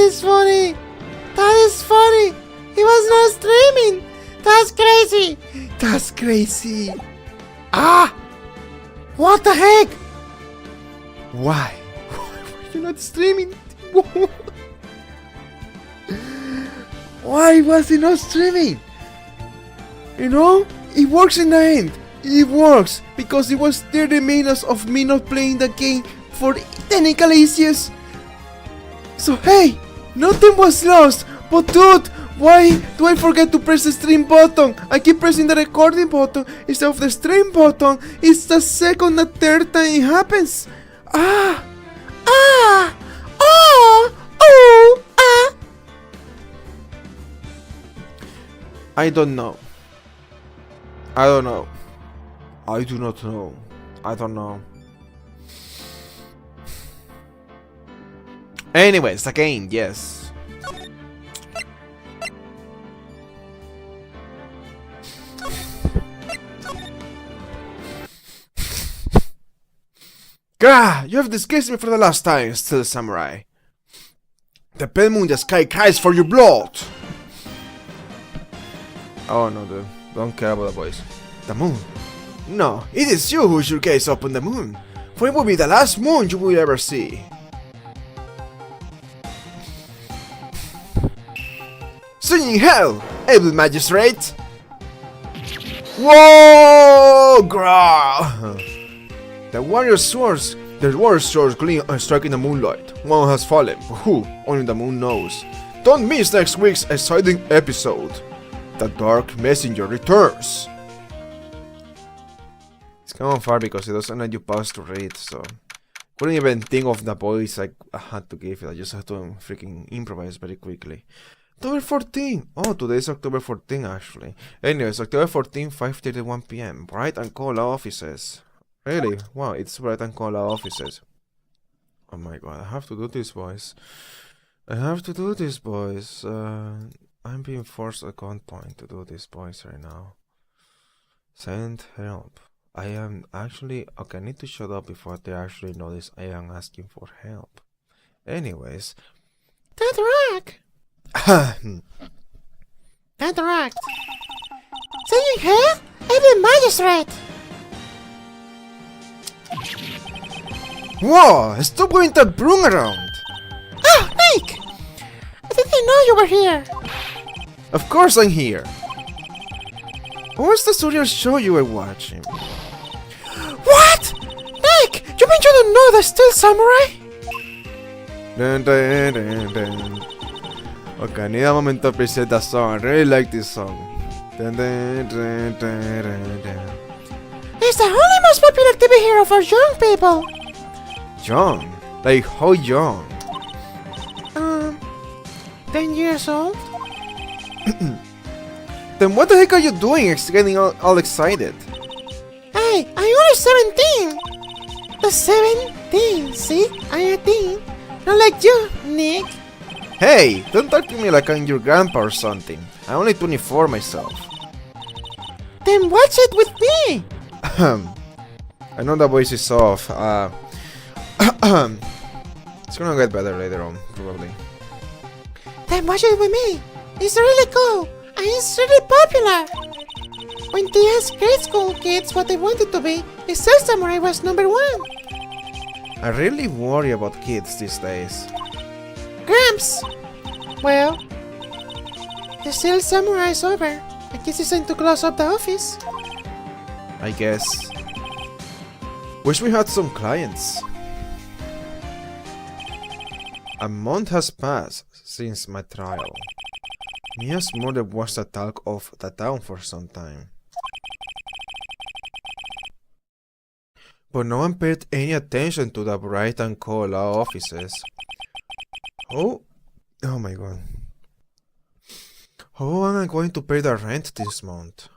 is funny! That is funny! He was not streaming! That's crazy! That's crazy! Ah! What the heck? Why? Why were you not streaming? Why was he not streaming? You know, it works in the end. It works because it was 30 minutes of me not playing the game for technical issues. So hey, nothing was lost. But dude, why do I forget to press the stream button? I keep pressing the recording button instead of the stream button. It's the second and third time it happens. Ah! Ah! Oh! Oh! Ah! I don't know. I don't know. I do not know. I don't know. Anyways, the game, yes. Gah! You have disgraced me for the last time, still samurai. The pale moon in the sky cries for your blood! Oh no, dude. Don't care about the boys. The moon? No, it is you who should gaze up on the moon, for it will be the last moon you will ever see. Singing hell, able magistrate! Whoa! Growl! The warrior's swords gleam and strike in the moonlight. One has fallen, but who? Only the moon knows. Don't miss next week's exciting episode. The Dark Messenger returns. It's kind of hard because it doesn't let you pause to read, so couldn't even think of the voice I had to give it. I just had to freaking improvise very quickly. October 14! Oh, today's October 14 actually. Anyways, October 14, 5:31 PM. Bright and Cola offices. Really? Wow, it's Bright and Cola offices. Oh my god, I have to do this, boys. I have to do this, boys. I'm being forced at gunpoint to do this, boys, right now. Send help. I am actually... Okay, I need to shut up before they actually notice I am asking for help. Anyways. That rock! That rock! Saying help? I'm the magistrate! Whoa! Stop going that broom around! Oh, Nick! I didn't know you were here! Of course I'm here! What's the studio show you were watching? What? Nick! You mean you don't know the Steel Samurai? Dun, dun, dun, dun. Okay, I need a moment to appreciate that song. I really like this song. Dun, dun, dun, dun, dun, dun. It's the only most popular TV hero for young people. Young? Like how young? 10 years old? Then what the heck are you doing getting all excited? Hey, I'm only 17! The 17, see? I'm a teen. Not like you, Nick. Hey, don't talk to me like I'm your grandpa or something. I'm only 24 myself. Then watch it with me! I know the voice is off. It's gonna get better later on, probably. Then watch it with me! It's really cool! And it's really popular! When they asked grade school kids what they wanted to be, the Steel Samurai was number 1. I really worry about kids these days. Gramps! Well, the Steel Samurai is over. I guess it's time to close up the office. I guess. Wish we had some clients. A month has passed since my trial. Mia's murder was the talk of the town for some time. But no one paid any attention to the Bright and Cola offices. Oh my god. How am I going to pay the rent this month?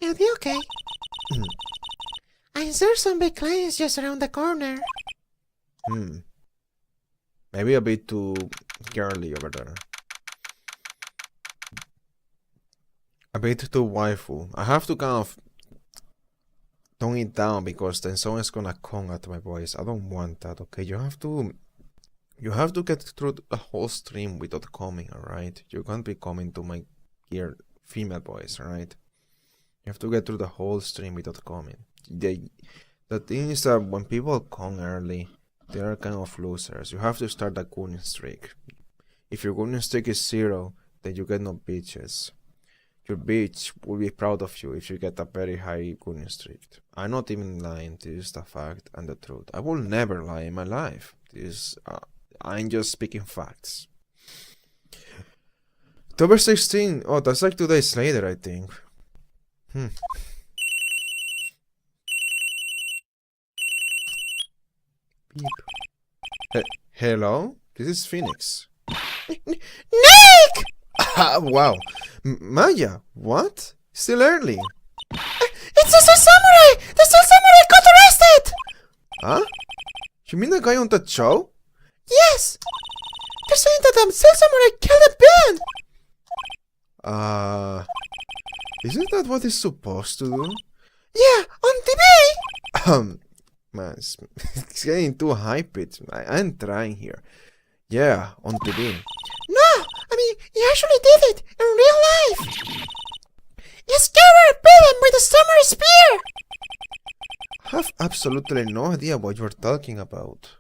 It'll be okay. I'm sure some big clients just around the corner. Maybe a bit too girly over there. A bit too waifu. I have to kind of tone it down because then someone's gonna come at my voice. I don't want that, okay? You have to You have to get through the whole stream without coming, alright? You can't be coming to my dear female boys, alright? You have to get through the whole stream without coming. The thing is that when people come early, they are kind of losers. You have to start a winning streak. If your winning streak is 0, then you get no bitches. Your bitch will be proud of you if you get a very high winning streak. I'm not even lying, this is the fact and the truth. I will never lie in my life. I'm just speaking facts. October 16. Oh, that's like 2 days later, I think. Beep. Hello? This is Phoenix. Nick! Wow. Maya, what? Still early. It's the Steel Samurai! The Steel Samurai got arrested! Huh? You mean the guy on that show? Yes! They're saying that the Steel Samurai killed a villain! Isn't that what he's supposed to do? Yeah, on TV! Man, it's getting too high-pitched. I'm trying here. Yeah, on TV. No, I mean, he actually did it in real life! He scared a villain with a samurai spear! I have absolutely no idea what you're talking about.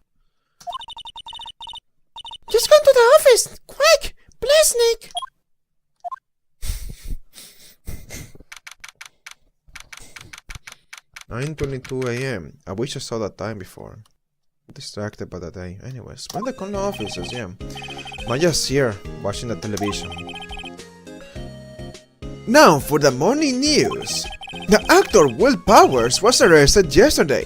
Just come to the office, quick! Please, Nick! 9:22 a.m. I wish I saw that time before. Distracted by the day. Anyways, when they come to offices, yeah. Maya's here, watching the television. Now for the morning news. The actor Will Powers was arrested yesterday.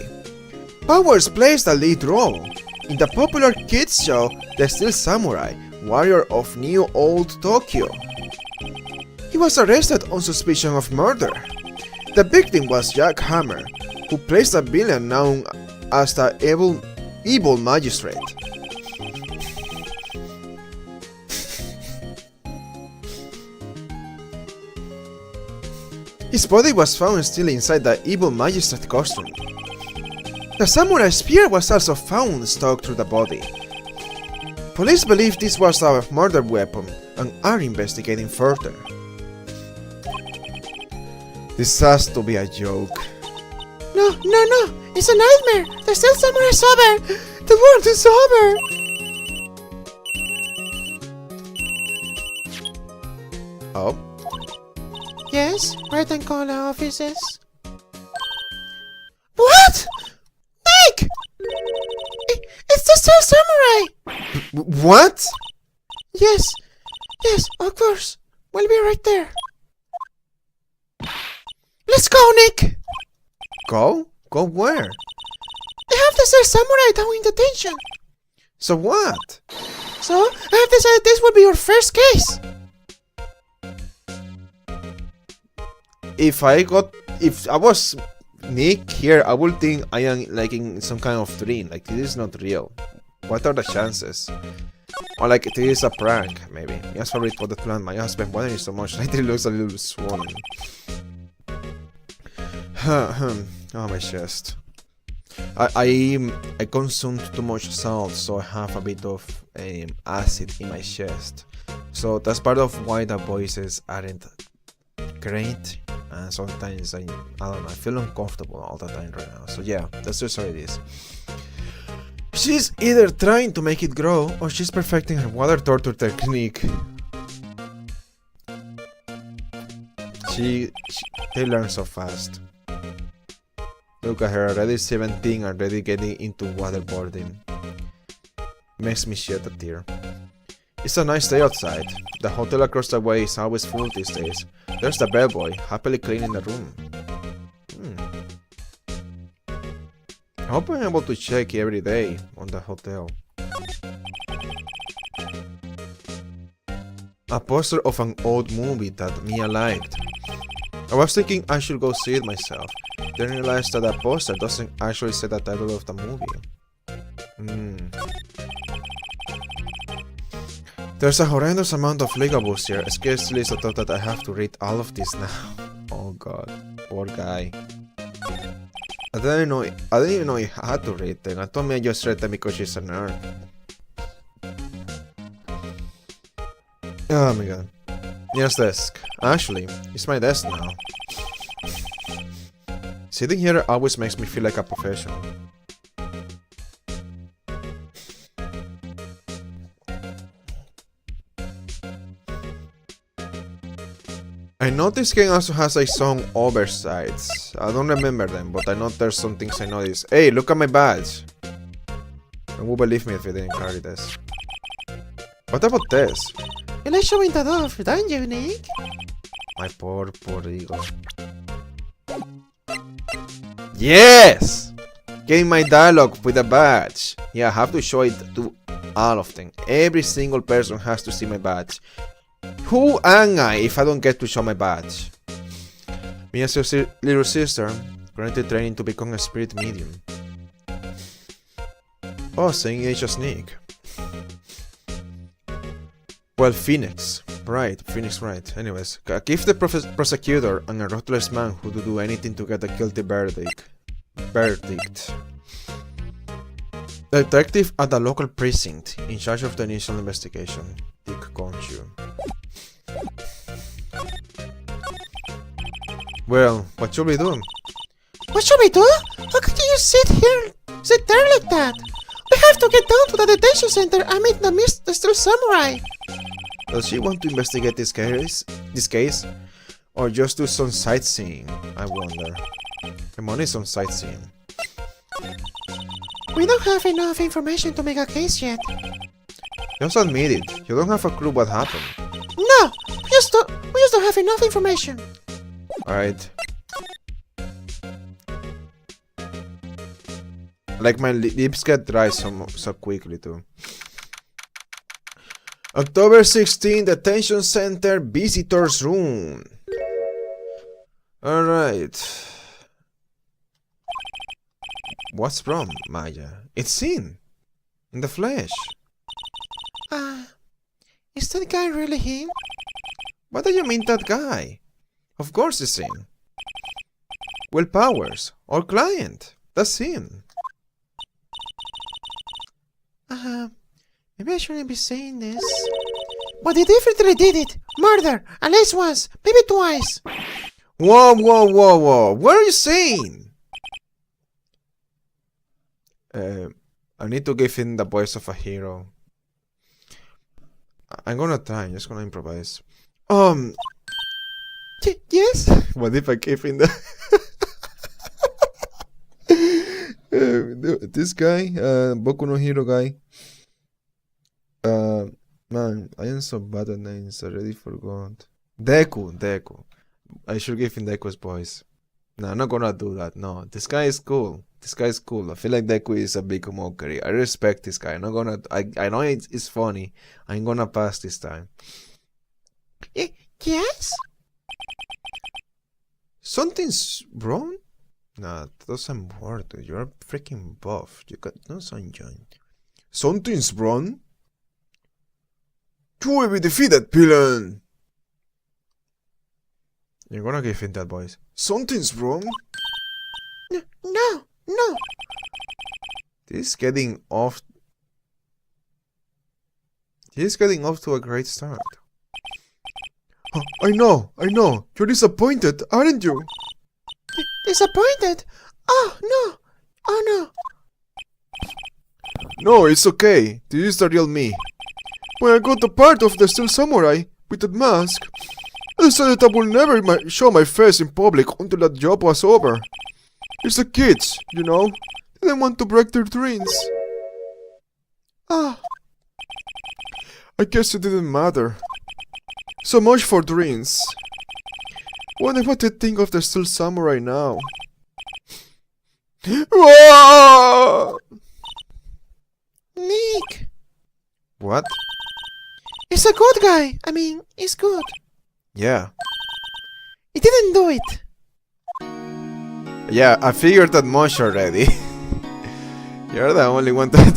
Powers plays the lead role in the popular kids show The Steel Samurai, Warrior of New Old Tokyo. He was arrested on suspicion of murder. The victim was Jack Hammer, who plays the villain known as the evil magistrate. His body was found still inside the evil magistrate costume. The samurai spear was also found stuck through the body. Police believe this was a murder weapon and are investigating further. This has to be a joke. No, it's a nightmare! The Steel Samurai is over! The world is over! Oh? Yes, right and call the offices. What? Nick! It's the Steel Samurai! What? Yes, of course. We'll be right there. Let's go, Nick! Go? Go where? I have the Steel Samurai down in detention. So what? So, I have decided this will be your first case. If I was Nick here, I would think I am like in some kind of dream. Like, this is not real. What are the chances? Or like, it is a prank, maybe. Yes, sorry for the plan. My husband bothering so much. It looks a little swollen. Oh, my chest. I consumed too much salt, so I have a bit of acid in my chest. So that's part of why the voices aren't great. And sometimes I don't know, I feel uncomfortable all the time right now. So yeah, that's just how it is. She's either trying to make it grow or she's perfecting her water torture technique. They learn so fast. Look at her, already 17, already getting into waterboarding. Makes me shed a tear. It's a nice day outside. The hotel across the way is always full these days. There's the bellboy, happily cleaning the room. I hope I'm able to check every day on the hotel. A poster of an old movie that Mia liked. I was thinking I should go see it myself. Then realized that the poster doesn't actually say the title of the movie. There's a horrendous amount of legables here. Scarcely is the thought that I have to read all of this now. Oh god, poor guy. I didn't even know he had to read them. I thought me I just read them because she's a nerd. Oh my god. Yes, desk. Actually, it's my desk now. Sitting here always makes me feel like a professional. I know this game also has some oversights. I don't remember them, but I know there's some things I noticed. Hey, look at my badge! You won't believe me if I didn't carry this. What about this? You like showing that off, don't you, Nick? My poor eagle. Yes! Getting my dialogue with a badge. Yeah, I have to show it to all of them. Every single person has to see my badge. Who am I if I don't get to show my badge? Me as your little sister, currently training to become a spirit medium. Oh, saying hechos Nick. Well, Phoenix. Right, Phoenix, right. Anyways, give the prosecutor and a ruthless man who would do anything to get a guilty verdict. Detective at the local precinct, in charge of the initial investigation. Dick Conchu. Well, what should we do? What should we do? How could you sit there like that? We have to get down to the detention center and meet the still samurai. Does she want to investigate this case? Or just do some sightseeing? I wonder. Her money is on sightseeing. We don't have enough information to make a case yet. Just admit it. You don't have a clue what happened. No! We just don't have enough information. Alright. Like my lips get dry so quickly too. October 16, Detention Center Visitors Room. Alright. What's wrong, Maya? It's in the flesh. Is that guy really him? What do you mean that guy? Of course it's him. Will Powers, our client. That's him. Maybe I shouldn't be saying this. But he definitely did it. Murder. At least once. Maybe twice. Whoa. What are you saying? I need to give him the voice of a hero. I'm gonna try. I'm just gonna improvise. Yes? What if I gave him the... this guy, Boku no Hero guy. Man, I am so bad at names. I already forgot. Deku. I should give him Deku's voice. No, I'm not gonna do that. No, this guy is cool. I feel like Deku is a big mockery. I respect this guy. I'm not gonna. I know it's funny. I'm gonna pass this time. Yes? Something's wrong? Nah, that doesn't work, dude. You're freaking buff. You got no sunshine. Something's wrong? You will be defeated, villain! You're gonna give him that voice. Something's wrong? No. This is getting off. He's getting off to a great start. Oh, I know. You're disappointed, aren't you? Disappointed? Oh, no. No, it's okay. This is the real me. When I got the part of the Steel Samurai with that mask, I decided I would never show my face in public until that job was over. It's the kids, you know. They didn't want to break their dreams. I guess it didn't matter. So much for dreams. Wonder what they think of the Steel Samurai now. Whoa! Nick! What? He's a good guy. I mean, he's good. Yeah. He didn't do it. Yeah, I figured that much already. You're the only one that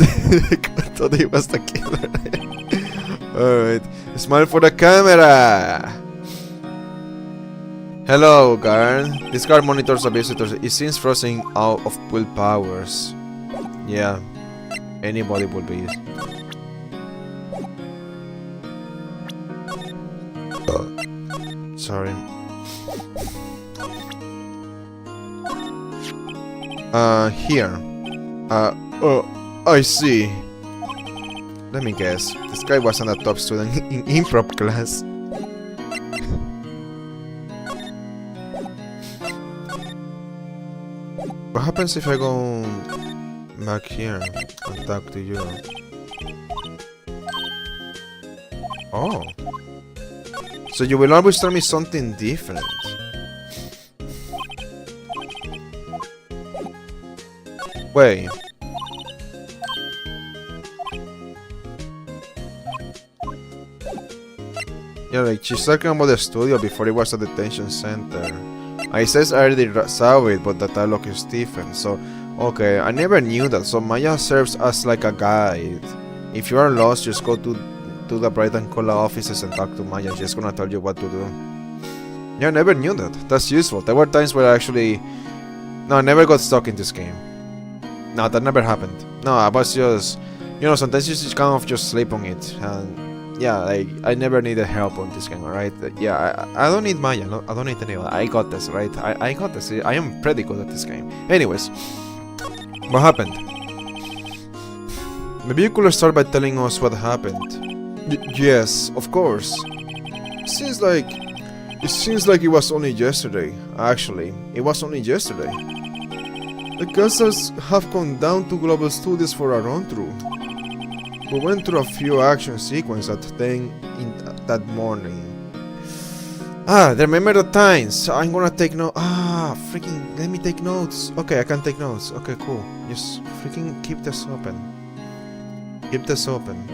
thought he was the killer. Alright, smile for the camera! Hello, guard. This guard monitors the visitors. It seems frozen out of willpowers. Yeah, anybody would be. Sorry. Here. Oh, I see. Let me guess. This guy wasn't a top student in improv class. What happens if I go back here and talk to you? Oh. So you will always tell me something different. Wait. Yeah, like she's talking about the studio before it was a detention center. I says I already saw it, but the dialogue is different. So, okay, I never knew that. So Maya serves as like a guide. If you are lost, just go to the Brighton Cola offices and talk to Maya. She's gonna tell you what to do. Yeah, I never knew that. That's useful. There were times where I actually... No, I never got stuck in this game. No, that never happened. No, I was just... You know, sometimes you just kind of just sleep on it. And yeah, like, I never needed help on this game, alright? Yeah, I don't need Maya. No, I don't need anyone. I got this, right? I got this. I am pretty good at this game. Anyways. What happened? Maybe you could start by telling us what happened. Yes, of course. It seems like it was only yesterday. Actually, it was only yesterday. The castles have gone down to Global Studios for a run-through. We went through a few action sequences at 10 that morning. Remember the times. I'm gonna take notes. Freaking, let me take notes. Okay, I can take notes. Okay, cool. Just freaking keep this open. Keep this open.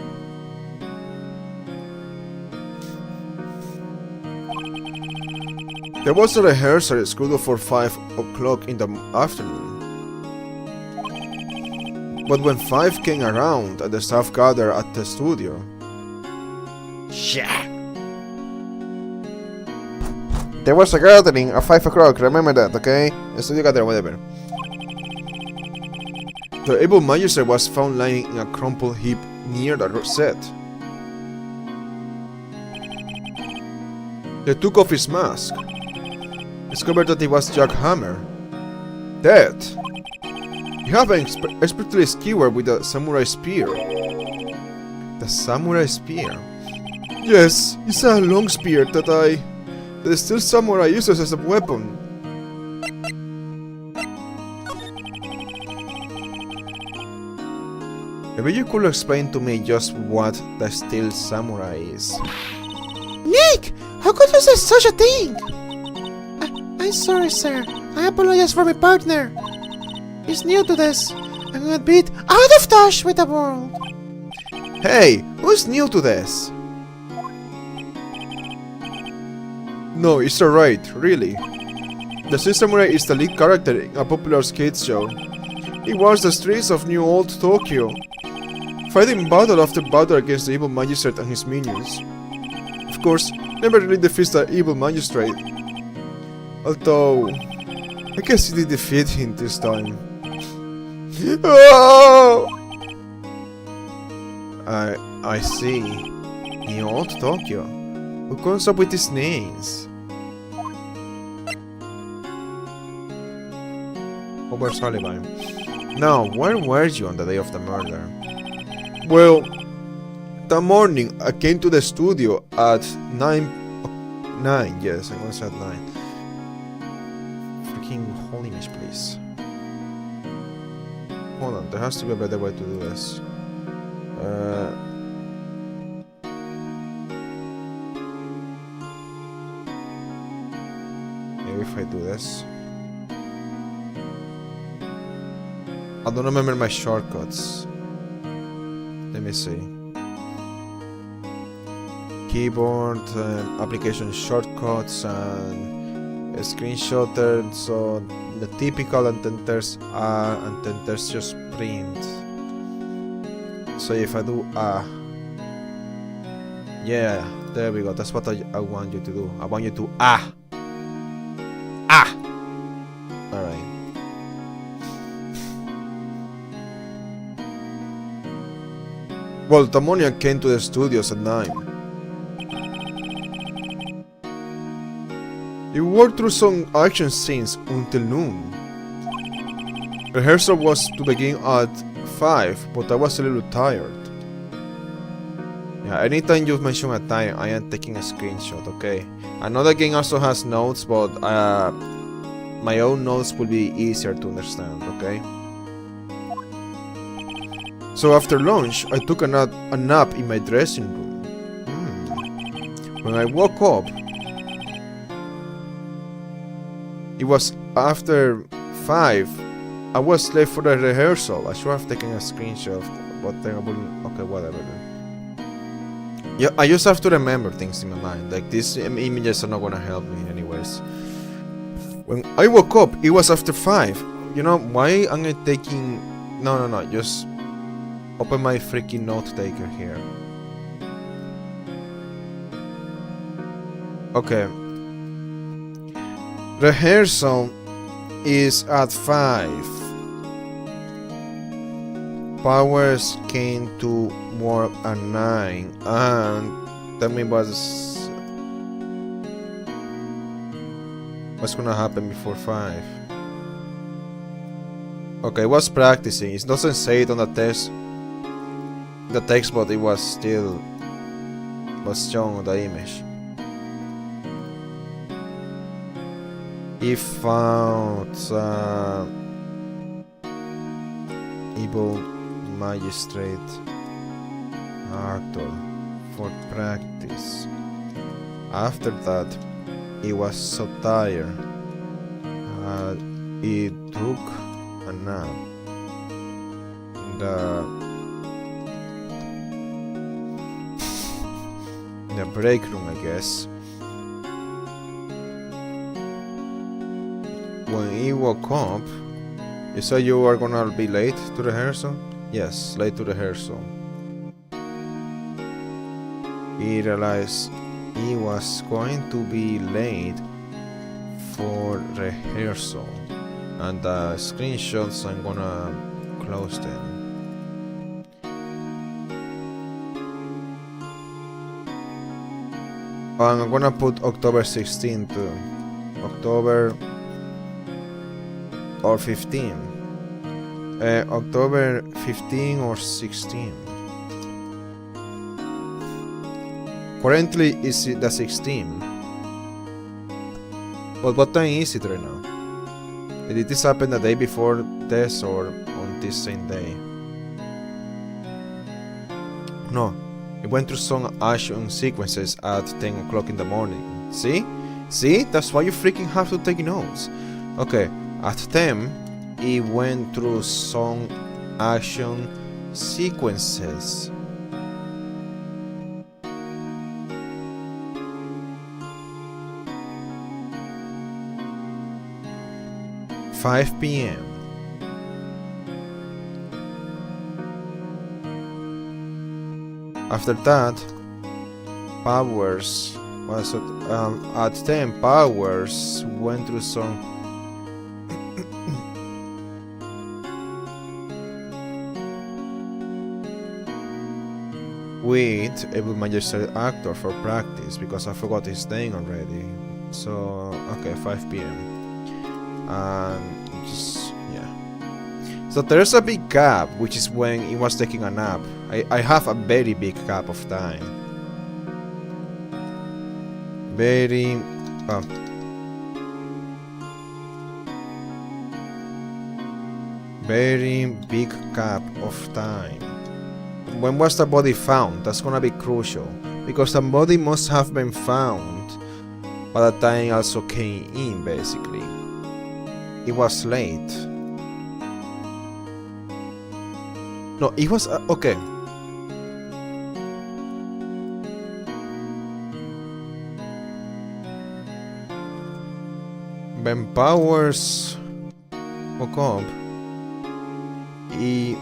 There was a rehearsal scheduled for 5 o'clock in the afternoon. But when 5 came around and the staff gathered at the studio... Yeah! There was a gathering at 5 o'clock, remember that, okay? The studio gathering, whatever. The able magistrate was found lying in a crumpled heap near the set. They took off his mask. Discovered that he was Jack Hammer. Dead. He had been expertly skewered with a samurai spear. The samurai spear? Yes, it's a long spear that the still samurai uses as a weapon. Maybe you could explain to me just what the steel samurai is. Nick! How could you say such a thing? I'm sorry, sir. I apologize for my partner. He's new to this and a bit out of touch with the world. Hey, who's new to this? No, it's alright, really. The Steel Samurai is the lead character in a popular kids show. He wars the streets of New Old Tokyo, fighting battle after battle against the evil magistrate and his minions. Of course, never really defeats the evil magistrate. Although, I guess he did defeat him this time. Oh! I see. New Old Tokyo. Who comes up with these names? Over Sullivan. Now, where were you on the day of the murder? Well, that morning I came to the studio at 9. Yes, I was at 9. Freaking holy image, please. Hold on, there has to be a better way to do this. Maybe if I do this. I don't remember my shortcuts. Let me see. Keyboard, application shortcuts, and a screenshotter. So the typical, and then there's and then there's just print. So if I do yeah, there we go. That's what I want you to do. I want you to Alright. Well, the morning I came to the studios at 9. You worked through some action scenes until noon. Rehearsal was to begin at 5, but I was a little tired. Yeah, anytime you mention a time, I am taking a screenshot, okay? Another game also has notes, but my own notes will be easier to understand, okay? So after lunch, I took a nap in my dressing room. When I woke up, it was after 5. I was late for the rehearsal. I should have taken a screenshot, but then I wouldn't. Okay, whatever. Yeah, I just have to remember things in my mind. Like, these images are not gonna help me anyways. When I woke up, it was after 5. You know, why am I taking... No, just open my freaking note taker here. Okay. Rehearsal is at 5. Powers came to work at 9, and tell me what's gonna happen before 5. Okay, I was practicing. It doesn't say it on the text, but it was still shown on the image. He found evil magistrate actor for practice. After that, he was so tired, he took a nap in the break room, I guess. When he woke up, you said you were gonna be late to rehearsal? Yes, late to rehearsal. He realized he was going to be late for rehearsal, and the screenshots, I'm gonna close them. I'm gonna put October 16 too. October or 15. October 15 or 16. Currently is the 16. But what time is it right now? Did this happen the day before this or on this same day? No, it went through some action sequences at 10 o'clock in the morning. See? See? That's why you freaking have to take notes. Okay, at 10, it went through some action sequences. (5 p.m.) After that, Powers was at 10. Powers went through some with Evil Magistrate actor for practice, because I forgot his name already. So okay, 5 p.m. and just yeah. So there's a big gap, which is when he was taking a nap. I have a very big gap of time. Very big gap of time. When was the body found? That's gonna be crucial, because the body must have been found by the time it also came in, basically. It was late. No, it was okay. When Powers woke up, it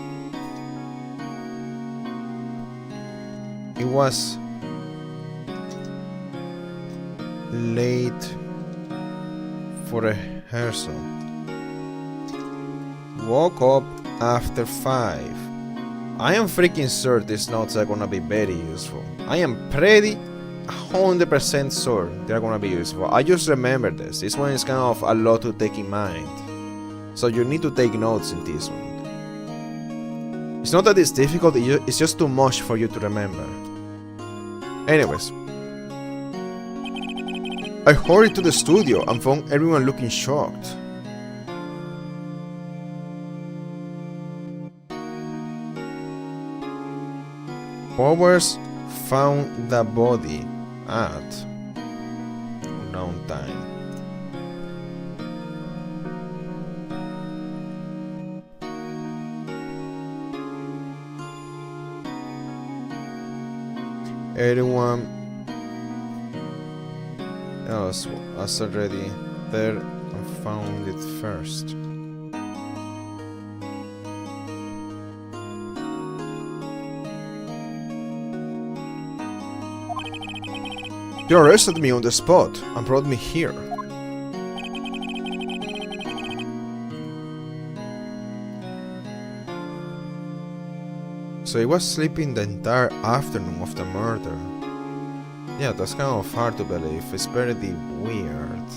was late for rehearsal. Woke up after 5. I am freaking sure these notes are gonna be very useful. I am pretty 100% sure they're gonna be useful. I just remember this. This one is kind of a lot to take in mind. So you need to take notes in this one. It's not that it's difficult, it's just too much for you to remember. Anyways. I hurried to the studio and found everyone looking shocked. Powers found the body at unknown time. Everyone else was already there and found it first. They arrested me on the spot and brought me here. So he was sleeping the entire afternoon of the murder. Yeah, that's kind of hard to believe. It's very weird.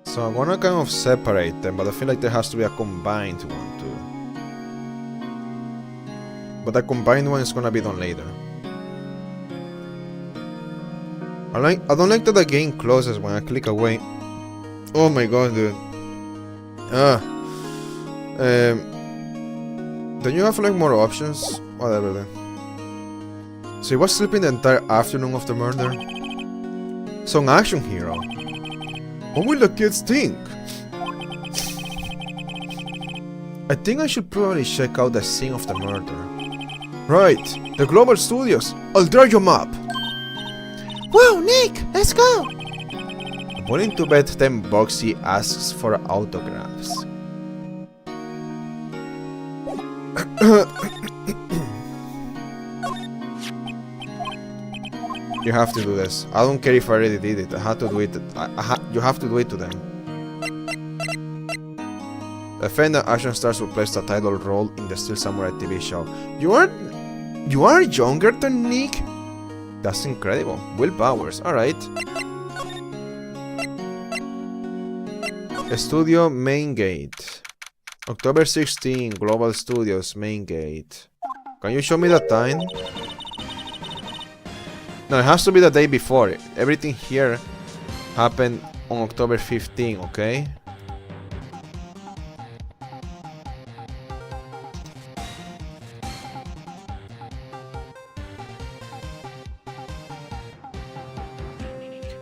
So I'm gonna kind of separate them, but I feel like there has to be a combined one too. But the combined one is gonna be done later. I don't like that the game closes when I click away. Oh my god, dude. Don't you have like more options? Whatever then. So he was sleeping the entire afternoon of the murder? So an action hero. What will the kids think? I think I should probably check out the scene of the murder. Right, the Global Studios. I'll draw your map. Whoa, Nick, let's go. I'm willing to bet $10 he asks for autographs. You have to do this. I don't care if I already did it. I had to do it. You have to do it to them. The Fender Action Stars will place the title role in the Steel Samurai TV show. You are younger than Nick? That's incredible. Will Powers, alright. Studio Main Gate. October 16, Global Studios Main Gate. Can you show me the time? No, it has to be the day before. Everything here happened on October 15, okay?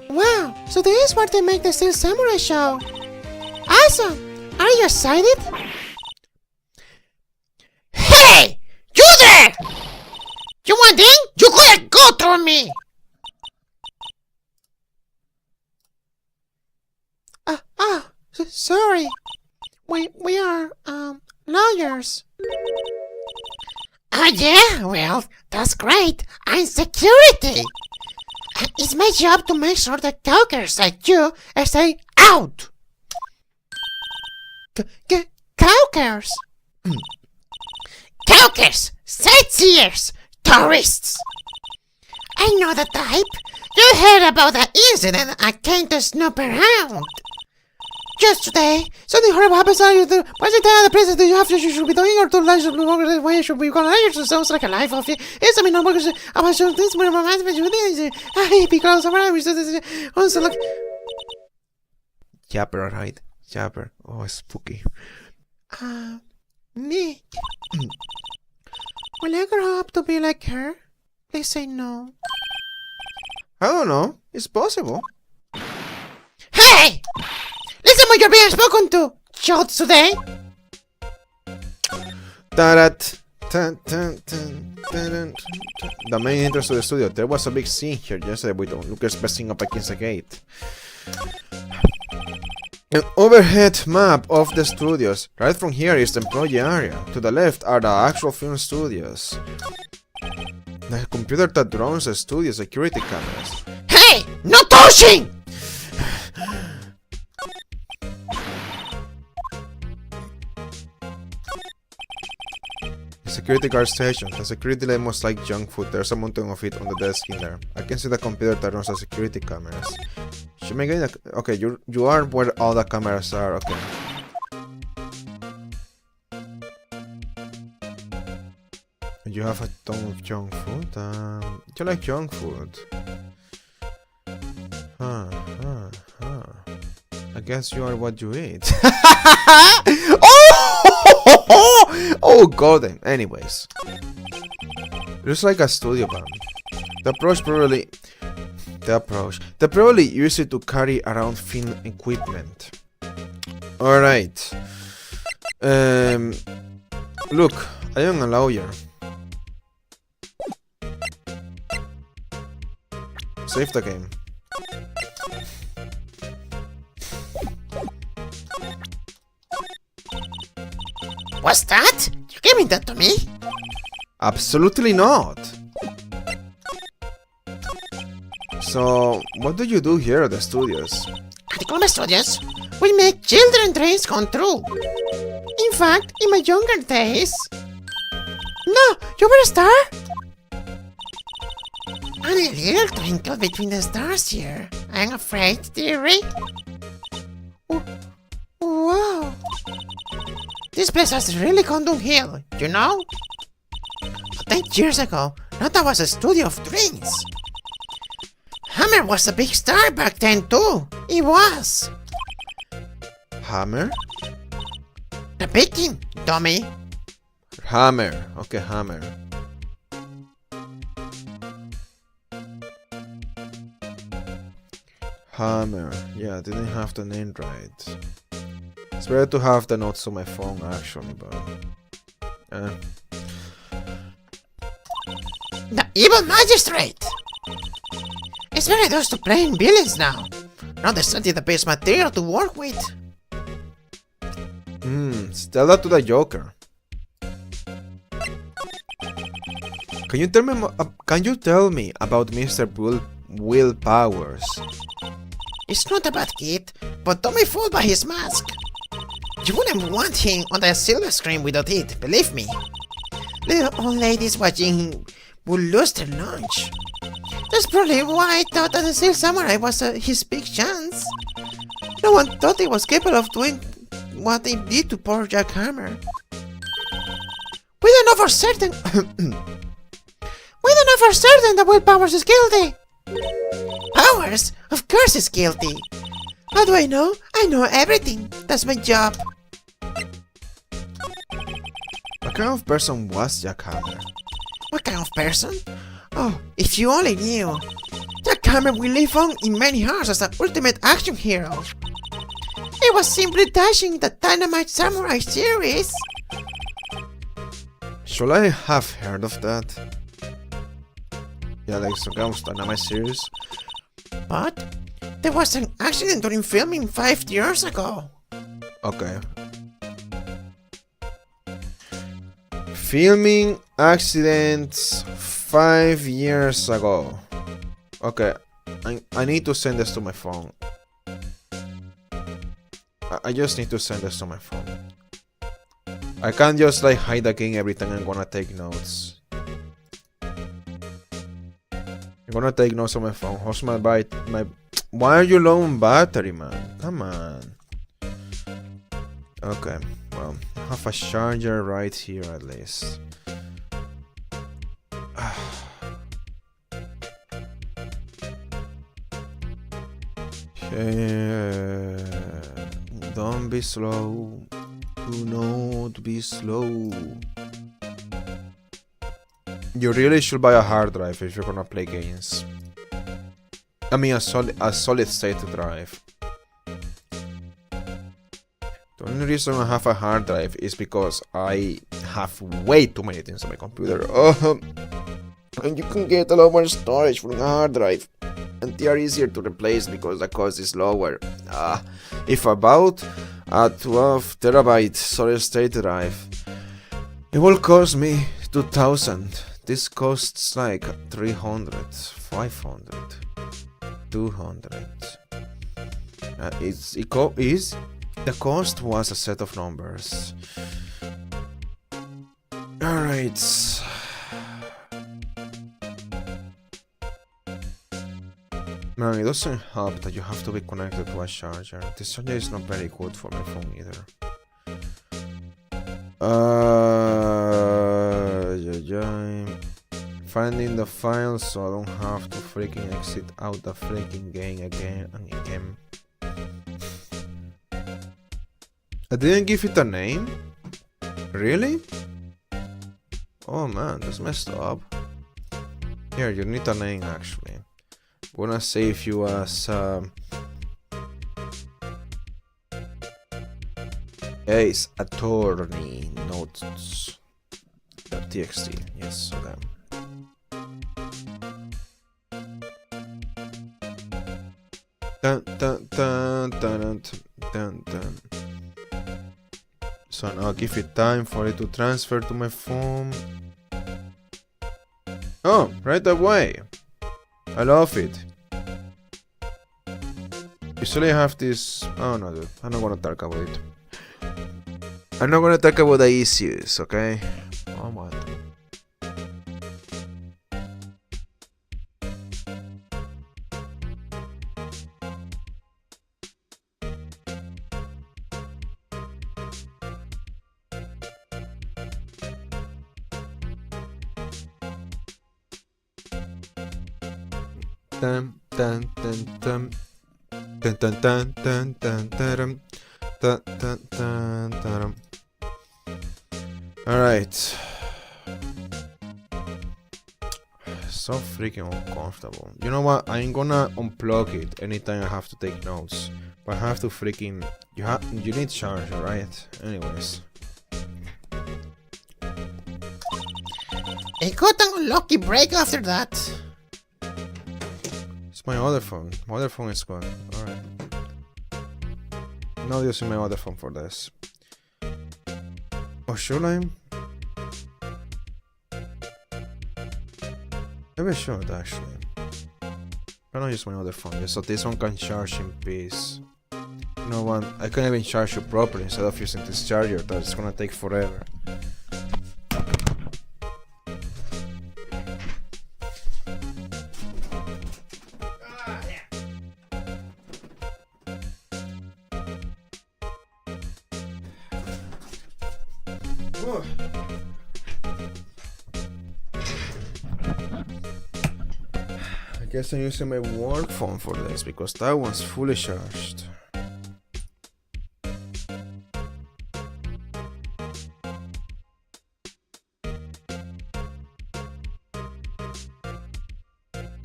Wow, so this is where they make the Steel Samurai show. Awesome! Are you excited? Hey! You there! You want in? You gotta go through me! Sorry. We are, lawyers. Oh yeah? Well, that's great. I'm security. It's my job to make sure that talkers like you stay out. Talkers? Talkers! Sightseers! Tourists! I know the type. You heard about the incident. I came to snoop around. Just today, something horrible happens. What's the time of the present that you should be doing or to life should be longer way should be gonna life sounds like a life of it. It's I mean no because I'm sure this my romance but you think I because I'm also like Japper, right? Japper. Oh, spooky. Nick. Will I grow up to be like her? Please say no. I don't know. It's possible. Hey! Listen when you're being spoken to! Shots today! The main entrance to the studio. There was a big scene here yesterday with Lucas pressing up against the gate. An overhead map of the studios. Right from here is the employee area. To the left are the actual film studios. The computer that runs the studio security cameras. Hey! No touching! Security guard station. The security lane was like junk food. There's a mountain of it on the desk in there. I can see the computer that runs the security cameras. Should make it okay, you are where all the cameras are, okay. You have a ton of junk food? You like junk food? I guess you are what you eat. Oh god. Anyways. Looks like a studio van. The probably use it to carry around film equipment. Alright. Look, I am a lawyer. Save the game. What's that? You giving that to me? Absolutely not. So, what do you do here at the studios? At the Columbus Studios, we make children's dreams come true. In fact, in my younger days... No, you were a star? And a little twinkle between the stars here. I'm afraid, dearie. Wow. This place has really gone downhill, you know? 10 years ago, Nota was a studio of dreams. Hammer was a big star back then too. He was. Hammer? The baking, dummy. Hammer. Okay, Hammer. Hammer. Yeah, I didn't have the name right. It's better to have the notes on my phone actually, but... The evil magistrate! It's very used to playing villains now. Now they study the base material to work with. Tell that to the Joker. Can you tell me about Mr. Will Powers? He's not a bad kid, but don't be fooled by his mask. You wouldn't want him on the silver screen without it, believe me. Little old ladies watching him would lose their lunch. That's probably why I thought that the Steel Samurai was his big chance. No one thought he was capable of doing what he did to poor Jack Hammer. We don't know for certain. We don't know for certain that Will Powers is guilty. Powers? Of course he's guilty. How do I know? I know everything. That's my job. What kind of person was Jack Hammer? What kind of person? Oh, if you only knew. Jack Hammer will live on in many hearts as an ultimate action hero. He was simply dashing the Dynamite Samurai series. Should I have heard of that? Yeah, like some kind of Dynamite series. But there was an accident during filming 5 years ago. Okay. Filming accidents 5 years ago. Okay, I need to send this to my phone. I just need to send this to my phone. I can't just like hide the game every time I'm gonna take notes. I'm gonna take notes on my phone. How's my why are you low on battery, man? Come on. Okay, well, I have a charger right here at least. Don't be slow. Do not be slow. You really should buy a hard drive if you're gonna play games. I mean a solid state drive. The only reason I have a hard drive is because I have way too many things on my computer. And you can get a lot more storage from a hard drive. And they are easier to replace because the cost is lower. If about a 12 terabyte solid state drive, it will cost me 2,000. This costs like 300, 500, 200. The cost was a set of numbers. Alright. Man, it doesn't help that you have to be connected to a charger. This charger is not very good for my phone either. Finding the file so I don't have to freaking exit out the freaking game again and again. I didn't give it a name? Really? Oh man, that's messed up. Here, you need a name actually. I'm gonna save you as Ace Attorney Notes.txt. Yes, so that. Dun, dun, dun, dun, dun, dun. So now I'll give it time for it to transfer to my phone. Oh, right away. I love it. Usually I have this. Oh no, dude. I'm not gonna talk about it. I'm not gonna talk about the issues, okay? Oh my. Dun dun dun dun dun dun dun dun dun dun dun dun dun dun. All right. So freaking uncomfortable. You know what? I'm gonna unplug it anytime I have to take notes. But I have to freaking. You need charger, right? Anyways. I got an unlucky break after that. It's my other phone. My other phone is gone. Alright. Not using my other phone for this. Or should I? Maybe I should actually. Why not use my other phone? Just so this one can charge in peace. You know what? I can't even charge it properly instead of using this charger. That's gonna take forever. I guess I'm using my work phone for this because that one's fully charged.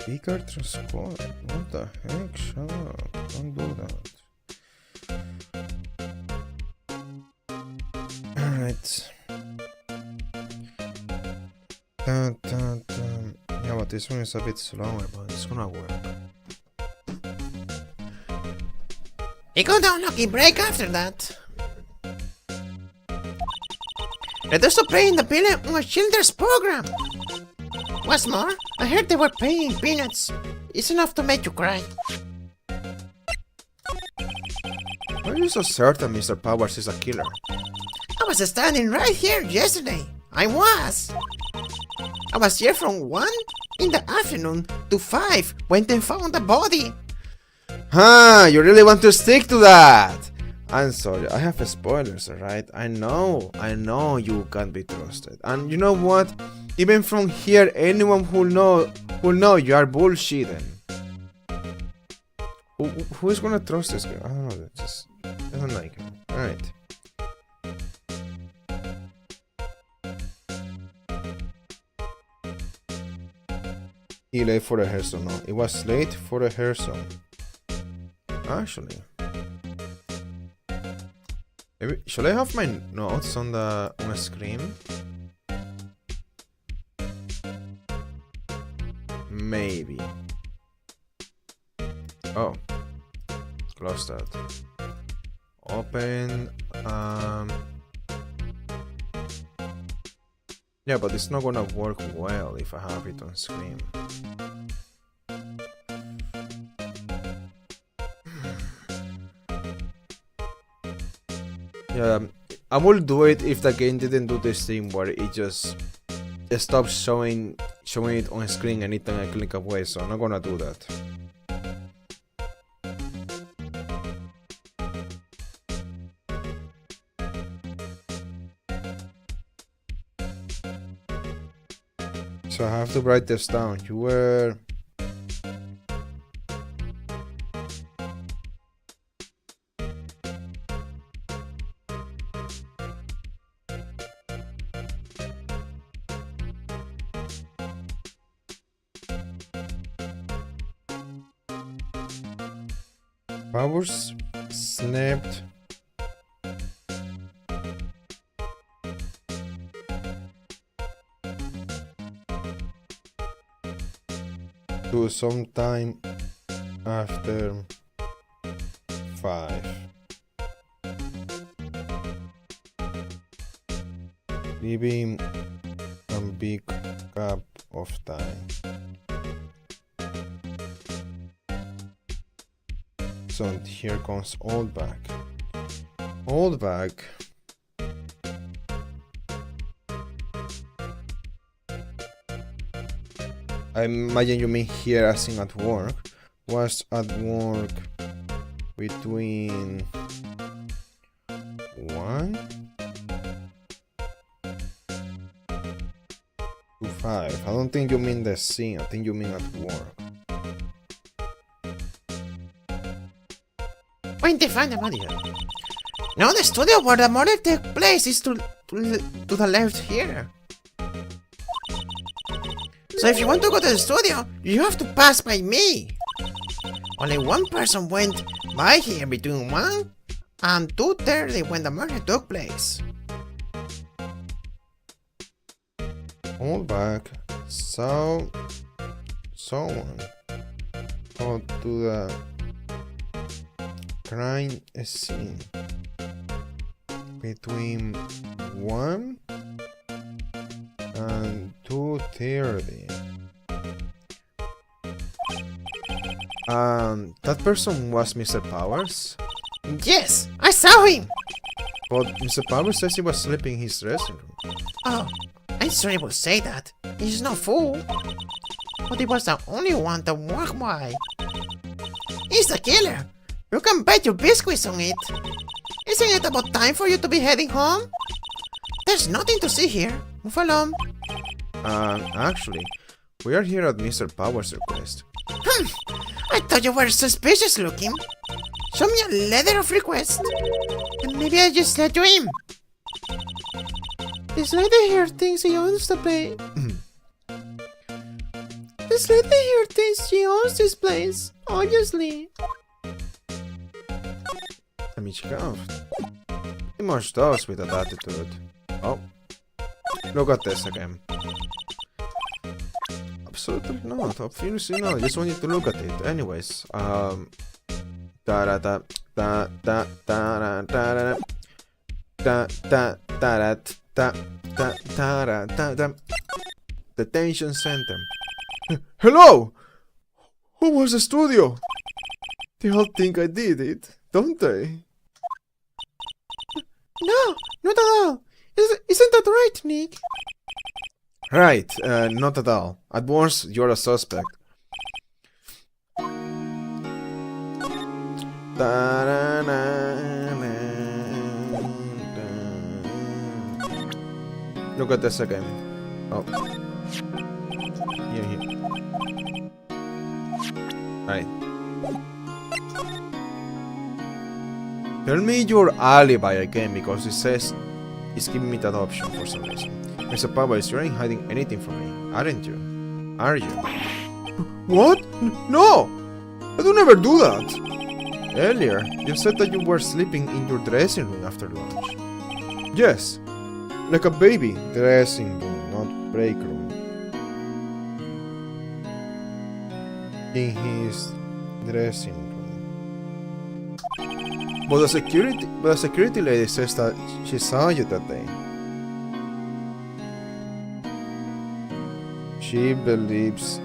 Speaker transport? What the heck? Shut up. Don't do that. Alright. Dun, dun, dun. Yeah, but this one is a bit slower, but it's gonna work. I got an unlucky break after that. Let us stop paying the bill on a children's program. What's more, I heard they were paying peanuts. It's enough to make you cry. Why are you so certain Mr. Powers is a killer? I was standing right here yesterday. I was here from 1 in the afternoon to 5 when they found the body. Huh, you really want to stick to that? I'm sorry, I have spoilers, alright? I know you can't be trusted. And you know what? Even from here, anyone who'll know you are bullshitting. Who is gonna trust this guy? I don't know, I don't like him. Alright. He late for rehearsal, no. It was late for rehearsal. Actually. Maybe, should I have my notes on the screen? Maybe. Oh. Close that. Open. Yeah, but it's not gonna work well if I have it on screen. Yeah, I will do it if the game didn't do this thing where it just stops showing it on screen anytime I click away, so I'm not gonna do that. So I have to write this down. You were... Powers snapped. To sometime after 5. Leaving a big gap of time. So here comes old bag. Old bag. I imagine you mean here as in at work. Was at work between 1 to 5. I don't think you mean the scene. I think you mean at work. 25 the audio. No, the studio where the murder took place is to the left here. So if you want to go to the studio, you have to pass by me. Only one person went by here between 1 and 2:30 when the murder took place. Hold back. So someone go to the crime scene between 1 and 2:30. That person was Mr. Powers? Yes, I saw him. But Mr. Powers says he was sleeping in his dressing room. Oh, I'm sorry he would say that. He's no fool. But he was the only one that walked by. He's the killer. You can bet your biscuits on it. Isn't it about time for you to be heading home? There's nothing to see here. Move along. Actually, we are here at Mr. Powers' request. I thought you were suspicious looking. Show me a letter of request. And maybe I just let you in. This lady here thinks he owns the place. This lady here thinks she owns this place. Obviously. Let me check out. He much does with that attitude. Oh. Look at this again. Absolutely not. Obviously not. I just want you to look at it. Anyways, Detention center. Hello! Who was the studio? They all think I did it, don't they? No, not at all. Isn't that right, Nick? Right, not at all. At worst, you're a suspect. Look at this again. Oh. Here. Right. Tell me your alibi again, because it says it's giving me that option for some reason. Mr. Powers, you ain't hiding anything from me, aren't you? Are you? What? No! I do never do that! Earlier, you said that you were sleeping in your dressing room after lunch. Yes, like a baby. Dressing room, not break room. In his dressing room. But the security lady says that she saw you that day. She believes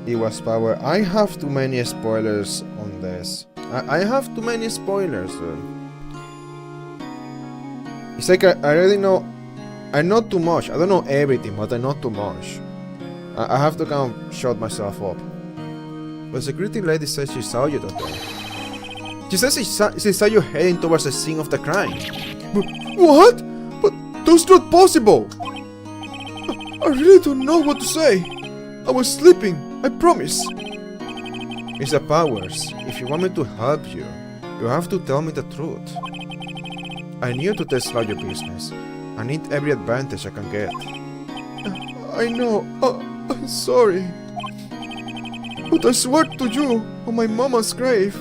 it was Power. I have too many spoilers on this. I have too many spoilers, dude. It's like I already know. I know too much. I don't know everything, but I know too much. I have to kind of shut myself up. But security lady says she saw you that day. She says she saw you heading towards the scene of the crime. But what? But that's not possible. I really don't know what to say. I was sleeping, I promise. Mr. Powers, if you want me to help you, you have to tell me the truth. I knew to test out your business. I need every advantage I can get. I know. I'm sorry. But I swear to you, on my mama's grave,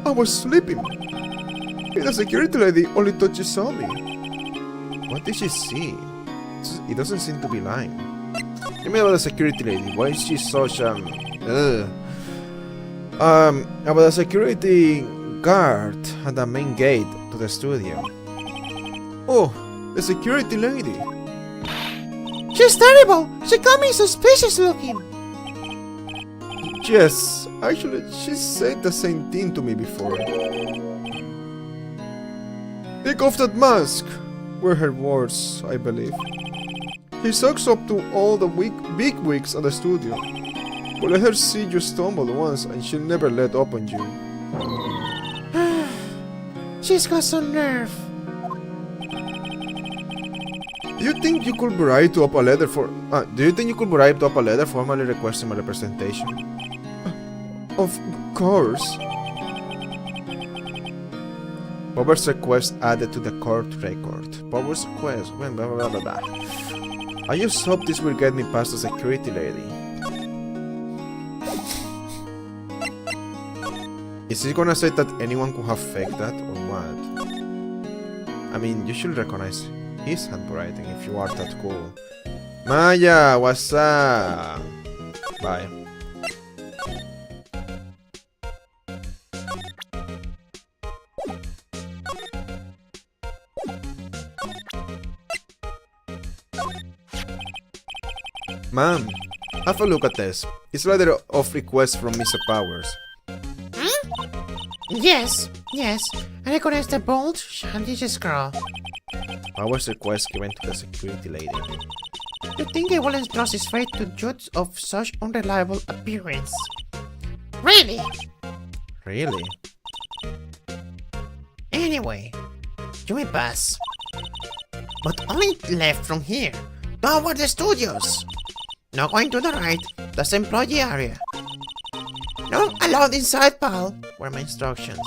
I was sleeping. And the security lady only thought she saw me. What did she see? It doesn't seem to be lying. Tell me about the security lady. Why is she such about the security guard at the main gate to the studio. Oh, the security lady. She's terrible. She got me suspicious looking. Yes, actually, she said the same thing to me before. Take off that mask, were her words, I believe. He sucks up to all the big wigs at the studio. But let her see you stumble once and she'll never let up on you. She's got some nerve. Do you think you could bribe to up a letter for? Do you think you could bribe to up a letter formally requesting my representation? Of course. Power's request added to the court record. Power's request. Blah, blah, blah, blah, blah. I just hope this will get me past the security lady. Is he gonna say that anyone could have faked that or what? I mean, you should recognize his handwriting if you are that cool. Maya, what's up? Bye. Ma'am, have a look at this. It's a letter of request from Mr. Powers. Yes. I recognize the bold, shandish girl. Powers' request given to the security lady. You think I will entrust his fate to judge of such unreliable appearance? Really? Really? Anyway, you may pass. But only left from here, toward the studios. No going to the right, that's the employee area. No allowed inside, pal, were my instructions.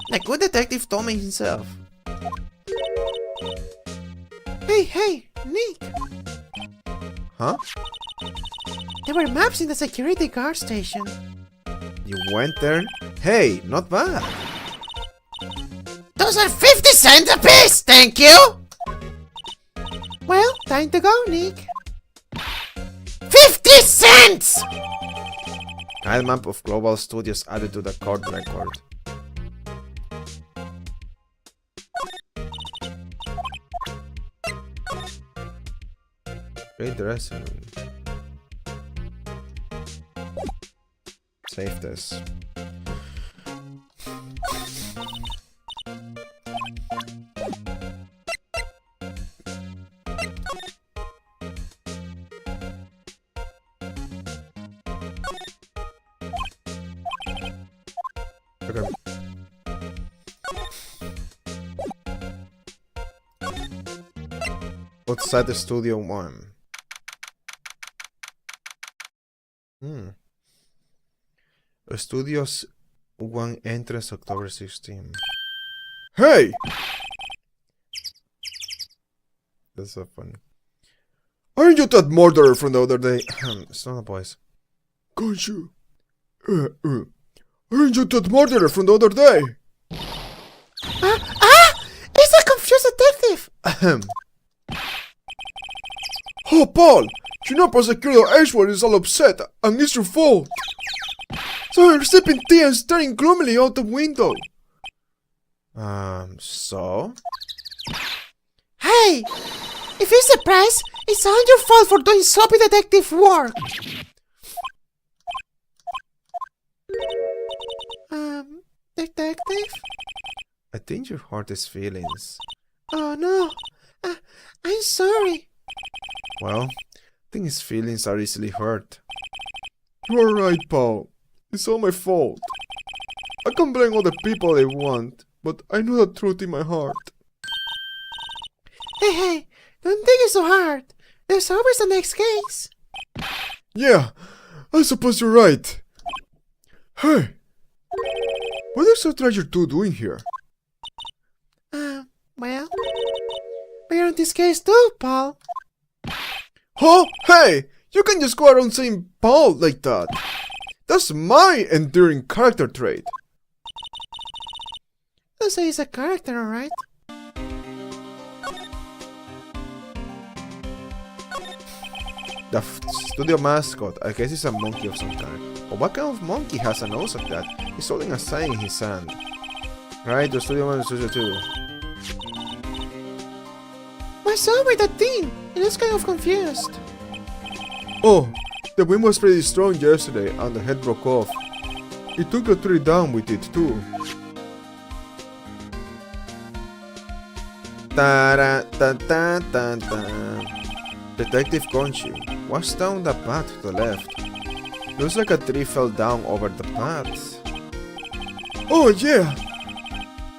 The good detective told me himself. Hey, Nick! Huh? There were maps in the security guard station. You went there? Hey, not bad. Those are 50 cents a piece, thank you! Well, time to go, Nick. 50 cents! Guide map of global studios added to the court record. Great dressing. Save this. Okay. Outside the studio 1. Studios 1 entrance October 16. Hey! That's so funny. Aren't you that murderer from the other day? It's not a voice. Can't you? Aren't you that murderer from the other day? It's a confused detective! Oh, Paul! You know Prosecutor Ashworth is all upset, and it's your fault. So you're sipping tea and staring gloomily out the window. So? Hey! If he's surprised, it's all your fault for doing sloppy detective work! Detective? I think you hurt his feelings. Oh no. I'm sorry. Well, I think his feelings are easily hurt. You're right, Paul. It's all my fault. I can blame other people I want, but I know the truth in my heart. Hey, don't take it so hard. There's always the next case. Yeah, I suppose you're right. Hey, what is that treasure 2 doing here? Well, we're on this case too, Paul. Huh? Hey, you can just go around saying Paul like that. That's my enduring character trait. You say he's a character, alright? The studio mascot, I guess it's a monkey of some kind. But what kind of monkey has a nose like that? He's holding a sign in his hand. Right, the studio man is studio 2. What's up with that thing? He looks kind of confused. Oh, the wind was pretty strong yesterday and the head broke off. It took the tree down with it too. Ta-da-ta-ta-ta-ta. Detective Conchu, what's down the path to the left? Looks like a tree fell down over the path. Oh yeah!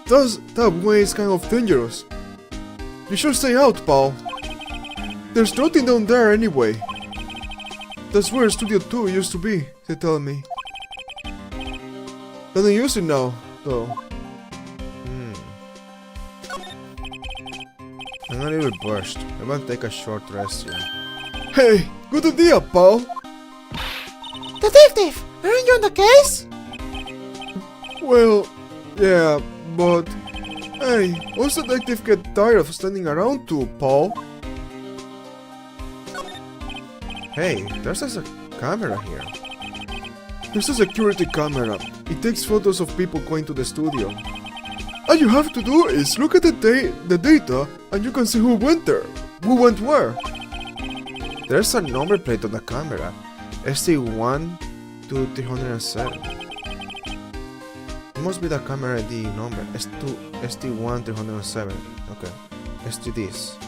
That way is kind of dangerous. You should stay out, Paul. There's nothing down there anyway. That's where Studio 2 used to be, they tell me. They don't use it now, though. I'm a little burst. I will take a short rest here. Hey, good idea, Paul. Detective, aren't you on the case? Well, yeah, but hey, most detectives get tired of standing around too, Paul. Hey, there's a camera here. There's a security camera. It takes photos of people going to the studio. All you have to do is look at the data and you can see who went there, who went where. There's a number plate on the camera, ST1 to 307. It must be the camera ID number, ST1 307. Okay, let's do this.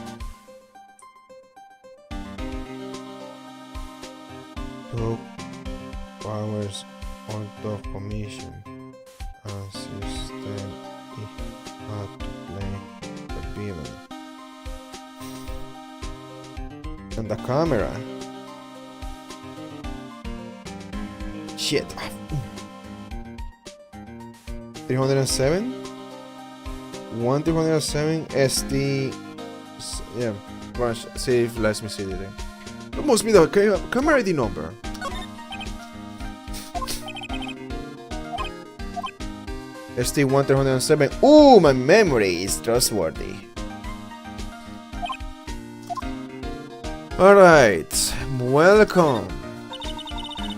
Took powers out of commission. Assistant had to play the villain. And the camera. Shit. 307? 1307 ST. Yeah, see if lets me see it. That must be the camera ID number. ST1307. Ooh, my memory is trustworthy. Alright, welcome.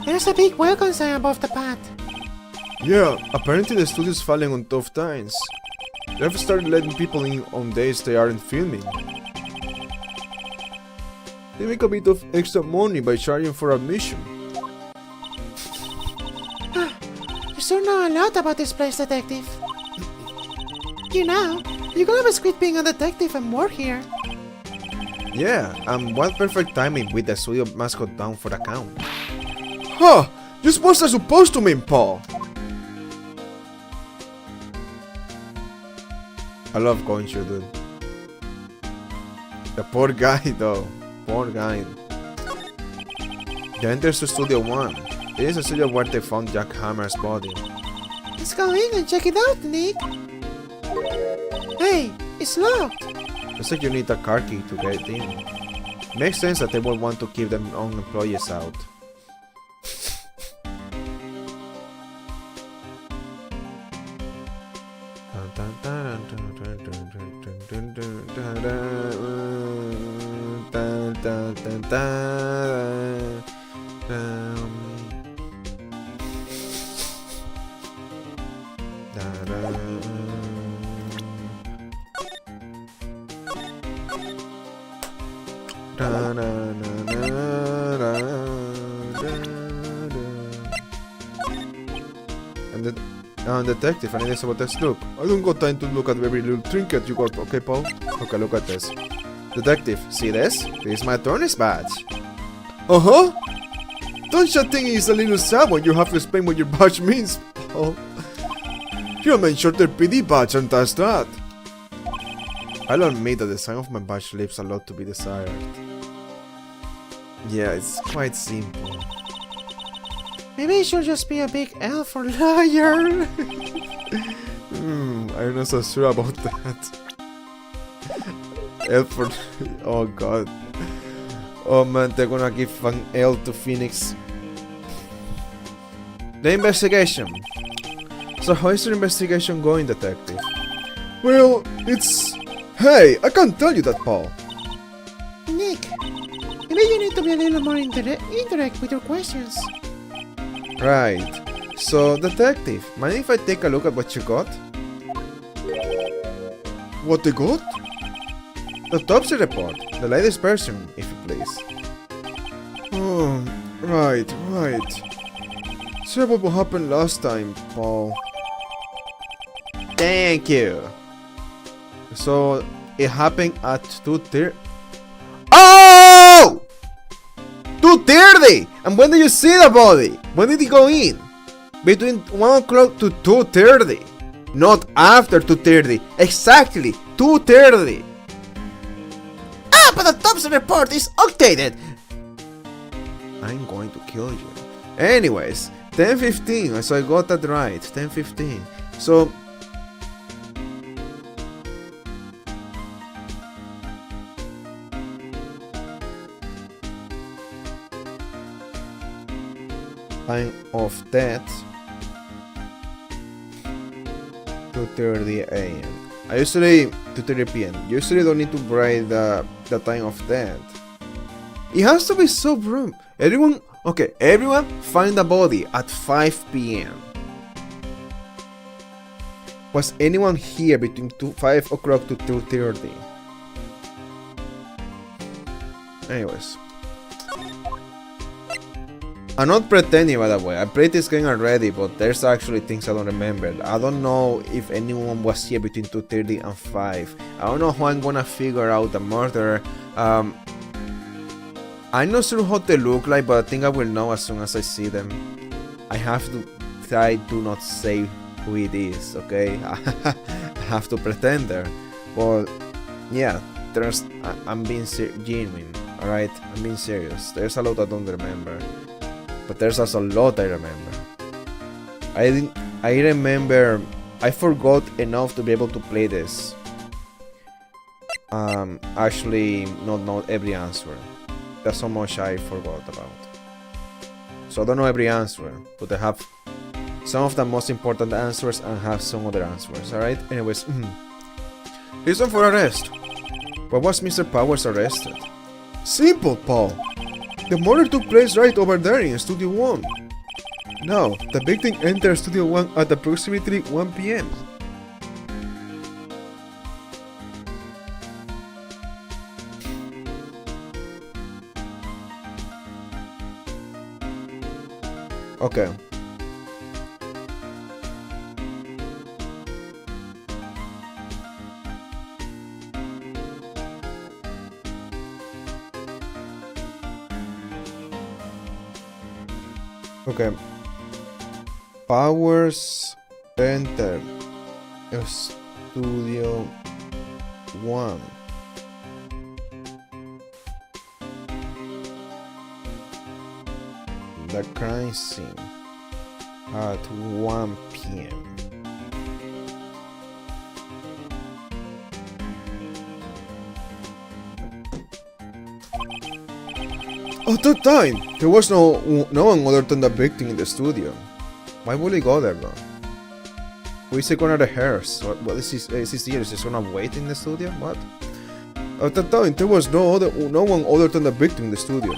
There's a big welcome sign above the path. Yeah, apparently the studio's falling on tough times. They've started letting people in on days they aren't filming. They make a bit of extra money by charging for admission. You sure know a lot about this place, Detective. You know, you could always quit being a detective and work here. Yeah, and what perfect timing with the studio mascot down for the count. Huh! Just what's that supposed to mean, Paul? I love Conchu, dude. The poor guy, though. Poor guy. They enters to Studio 1. It is a studio where they found Jack Hammer's body. Let's go in and check it out, Nick. Hey, it's locked. Looks like you need a car key to get in. Makes sense that they would want to keep their own employees out. Detective, I need this about this. Look, I don't got time to look at every little trinket you got, okay, Paul? Okay, look at this. Detective, see this? This is my attorney's badge. Uh-huh. Don't you think it's a little sad when you have to explain what your badge means, Paul? You made sure the PD badge and that's that. I'll admit that the design of my badge leaves a lot to be desired. Yeah, it's quite simple. Maybe it should just be a big L for liar. I'm not so sure about that. L for... Oh god. Oh man, they're gonna give an L to Phoenix. The investigation. So how is your investigation going, detective? Well, it's... Hey, I can't tell you that, Paul. Nick, maybe you need to be a little more indirect with your questions. Right. So, detective, mind if I take a look at what you got? What they got? The autopsy report. The latest version, if you please. Oh, right. Sorry about what happened last time, Paul. Thank you. So, it happened at 2:30. Oh! 2:30! And when did you see the body? When did he go in? Between 1 o'clock to 2:30. Not after 2:30. Exactly 2:30. Ah, but the autopsy report is outdated. I'm going to kill you. Anyways, 10:15. So I got that right. 10:15. So... time of death 2:30 a.m. I usually 2:30 p.m. Usually don't need to write the time of death. It has to be so brief. Everyone find the body at 5 p.m. Was anyone here between 5 o'clock to 2:30? Anyways. I'm not pretending, by the way. I played this game already, but there's actually things I don't remember. I don't know if anyone was here between 2:30 and 5. I don't know how I'm gonna figure out the murderer. I'm not sure how they look like, but I think I will know as soon as I see them. I have to try to not say who it is, okay? I have to pretend there. But yeah, I'm being genuine, alright? I'm being serious. There's a lot I don't remember. But there's also a lot I remember. I forgot enough to be able to play this. Actually not know every answer. That's how much I forgot about. So I don't know every answer, but I have some of the most important answers and have some other answers, alright? Anyways, reason for arrest. Why was Mr. Powers arrested? Simple, Paul. The murder took place right over there in Studio 1. Now, the victim entered Studio 1 at approximately 1 p.m. Okay. Okay. Powers enter Studio 1. The crime scene at 1 p.m. At that time, there was no one other than the victim in the studio. Why would he go there, bro? Who is he gonna rehearse? What is he here? Is he gonna wait in the studio? What? At that time, there was no one other than the victim in the studio.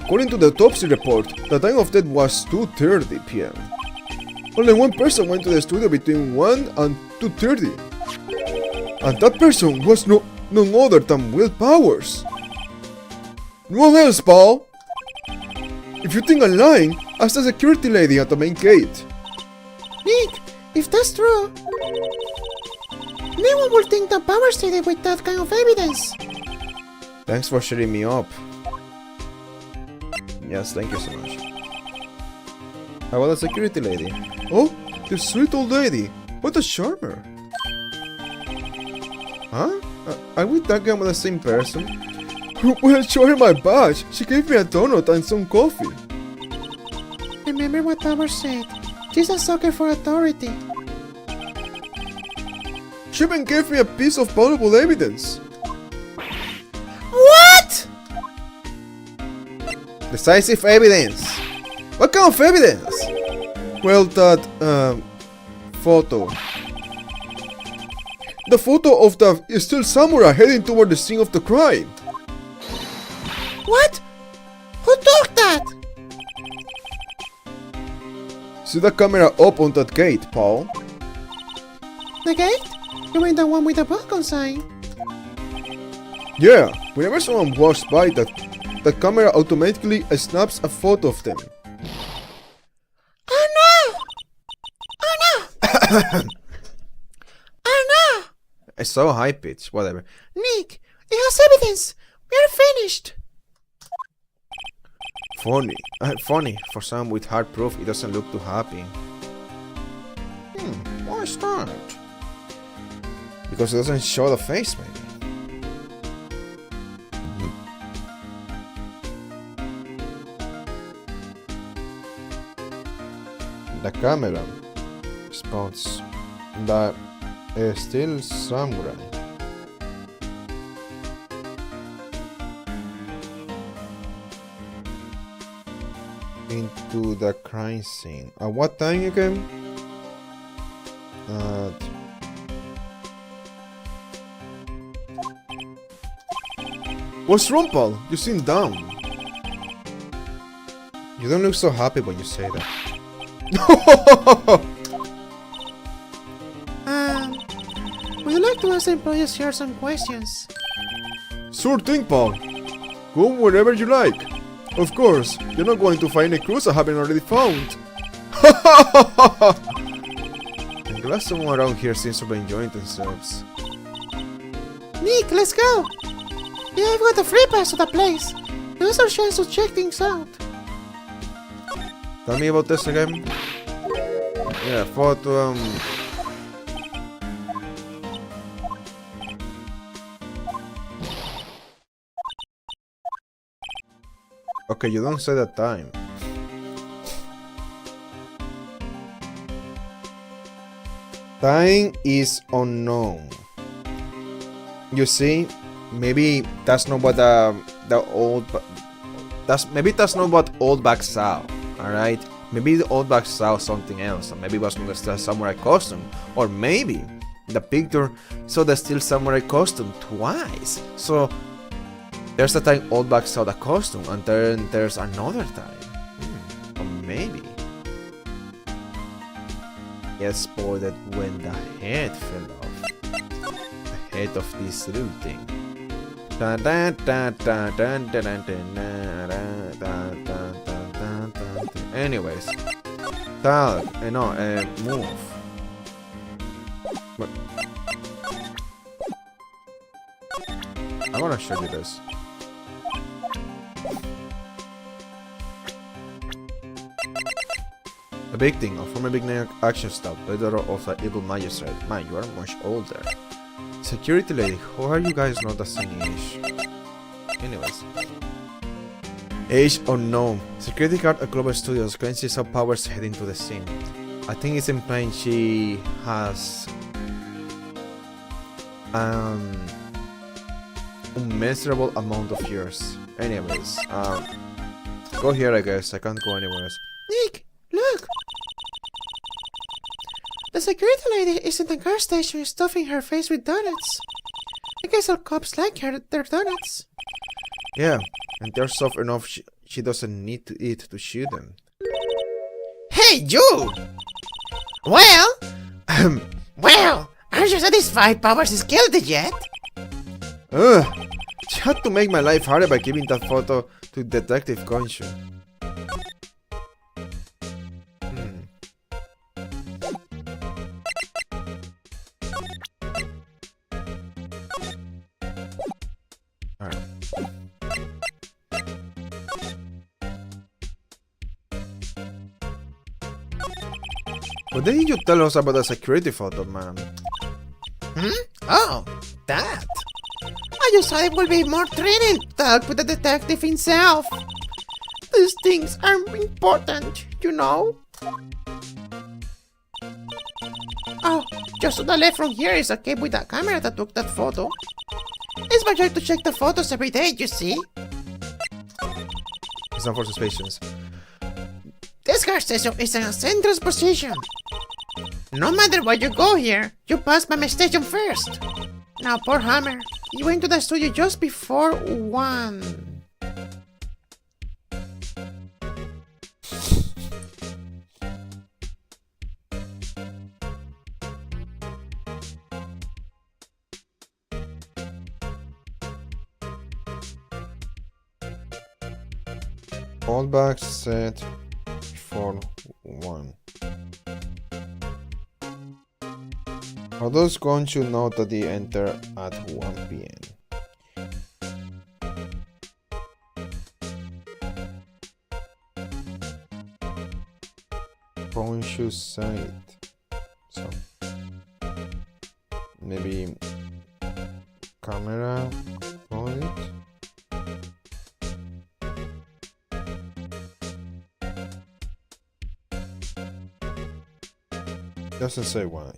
According to the autopsy report, the time of death was 2:30 p.m. Only one person went to the studio between 1 and 2:30. And that person was none other than Will Powers. No one else, Paul. If you think I'm lying, ask the security lady at the main gate. Nick, If that's true, no one will think that Powers did it with that kind of evidence. Thanks for shutting me up. Yes, thank you so much. How about the security lady? Oh, the sweet old lady. What a charmer. Huh? Are we talking about the same person? When I showed her my badge, she gave me a donut and some coffee. Remember what Powers said. She's a sucker for authority. She even gave me a piece of valuable evidence. What? Decisive evidence. What kind of evidence? Well, that, photo. The photo of the still samurai heading toward the scene of the crime. What? Who took that? See the camera up on that gate, Paul. The gate? You mean the one with the balcony sign? Yeah, whenever someone walks by the camera automatically snaps a photo of them. Oh no! Oh no! Oh no! It's so high pitched, whatever. Nick, it has evidence! We are finished! Funny, for someone with hard proof, it doesn't look too happy. Why is that? Because it doesn't show the face, maybe. The camera spots the still samurai. Into the crime scene. At what time again? What's wrong, Paul? You seem down. You don't look so happy when you say that. Would you like to ask the employees here some questions? Sure thing, Paul. Go wherever you like. Of course, you're not going to find a clues I haven't already found. I'm glad someone around here seems to be enjoying themselves. Nick, let's go! Yeah, I've got a free pass to the place. Now's our chance to check things out. Tell me about this again. Yeah, photo, Okay, you don't say the time. Time is unknown. You see, maybe that's not what maybe that's not what old back saw. All right, maybe the old back saw something else, or maybe it was not the samurai costume, or maybe the picture saw the still samurai costume twice. So there's the time old back saw the costume, and then there's another time. Or maybe it spotted when the head fell off. The head of this little thing. Anyways, move. But I wanna show you this. A big thing, a former big name action staff, leader of the evil magistrate. Man, you are much older. Security lady, how are you guys not the same age? Anyways. Age unknown. Security guard at Global Studios claims she saw Powers heading to the scene. I think it's implying she has unmeasurable amount of years. Anyways, go here I guess. I can't go anywhere else. Nick, look! The security lady is in the car station stuffing her face with donuts. I guess all cops like their donuts. Yeah, and they're soft enough she doesn't need to eat to chew them. Hey, you! Well, aren't you satisfied Powers is guilty yet? She had to make my life harder by giving that photo to Detective Gonshu. But didn't you tell us about the security photo, man? Oh, that. I just thought it would be more thrilling to talk with the detective himself. These things are important, you know? Oh, just to the left from here is a cave with a camera that took that photo. It's my job to check the photos every day, you see? It's not for suspicions. This car station is in a central position. No matter where you go here, you pass by my station first. Now, poor Hammer, he went to the studio just before 1. Callback set before 1. How does Gonshu know that he entered at 1 p.m.? Gonshu site. So maybe camera on it. Doesn't say why.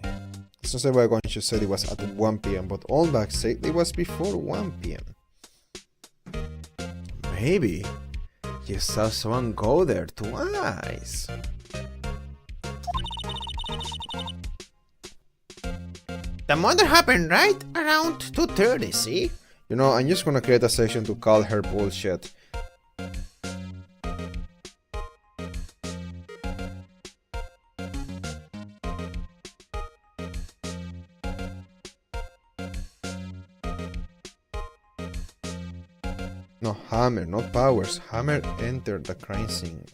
Doesn't say why Gonshu said it was at 1 p.m. but Allback said it was before 1 p.m. Maybe you saw someone go there twice. The murder happened right around 2:30, see? You know, I'm just gonna create a section to call her bullshit. No, Hammer, not Powers. Hammer entered the crime scene.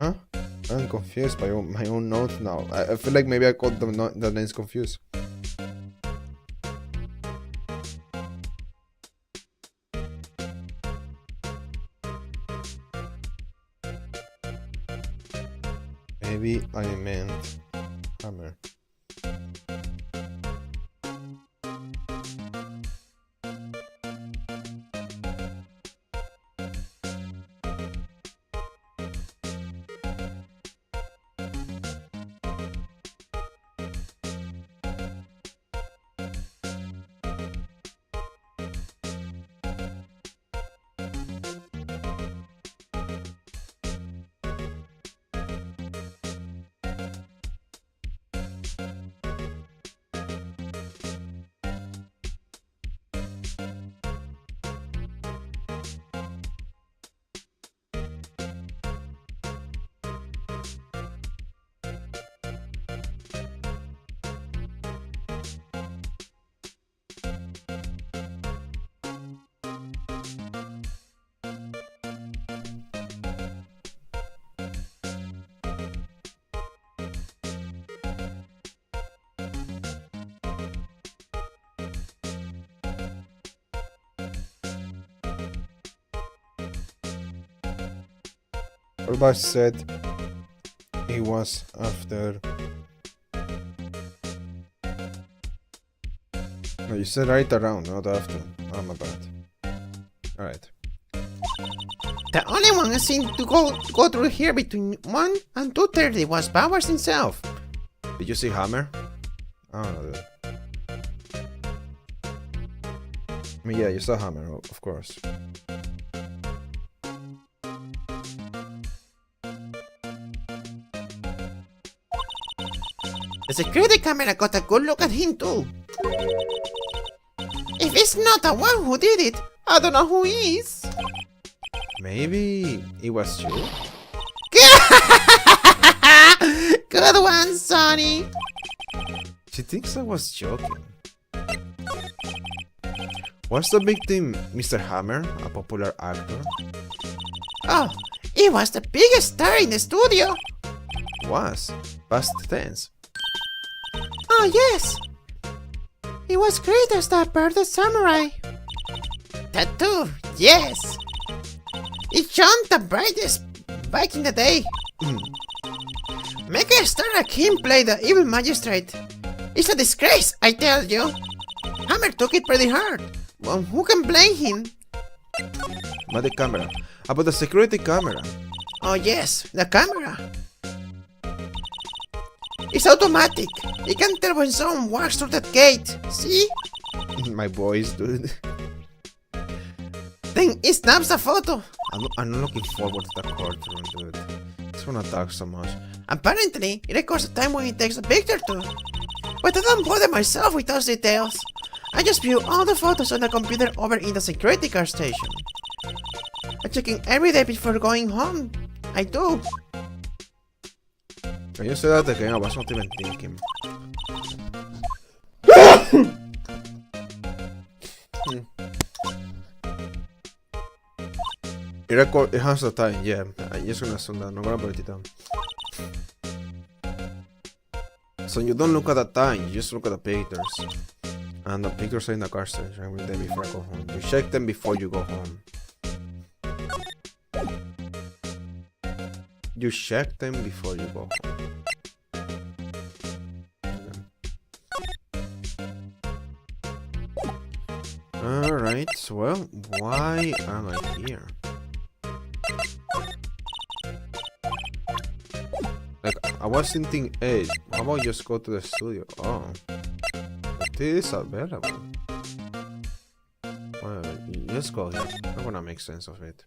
Huh? I'm confused by my own notes now. I feel like maybe I got the names confused. Maybe I meant Hammer. Everybody said it was after. No, you said right around, not after. Oh my bad. Alright. The only one I seen to go through here between 1 and 2:30 was Powers himself. Did you see Hammer? I don't know, dude. I mean, yeah, you saw Hammer, of course. The security camera got a good look at him too. If it's not the one who did it, I don't know who is. Maybe it was you? Good one, Sonny. She thinks I was joking. Was the victim Mr. Hammer, a popular actor? Oh, he was the biggest star in the studio. Was. Past tense. Oh, yes. It was great as that bearded samurai. Tattoo, yes. It shone the brightest back in the day. Make a star like him play the evil magistrate. It's a disgrace, I tell you. Hammer took it pretty hard. Well, who can blame him? About the camera. About the security camera. Oh yes, the camera. It's automatic. It can tell when someone walks through that gate. See? My voice, dude. Then it snaps a photo. I'm not looking forward to the courtroom, dude. It's gonna talk so much. Apparently, it records the time when it takes a picture too. But I don't bother myself with those details. I just view all the photos on the computer over in the security car station. I'm checking every day before going home. I do. Can you say that again? I was not even thinking. It has the time, yeah. I'm just gonna assume that, not gonna put it down. So you don't look at the time, you just look at the pictures. And the pictures are in the car station every day before I go home. You check them before you go home. You check them before you go home. Alright, well, why am I here? Like, I was thinking, hey, how about just go to the studio? Oh, this is available. Well, let's go here. I'm gonna make sense of it.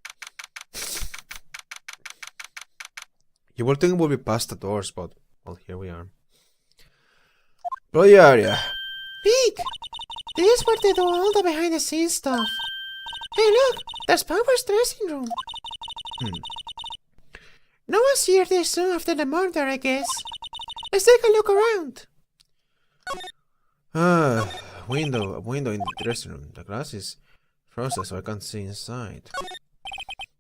You would think it would be past the doors, but, well, here we are. Play area. Peek! This is where they do all the behind the scenes stuff. Hey look, there's Power's dressing room. No one's here this soon after the murder, I guess. Let's take a look around. Window in the dressing room. The glass is frozen so I can't see inside.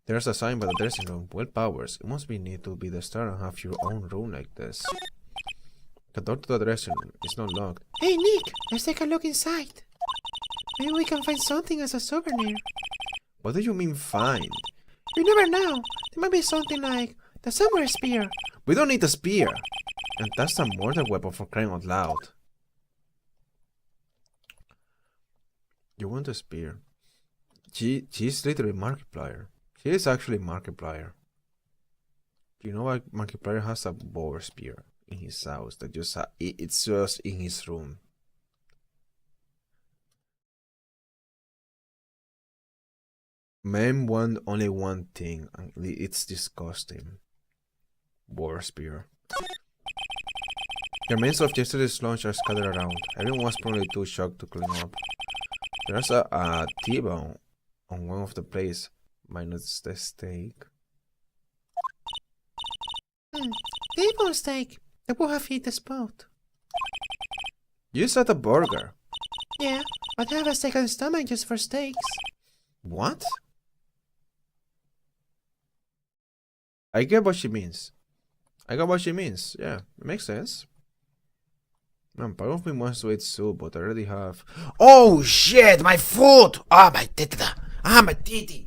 There's a sign by the dressing room. Well, Powers, it must be neat to be the star and have your own room like this. The door to the dressing room is not locked. Hey Nick, let's take a look inside. Maybe we can find something as a souvenir. What do you mean find? You never know. There might be something like the samurai spear. We don't need a spear. And that's a murder weapon for crying out loud. You want a spear? She's literally Markiplier. She is actually Markiplier. You know what? Markiplier has a boar spear in his house that just it's just in his room. Men want only one thing, and it's disgusting. Boar spear. The remains of yesterday's lunch are scattered around. Everyone was probably too shocked to clean up. There's a T-bone on one of the plates, minus the steak. T-bone steak. I will have hit the spot. You said a burger. Yeah, but I have a second stomach just for steaks. What? I get what she means. Yeah, it makes sense. Man, part of me wants to eat soup, but I already have. Oh shit, my foot! Ah, my tita! Ah, my titty!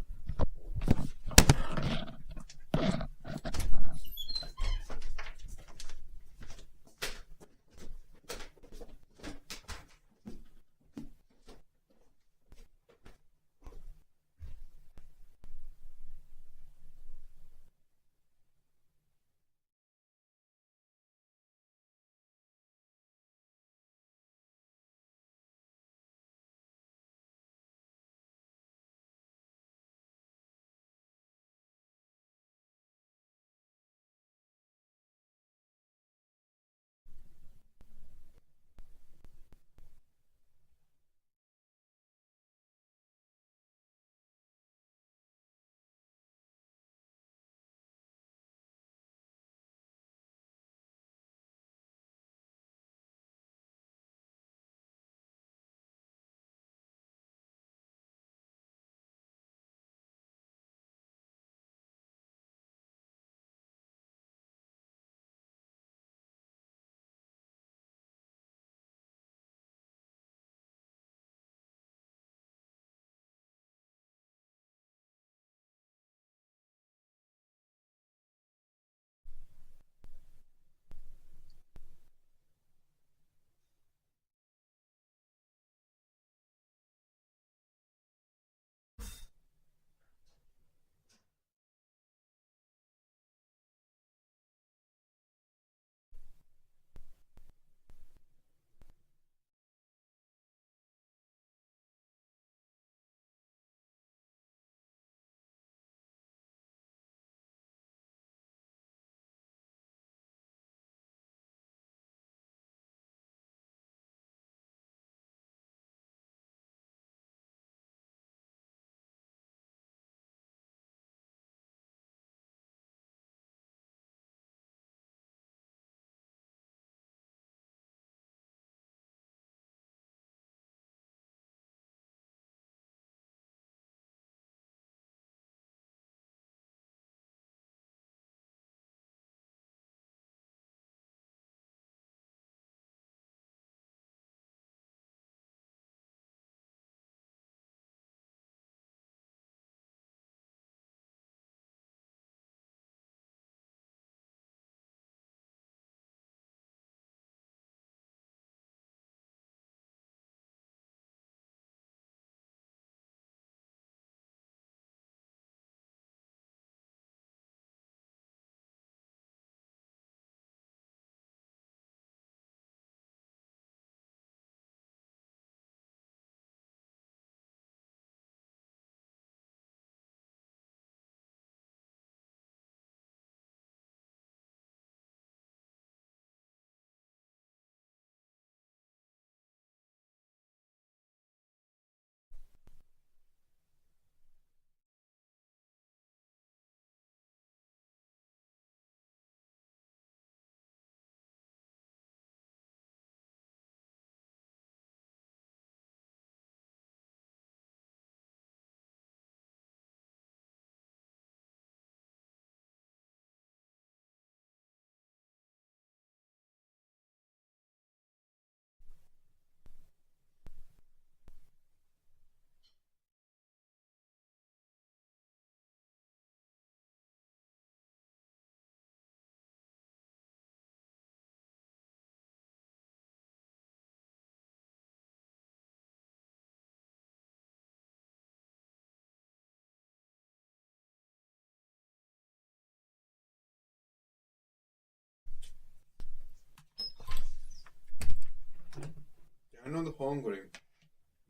I'm not hungry,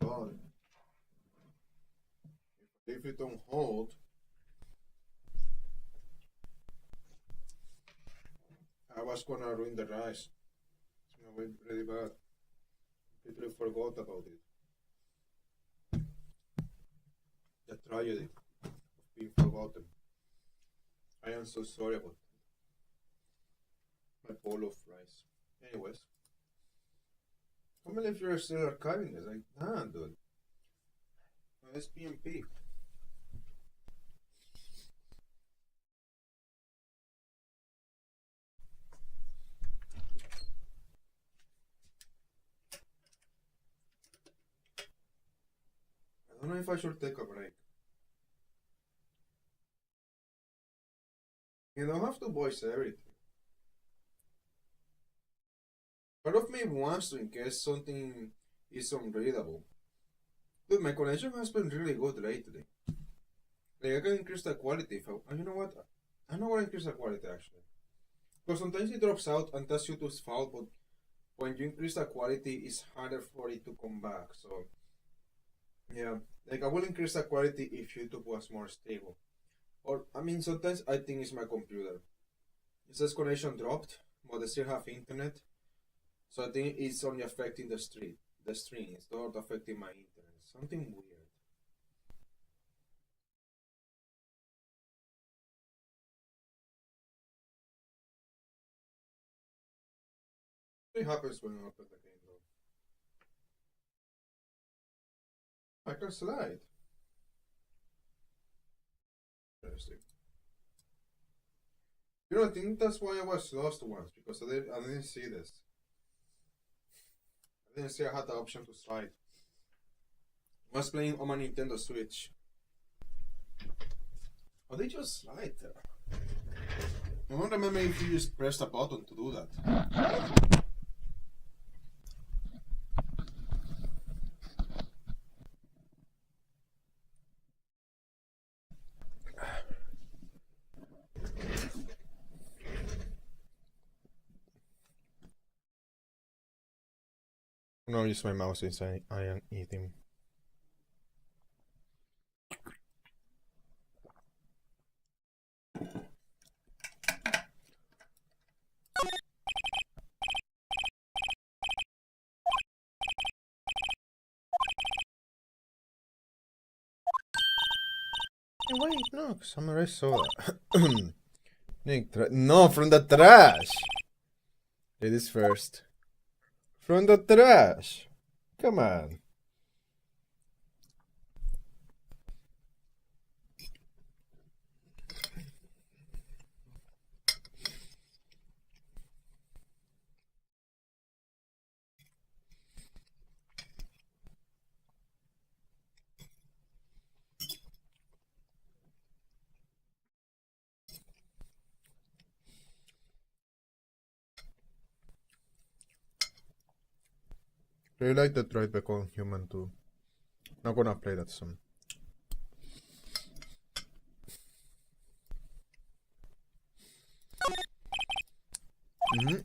but if it don't hold, I was gonna ruin the rice. It's gonna be really bad. People forgot about it. The tragedy of being forgotten. I am so sorry about my bowl of rice. Anyways, I can't believe you're still archiving this. Like, nah, dude. No, SPMP. I don't know if I should take a break. You don't have to voice everything. Part of me wants to in case something is unreadable. Dude, my connection has been really good lately. Like, I can increase the quality if I, you know what? I know what to increase the quality actually. Because sometimes it drops out and that's YouTube's fault, but when you increase the quality, it's harder for it to come back. So, yeah. Like, I will increase the quality if YouTube was more stable. Or, I mean, sometimes I think it's my computer. It says connection dropped, but I still have internet. So I think it's only affecting the stream. It's not affecting my internet. Something weird. It happens when I open the game though. I can slide. Interesting. You know, I think that's why I was lost once, because I didn't see this. I didn't see I had the option to slide. I was playing on my Nintendo Switch. How did you slide there? I don't remember if you just pressed a button to do that. No, use my mouse since I am eating. Wait, no, because I'm already saw that. Nick, no, from the trash. Ladies first. From the trash. Come on. Really like the Tried Become Human too. Not gonna play that soon. Mm-hmm.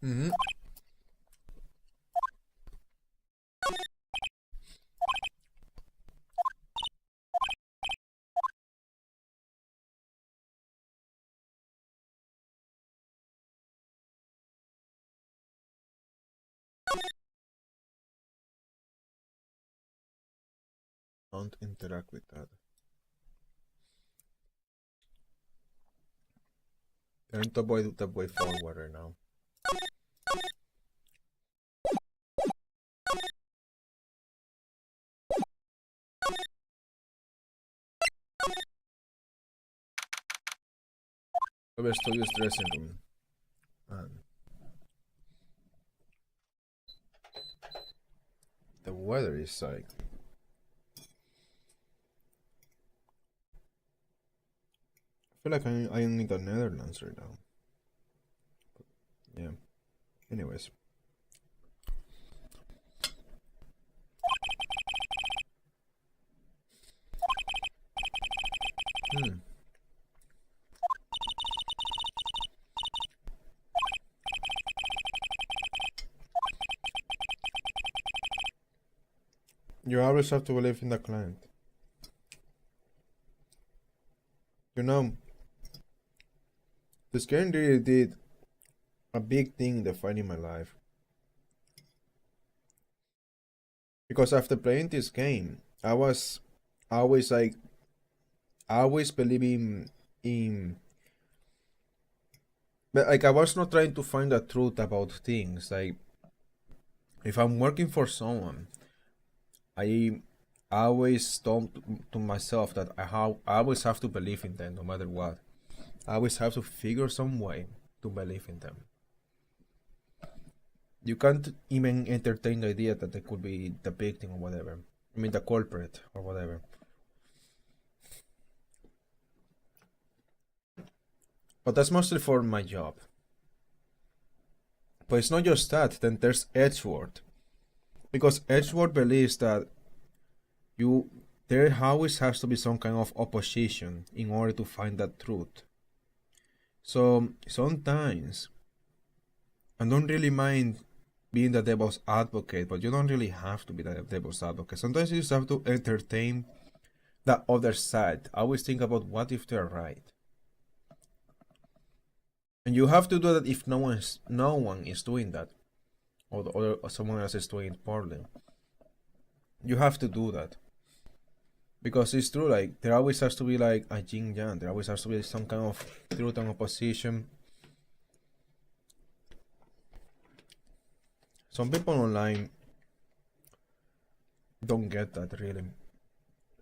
Mm-hmm. Don't interact with that. Turn the boy forward now. Over studio's dressing room. And the weather is like. I feel like I am in the Netherlands right now. Yeah. Anyways. You always have to believe in the client. You know, this game really did a big thing defining my life. Because after playing this game, I was always like, always believing in, but like I was not trying to find the truth about things. Like, if I'm working for someone, I always told to myself that I always have to believe in them no matter what. I always have to figure some way to believe in them. You can't even entertain the idea that they could be the victim or whatever. I mean, the culprit or whatever. But that's mostly for my job. But it's not just that, then there's Edgeworth. Because Edgeworth believes that there always has to be some kind of opposition in order to find that truth. So sometimes I don't really mind being the devil's advocate, but you don't really have to be the devil's advocate. Sometimes you just have to entertain the other side. I always think about what if they're right. And you have to do that if no one is doing that, or someone else is doing it poorly. You have to do that. Because it's true, like, there always has to be like a yin yang, there always has to be some kind of truth and opposition. Some people online don't get that really.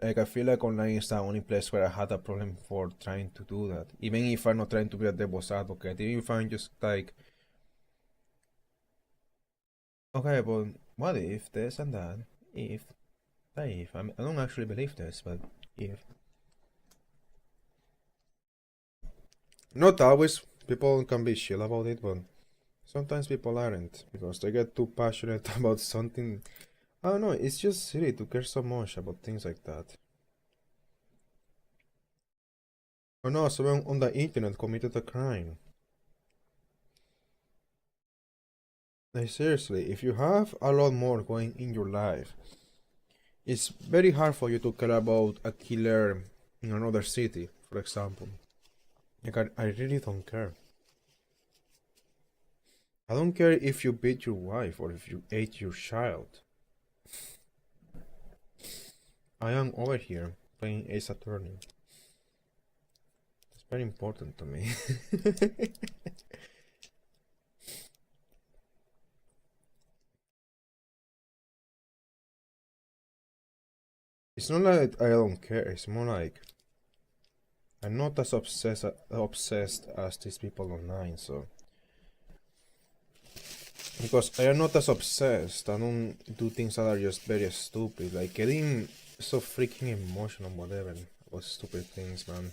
Like, I feel like online is the only place where I had a problem for trying to do that. Even if I'm not trying to be a devil's advocate, even if I'm just like, okay, but what if this and that? If I don't actually believe this, but if. Not always. People can be chill about it, but sometimes people aren't, because they get too passionate about something. I don't know, it's just silly to care so much about things like that. Or no, someone on the internet committed a crime. Like, seriously, if you have a lot more going in your life, it's very hard for you to care about a killer in another city, for example. Like, I really don't care. I don't care if you beat your wife or if you ate your child. I am over here playing Ace Attorney. It's very important to me. It's not like I don't care, it's more like I'm not as obsessed as these people online, so. Because I am not as obsessed, I don't do things that are just very stupid, like getting so freaking emotional, whatever, about stupid things, man.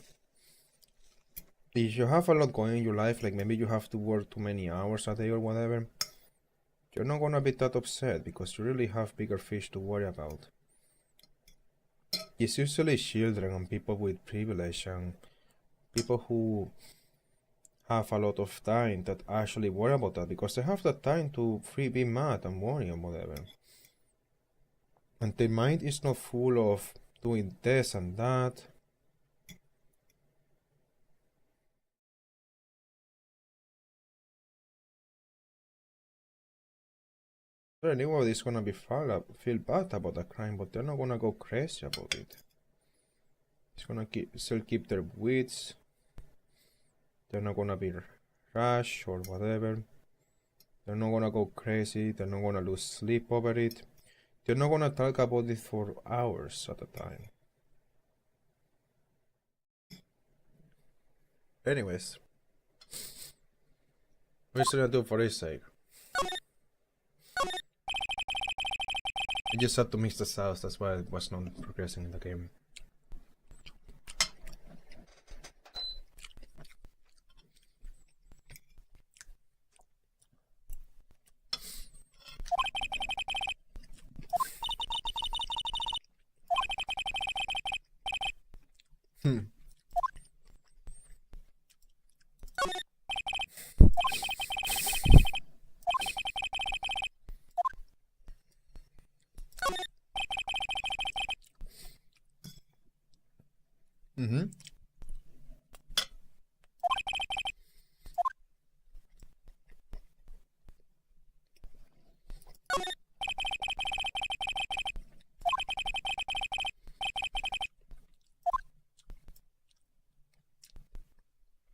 If you have a lot going in your life, like maybe you have to work too many hours a day or whatever, you're not gonna be that upset because you really have bigger fish to worry about. It's usually children and people with privilege and people who have a lot of time that actually worry about that because they have the time to be mad and worry and whatever. And their mind is not full of doing this and that. So anybody's gonna feel bad about the crime, but they're not gonna go crazy about it. It's gonna still keep their wits. They're not gonna be rash or whatever. They're not gonna go crazy. They're not gonna lose sleep over it. They're not gonna talk about it for hours at a time. Anyways, what should I do for his sake? I just had to mix the sauce, that's why I was not progressing in the game.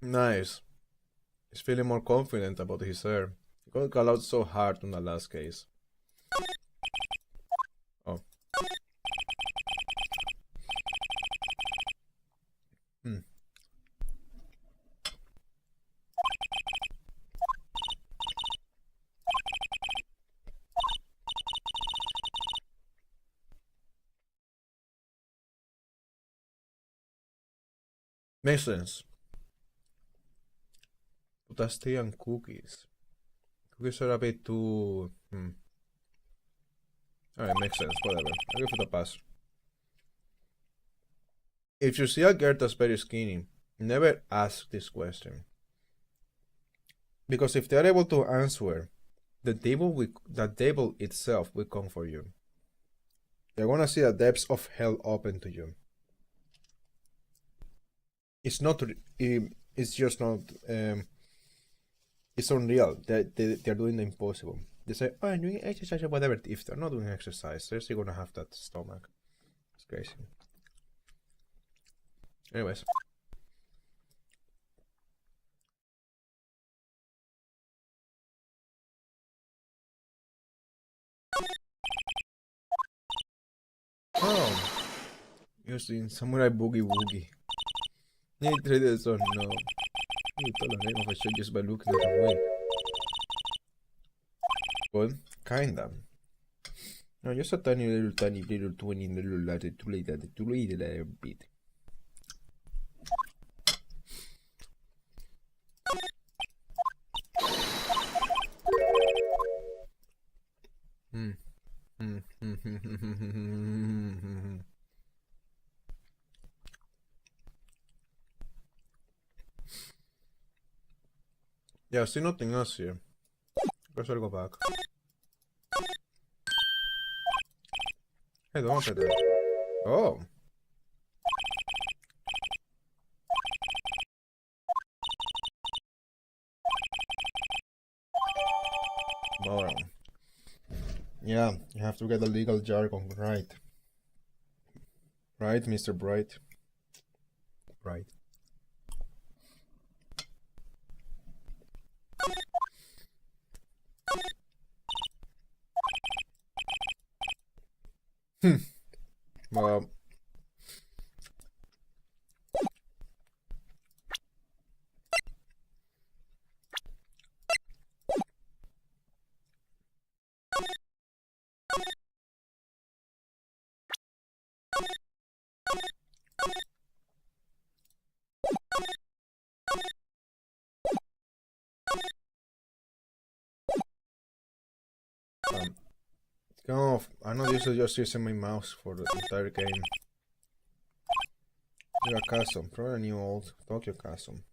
Nice. He's feeling more confident about his hair. He got called out so hard on the last case. Oh. Hmm. Makes sense. But that's tea and cookies. Cookies are a bit too... Alright, makes sense, whatever. I'll give it a pass. If you see a girl that's very skinny, never ask this question. Because if they're able to answer, the table itself will come for you. You're gonna see the depths of hell open to you. It's not, it's just not, it's unreal. They're doing the impossible. They say, oh, I'm doing exercise or whatever. If they're not doing exercise, they're still gonna have that stomach. It's crazy. Anyways. Oh. Using Samurai Boogie Woogie. Need traders or no. You tell the name of a shot just by looking at the way. Well, kinda. No, just a tiny little too late a bit. Yeah, see nothing else here. Guess I'll go back. Hey, don't play that. Oh. Wow. Yeah, you have to get the legal jargon right. Right, Mr. Bright? Right. Well... Come off. I'm not used to just using my mouse for the entire game. You're a custom, probably a new old Tokyo custom.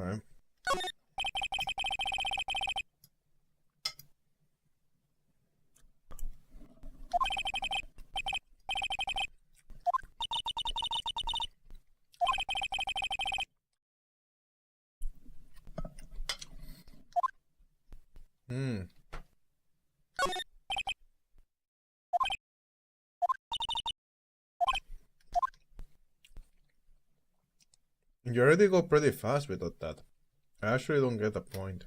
Alright. You already go pretty fast without that. I actually don't get the point.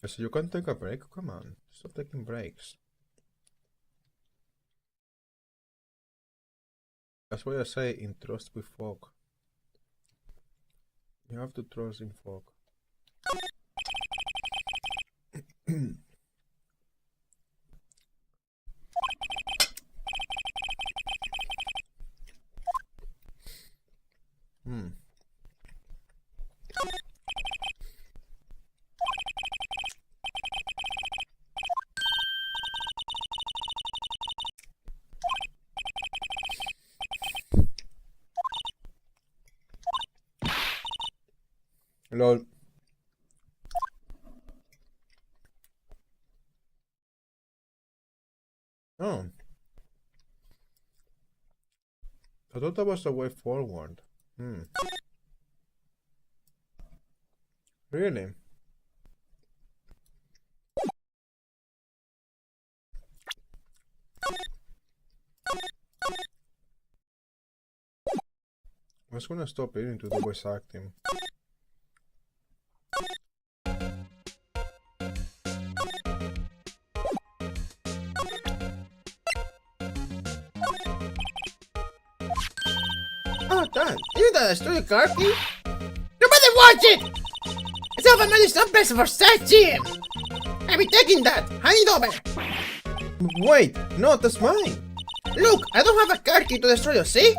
So you can take a break? Come on, stop taking breaks. That's why I say in trust with folk. You have to trust in folk. Lol. Oh. I thought that was the way forward. Really? I was gonna stop eating to the voice acting. Oh, Dad, isn't that a studio car key? Nobody wants it! It's over money someplace for sightseeing! I'll be taking that! Hand it over! Wait! No, that's mine! Look, I don't have a car key to destroy you, see?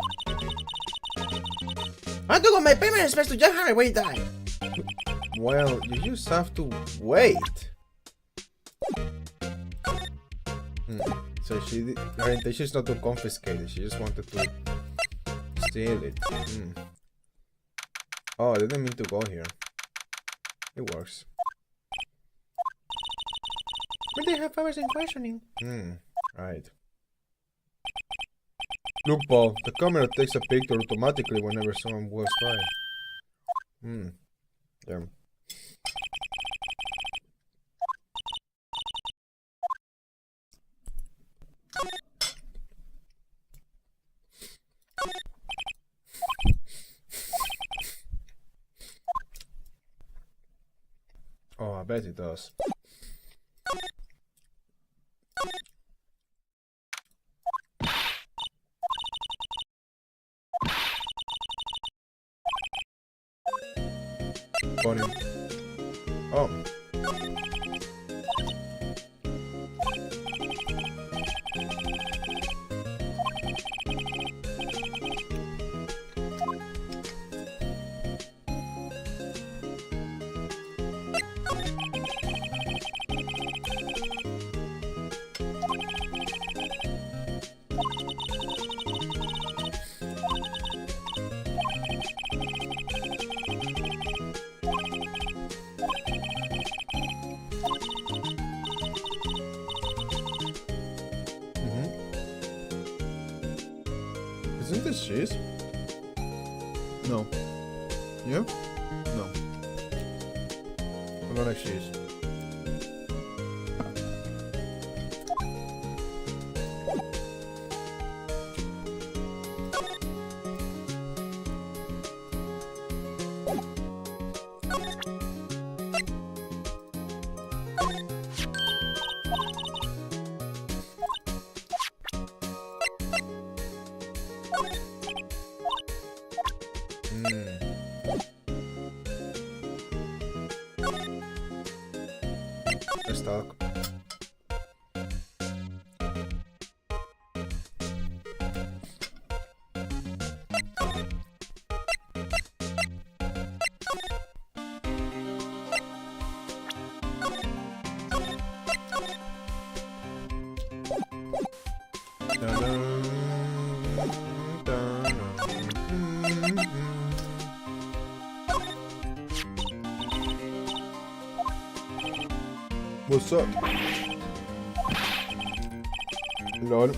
I took on my payment expense to Jackhammer way down. Well, you just have to wait. So her intention is not to confiscate it, she just wanted to steal it. Oh, I didn't mean to go here. It works. But they have powers in questioning. Right. Look, Paul, the camera takes a picture automatically whenever someone walks by. Yeah. Oh, I bet it does. Funny. Oh. Isn't this cheese? No. Yeah? No. I don't like cheese. Let's talk. What's up? Lol.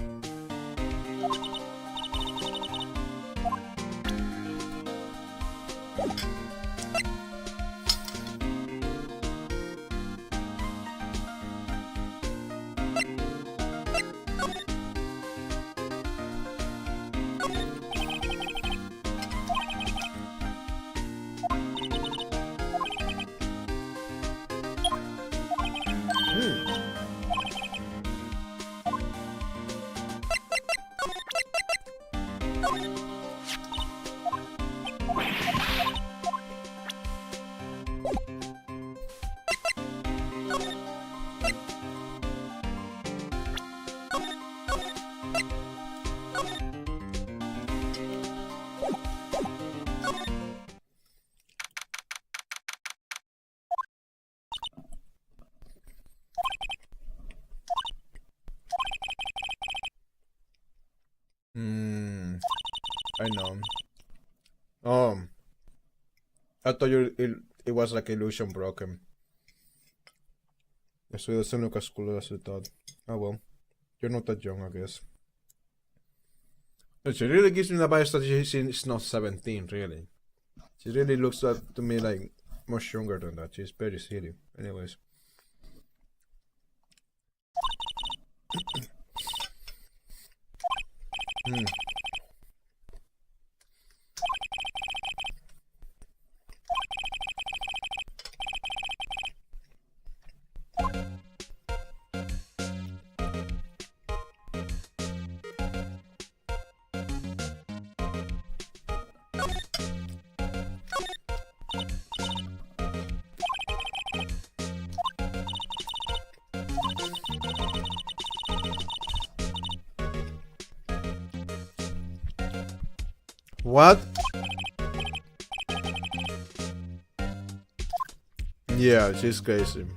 I know. I thought it was like illusion broken. Estoy haciendo lo cool as I thought. Oh well. You're not that young, I guess. No, she really gives me the bias that she's not 17, really. She really looks to me like much younger than that. She's very silly. Anyways. What? Yeah, she's crazy.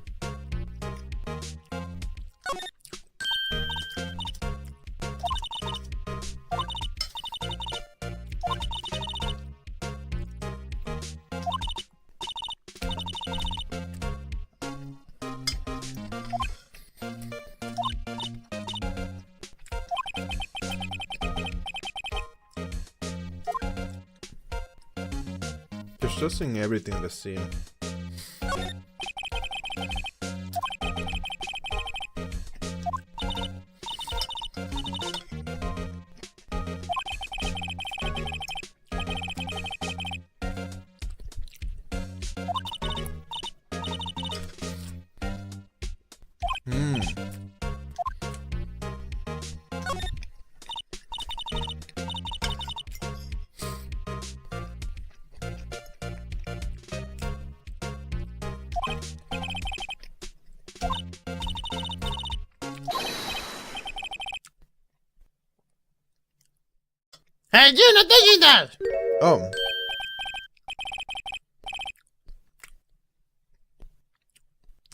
She's just in everything in the scene. Hey, you not taking that! Oh.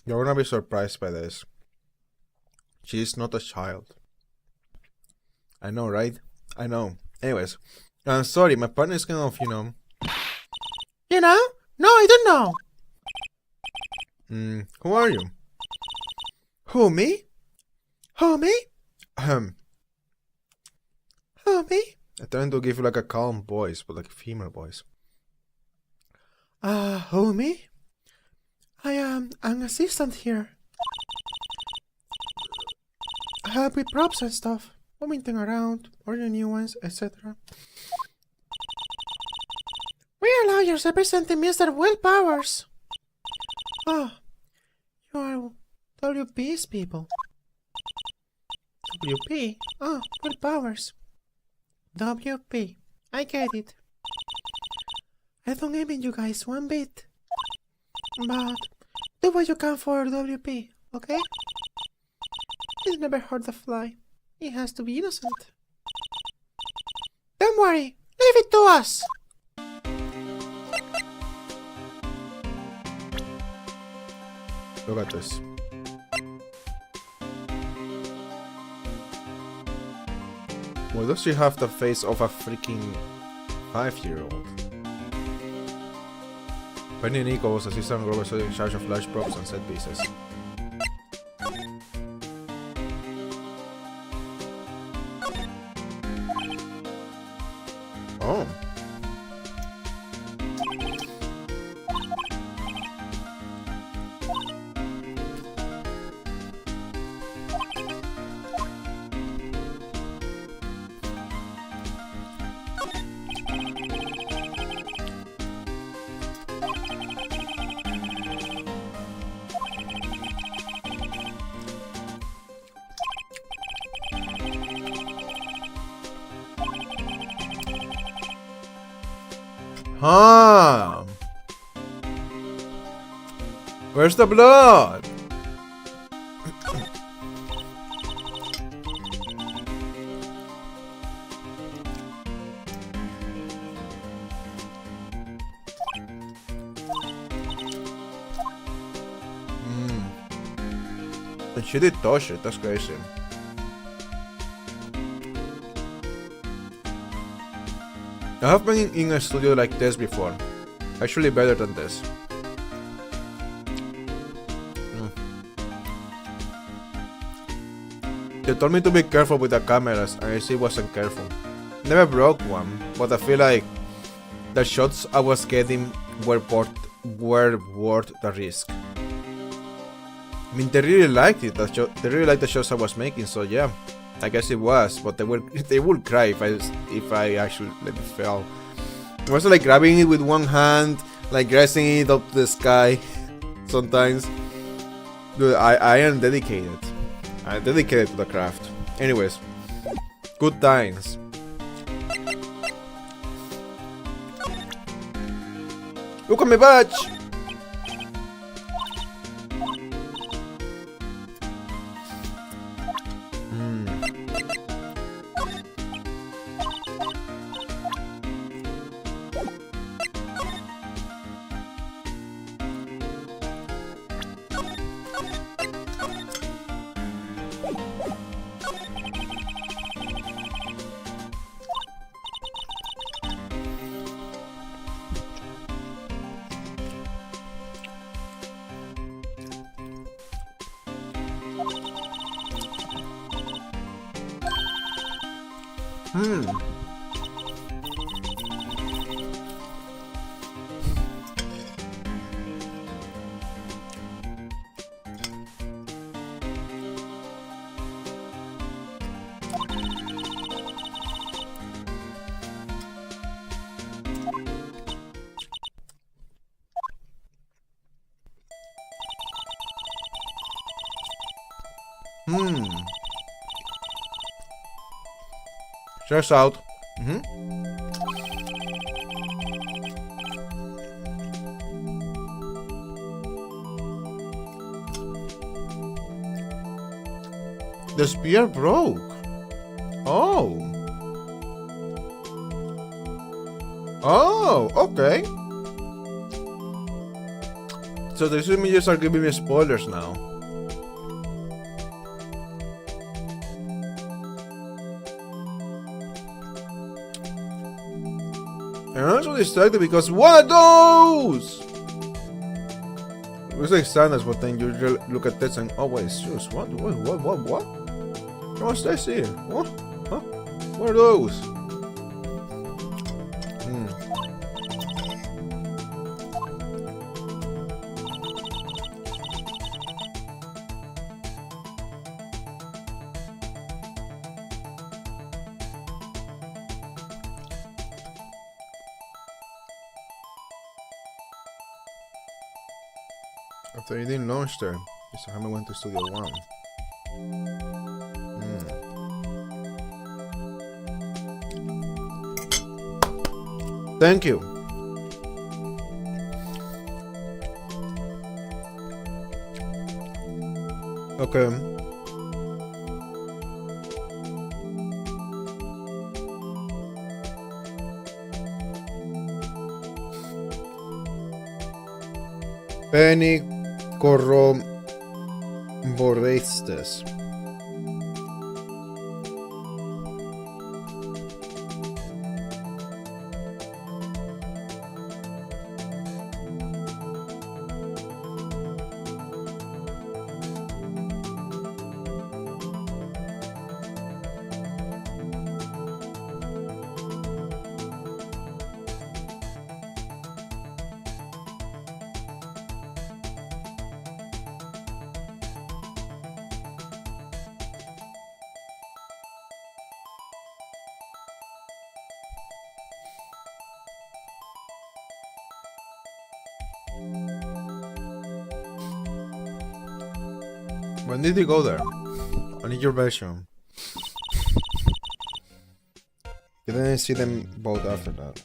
You're gonna be surprised by this. She's not a child. I know, right? I know. Anyways, I'm sorry, my partner is kind of, You know? No, I don't know. Who are you? Who, me? Who, me? Ahem. Who, me? I'm trying to give you like a calm voice, but like a female voice. Who, me? I am an assistant here. I help with props and stuff, moving things around, ordering new ones, etc. We are lawyers representing Mr. Will Powers. Oh, you are WP's people. WP? Oh, Will Powers. WP. I get it. I don't envy you guys one bit. But do what you can for WP, okay? He's never hurt a fly. He has to be innocent. Don't worry. Leave it to us. Look at this. Why does she have the face of a freaking 5-year-old? Penny and Nico was assistant Robert in charge of large props and set pieces. Oh. Huh? Where's the blood? And she did touch it, that's crazy. I have been in a studio like this before. Actually better than this. They told me to be careful with the cameras and I see wasn't careful. Never broke one, but I feel like the shots I was getting were worth the risk. I mean, they really liked it. They really liked the shots I was making, so yeah. I guess it was, but they would cry if I actually let it fall. I was like grabbing it with one hand, like raising it up to the sky. Sometimes, dude, I am dedicated. I'm dedicated to the craft. Anyways, good times. Look at my badge. Hmm. Hmm. Checks out. The spear broke. Oh. Oh, okay. So the images are giving me spoilers now. And I'm also distracted because what are those? It looks like sadness, but then you look at this and oh wait, it's shoes. What? What's this here? What? Huh? What are those? After you didn't launch there, Mr. Hammer went to Studio One. Thank you. Okay. Penny corroborates. When did you go there? I need your version. You didn't see them both after that.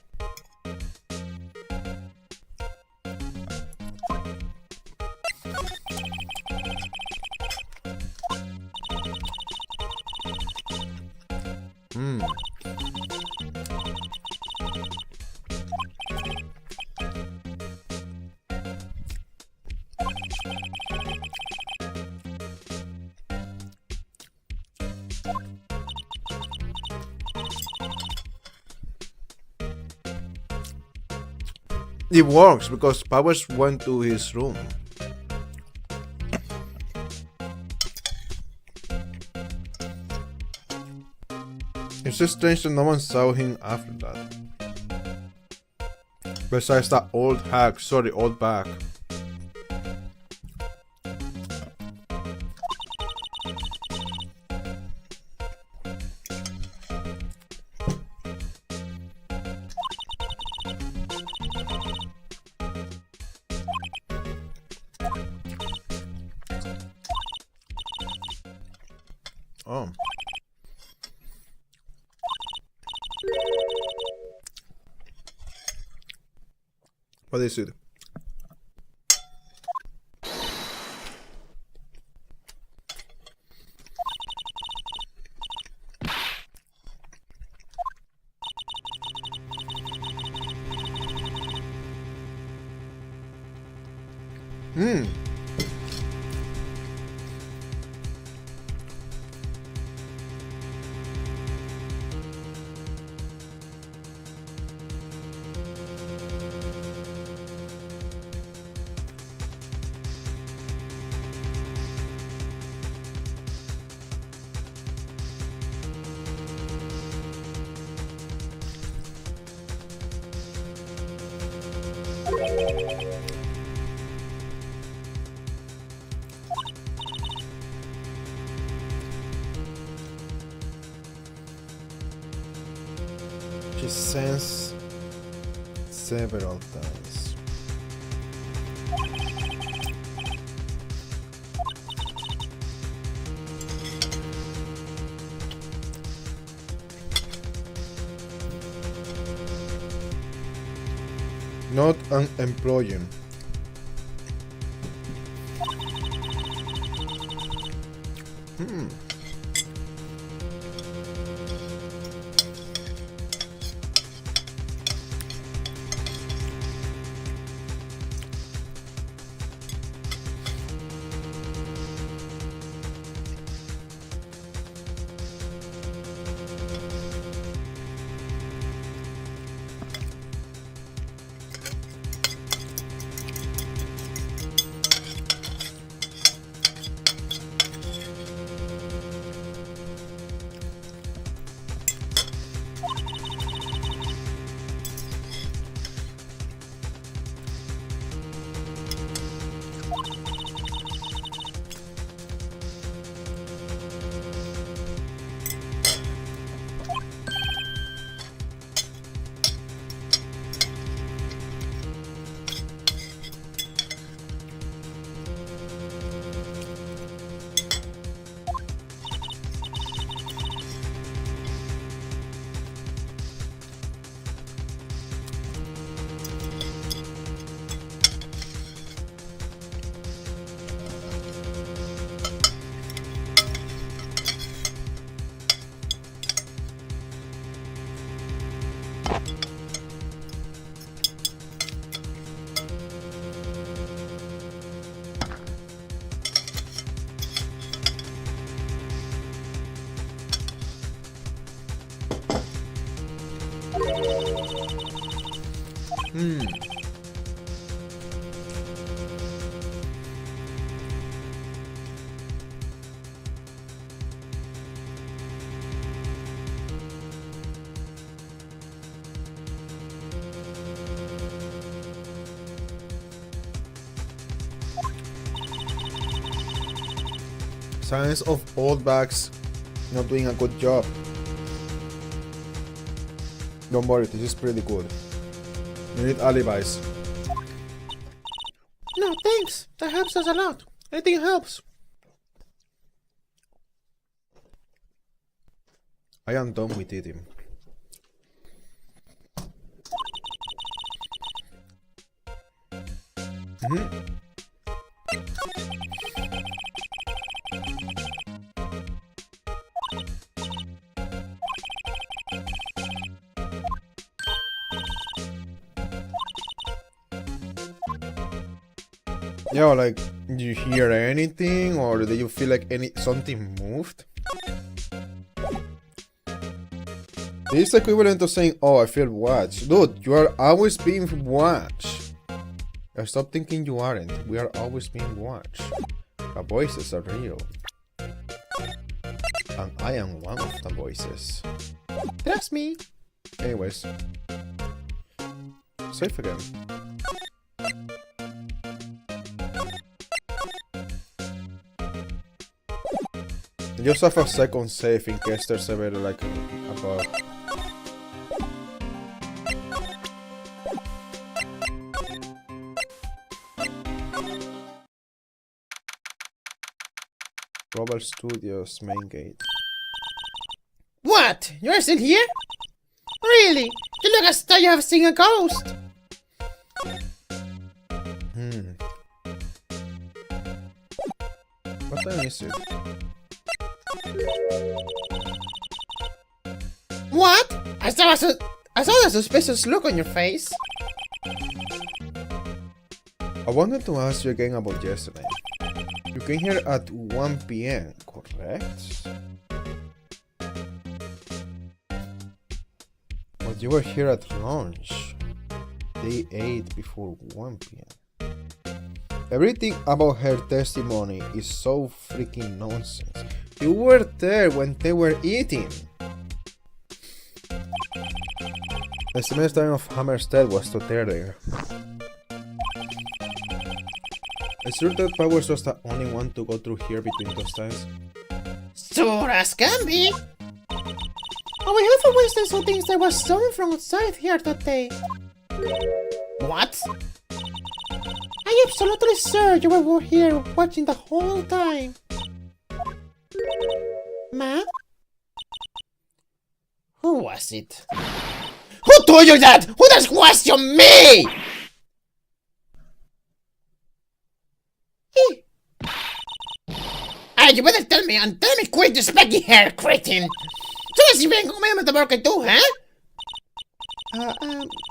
It works because Powers went to his room. It's just strange that no one saw him after that. Besides that old bag. Oh. What is it? sense several times. Not an employee. Signs of old bags not doing a good job. Don't worry, this is pretty good. You need alibis. No, thanks. That helps us a lot. Anything helps. I am done with eating. Yeah, like, did you hear anything, or did you feel like something moved? This is equivalent to saying, "Oh, I feel watched." Dude, you are always being watched. Stop thinking you aren't. We are always being watched. The voices are real, and I am one of the voices. Trust me. Anyways, save again. Just have a second save in case there's ever like a bug. Global Studios main gate. What? You're still here? Really? You look as though you have seen a ghost. What time is it? What? I saw a suspicious look on your face. I wanted to ask you again about yesterday. You came here at 1 PM, correct? But you were here at lunch. They ate before 1 PM. Everything about her testimony is so freaking nonsense. You were there when they were eating. The estimate time of Hammer's death was 2:30. Is sure that Powers was the only one to go through here between those times? Sure as can be. Oh, we have always done some things there was someone from outside here that day. What? I am absolutely sure you were here watching the whole time. Ma? Who was it? Who told you that? Who does question me? You better tell me and tell me quick, you specky hair cretin. So as you been coming to work too, huh?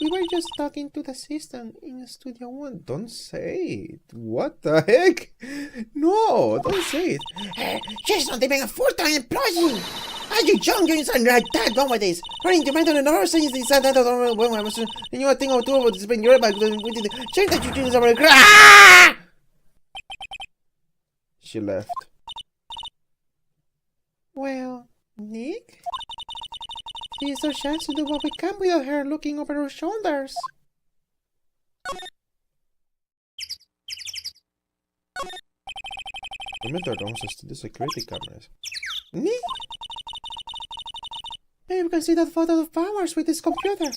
We were just talking to the assistant in Studio 1. Don't say it. What the heck? No, don't say it. She's not even a full-time employee. Are you young doing something like that nowadays? Running your mind on another thing is that I don't know when I was you know a thing or two about this being your back we did check that you do something. She left. Well, Nick? Here's our chance to do what we can without her looking over our shoulders. Remember downstairs to the security cameras. Nick? Maybe we can see that photo of Powers with his computer.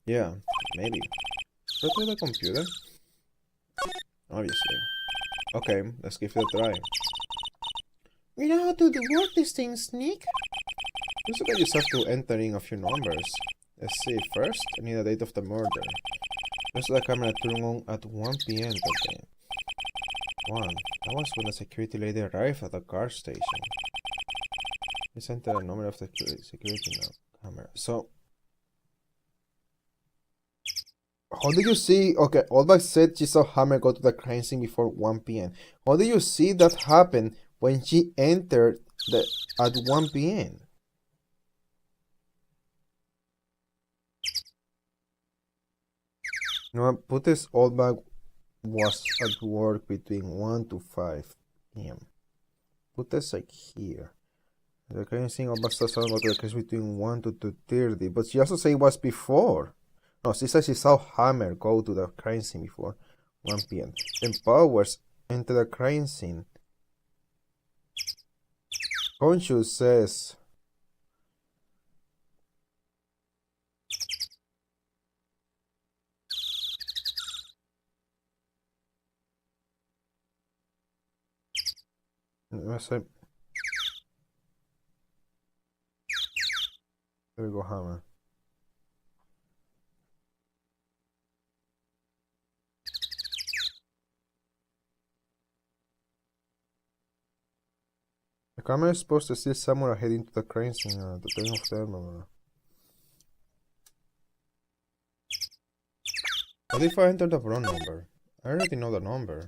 Yeah, maybe. Go to the computer? Obviously. Okay, let's give it a try. You know how to work these things, Nick? Looks like I just have to enter in a few numbers. Let's see, first, I need the date of the murder. Let's the camera turn on at 1 p.m. that day. 1. That was when the security lady arrived at the car station. Let's enter the number of the security camera. So, how did you see? Okay, Oldback said she saw Hammer go to the crime scene before 1 p.m. How did you see that happen when she entered at 1 p.m.? You know what? Put this Oldback was at work between 1 to 5 p.m. Put this like here. The crime scene Oldback starts to go to the case between 1 to 2:30, but she also said it was before. No, she said she saw Hammer go to the crime scene before 1 p.m. Then Powers entered the crime scene. Conscious says there we go, Hammer. The camera is supposed to see someone heading to the crime scene at the time of them. What if I enter the wrong number? I already know the number.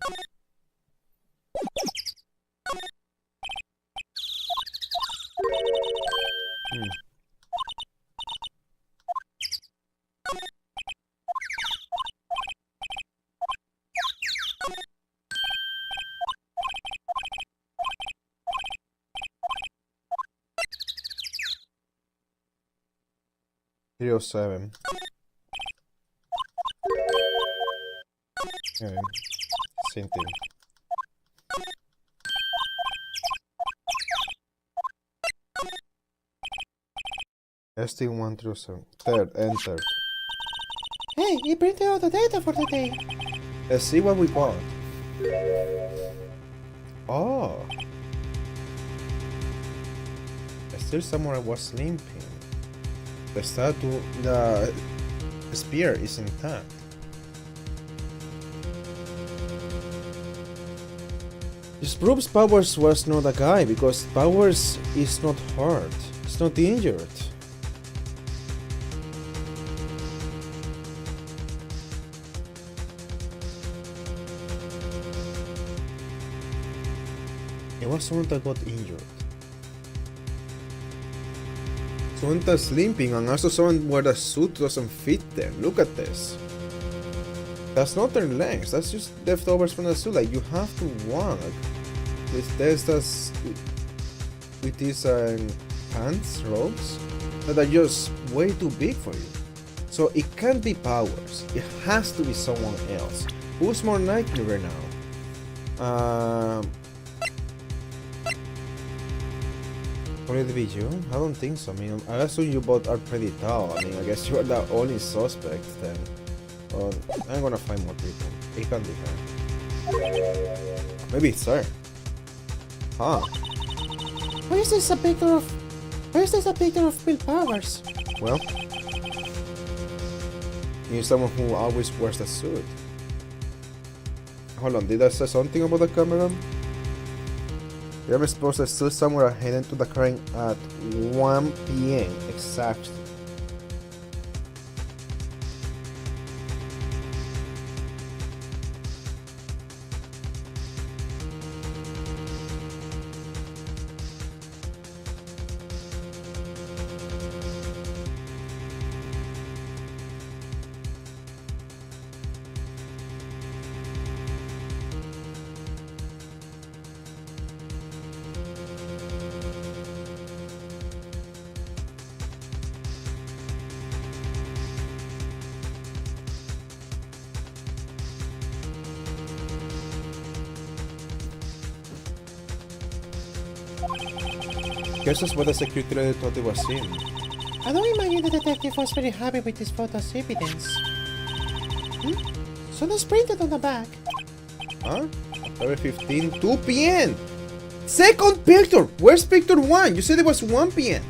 307. Okay, same thing. ST137. Third, enter. Hey, he printed out the data for the day. Let's see what we got. Oh. Still somewhere was limping. The statue, the spear is intact. This proves Powers was not a guy, because Powers is not hurt. It's not injured. It was someone that got injured. Someone that's limping, and also someone where the suit doesn't fit them. Look at this. That's not their legs, that's just leftovers from the suit. Like, you have to walk with these pants, robes, that are just way too big for you. So it can't be Powers. It has to be someone else. Who's more likely right now? Will it be you? I don't think so. I mean, I assume you both are pretty tall. I mean, I guess you're the only suspect then. Well, I'm gonna find more people. It can be her. Maybe it's her. Huh. Why is this a picture of Bill Powers? Well, you're someone who always wears the suit. Hold on, did I say something about the camera? You're supposed to still somewhere heading to the crime at 1 p.m. exactly. Guess that's what the security lady thought it was in. I don't imagine the detective was very happy with this photo's evidence. So that's printed on the back. Huh? October 15, 2 p.m. Second picture! Where's picture 1? You said it was 1 p.m.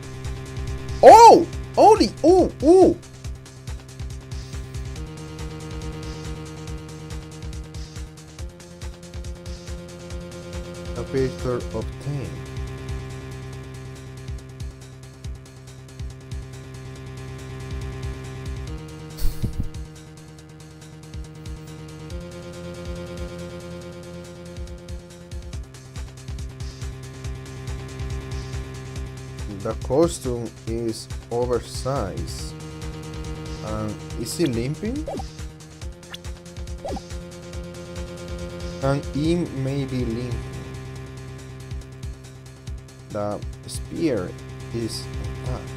Oh! Only! Oh! Oh! A picture obtained. The costume is oversized. Is he limping? And he may be limping. The spear is intact.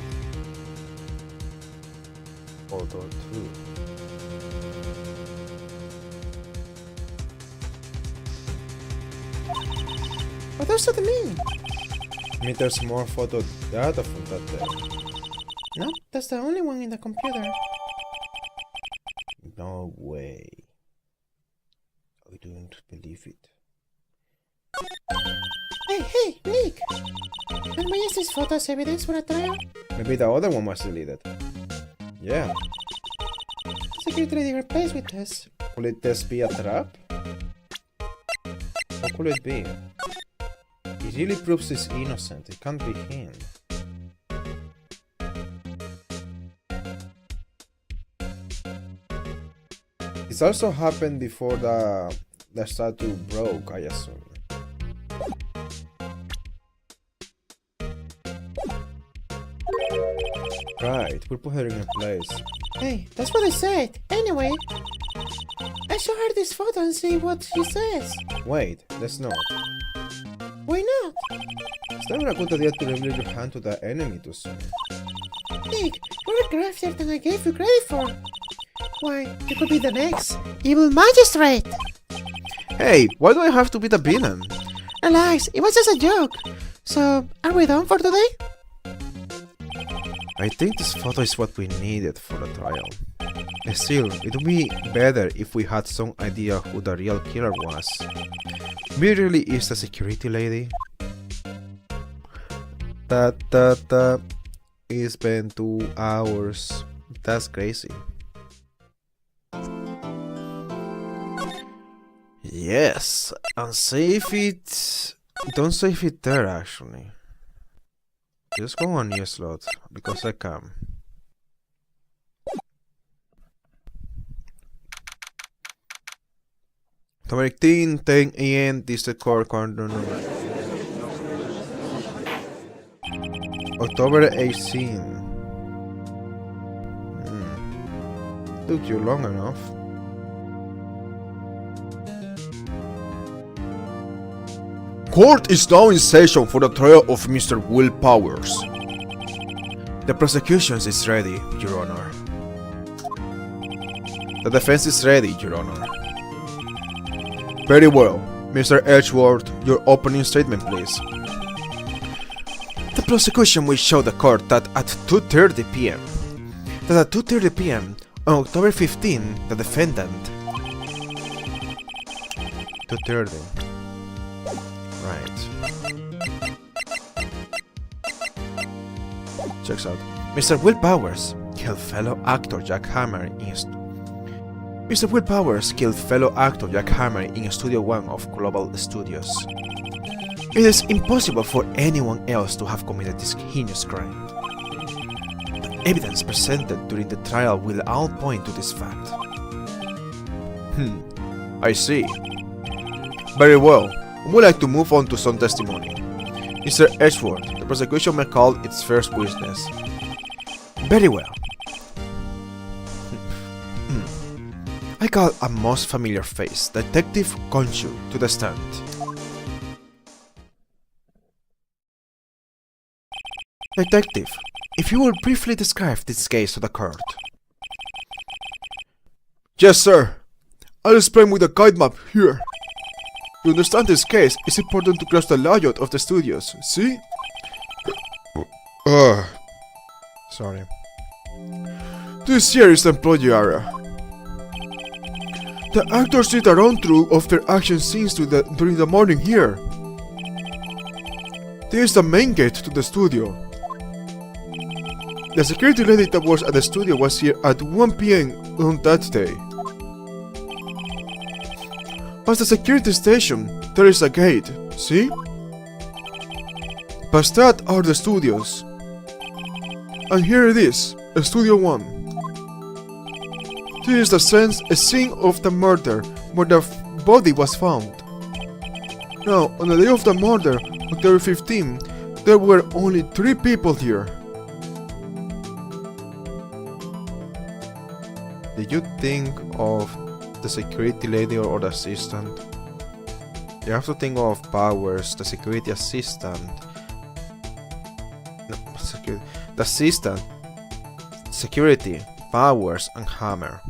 Photo 2. What does that mean? I mean, there's more photo data from that day. No, that's the only one in the computer. No way. I don't believe it. Hey, Nick! And why is this photo as evidence for a trial? Maybe the other one was deleted. Yeah. Security lady replaced with this. Could it just be a trap? What could it be? It really proves he's innocent. It can't be him. This also happened before the statue broke, I assume. Right, we'll put her in her place. Hey, that's what I said. Anyway, I show her this photo and see what she says. Wait, let's not. Why not? It's never a good idea to reveal your hand to the enemy too soon. Nick, you're craftier than I gave you credit for. Why, you could be the next evil magistrate. Hey, why do I have to be the villain? Relax, it was just a joke. So, are we done for today? I think this photo is what we needed for the trial. Still, it would be better if we had some idea who the real killer was. Maybe really is the security lady? It's been 2 hours. That's crazy. Yes, and save it. Don't save it there actually. Just go on new slot because I can. October 18, 10 a.m. District Court Corner. October 18. Took you long enough. Court is now in session for the trial of Mr. Will Powers. The prosecution is ready, Your Honor. The defense is ready, Your Honor. Very well. Mr. Edgeworth, your opening statement, please. The prosecution will show the court that at 2:30 p.m. On October 15, the defendant... 2:30. Right. Checks out. Mr. Will Powers killed fellow actor Jack Hammer in Studio 1 of Global Studios. It is impossible for anyone else to have committed this heinous crime. The evidence presented during the trial will all point to this fact. I see. Very well. I would like to move on to some testimony. Mr. Edgeworth, the prosecution may call its first witness. Very well. I call a most familiar face, Detective Konshu, to the stand. Detective, if you will briefly describe this case to the court. Yes, sir. I'll explain with a guide map here. To understand this case, it's important to grasp the layout of the studios, see? Sorry. This here is the employee area. The actors did a run-through of their action scenes during the morning here. This is the main gate to the studio. The security lady that was at the studio was here at 1 p.m. on that day. Past the security station, there is a gate, see? Past that are the studios. And here it is, Studio 1. This is a scene of the murder, where the body was found. Now, on the day of the murder, October 15, there were only 3 people here. Did you think of the security lady or the assistant? You have to think of Powers, the security assistant. No, the assistant, security, Powers, and Hammer.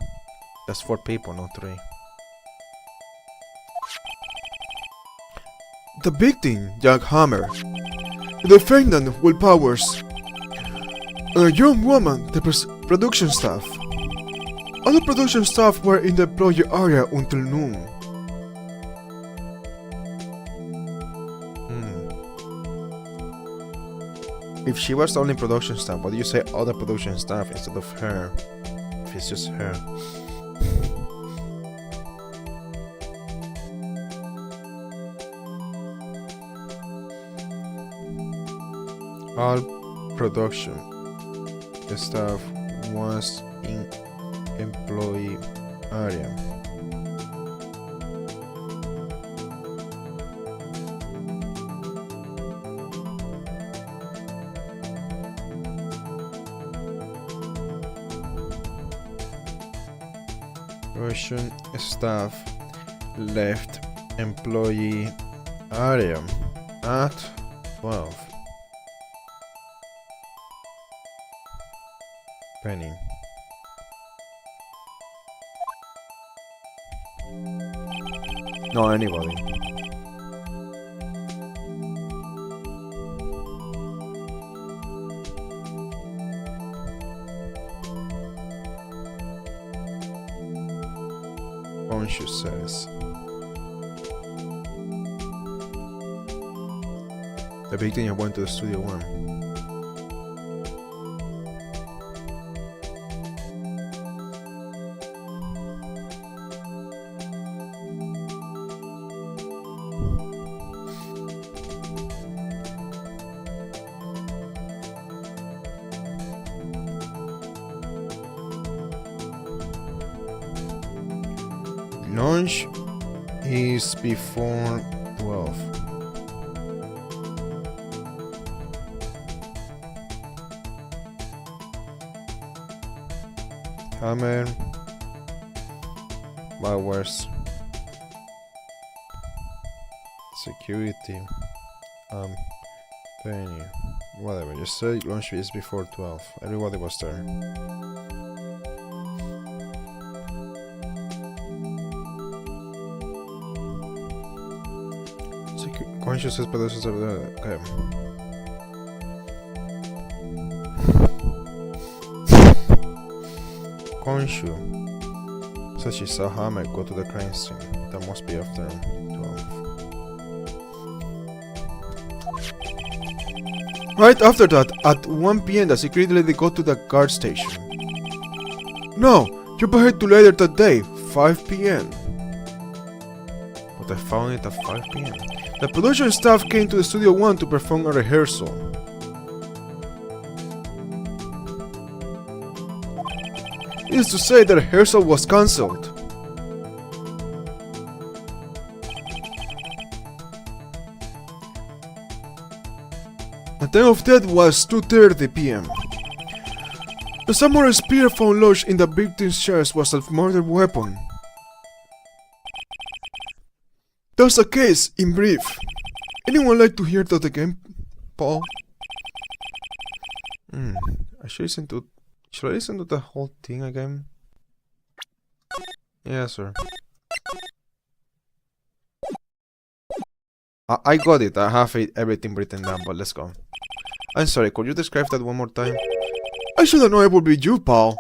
That's 4 people, not 3. The victim, Jack Hammer. The defendant, Will Powers. And a young woman, the production staff. Other production staff were in the employee area until noon. If she was the only production staff, why do you say other production staff instead of her? If it's just her. All production staff was in employee area. Production staff left employee area at 12. Penny. No, anybody. Conscious says. The victim went to the Studio 1. Lunch is before 12. Hammer, Powers, security, Penny, whatever. Just say lunch is before 12. Everybody was there. Conscious is producers of the... Okay. won't you? So she saw Hammer go to the crime scene. That must be after 12. Right after that, at 1 p.m. the security lady got to the guard station. No, you behaved too later that day, 5 p.m. But I found it at 5 p.m. The production staff came to the Studio 1 to perform a rehearsal. Needless to say, the rehearsal was cancelled. The time of death was 2:30 p.m. The samurai spear found lodged in the victim's chest was a murder weapon. That's the case, in brief. Anyone like to hear that again, Paul? Should I listen to the whole thing again? Yeah, sir. I got it. I have everything written down, but let's go. I'm sorry, could you describe that one more time? I should have known it would be you, pal.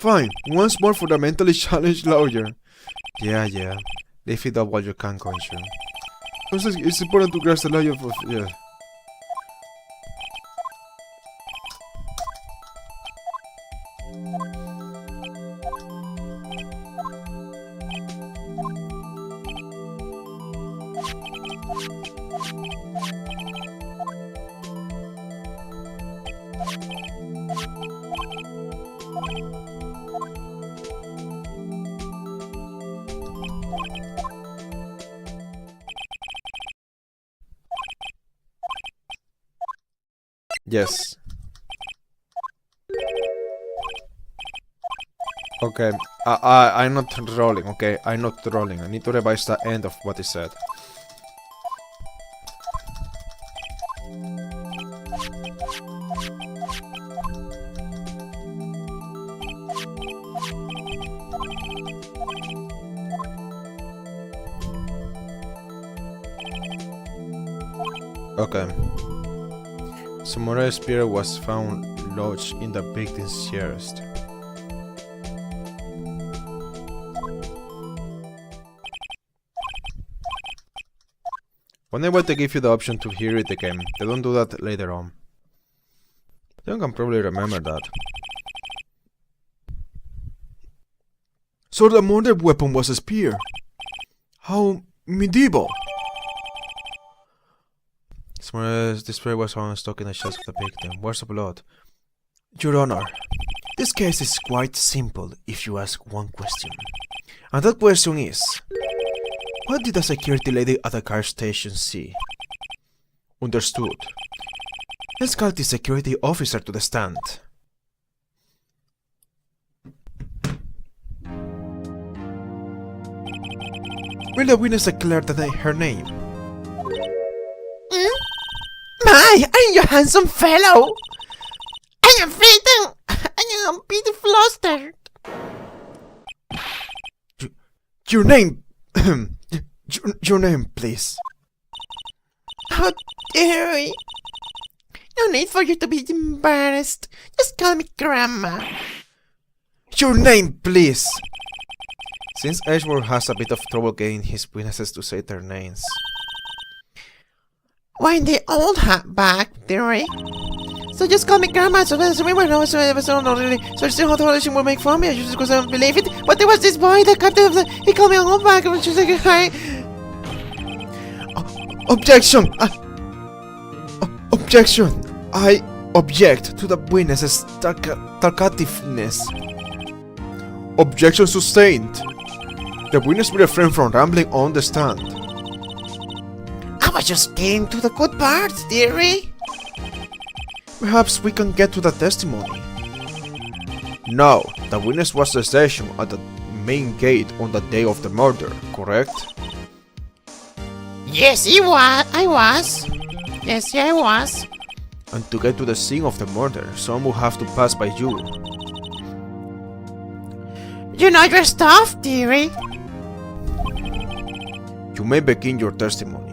Fine, once more for the mentally challenged lawyer. Yeah. Leave it up while you can, Conchu. It's important to grasp the lawyer of... yeah. Yes. Okay, I'm not rolling, okay? I'm not rolling. I need to revise the end of what he said. Okay. Samurai spear was found lodged in the victim's chest. Whenever they give you the option to hear it again, they don't do that later on. You can probably remember that. So the murder weapon was a spear. How medieval! This spear was found stuck in the chest of the victim. Where's the blood? Your Honor, this case is quite simple if you ask one question. And that question is, what did the security lady at the car station see? Understood. Let's call the security officer to the stand. Will the witness declare her name? My, are you a handsome fellow? I am frightened. I am a bit flustered. Your name, your name, please. How dare you? No need for you to be embarrassed. Just call me Grandma. Your name, please. Since Edgeworth has a bit of trouble getting his witnesses to say their names. Why in the old hat back, dearie? So just call me Grandma, so we were no, so not really. So she will make fun of me, just because I don't believe it. But there was this boy, the captain of the, he called me old back, and she's like, hi. Objection! Objection! I object to the witness's talkativeness. Objection sustained. The witness will refrain from rambling on the stand. I was just getting to the good parts, dearie. Perhaps we can get to the testimony. No, the witness was stationed at the main gate on the day of the murder, correct? Yes, I was. Yes, I was. And to get to the scene of the murder, someone will have to pass by you. You know your stuff, dearie. You may begin your testimony.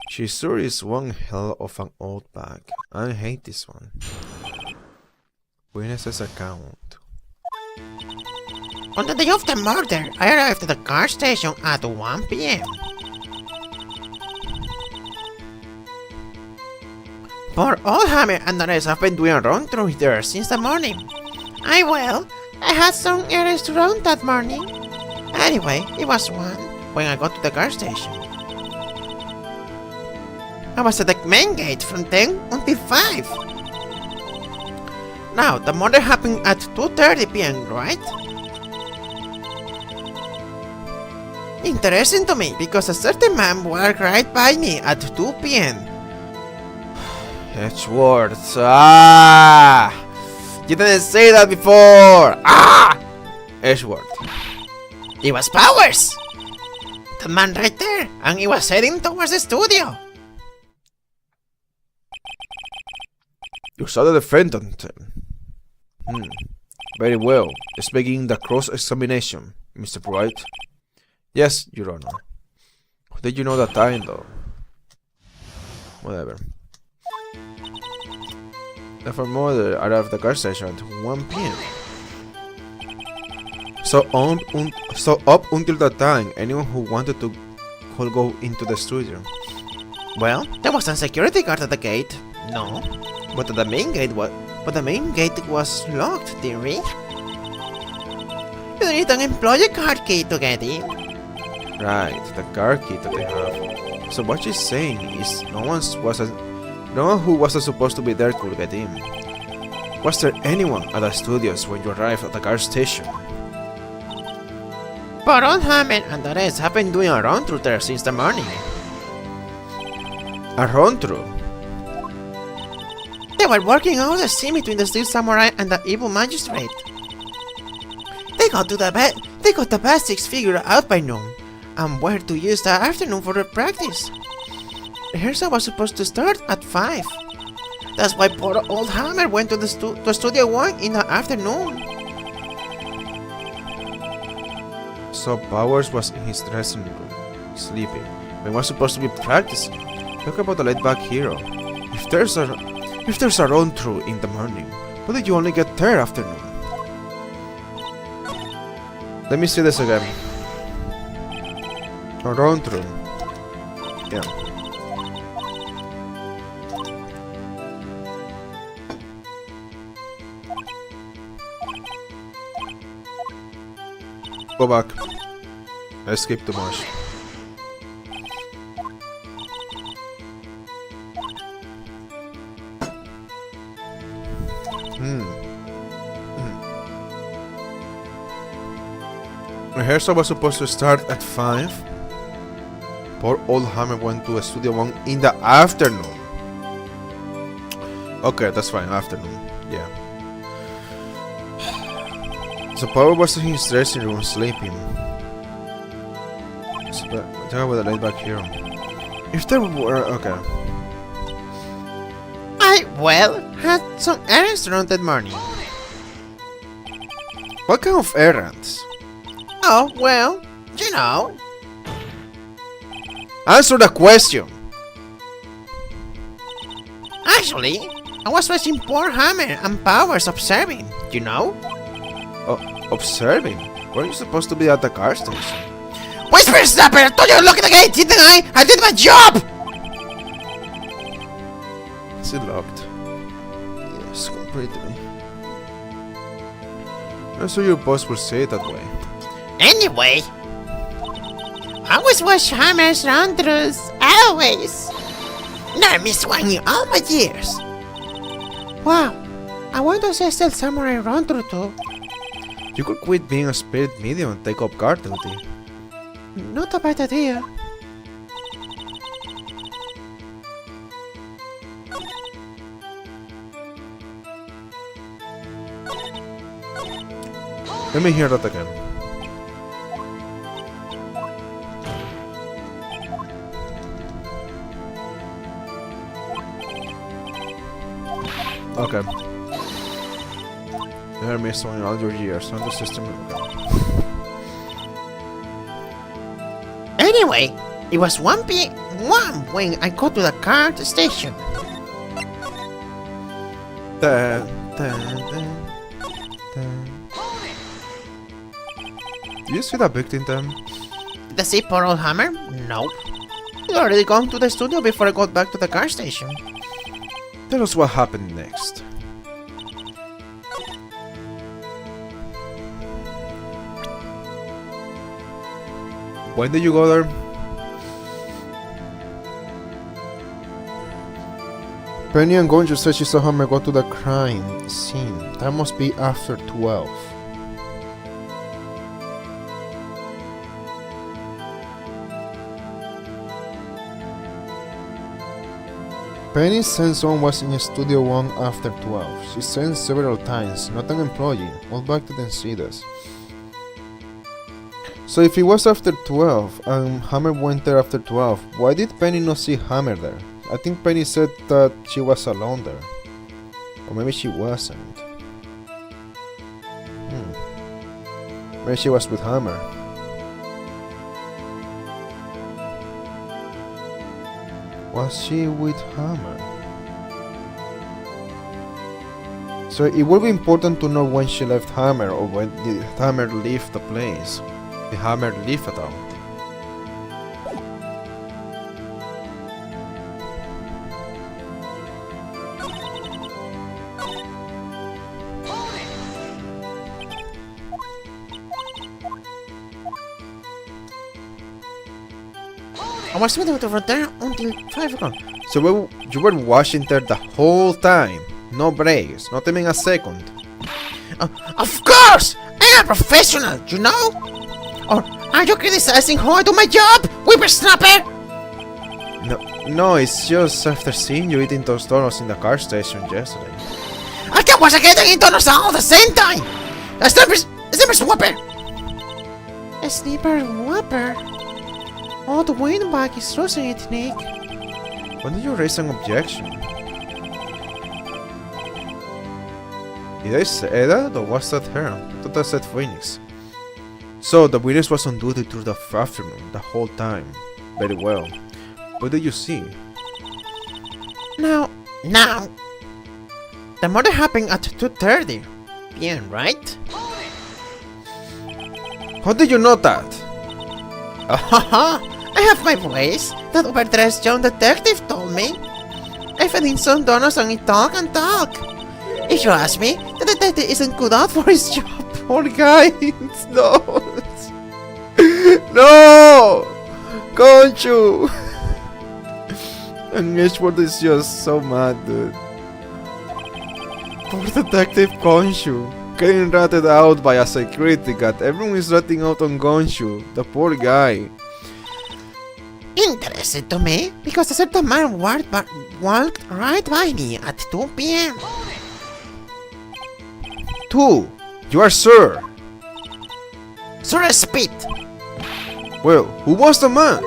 She sure is one hell of an old bag. I hate this one. Witness's account. On the day of the murder, I arrived at the car station at 1 p.m. Poor old Hammer and the rest have been doing a run through there since the morning. I had some errands to run that morning. Anyway, it was 1 when I got to the car station. I was at the main gate from 10 until 5. Now, the murder happened at 2:30 p.m., right? Interesting to me, because a certain man walked right by me at 2 p.m. Edgeworth. Ah! You didn't say that before! Ah! Edgeworth. It was Powers! The man right there, and he was heading towards the studio. You saw the defendant. Very well. Let's begin the cross-examination, Mr. Bright. Yes, Your Honor. How did you know that time, though? Whatever. The murder arrived at the car station at 1 p.m. So up until that time, anyone who wanted to could go into the studio. Well, there was a security guard at the gate. No, but the main gate was locked, didn't we? You need an employee card key to get in. Right, the car key that they have. So what she's saying is no one who wasn't supposed to be there could get in. Was there anyone at the studios when you arrived at the car station? But old Hammer and the rest have been doing a run through there since the morning. A run through? They were working out the scene between the steel samurai and the evil magistrate. They got the basics figured out by noon, and were to use the afternoon for their practice. Rehearsal was supposed to start at 5. That's why poor old Hammer went to Studio 1 in the afternoon. So Powers was in his dressing room, sleeping, when he was supposed to be practicing. Talk about the laid-back hero. If there's a run-through in the morning, why did you only get there afternoon? Let me see this again. A run-through. Yeah. Go back. I skipped too much. Rehearsal was supposed to start at 5. Poor old Hammer went to Studio 1 in the afternoon. Okay, that's fine, afternoon. Yeah. So Power was in his dressing room sleeping. Talk about the laid back hero. If there were... okay. I had some errands to run that morning. What kind of errands? Oh, well, you know. Answer the question! Actually, I was watching poor Hammer and Powers observing, you know? Observing? Weren't you supposed to be at the car station? Whisper Snapper! I told you to look at the gate, didn't I? I did my job! Is it locked? Yes, completely. I'm sure your boss will say it that way. Anyway, I always watch Hammer's run-throughs, always. Never missed one in all my years. Wow, I want to see Steel Samurai run-through too. You could quit being a spirit medium and take up guard duty. Not a bad idea. Let me hear that again. Okay. Never missed one in all your years on the system. Anyway, it was 1 p.m. when I got to the car station. Do you see that victim then? Did I see poor old Hammer? Nope. He'd already gone to the studio before I got back to the car station. Tell us what happened next. When did you go there? Penny and Gonjo said she saw Hammer go to the crime scene. That must be after 12. Penny said someone was in Studio 1 after 12. She said several times, not an employee. All back didn't see this. So if it was after 12 and Hammer went there after 12, why did Penny not see Hammer there? I think Penny said that she was alone there. Or maybe she wasn't. Maybe she was with Hammer. Was she with Hammer? So it would be important to know when she left Hammer or when did Hammer leave the place. Did Hammer leave at all? I was waiting over there until 5 o'clock. So you were watching there the whole time? No breaks, not even a second. Of course! I'm a professional, you know? Or are you criticizing how I do my job, whippersnapper? No, it's just after seeing you eating those donuts in the car station yesterday. I was getting donuts all at the same time! A sniper's whopper! A sniper's whopper? Oh, the wind bag is losing it, Nick. When did you raise an objection? Did I say that, or was that her? I thought I said Phoenix. So, the witness was on duty through the afternoon, the whole time. Very well. What did you see? Now, the murder happened at 2:30 p.m., right? How did you know that? I have my voice. That overdressed young detective told me. I've eaten some donuts and he talk and talk. If you ask me, the detective isn't good out for his job. Poor guy. No. No! Conchu! And Edgeworth is just so mad, dude. Poor Detective Conchu. Getting ratted out by a security guard. Everyone is ratting out on Gonshu. The poor guy. Interested to me because a certain man walked right by me at 2 p.m. 2. You are sure? Sir Spit. Well, who was the man?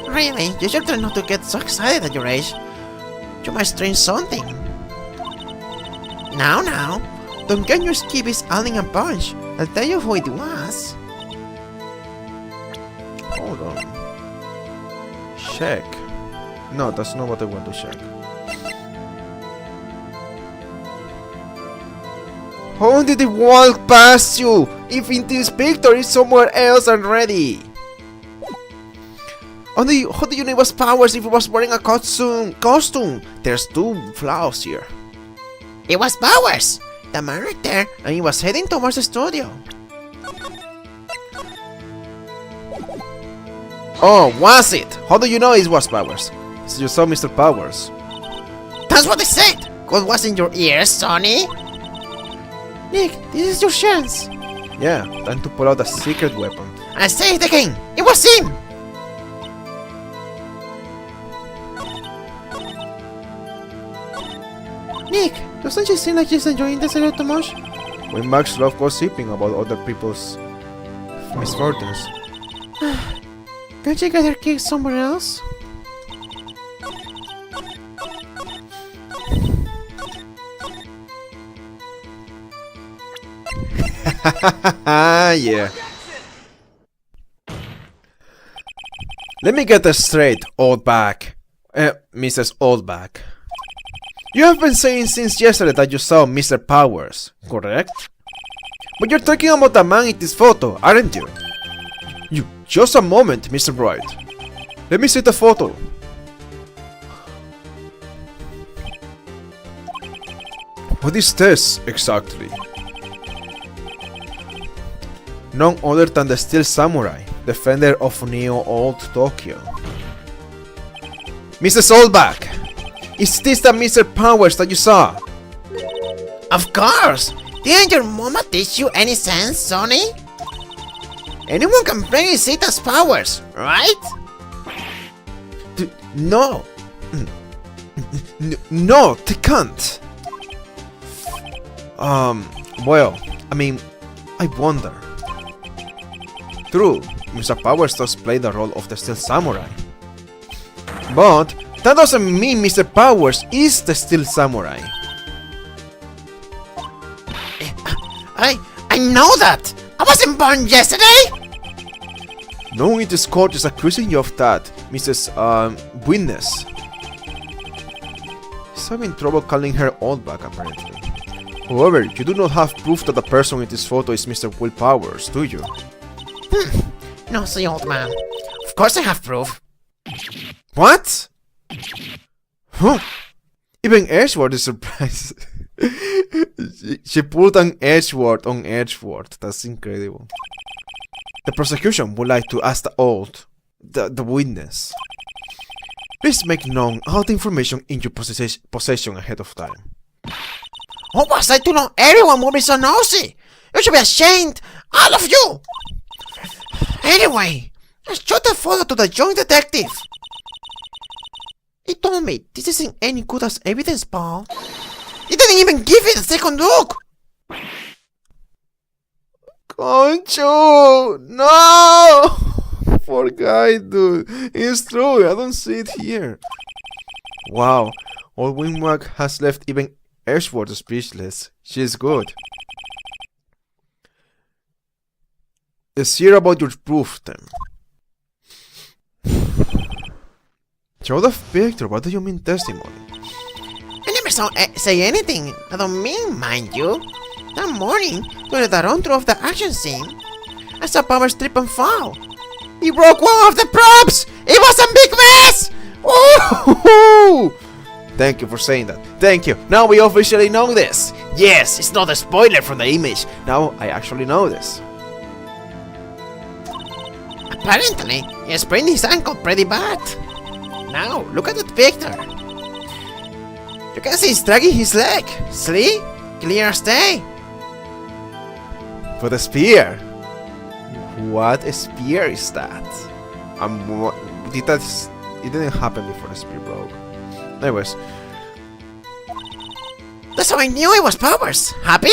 Really, you should try not to get so excited at your age. You must drink something. Now, don't get your skibbies adding a bunch. I'll tell you who it was. Hold on. Check. No, that's not what I want to check. How did it walk past you? If in this picture is somewhere else already. How do you know it was Powers if it was wearing a costume? There's 2 flaws here. It was Powers! The man right there, and he was heading towards the studio. Oh, was it? How do you know it was Powers? So you saw Mr. Powers. That's what they said! God was in your ears, Sonny! Nick, this is your chance! Yeah, time to pull out a secret weapon. I say it again! It was him! Nick, doesn't she seem like she's enjoying this a little too much? We Max love gossiping about other people's misfortunes. Can't you get her kicked somewhere else? Yeah. Let me get this straight, Oldback. Mrs. Oldback. You have been saying since yesterday that you saw Mr. Powers, correct? But you're talking about the man in this photo, aren't you? Just a moment, Mr. Bright. Let me see the photo. What is this exactly? None other than the Steel Samurai, defender of Neo Old Tokyo. Mrs. Oldback! Is this the Mr. Powers that you saw? Of course! Didn't your mama teach you any sense, Sonny? Anyone can bring Isita's powers, right? No! No, they can't! Well, I mean, I wonder. True, Mr. Powers does play the role of the Steel Samurai. But that doesn't mean Mr. Powers is the Steel Samurai. I know that! I wasn't born yesterday! No one in this court is accusing you of that, Mrs. Witness. He's having trouble calling her old back, apparently. However, you do not have proof that the person in this photo is Mr. Will Powers, do you? No, see, old man. Of course I have proof. What? Huh? Even Edgeworth is surprised. She pulled an Edgeworth on Edgeworth. That's incredible. The prosecution would like to ask the witness. Please make known all the information in your possession ahead of time. What was I to know everyone would be so nosy? You should be ashamed, all of you! Anyway, let's show the photo to the young detective. He told me this isn't any good as evidence, Paul. He didn't even give it a second look! Concho! No! Poor guy, dude. It's true, I don't see it here. Wow, old Winwag has left even Edgeworth speechless. She's good. Let's hear about your proof then. Show the picture, what do you mean testimony? I never say anything. I don't mean, mind you. That morning, during the run-through of the action scene, I saw Powers trip and fall. He broke one of the props! It was a big mess! Ooh! Thank you for saying that. Thank you. Now we officially know this. Yes, it's not a spoiler from the image. Now I actually know this. Apparently, he sprained his ankle pretty bad. Now, look at that picture. You can see he's dragging his leg. See? Clear as day. For the spear. What a spear is that? It didn't happen before the spear broke. Anyways. That's how I knew it was Powers. Happy?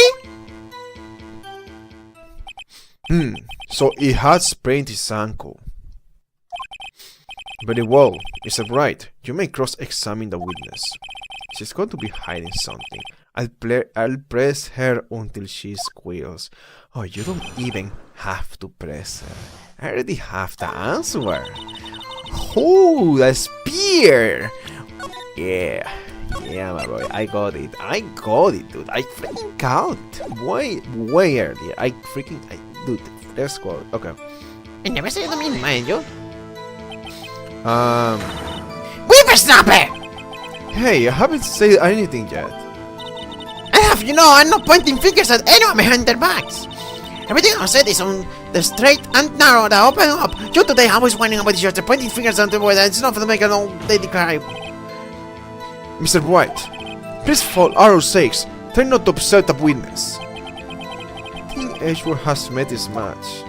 So he had sprained his ankle. Very well, Mr. Bright. You may cross-examine the witness. She's going to be hiding something. I'll press her until she squeals. Oh, you don't even have to press her. I already have the answer. Oh, the spear! Yeah, my boy. I got it, dude. I freaking got it. Way earlier. Dude, let's go. Okay. I never said to me, mind you. Whippersnapper! Hey, I haven't said anything yet. I have, I'm not pointing fingers at anyone behind their backs. Everything I said is on the straight and narrow, the open up. You today always whining about this, you're pointing fingers at the boy, it's not for the make an old lady cry. Mr. White, please for our sakes, try not to upset the witness. I think Edgeworth has met his match.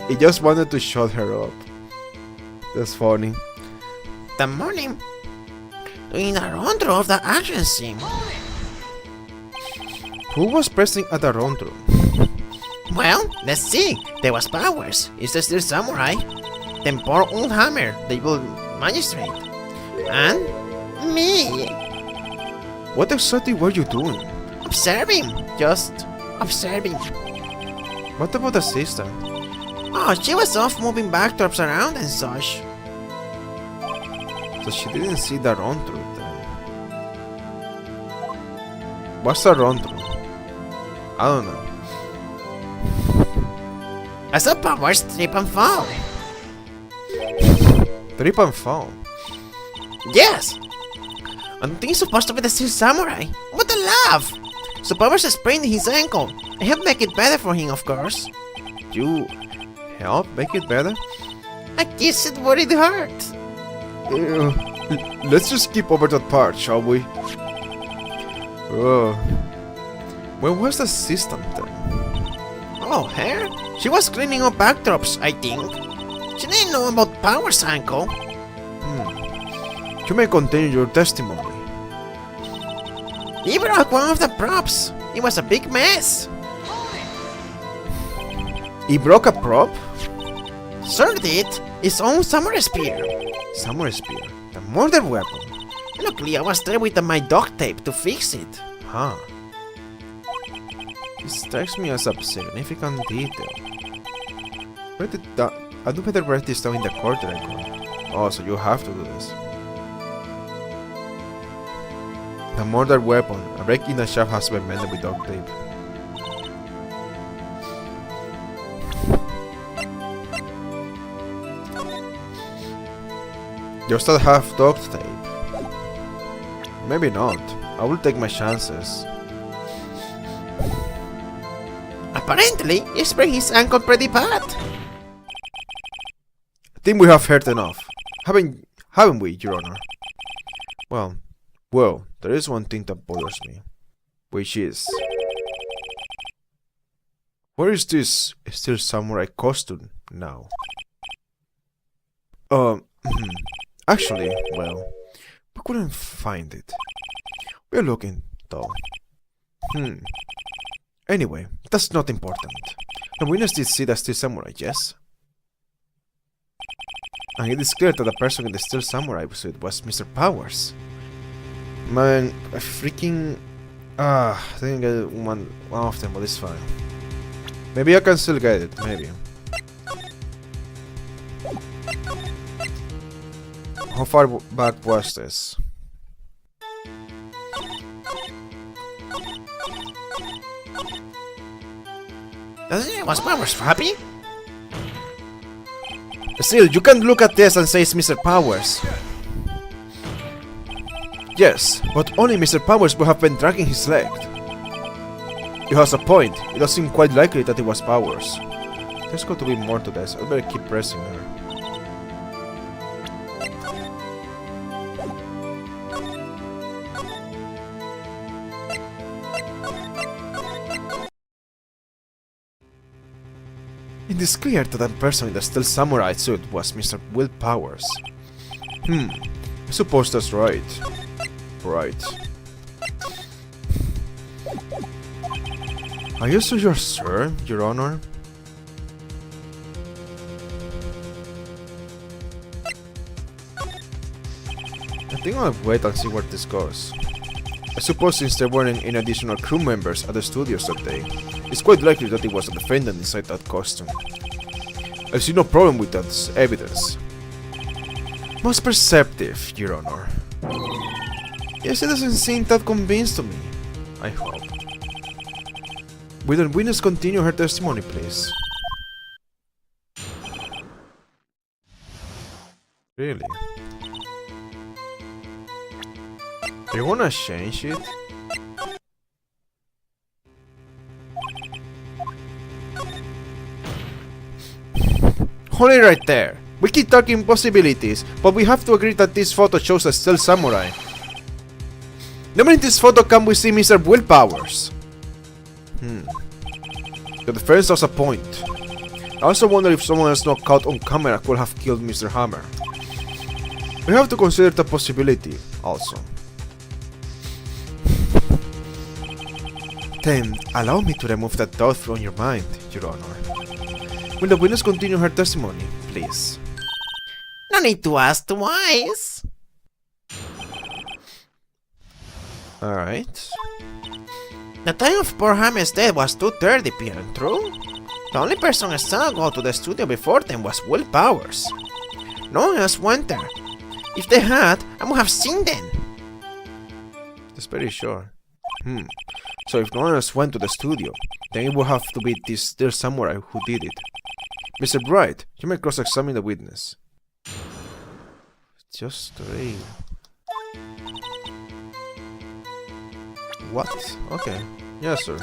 He just wanted to shut her up. That's funny. The morning, doing the run-through of the action scene. Who was present at the run-through? Well, let's see. There was Powers, is the Steel Samurai, then poor old Hammer, the evil magistrate, and me. What exactly were you doing? Observing, just observing. What about the sister? Oh, she was off moving backdrops around and such. So she didn't see the run-through then. What's the run-through? I don't know. I saw powers trip and fall. Trip and fall. Yes! I think he's supposed to be the Steel Samurai. What a laugh! So powers sprained his ankle. I helped make it better for him, of course. You help make it better? I guess it worried hurt. Let's just skip over that part, shall we? Where was the assistant then? Oh, her? She was cleaning up backdrops, I think. She didn't know about Power's ankle. You may continue your testimony. He broke one of the props. It was a big mess. He broke a prop? Sir did. His own samurai spear. Samurai spear. The murder weapon. Luckily, I was there with my duct tape to fix it. Huh. This strikes me as a significant detail. Where did that... I do better write this down in the court record. Oh, so you have to do this. The murder weapon. A break in the shaft has been mended with duct tape. You still have duct tape. Maybe not. I will take my chances. Apparently, he sprained his ankle pretty bad. I think we have heard enough. Haven't we, Your Honor? Well, there is one thing that bothers me. Which is... where is this Steel Samurai costume now? Actually, well, we couldn't find it. We're looking, though. Anyway, that's not important. The witness did see the Steel Samurai, yes? And it is clear that the person in the Steel Samurai suit was Mr. Powers. Man, I freaking... I didn't get one of them, but it's fine. Maybe I can still get it, maybe. How far back was this? Was Powers happy? Still, you can't look at this and say it's Mr. Powers. Yes, but only Mr. Powers would have been dragging his leg. He has a point. It does seem quite likely that it was Powers. There's got to be more to this. I better keep pressing her. It is clear that the person in the Steel Samurai suit was Mr. Will Powers. I suppose that's right. Right. Are you sure, sir, Your Honor? I think I'll wait and see where this goes. I suppose since there weren't any additional crew members at the studios that day, it's quite likely that it was a defendant inside that costume. I see no problem with that evidence. Most perceptive, Your Honor. Yes, it doesn't seem that convinced to me. I hope. Will the witness continue her testimony, please? Really? You wanna change it? Hold it right there. We keep talking possibilities, but we have to agree that this photo shows a Steel Samurai. Nobody in this photo can we see Mr. Will Powers. The defense has a point. I also wonder if someone else not caught on camera could have killed Mr. Hammer. We have to consider the possibility, also. Then, allow me to remove that doubt from your mind, Your Honor. Will the witness continue her testimony, please? No need to ask twice. Alright. The time of poor Hammer's death was 2:30 p.m., true? The only person I saw go to the studio before them was Will Powers. No one else went there. If they had, I would have seen them. That's pretty sure. So if no one else went to the studio, then it would have to be this Steel Samurai who did it. Mr. Bright, you may cross-examine the witness. Just straight. What? Okay. Yes, sir.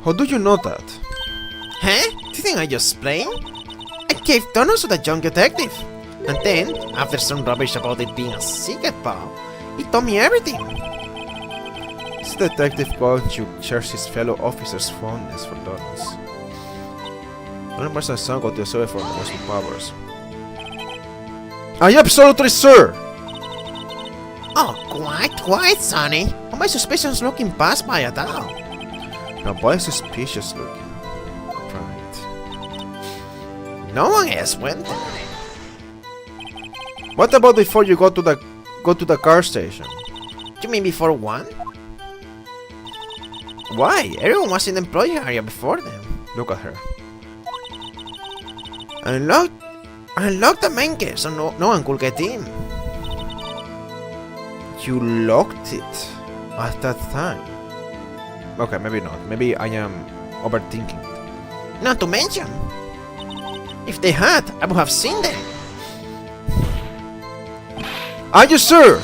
How do you know that? Huh? Do you think I just playing? I gave donuts to the young detective. And then, after some rubbish about it being a secret pal, he told me everything. This detective Conchu shares his fellow officers' fondness for donuts. Only person son got to serve for most powers. I absolutely, sir! Oh, quite, Sonny. How my suspicions looking past by at all? Now, why suspicious looking? Right. No one else went there. What about before you go to the car station? You mean before one? Why? Everyone was in the employee area before them. Look at her. I locked the main gate so no one could get in. You locked it at that time. Okay, maybe not. Maybe I am overthinking it. Not to mention, if they had, I would have seen them. Are you sure?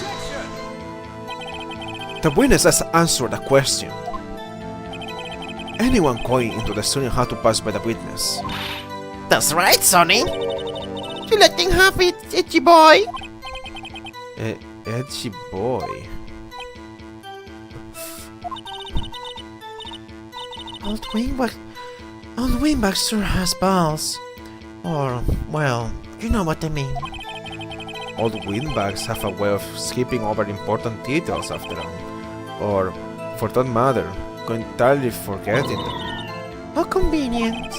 The witness has answered the question. Anyone going into the studio had to pass by the witness. That's right, Sonny. You let them have it, itchy boy. Edgy boy. Old Wingback sure has balls. Or, well, you know what I mean. Old windbags have a way of skipping over important details after all. Or, for that matter, entirely forgetting them. How convenient.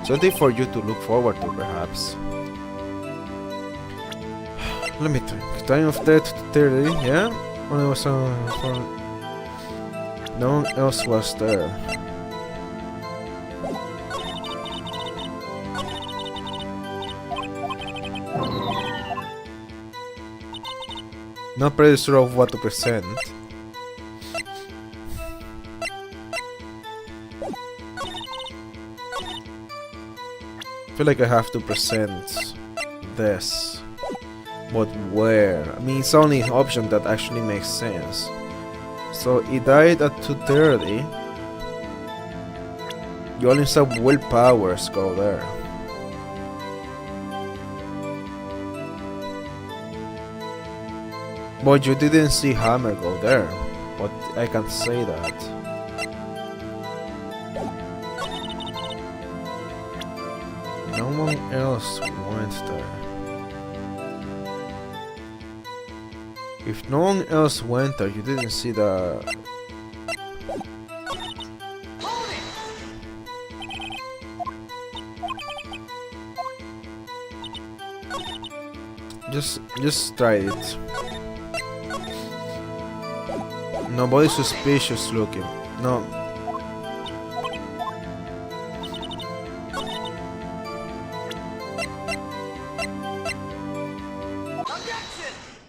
Something for you to look forward to, perhaps. Let me think. Time of death 30, yeah? When I was for... No one else was there. Not pretty sure of what to present. I feel like I have to present this. But where? I mean, it's the only option that actually makes sense. So he died at 2:30. You only saw willpowers go there. But you didn't see Hammer go there. But I can't say that. No one else went there. If no one else went there, you didn't see the... Just try it. Nobody suspicious looking. No.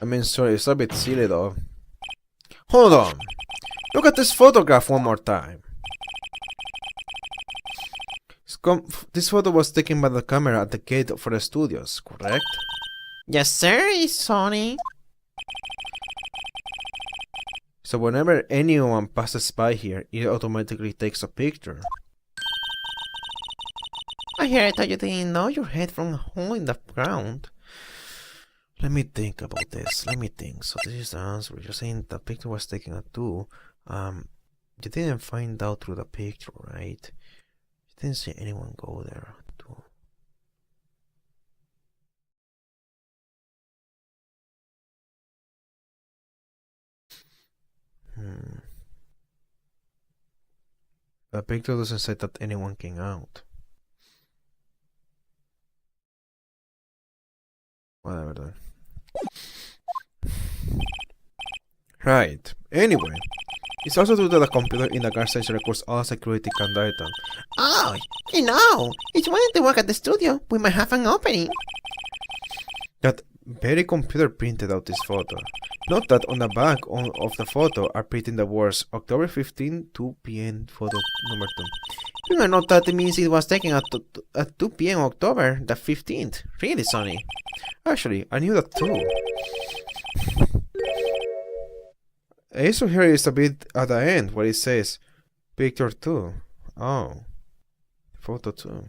I mean, sorry, it's a bit silly though. Hold on. Look at this photograph one more time. This photo was taken by the camera at the gate for the studios, correct? Yes, sir, Sonny. So whenever anyone passes by here, it automatically takes a picture. I heard that you didn't know your head from a hole in the ground. Let me think about this. Let me think. So this is the answer. You're saying the picture was taken at 2. You didn't find out through the picture, right? You didn't see anyone go there at 2. The picture doesn't say that anyone came out. Whatever then. Right. Anyway, it's also true that the computer in the car station records all security cam data. Oh, you know, if you wanted to work at the studio, we might have an opening. Very computer printed out this photo. Note that on the back of the photo are printing the words October 15, 2 p.m. photo number 2. You know that means it was taken at 2 p.m. October the 15th. Really, Sonny? Actually, I knew that too. The issue here is a bit at the end where it says picture 2. Oh, photo 2.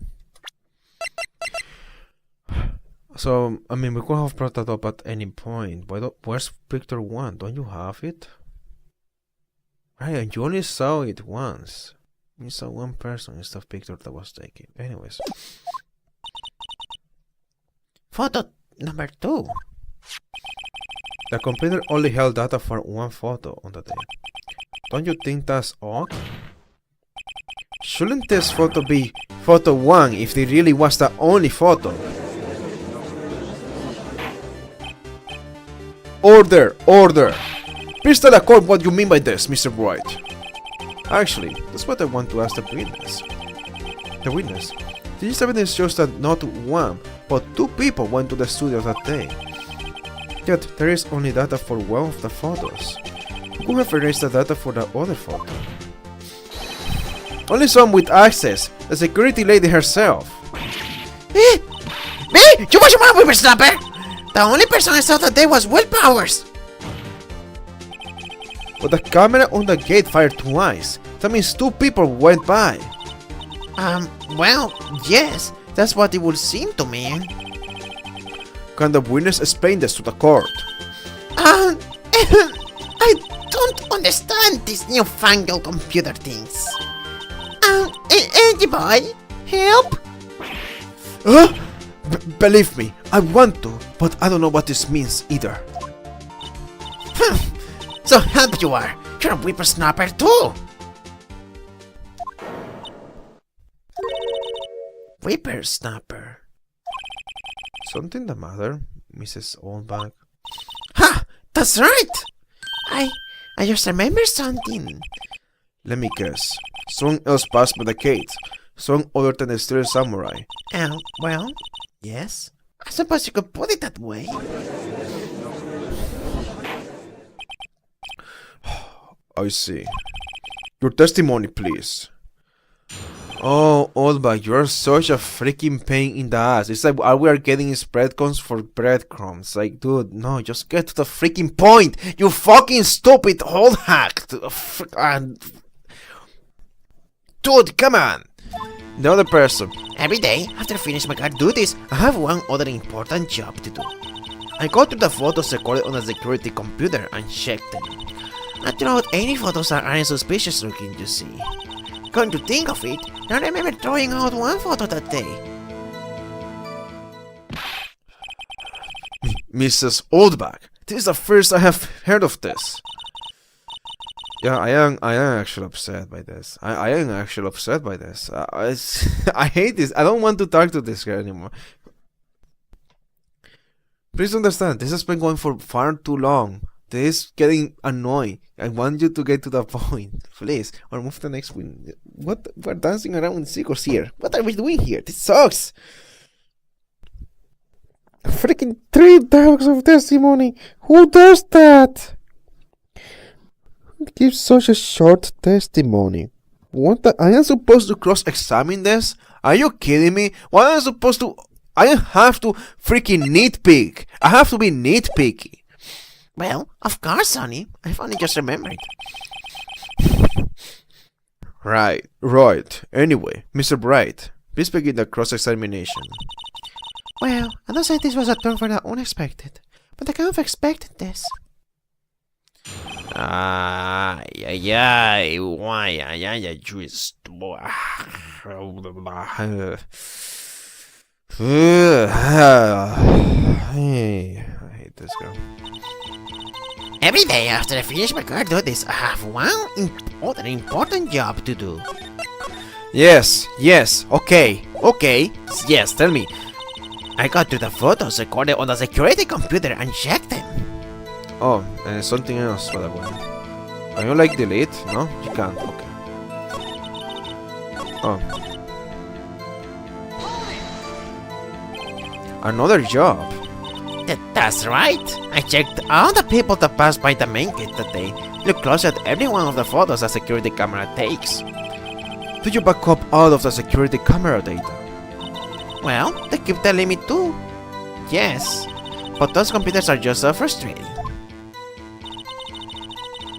So, I mean, we could have brought that up at any point. Where's picture 1? Don't you have it? Right, and you only saw it once. You saw one person instead of picture that was taken. Anyways. Photo number 2. The computer only held data for one photo on the day. Don't you think that's odd? Shouldn't this photo be photo 1 if it really was the only photo? Order! Order! Please tell the court what you mean by this, Mr. Bright. Actually, that's what I want to ask the witness. The witness. This evidence shows that not one, but 2 people went to the studio that day. Yet, there is only data for one of the photos. Who have erased the data for the other photo? Only someone with access, the security lady herself. Me? You was your mouth, whippersnapper! The only person I saw that day was Will Powers! But the camera on the gate fired twice. That means 2 people went by. Well, yes, that's what it would seem to me. Can the witness explain this to the court? I don't understand these newfangled computer things. Anybody? Help? Believe me, I want to, but I don't know what this means either. So help you are. You're a whippersnapper too. Whippersnapper. Something the matter, Mrs. Oldback? Ha! That's right! I just remember something. Let me guess. Someone else passed by the gate. Someone other than the steel samurai. Well, yes. I suppose you could put it that way. I see. Your testimony, please. Oh, Oldback, you are such a freaking pain in the ass. It's like we are getting breadcrumbs for breadcrumbs. Like, dude, no, just get to the freaking point. You fucking stupid old hack. Dude, come on. The other person. Every day, after I finish my guard duties, I have one other important job to do. I go through the photos recorded on the security computer and check them. I throw out any photos that aren't suspicious looking, you see. Come to think of it, I remember throwing out one photo that day. Mrs. Oldback, this is the first I have heard of this. Yeah, I am actually upset by this. I am actually upset by this. I hate this. I don't want to talk to this girl anymore. Please understand, this has been going for far too long. This is getting annoying. I want you to get to the point, please. Or move to the next one. What? We're dancing around in circles here. What are we doing here? This sucks. Freaking 3 dogs of testimony. Who does that? Give such a short testimony. What the? I am supposed to cross-examine this? Are you kidding me? What am I supposed to? I have to freaking nitpick. I have to be nitpicky. Well, of course, Sonny. I've only just remembered. Right. Anyway, Mr. Bright, please begin the cross-examination. Well, I don't say this was a turn for the unexpected, but I kind of expected this. Hey, I hate this girl. Every day after I finish my guard duties, I have one other important job to do. Yes, okay. Yes, tell me. I got to the photos recorded on the security computer and checked them. Oh, and something else, by the way. Can you like delete? No? You can't, okay. Oh. Another job. That's right. I checked all the people that passed by the main gate that day. Look closely at every one of the photos the security camera takes. Do you back up all of the security camera data? Well, they keep telling me to. Yes, but those computers are just so frustrating.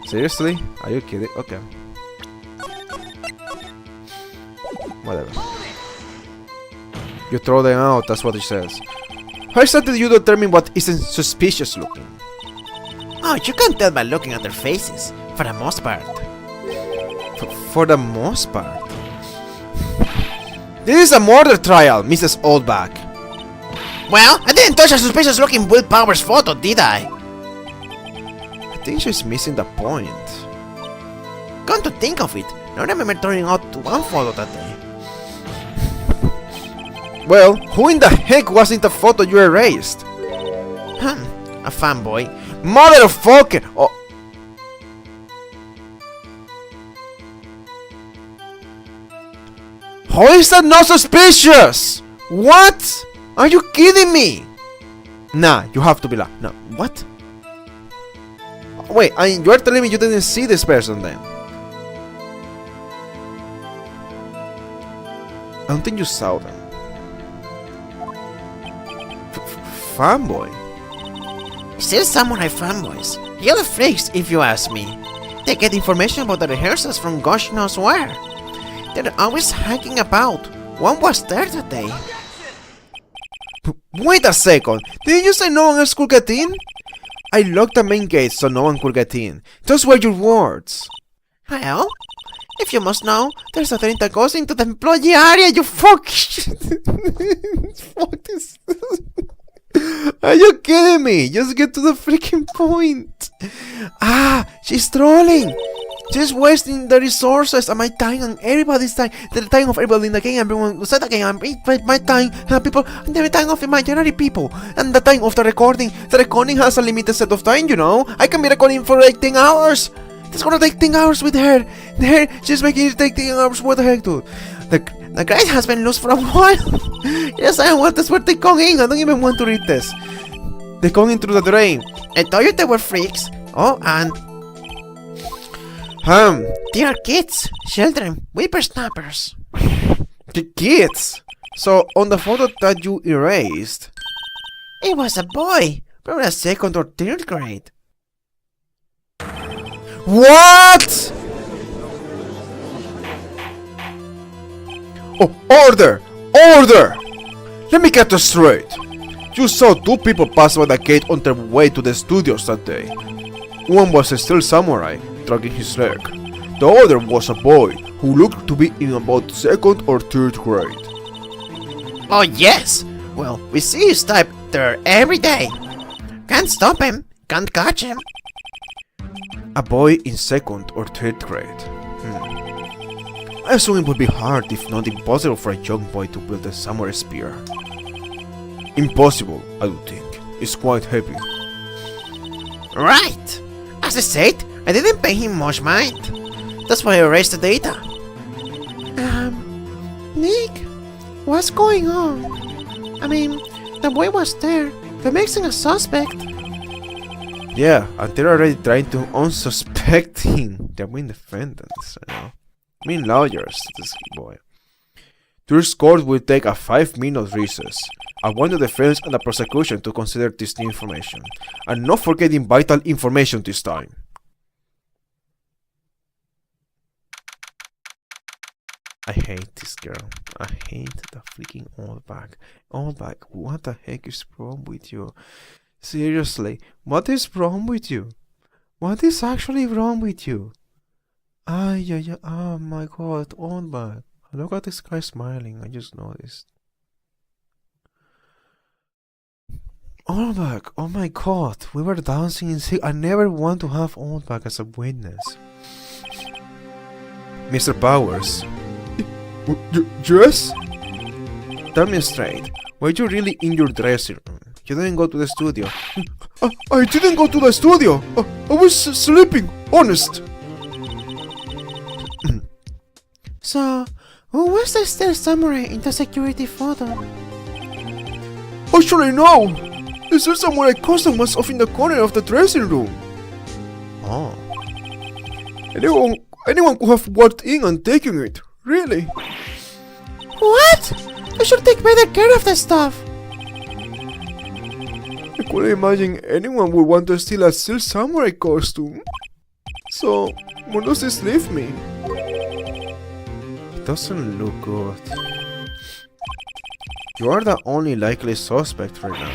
Seriously? Are you kidding? Okay. Whatever. You throw them out, that's what it says. How exactly do you determine what isn't suspicious looking? Oh, you can tell by looking at their faces, for the most part. For the most part. This is a murder trial, Mrs. Oldback. Well, I didn't touch a suspicious looking Will Powers photo, did I? I think she's missing the point. Come to think of it, I remember turning out one photo that day. Well, who in the heck was in the photo you erased? A fanboy. Motherfucker! Oh. How is that not suspicious? What? Are you kidding me? Nah, you have to be like, no, what? Wait, you're telling me you didn't see this person then? I don't think you saw them. Fanboy? Still samurai fanboys. You're the freaks, if you ask me. They get information about the rehearsals from gosh knows where. They're always hanging about. One was there today. Wait a second. Didn't you say no one else could get in? I locked the main gate so no one could get in. Those were your words. Well, if you must know, there's a train that goes into the employee area, you fuck. Fuck this. Are you kidding me? Just get to the freaking point. Ah, she's trolling. She's wasting the resources and my time and everybody's time. The time of everybody in the game, everyone who said the game, and my time, and people, and the time of imaginary people, and the time of the recording. The recording has a limited set of time, you know. I can be recording for 18 hours. It's gonna take 10 hours with her. She's making it take 10 hours. What the heck, dude? The grade has been loose for a while. Yes, I want this where they come in. I don't even want to read this. They come in through the drain. I told you they were freaks. Oh, and they are kids, children, whippersnappers. Kids? So, on the photo that you erased, it was a boy, probably a second or third grade. what? Oh, order! Order! Let me get this straight. You saw two people pass by the gate on their way to the studios that day. One was a steel samurai, dragging his leg. The other was a boy, who looked to be in about second or third grade. Oh yes! Well, we see his type there every day. Can't stop him, can't catch him. A boy in second or third grade. I assume it would be hard, if not impossible, for a young boy to wield a samurai spear. Impossible, I would think. It's quite heavy. Right! As I said, I didn't pay him much mind. That's why I erased the data. Nick, what's going on? I mean, the boy was there. They're mixing a suspect. Yeah, and they're already trying to unsuspect him. They're being defendants, you know. I mean lawyers, this boy. This court will take a 5-minute recess. I want the defense and the prosecution to consider this new information. And not forgetting vital information this time. I hate this girl. I hate the freaking Oldback. Oldback, what the heck is wrong with you? Seriously, what is wrong with you? What is actually wrong with you? Oh my god, Oldback. Look at this guy smiling, I just noticed. Oldback, oh my god, we were dancing in sync. I never want to have Oldback as a witness. Mr. Powers. Yes? Tell me straight, were you really in your dressing room? You didn't go to the studio. I didn't go to the studio. I was sleeping, honest. So, who was the steel samurai in the security photo? Actually, no. Is there samurai costume was off in the corner of the dressing room? Oh. Anyone could have walked in and taken it. Really? What? I should take better care of that stuff. I couldn't imagine anyone would want to steal a steel samurai costume. So, where does this leave me? It doesn't look good. You are the only likely suspect right now.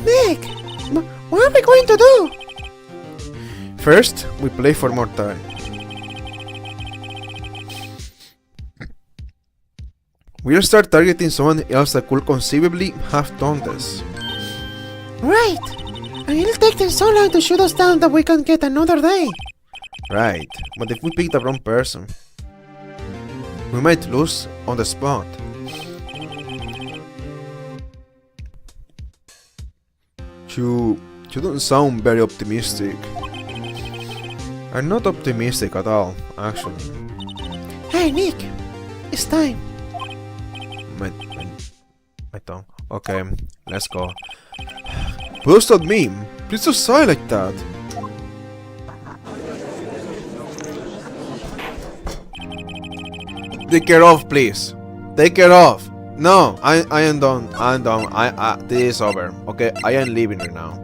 Nick, what are we going to do? First, we play for more time. We'll start targeting someone else that could conceivably have done this. Right. And it'll take them so long to shoot us down that we can get another day. Right, but if we pick the wrong person, we might lose on the spot. You don't sound very optimistic. I'm not optimistic at all, actually. Hey, Nick. It's time. My tongue. Okay, let's go. Please don't meme. Please don't sigh like that. Take care off, please. Take care off. No, I am done. I'm done. This is over. Okay, I am leaving right now.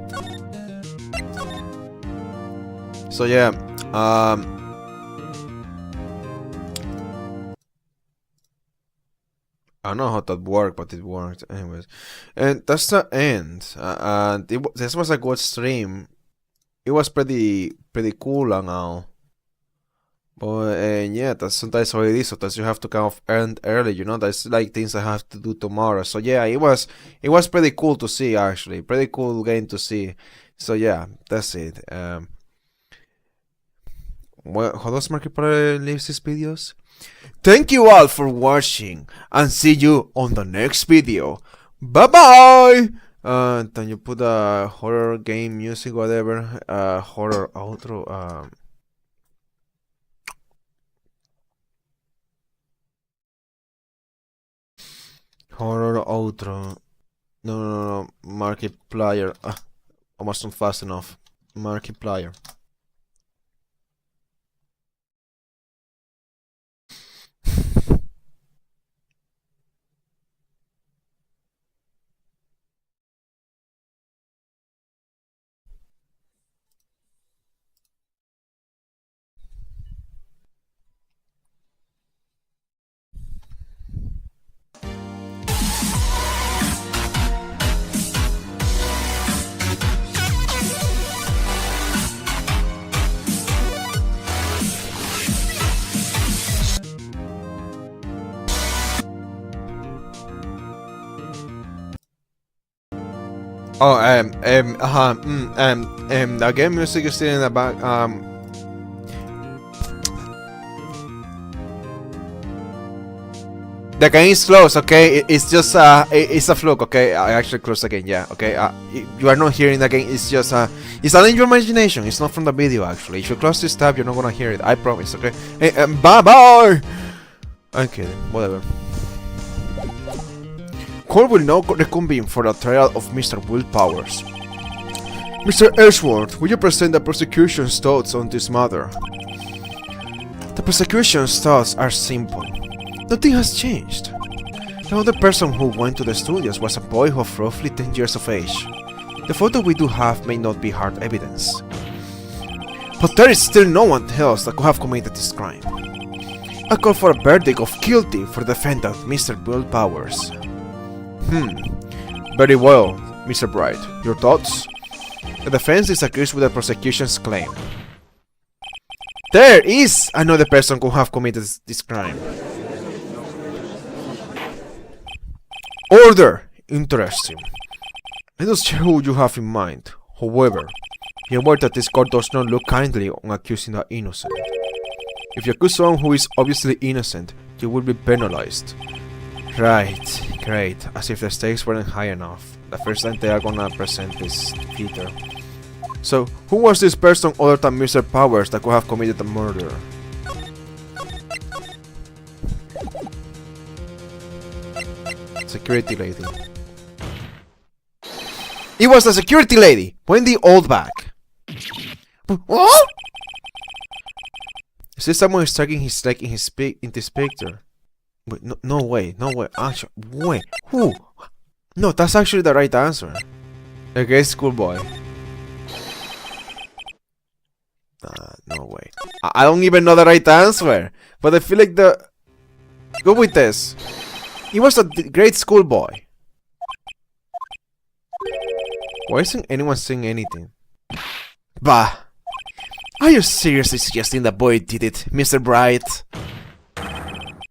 So yeah, I don't know how that worked, but it worked anyways. And that's the end. And this was a good stream. It was pretty cool and all. But yeah, that's sometimes how it is. Sometimes you have to kind of end early, you know. That's like things I have to do tomorrow. So yeah, it was pretty cool to see actually. Pretty cool game to see. So yeah, that's it. Well, how does Markiplier leave his videos? Thank you all for watching and see you on the next video. Bye bye. Then you put a horror game music, whatever. Horror outro. Horror outro. No. Markiplier. I wasn't fast enough. Markiplier. Oh, the game music is still in the back. The game is closed, okay? It's just it's a fluke, okay? I actually closed the game, yeah, okay? You are not hearing the game. It's just it's all in your imagination. It's not from the video, actually. If you close this tab, you're not gonna hear it. I promise, okay? Hey, bye bye. I'm kidding. Whatever. Court will now reconvene for the trial of Mr. Willpowers. Mr. Edgeworth, will you present the prosecution's thoughts on this matter? The prosecution's thoughts are simple. Nothing has changed. The other person who went to the studios was a boy of roughly 10 years of age. The photo we do have may not be hard evidence. But there is still no one else that could have committed this crime. I call for a verdict of guilty for the defendant, Mr. Willpowers. Very well, Mr. Bright. Your thoughts? The defense disagrees with the prosecution's claim. There is another person who have committed this crime. Order! Interesting. Let us check who you have in mind. However, be aware that this court does not look kindly on accusing the innocent. If you accuse someone who is obviously innocent, you will be penalized. Right, great. As if the stakes weren't high enough. The first time they are gonna present this theater. So, who was this person other than Mr. Powers that could have committed the murder? Security lady. It was the security lady, Wendy Oldback. What? Is this someone striking his leg in this picture? Wait, no way. Actually, wait, who? No, that's actually the right answer. A gay schoolboy. No way. I don't even know the right answer, but I feel like go with this. He was a great schoolboy. Why isn't anyone saying anything? Bah! Are you seriously suggesting the boy did it, Mr. Bright?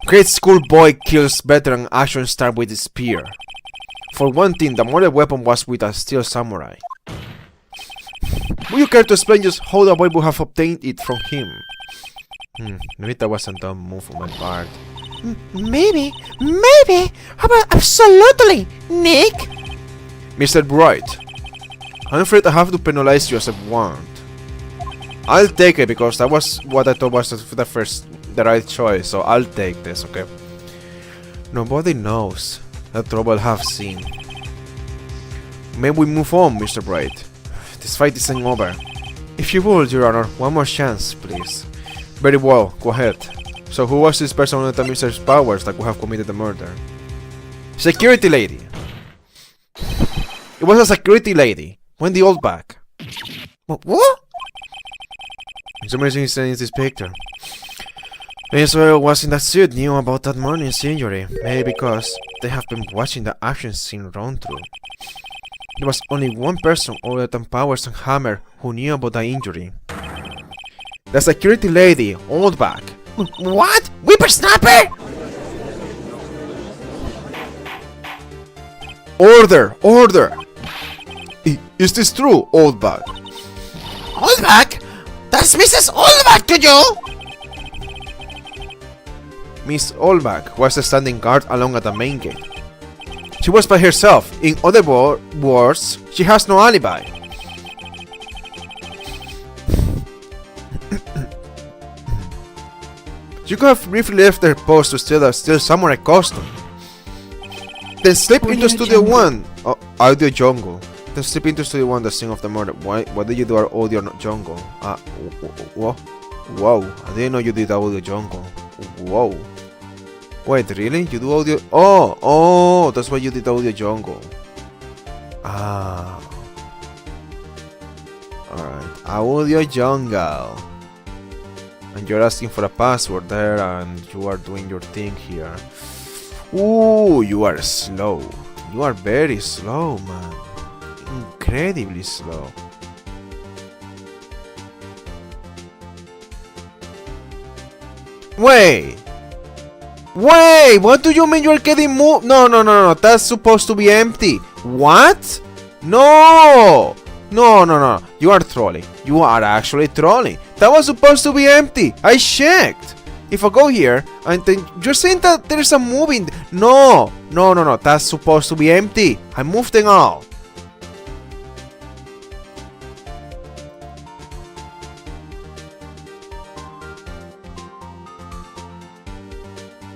Great schoolboy kills veteran action star with a spear. For one thing, the murder weapon was with a steel samurai. Would you care to explain just how the boy would have obtained it from him? Maybe that was a dumb move on my part. Maybe. How about absolutely, Nick? Mr. Bright, I'm afraid I have to penalize you as a warrant. I'll take it because that was what I thought was the right choice, so I'll take this, okay? Nobody knows the trouble I have seen. May we move on, Mr. Bright? This fight isn't over. If you would, Your Honor, one more chance, please. Very well, go ahead. So who was this person under Mr. Powers that could have committed the murder? Security lady! It was a security lady, Wendy Oldback. What? For some reason he's sending this picture. Maybe whoever was in that suit knew about that morning's injury. Maybe because they have been watching the action scene run through. There was only one person other than Powers and Hammer who knew about the injury. The security lady, Oldback. What? Whippersnapper? Order! Is this true, Oldback? Oldback? That's Mrs. Oldback to you! Miss Oldback was standing guard along at the main gate. She was by herself. In other words, she has no alibi. You could have briefly left her post to steal a samurai costume. Then slip into Studio 1. Audio jungle. Then slip into Studio 1, the scene of the murder. Why did you do our audio jungle? Whoa. I didn't know you did audio jungle. Whoa. Wait, really? You do audio? Oh, that's why you did audio jungle. Alright, audio jungle. And you're asking for a password there, and you are doing your thing here. Ooh, you are slow. You are very slow, man. Incredibly slow. Wait, what do you mean you're getting moved? No, that's supposed to be empty. What? No. You are trolling. You are actually trolling. That was supposed to be empty. I checked. If I go here, and then you're saying that there's a moving. No. That's supposed to be empty. I moved them all.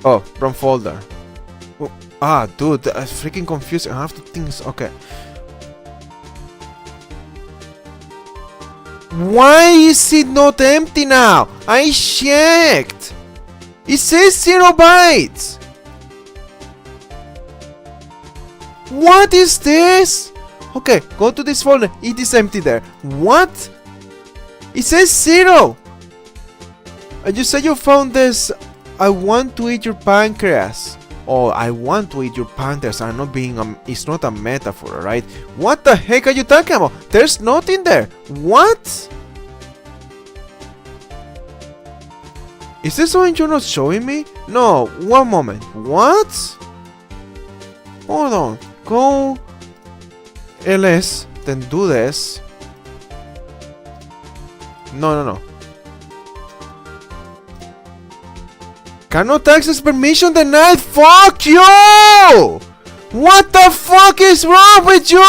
Oh, wrong folder. Dude, that's freaking confusing. I have to think. Okay. Why is it not empty now? I checked. It says 0 bytes. What is this? Okay, go to this folder. It is empty there. What? It says 0. And you say you found this. I want to eat your pancreas. Oh, I want to eat your pancreas. I'm not being it's not a metaphor, right? What the heck are you talking about? There's nothing there. What? Is this something you're not showing me? No, one moment. What? Hold on. Go ls, then do this. No. Cannot access permission denied. Fuck you! What the fuck is wrong with you?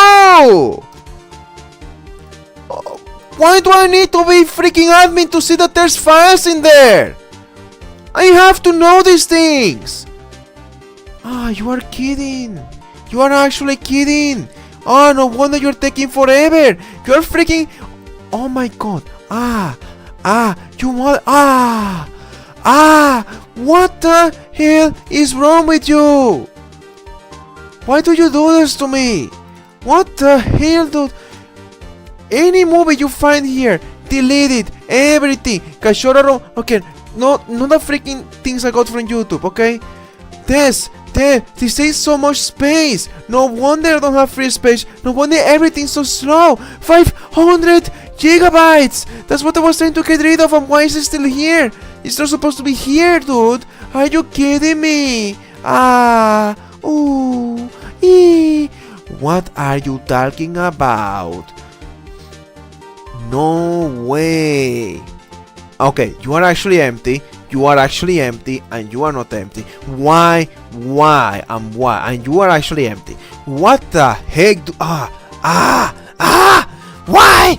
Why do I need to be freaking admin to see that there's files in there? I have to know these things. You are kidding. You are actually kidding. Oh, no wonder you're taking forever. You're freaking... Oh my god. You want... What the hell is wrong with you? Why do you do this to me? What the hell, dude? Any movie you find here, delete it, everything. Cachorro, okay, not the freaking things I got from YouTube, okay? This takes so much space. No wonder I don't have free space. No wonder everything's so slow. 500 gigabytes. That's what I was trying to get rid of, and why is it still here? It's not supposed to be here, dude. Are you kidding me? What are you talking about? No way. Okay, you are actually empty. You are actually empty, and you are not empty. Why? And you are actually empty. What the heck do... Why?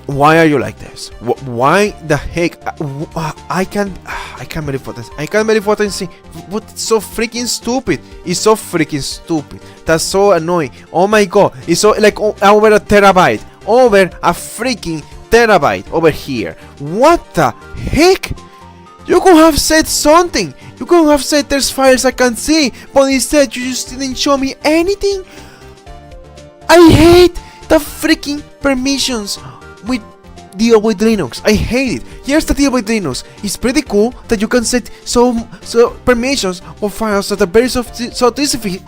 Why are you like this? Why the heck? I can't believe what this. I can't believe what I see. It's so freaking stupid. It's so freaking stupid. That's so annoying. Oh my god. It's so like over a terabyte. Over a freaking terabyte over here. What the heck? You could have said something. You could have said there's files I can see, but instead you just didn't show me anything. I hate the freaking permissions with deal with Linux. I hate it. Here's the deal with Linux. It's pretty cool that you can set so permissions for files that are very sophisticated.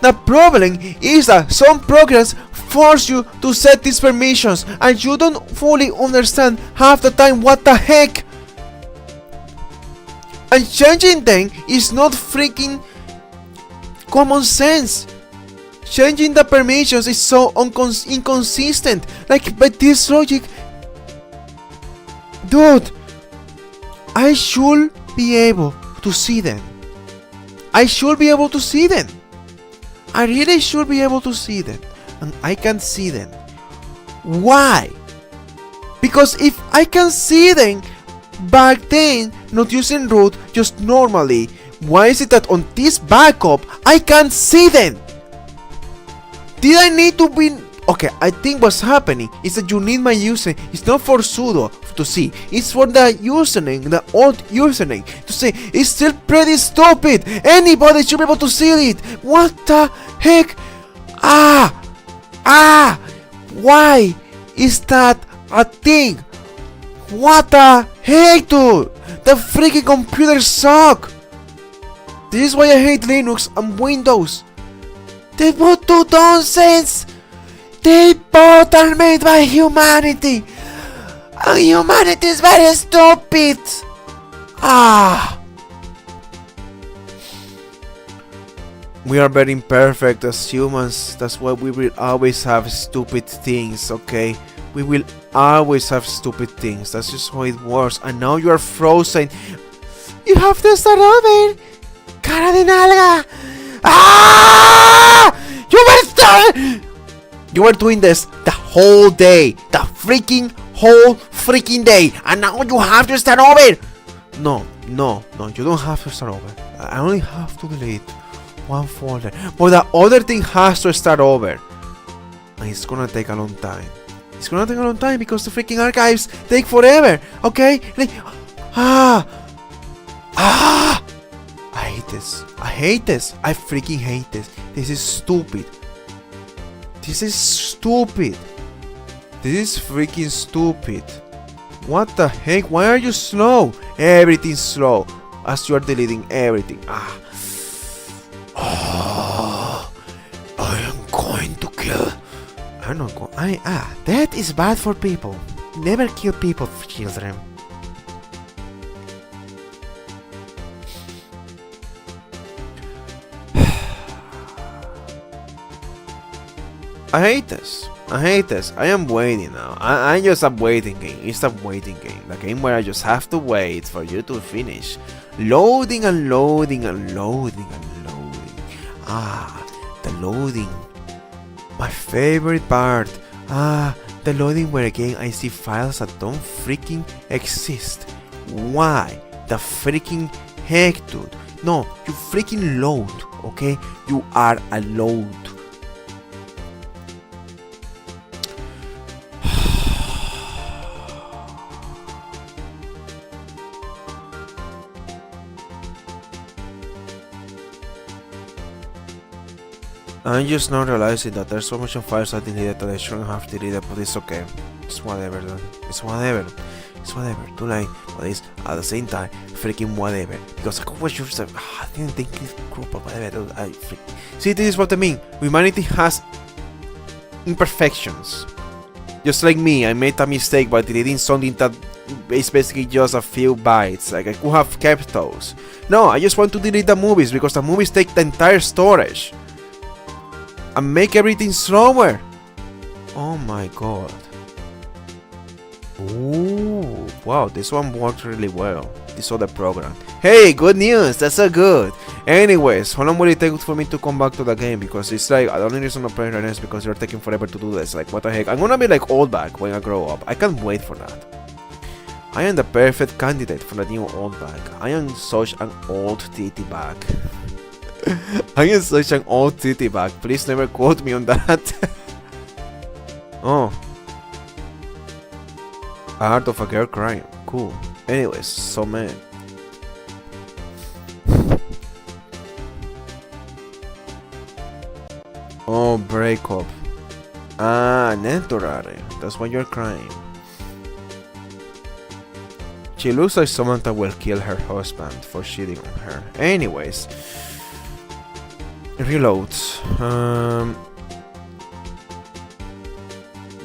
The problem is that some programs force you to set these permissions and you don't fully understand half the time what the heck. And changing them is not freaking common sense. Changing the permissions is so inconsistent. Like, by this logic, dude, I should be able to see them. I should be able to see them. I really should be able to see them. And I can't see them. Why? Because if I can see them back then, not using root, just normally, why is it that on this backup, I can't see them? Did I need to be... Okay, I think what's happening is that you need my username. It's not for sudo to see. It's for the username, the old username, to say. It's still pretty stupid. Anybody should be able to see it. What the heck? Why is that a thing? What the heck, dude? The freaking computers suck. This is why I hate Linux and Windows. They both do nonsense. They both are made by humanity. And humanity is very stupid. We are very imperfect as humans. That's why we will always have stupid things, okay? We will always have stupid things. That's just how it works. And now you are frozen. You have to start over. Cara de nalga. You were doing this the whole day. The freaking whole freaking day. And now you have to start over. No, you don't have to start over. I only have to delete one folder. But the other thing has to start over. And it's gonna take a long time. It's gonna take a long time because the freaking archives take forever. Okay? Like, I hate this. I hate this. I freaking hate this. This is stupid. This is stupid. This is freaking stupid. What the heck? Why are you slow? Everything's slow as you are deleting everything. I am going to kill. I'm not going. That is bad for people. Never kill people, children. I hate this. I am waiting now. I just a waiting game. It's a waiting game. The game where I just have to wait for you to finish. Loading and loading and loading and loading. The loading. My favorite part. The loading where again I see files that don't freaking exist. Why the freaking heck, dude? No, you freaking load, okay? You are a load. I'm just not realizing that there's so much of files I deleted that I shouldn't have deleted, but it's okay. It's whatever, dude. It's whatever. It's whatever. Too late, but it's at the same time freaking whatever. Because I could watch your stuff. I didn't think it's group of whatever, dude. See, this is what I mean. Humanity has imperfections. Just like me, I made a mistake by deleting something that is basically just a few bytes. Like, I could have kept those. No, I just want to delete the movies because the movies take the entire storage and make everything slower. Oh my god. Ooh, wow, this one worked really well. This other program. Hey, good news, that's so good. Anyways, how long will it take for me to come back to the game? Because it's like, the only reason I'm playing right now is because you're taking forever to do this. Like, what the heck? I'm gonna be like old back when I grow up. I can't wait for that. I am the perfect candidate for the new old back. I am such an old titty back. I am such an old titty bag. Please never quote me on that. Oh. A heart of a girl crying. Cool. Anyways, so man. Oh, breakup. Ah, Nentorare. That's why you're crying. She looks like someone that will kill her husband for cheating on her. Anyways. Reload.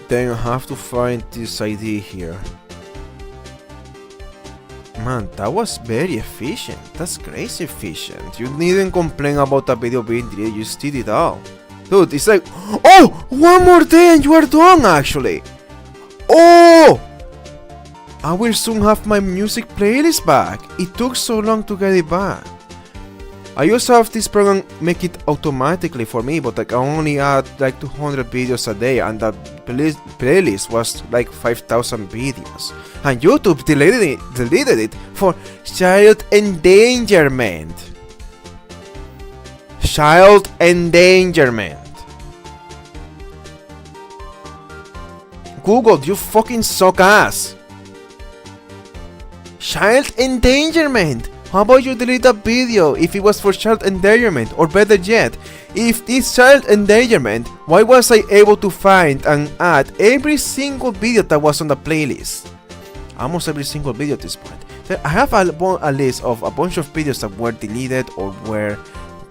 Then I have to find this ID here. Man, that was very efficient. That's crazy efficient. You needn't complain about the video being deleted, you just did it all. Dude, it's like, oh, one more day and you are done actually. Oh! I will soon have my music playlist back. It took so long to get it back. I also have this program make it automatically for me, but like I only add like 200 videos a day and the playlist was like 5,000 videos. And YouTube deleted it for child endangerment. Child endangerment. Google, you fucking suck ass. Child endangerment. How about you delete a video if it was for child endangerment? Or better yet, if it's child endangerment, why was I able to find and add every single video that was on the playlist? Almost every single video at this point. I have a list of a bunch of videos that were deleted or were,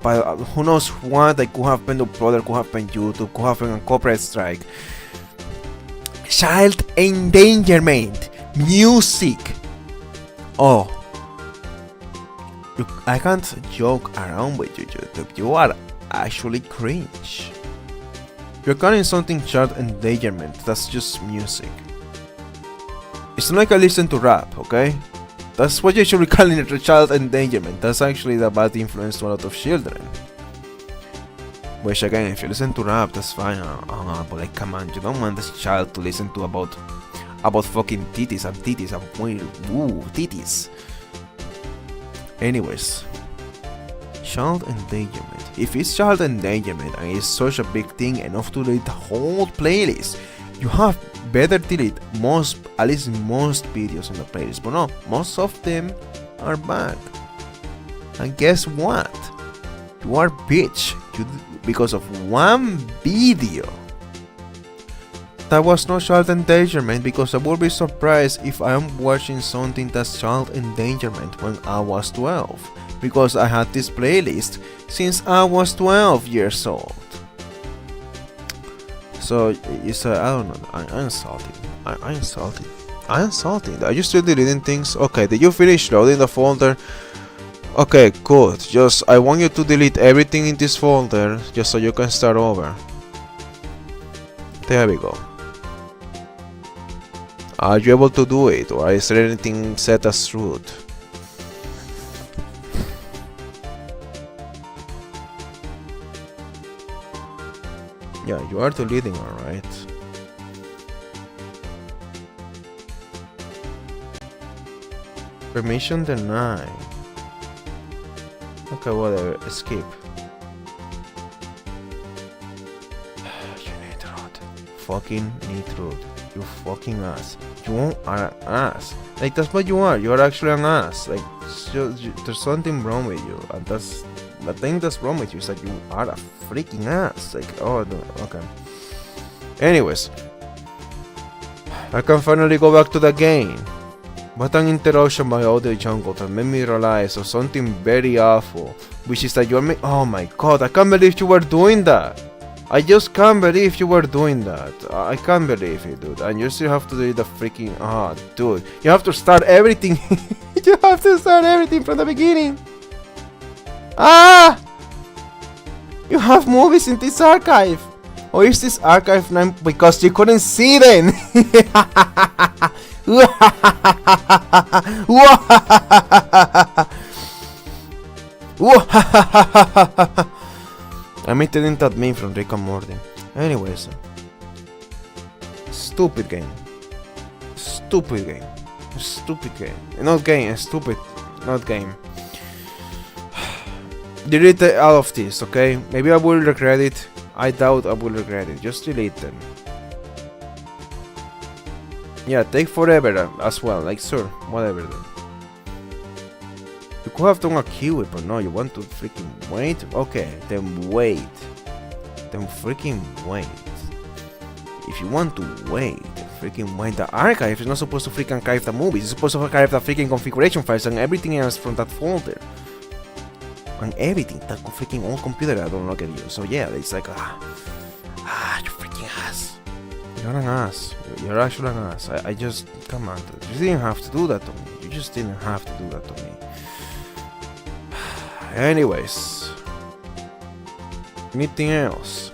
by who knows what, they could have been uploaded, could have been YouTube, could have been a copyright strike. Child endangerment. Music. Oh. I can't joke around with you, YouTube. You are actually cringe. You're calling something child endangerment. That's just music. It's not like I listen to rap, okay? That's what you should be calling it, a child endangerment. That's actually the bad influence to a lot of children. Which again, if you listen to rap, that's fine. But like, come on, you don't want this child to listen to about fucking titties and titties. Anyways, child endangerment. If it's child endangerment and it's such a big thing enough to delete the whole playlist, you have better delete at least most videos on the playlist. But no, most of them are back. And guess what? You are bitch because of one video. That was no child endangerment, because I would be surprised if I am watching something that's child endangerment when I was 12, because I had this playlist since I was 12 years old. So it's I don't know, I'm insulted. I'm insulted. Are you still deleting things? Okay, did you finish loading the folder? Okay, good. Just I want you to delete everything in this folder just so you can start over. There we go. Are you able to do it, or is there anything set as root? Yeah, you are deleting, alright. Permission denied. Okay, whatever. Skip. You need root. Fucking need root. You fucking ass. You are an ass. Like, that's what you are. You are actually an ass. Like, there's something wrong with you. And that's the thing that's wrong with you is that you are a freaking ass. Like, oh, no, okay. Anyways, I can finally go back to the game. What an interruption by audio jungle that made me realize of something very awful, which is that you're oh my god, I can't believe you were doing that. I just can't believe you were doing that. I can't believe it, dude. And you still have to do the freaking dude. You have to start everything. You have to start everything from the beginning. You have movies in this archive. Or is this archive name because you couldn't see them? I'm imitating that meme from Rick and Morty. Anyways, stupid game. Stupid game. Stupid game. Not game, stupid. Not game. Delete all of this, okay? Maybe I will regret it. I doubt I will regret it. Just delete them. Yeah, take forever as well. Like, sure, whatever then. You could have done a keyword, but no, you want to freaking wait? Okay, then wait. Then freaking wait. If you want to wait, freaking wait. The archive is not supposed to freaking archive the movies. It's supposed to archive the freaking configuration files and everything else from that folder. And everything, that freaking old computer I don't look at you. So yeah, it's like, you freaking ass. You're an ass. You're actually an ass. I just, come on, dude. You didn't have to do that to me. You just didn't have to do that to me. Anyways. Anything else?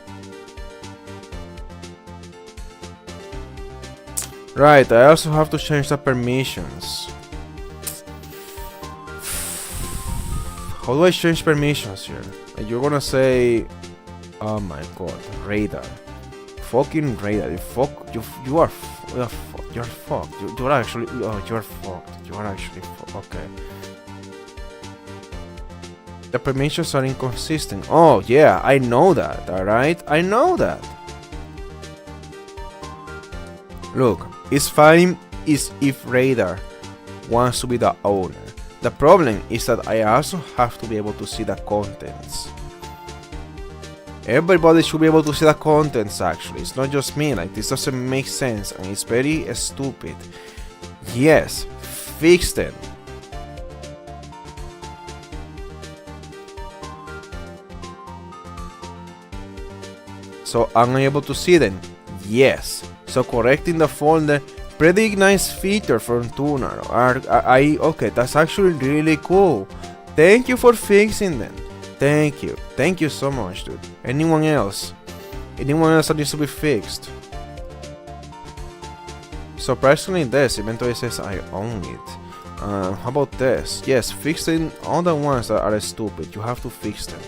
Right, I also have to change the permissions. How do I change permissions here? Like, you're gonna say, oh my god, radar. Fucking radar. You're fucked. You're actually, you're fucked. You are actually fucked. Okay. The permissions are inconsistent. Oh yeah, I know that, alright? I know that. Look, it's fine is if radar wants to be the owner. The problem is that I also have to be able to see the contents. Everybody should be able to see the contents actually. It's not just me, like this doesn't make sense and it's very stupid. Yes, fix them. So I'm able to see them? Yes. So correcting the folder, pretty nice feature from Tuner. Okay, that's actually really cool. Thank you for fixing them. Thank you. Thank you so much, dude. Anyone else? Anyone else that needs to be fixed? Surprisingly, this eventually says I own it. How about this? Yes, fixing all the ones that are stupid. You have to fix them.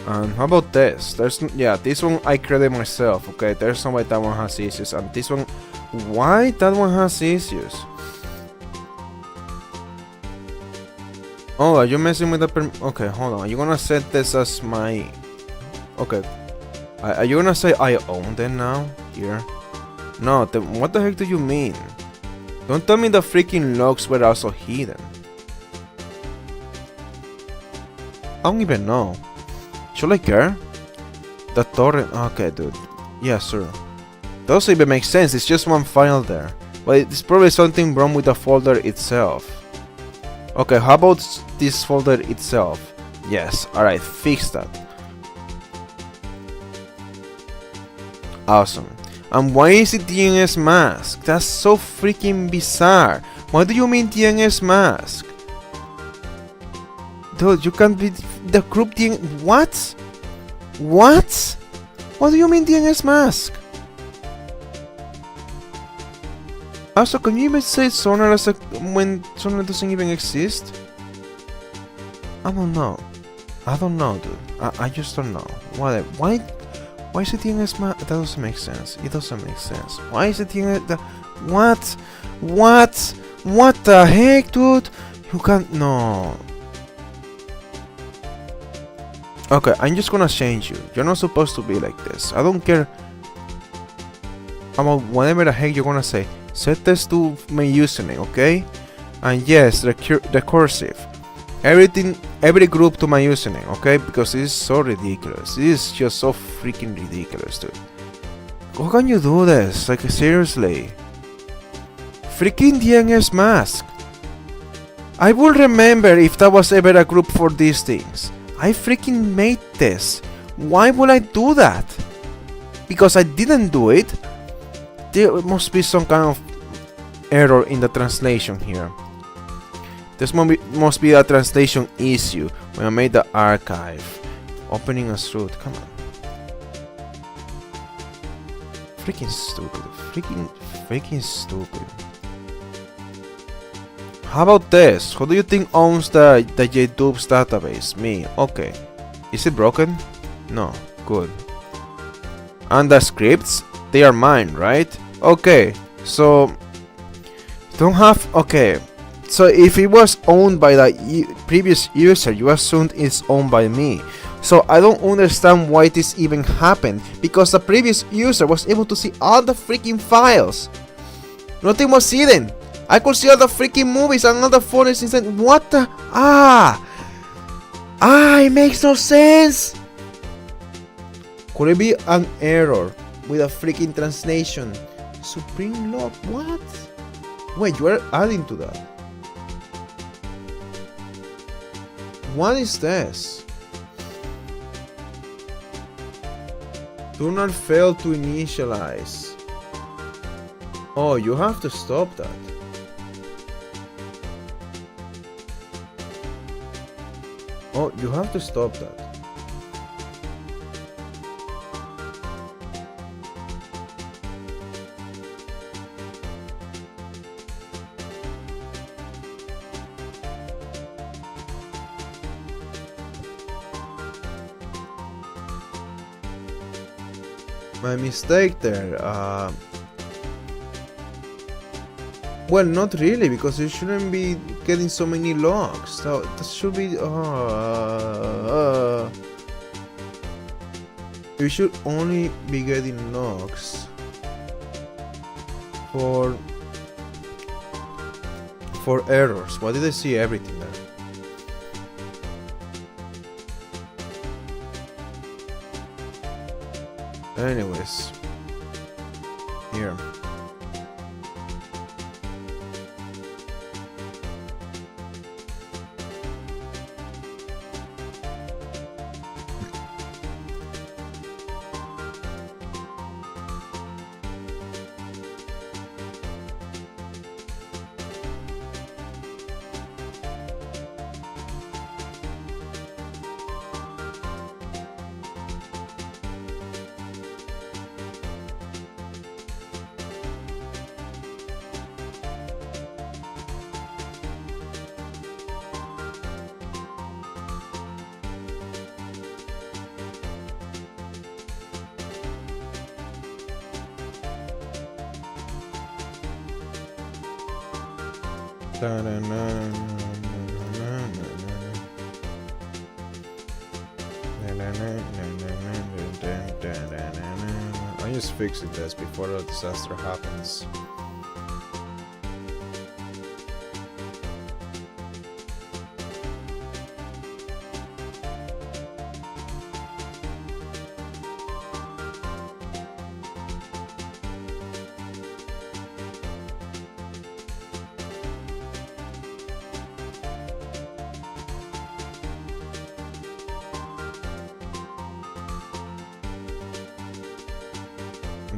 How about this? This one I created myself. Okay, there's no way that one has issues, and this one, why that one has issues? Oh, are you messing with the okay, hold on. Are you gonna set this as my? Okay, are you gonna say I own them now here? No, what the heck do you mean? Don't tell me the freaking logs were also hidden. I don't even know. Should I care? The torrent. Okay, dude. Yeah, sure. Doesn't even make sense. It's just one file there. But it's probably something wrong with the folder itself. Okay, how about this folder itself? Yes. Alright, fix that. Awesome. And why is it DNS mask? That's so freaking bizarre. What do you mean DNS mask? Dude, you can't be the group DNS. What? What? What do you mean DNS mask? Also, can you even say Sonar as when Sonar doesn't even exist? I don't know. I don't know, dude. I just don't know. Why Why is it in That doesn't make sense. It doesn't make sense. Why is it in the... What? What? What the heck, dude? You can't... No. Okay, I'm just gonna change you. You're not supposed to be like this. I don't care about whatever the heck you're gonna say. Set this to my username, okay? And yes, the cursive. Every group to my username, okay? Because this is so ridiculous. This is just so freaking ridiculous, dude. How can you do this? Like, seriously. Freaking DNS mask. I will remember if that was ever a group for these things. I freaking made this. Why would I do that? Because I didn't do it. There must be some kind of error in the translation here. This must be a translation issue when I made the archive. Opening as root, come on. Freaking stupid. Freaking stupid. How about this? Who do you think owns the JDubes database? Me. Okay. Is it broken? No. Good. And the scripts? They are mine, right? Okay. So... Don't have... Okay. So if it was owned by the previous user, you assumed it's owned by me. So I don't understand why this even happened. Because the previous user was able to see all the freaking files. Nothing was hidden. I could see all the freaking movies and all the photos inside. What the... it makes no sense. Could it be an error with a freaking translation? Supreme Log, what? Wait, you are adding to that. What is this? Do not fail to initialize. Oh, you have to stop that. Oh, you have to stop that. My mistake there. Well, not really, because you shouldn't be getting so many logs. So that should be. You should only be getting logs for errors. Why did I see everything there? Anyways, here. I'm just fixing this before a disaster happens.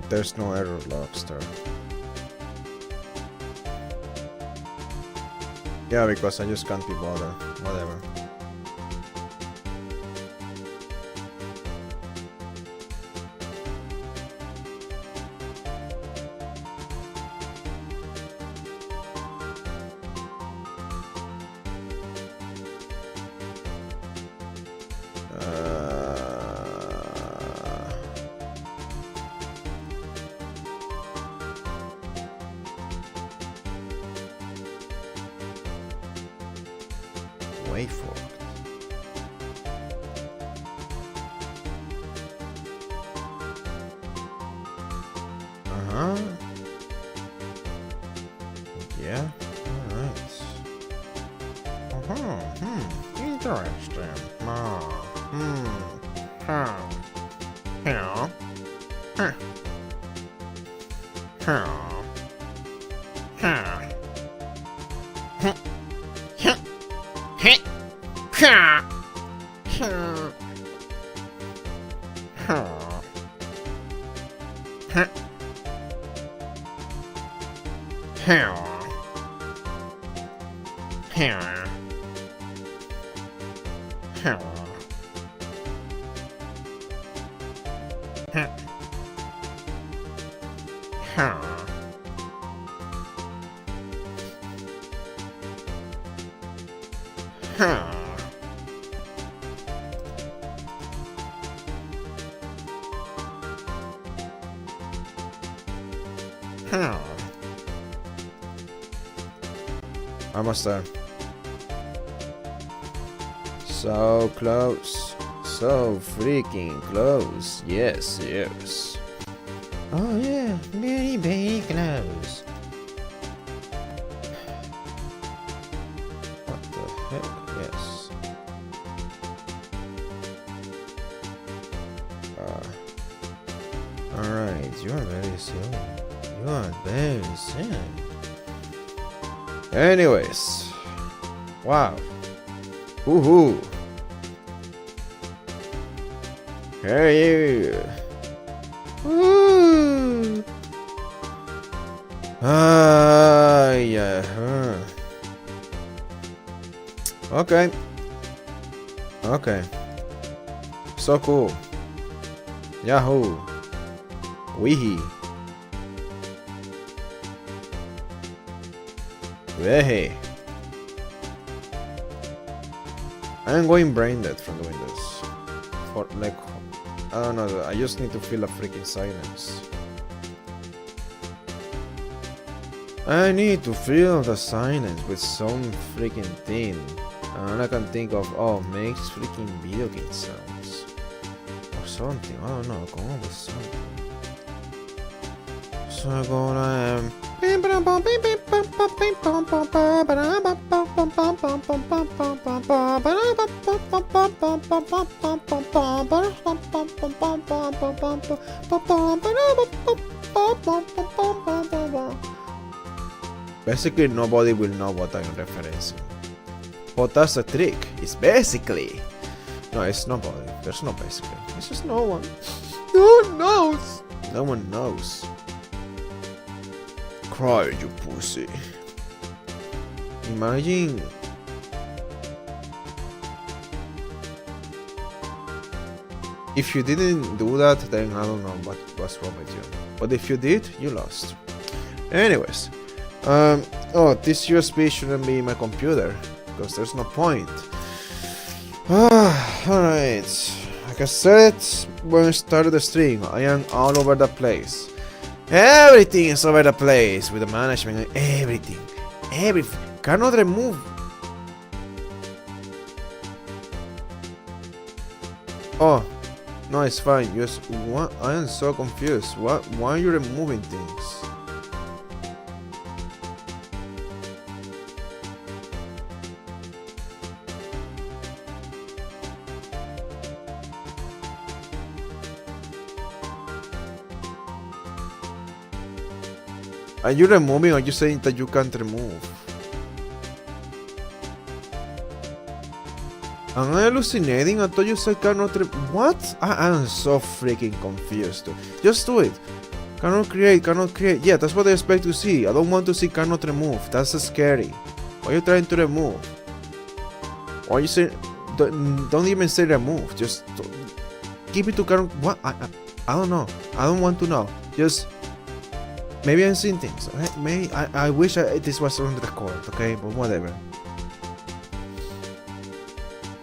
There's no error logs there. Yeah, because I just can't be bothered. Whatever. Wait for it. Yeah, alright. Interesting. Almost there. So close. So freaking close. Yes, yes. Oh yeah, very, very close. What the heck? Yes. Alright, you are very soon. You are very soon. Anyways. Wow. Woohoo. Hey. Woo! Yeah. Okay. Okay. So cool. Yahoo. Weehee. Wehe. I'm going brain dead from the windows. For like, I don't know, I just need to feel a freaking silence. I need to fill the silence with some freaking thing. And I can think of, oh, makes freaking video game sounds. Or something, I don't know, come up with something. So I'm gonna basically nobody will know what I'm referencing. But that's the trick. It's basically. No, it's nobody. There's no basically. It's just no one. No one knows. No one knows. Cry, you pussy. Imagine. If you didn't do that, then I don't know what's wrong with you. But if you did, you lost. Anyways. Oh, this USB shouldn't be my computer. Because there's no point. Alright. Like I said when I started the stream, I am all over the place. Everything is over the place with the management and everything. Everything. Cannot remove. Oh, no, it's fine. Just what? I am so confused. What? Why are you removing things? Are you removing or are you saying that you can't remove? Am I hallucinating? I thought you said cannot what? I am so freaking confused. Just do it. Cannot create, cannot create. Yeah, that's what I expect to see. I don't want to see cannot remove. That's scary. Why are you trying to remove? Why are you saying... Don't even say remove. Just keep it to cannot... What? I don't know. I don't want to know. Just... Maybe I'm seeing things. Okay? Maybe I wish this was on the record, okay? But whatever.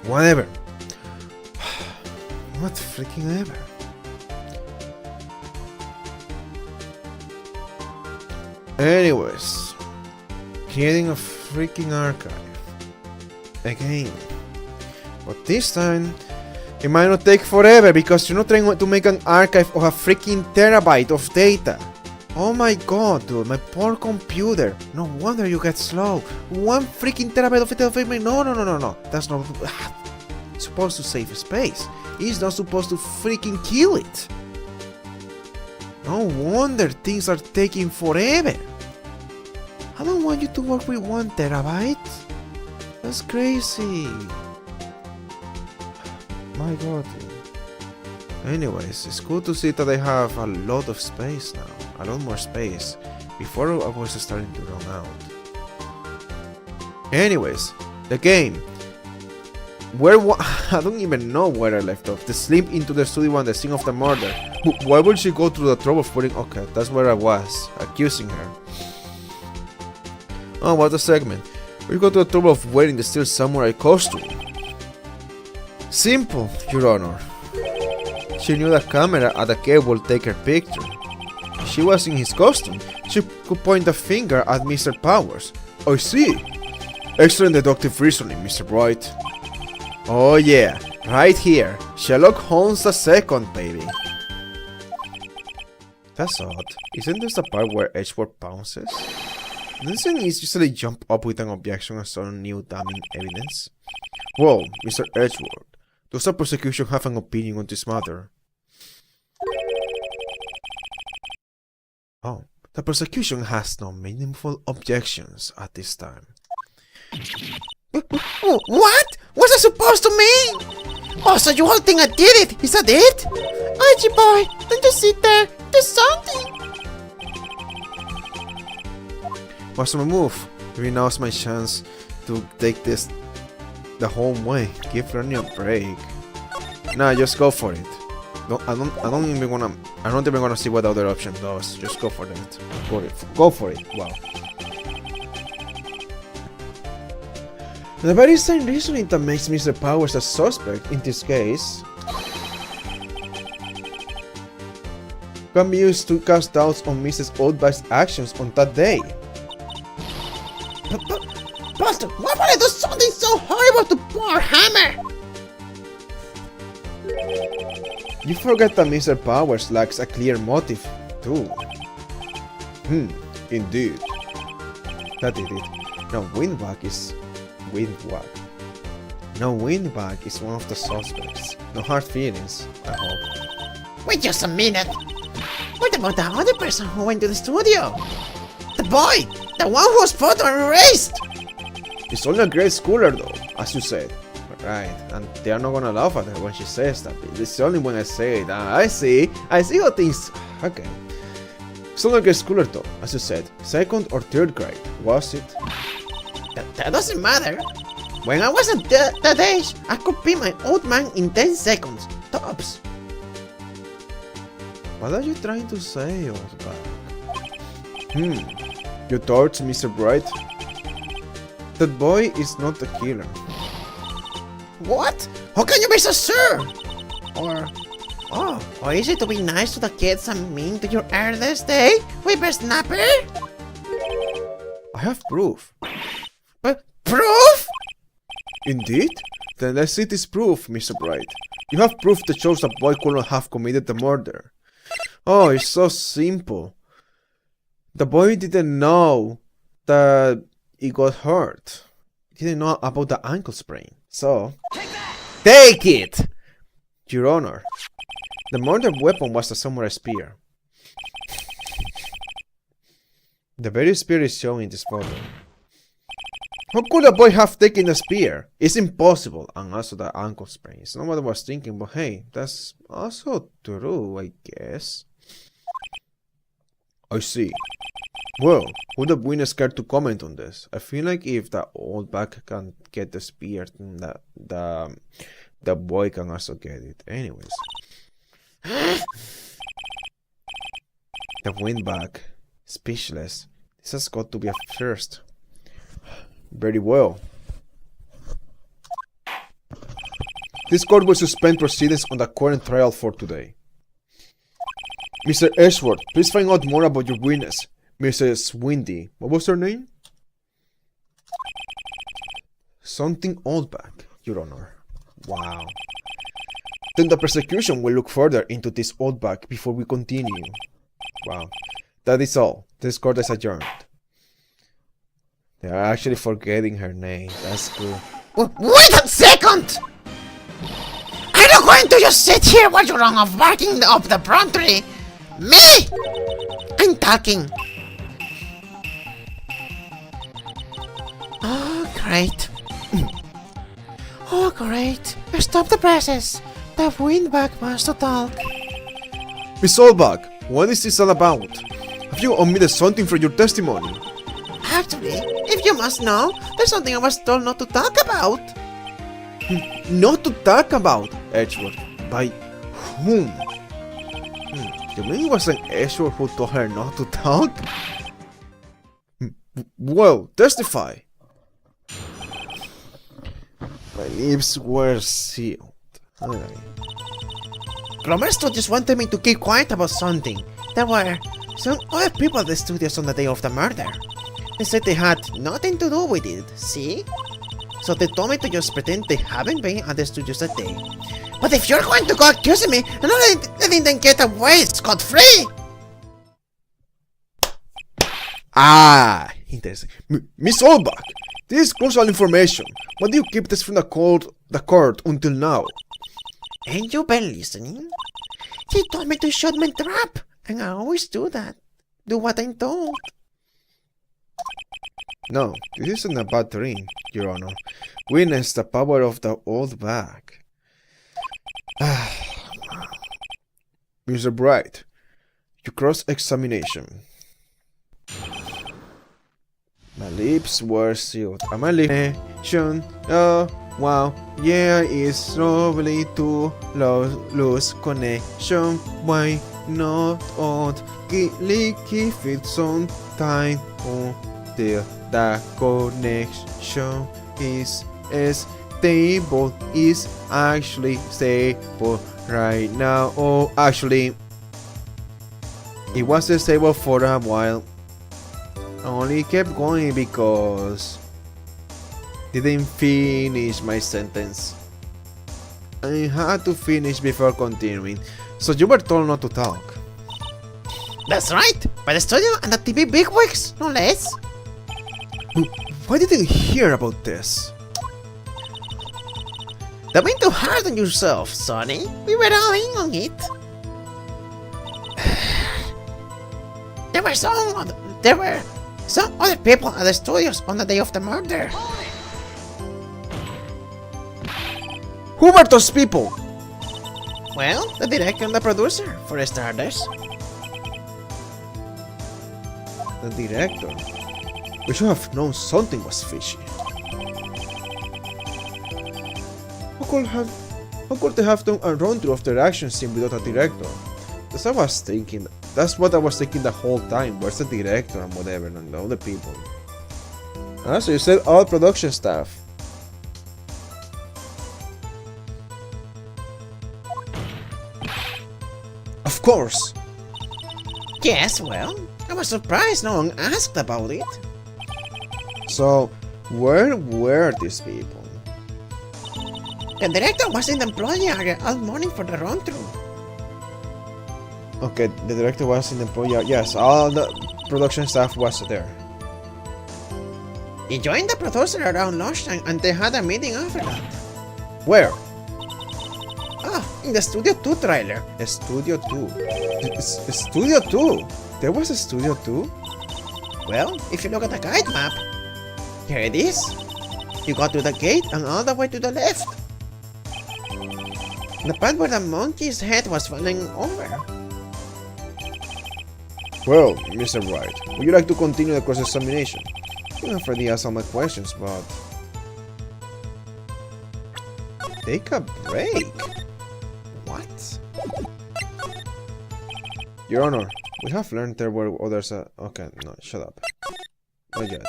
Whatever. What freaking ever. Anyways. Creating a freaking archive. again. But this time, it might not take forever because you're not trying to make an archive of a freaking terabyte of data. Oh my god, dude, my poor computer. No wonder you get slow. 1 freaking terabyte of data. No. That's not supposed to save space. It's not supposed to freaking kill it. No wonder things are taking forever. I don't want you to work with 1 terabyte. That's crazy. My god. Anyways, it's good to see that I have a lot of space now. A lot more space. Before I was starting to run out. Anyways, the game. I don't even know where I left off. The slip into the studio and the scene of the murder. Why would she go through the trouble of putting... Okay, that's where I was. Accusing her. Oh, what a segment. We go to the trouble of wearing the steel samurai costume. Simple, Your Honor. She knew the camera at the cave would take her picture. If she was in his costume, she could point a finger at Mr. Powers. I see. Excellent deductive reasoning, Mr. Bright. Oh yeah, right here. Sherlock Holmes II, baby. That's odd. Isn't this the part where Edgeworth pounces? Doesn't he usually jump up with an objection as some new damning evidence? Well, Mr. Edgeworth, does the prosecution have an opinion on this matter? Oh, the prosecution has no meaningful objections at this time. What? What's that supposed to mean? Oh, so you all think I did it? Is that it? Archie boy, don't just sit there. Do something. What's my move? Maybe now's my chance to take this the whole way. Give Ronnie a break. Nah, just go for it. No, I don't even wanna see what the other option does. Just go for it. Go for it. Wow. The very same reasoning that makes Mr. Powers a suspect in this case can be used to cast doubts on Mrs. Oldback's actions on that day. Buster, why would I do something so horrible to poor Hammer? You forget that Mr. Powers lacks a clear motive, too. Indeed. That did it. Now Windbag is one of the suspects. No hard feelings, I hope. Wait just a minute. What about the other person who went to the studio? The boy! The one who was photo erased! He's only a grade schooler though, as you said. Right, and they are not gonna laugh at her when she says that. It's only when I say it. I see how things... Okay. He's only a grade schooler though, as you said. 2nd or 3rd grade, was it? That doesn't matter. When I was at that age, I could be my old man in 10 seconds. Tops. What are you trying to say, Oldback? Your thoughts, Mr. Bright? That boy is not a killer. What? How can you be so sure? Or is it to be nice to the kids and mean to your eldest, eh? Whippersnapper? I have proof. Proof? Indeed? Then let's see this proof, Mr. Bright. You have proof that shows the boy could not have committed the murder. Oh, it's so simple. The boy didn't know that he got hurt. He didn't know about the ankle sprain. So, take it! Your Honor, the murder weapon was a samurai spear. The very spear is shown in this photo. How could the boy have taken the spear? It's impossible. And also the ankle sprain. It's not what I was thinking, but hey, that's also true, I guess. I see. Well, would the witness care to comment on this? I feel like if the Oldback can get the spear, then the boy can also get it. Anyways. The Windbag. Speechless. This has got to be a first. Very well. This court will suspend proceedings on the current trial for today. Mr. Edgeworth, please find out more about your witness, Mrs. Windy. What was her name? Something old back, Your Honor. Wow. Then the prosecution will look further into this old back before we continue. Wow. That is all. This court is adjourned. They are actually forgetting her name. That's cool. Wait a second! Are you going to just sit here while you're wrong of barking up the promptery? Me! I'm talking. Oh, great. Oh, great. Stop the presses. The windbag wants to talk. Miss Oldback, what is this all about? Have you omitted something from your testimony? Actually, if you must know, there's something I was told not to talk about. Not to talk about, Edgeworth. By whom? You mean it wasn't Edgeworth who told her not to talk? Well, testify. My lips were sealed. Clover Studios wanted me to keep quiet about something. There were some other people at the studios on the day of the murder. They said they had nothing to do with it, see? So they told me to just pretend they haven't been at the studios that day. But if you're going to go accusing me and letting them get away scot-free! Ah, interesting. Miss Oldback, this is crucial information. Why do you keep this from the court until now? Ain't you been listening? She told me to shut my trap, and I always do that. Do what I'm told. No, this isn't a bad dream, Your Honor. Witness the power of the old back. Mr. Bright, your cross-examination. My lips were sealed. And my lips, oh, wow, yeah, it's lovely to lose connection. Why not keep it some time until the connection is stable? Is actually stable right now. Oh, actually, it was stable for a while. Only kept going because didn't finish my sentence. I had to finish before continuing. So you were told not to talk. That's right, by the studio and the TV bigwigs, no less. Why didn't you hear about this? Don't be too hard on yourself, Sonny. We were all in on it. There were some other people at the studios on the day of the murder. Who were those people? Well, the director and the producer, for starters. The director. We should have known something was fishy. How could they have done a run-through of their action scene without a director? That's what I was thinking the whole time. Where's the director and whatever and the other people? Ah, so you said all production staff. Of course. Yes, well, I was surprised no one asked about it. So, where were these people? The director was in the employee area all morning for the run-through. Okay, the director was in the employee. Yes, all the production staff was there. He joined the producer around lunchtime and they had a meeting after that. Where? Ah, in the Studio 2 trailer. Studio 2. Studio 2? There was a Studio 2? Well, if you look at the guide map, here it is. You go to the gate and all the way to the left. The part where the monkey's head was falling over. Well, Mr. Wright, would you like to continue the cross-examination? I've already asked all my questions, but... Take a break? What? Your Honor, we have learned there were others... Okay, no, shut up. Not yet.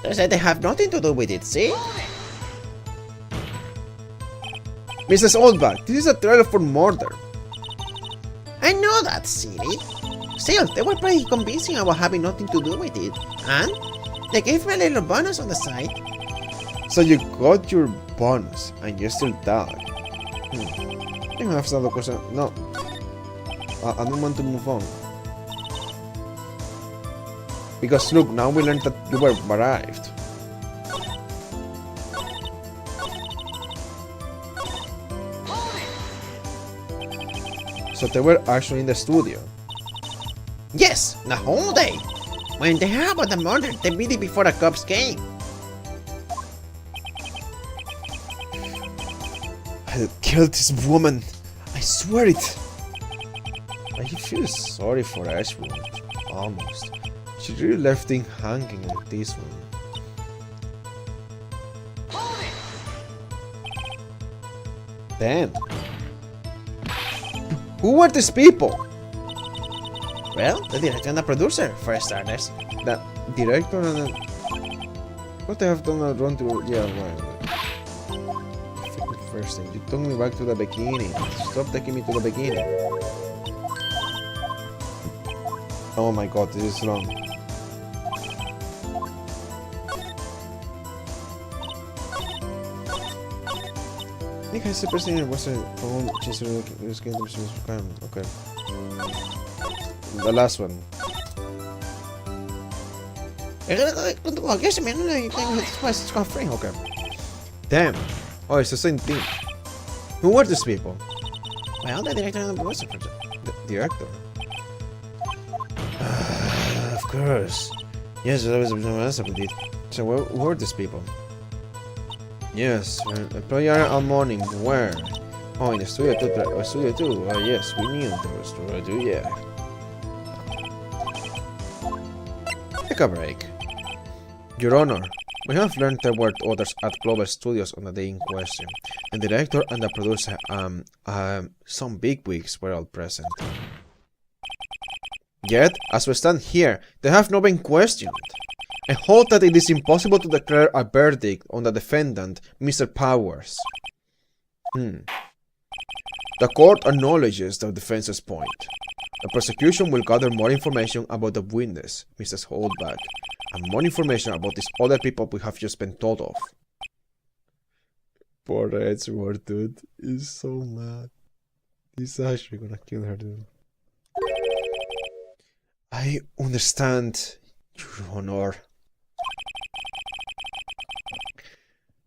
They said they have nothing to do with it, see? Mrs. Oldback, this is a trailer for murder. I know that, silly. Still, they were pretty convincing about having nothing to do with it. And they gave me a little bonus on the side. So you got your bonus and you still died. I think I have some question. No. I don't want to move on. Because look, now we learned that you were arrived. So they were actually in the studio. Yes, the whole day. When they heard about the murder, they beat it before the cops came. I'll kill this woman. I swear it. I feel sorry for Ashwood. Almost. She really left him hanging with this one. Damn. Who were these people? Well, the director and the producer, for starters. The director and the... What they have done a run to... Yeah, right. First thing, you took me back to the beginning. Stop taking me to the beginning. Oh my god, this is long. I think I said president was a phone chaser. Okay. The last one. Okay. Damn. Oh, it's the same thing. Who were these people? Well, the director and the producer. The director. Of course. Yes, there was a answer with it. So who were these people? Yes, a player all morning. Where? Oh, in the studio too. Studio too. Yes, we knew there was studio too. Yeah. Take a break. Your Honor, we have learned there were others at Global Studios on the day in question. The director and the producer, some bigwigs were all present. Yet, as we stand here, they have not been questioned. I hold that it is impossible to declare a verdict on the defendant, Mr. Powers. The court acknowledges the defense's point. The prosecution will gather more information about the witness, Mrs. Holdback, and more information about these other people we have just been told of. Poor Edgeworth, dude. He's so mad. He's actually gonna kill her, dude. I understand, Your Honor.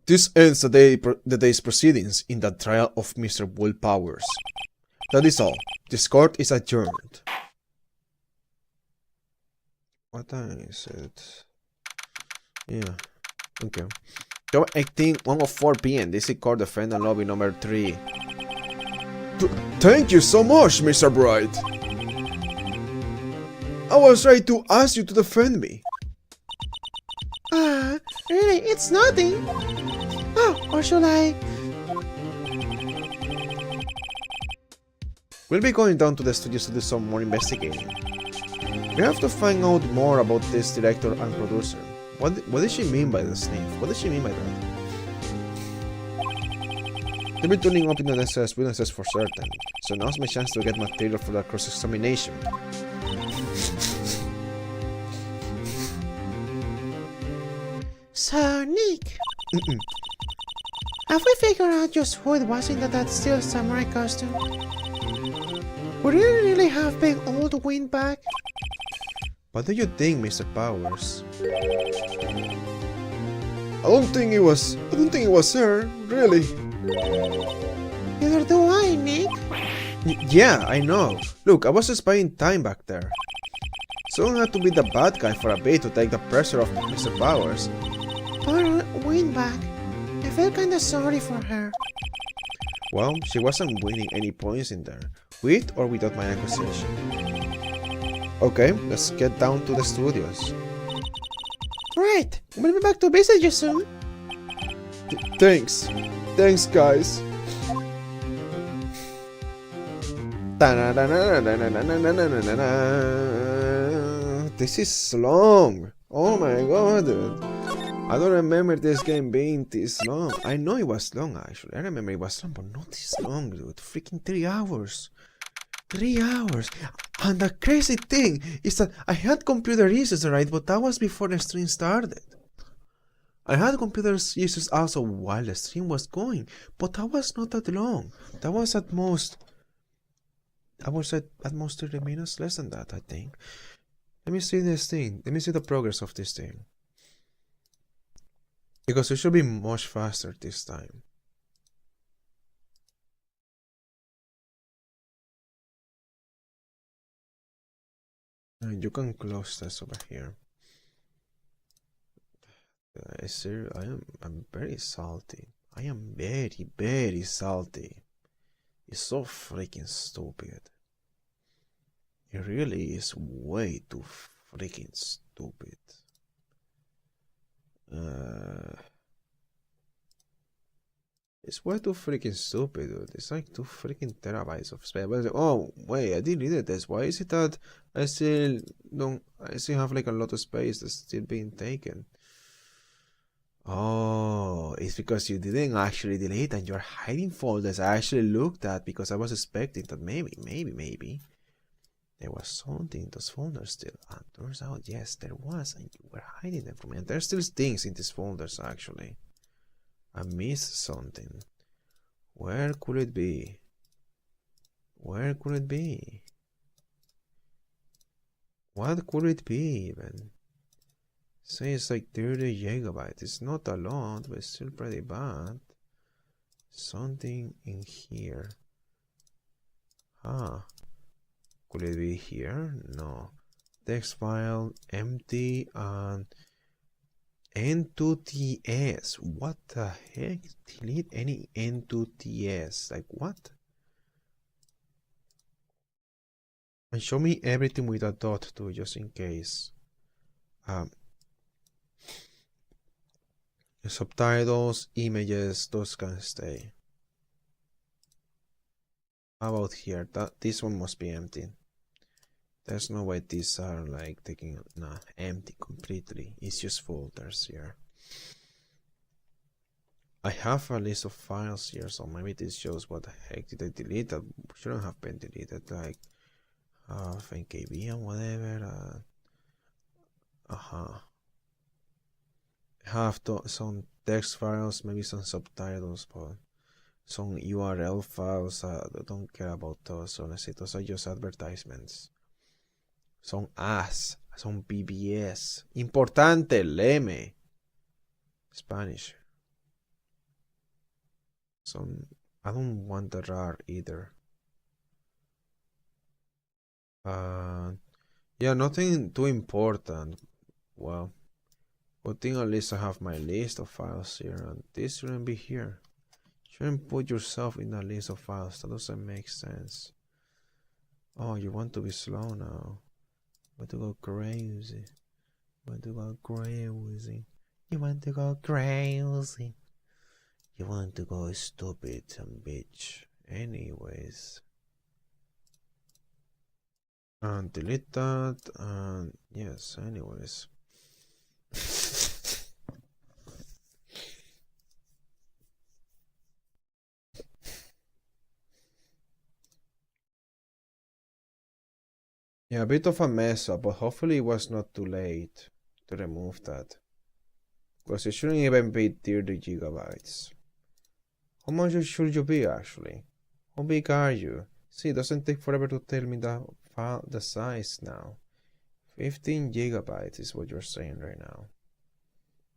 This ends the day's proceedings in the trial of Mr. Will Powers. That is all. This court is adjourned. What time is it? Yeah. Okay. Job 18, 1:04 p.m. DC Court Defendant Lobby number 3. Thank you so much, Mr. Bright. I was trying to ask you to defend me. Really, it's nothing. Oh, or should I? We'll be going down to the studios to do some more investigating. We have to find out more about this director and producer. What did she mean by the sniff? What did she mean by that? They've been turning up in the necessary witnesses for certain, so now's my chance to get material for the cross-examination. So, Nick, have we figured out just who it was in that steel samurai costume? Would it really have been all the wind back? What do you think, Mr. Powers? I don't think it was her, really. Neither do I, Nick. Yeah, I know. Look, I was just buying time back there. Someone had to be the bad guy for a bit to take the pressure off Mr. Powers. Poor Windback. I felt kinda sorry for her. Well, she wasn't winning any points in there, with or without my accusation. Okay, let's get down to the studios. Right, we'll be back to visit you soon. Thanks. Thanks, guys. This is long. Oh my god, dude. I don't remember this game being this long. I know it was long, actually. I remember it was long, but not this long, dude. Freaking 3 hours. 3 hours. And the crazy thing is that I had computer issues, right? But that was before the stream started. I had computer issues also while the stream was going, but that was not that long. That was at most, I was at most 30 minutes, less than that, I think. Let me see this thing. Let me see the progress of this thing. Because it should be much faster this time. And you can close this over here. I'm very salty. I am very, very salty. It's so freaking stupid. It really is way too freaking stupid. It's way too freaking stupid, dude. It's like 2 freaking terabytes of space. But oh wait, I deleted this. Why is it that I still have like a lot of space that's still being taken? Oh, it's because you didn't actually delete and you're hiding folders. I actually looked at because I was expecting that maybe there was something in those folders still. And turns out, yes, there was, and you were hiding them from me. And there's still things in these folders actually. I missed something. Where could it be? Where could it be? What could it be even? Say it's like 30 gigabytes. It's not a lot, but it's still pretty bad. Something in here. Huh. Could it be here? No. Text file empty and N2TS. What the heck? Delete any N2TS. Like what? And show me everything with a dot too, just in case. Subtitles, images, those can stay. How about here? This one must be empty. There's no way these are like taking empty completely. It's just folders here. I have a list of files here, so maybe this shows what the heck did I delete that shouldn't have been deleted, like NKB and whatever. I have some text files, maybe some subtitles, but some URL files. I don't care about those, honestly. Those are just advertisements. Son AS, son BBS. Importante, léeme. Spanish. I don't want the RAR either. Yeah, nothing too important. Well, good thing at least I have my list of files here, and this shouldn't be here. Shouldn't put yourself in a list of files. That doesn't make sense. Oh, you want to be slow now. Want to go crazy. Want to go crazy. You want to go crazy. You want to go stupid and bitch. Anyways. And delete that. And yes, anyways. Yeah, a bit of a mess up, but hopefully it was not too late to remove that. Because it shouldn't even be 30 gigabytes. How much should you be actually? How big are you? See, it doesn't take forever to tell me the size now. 15 gigabytes is what you're saying right now.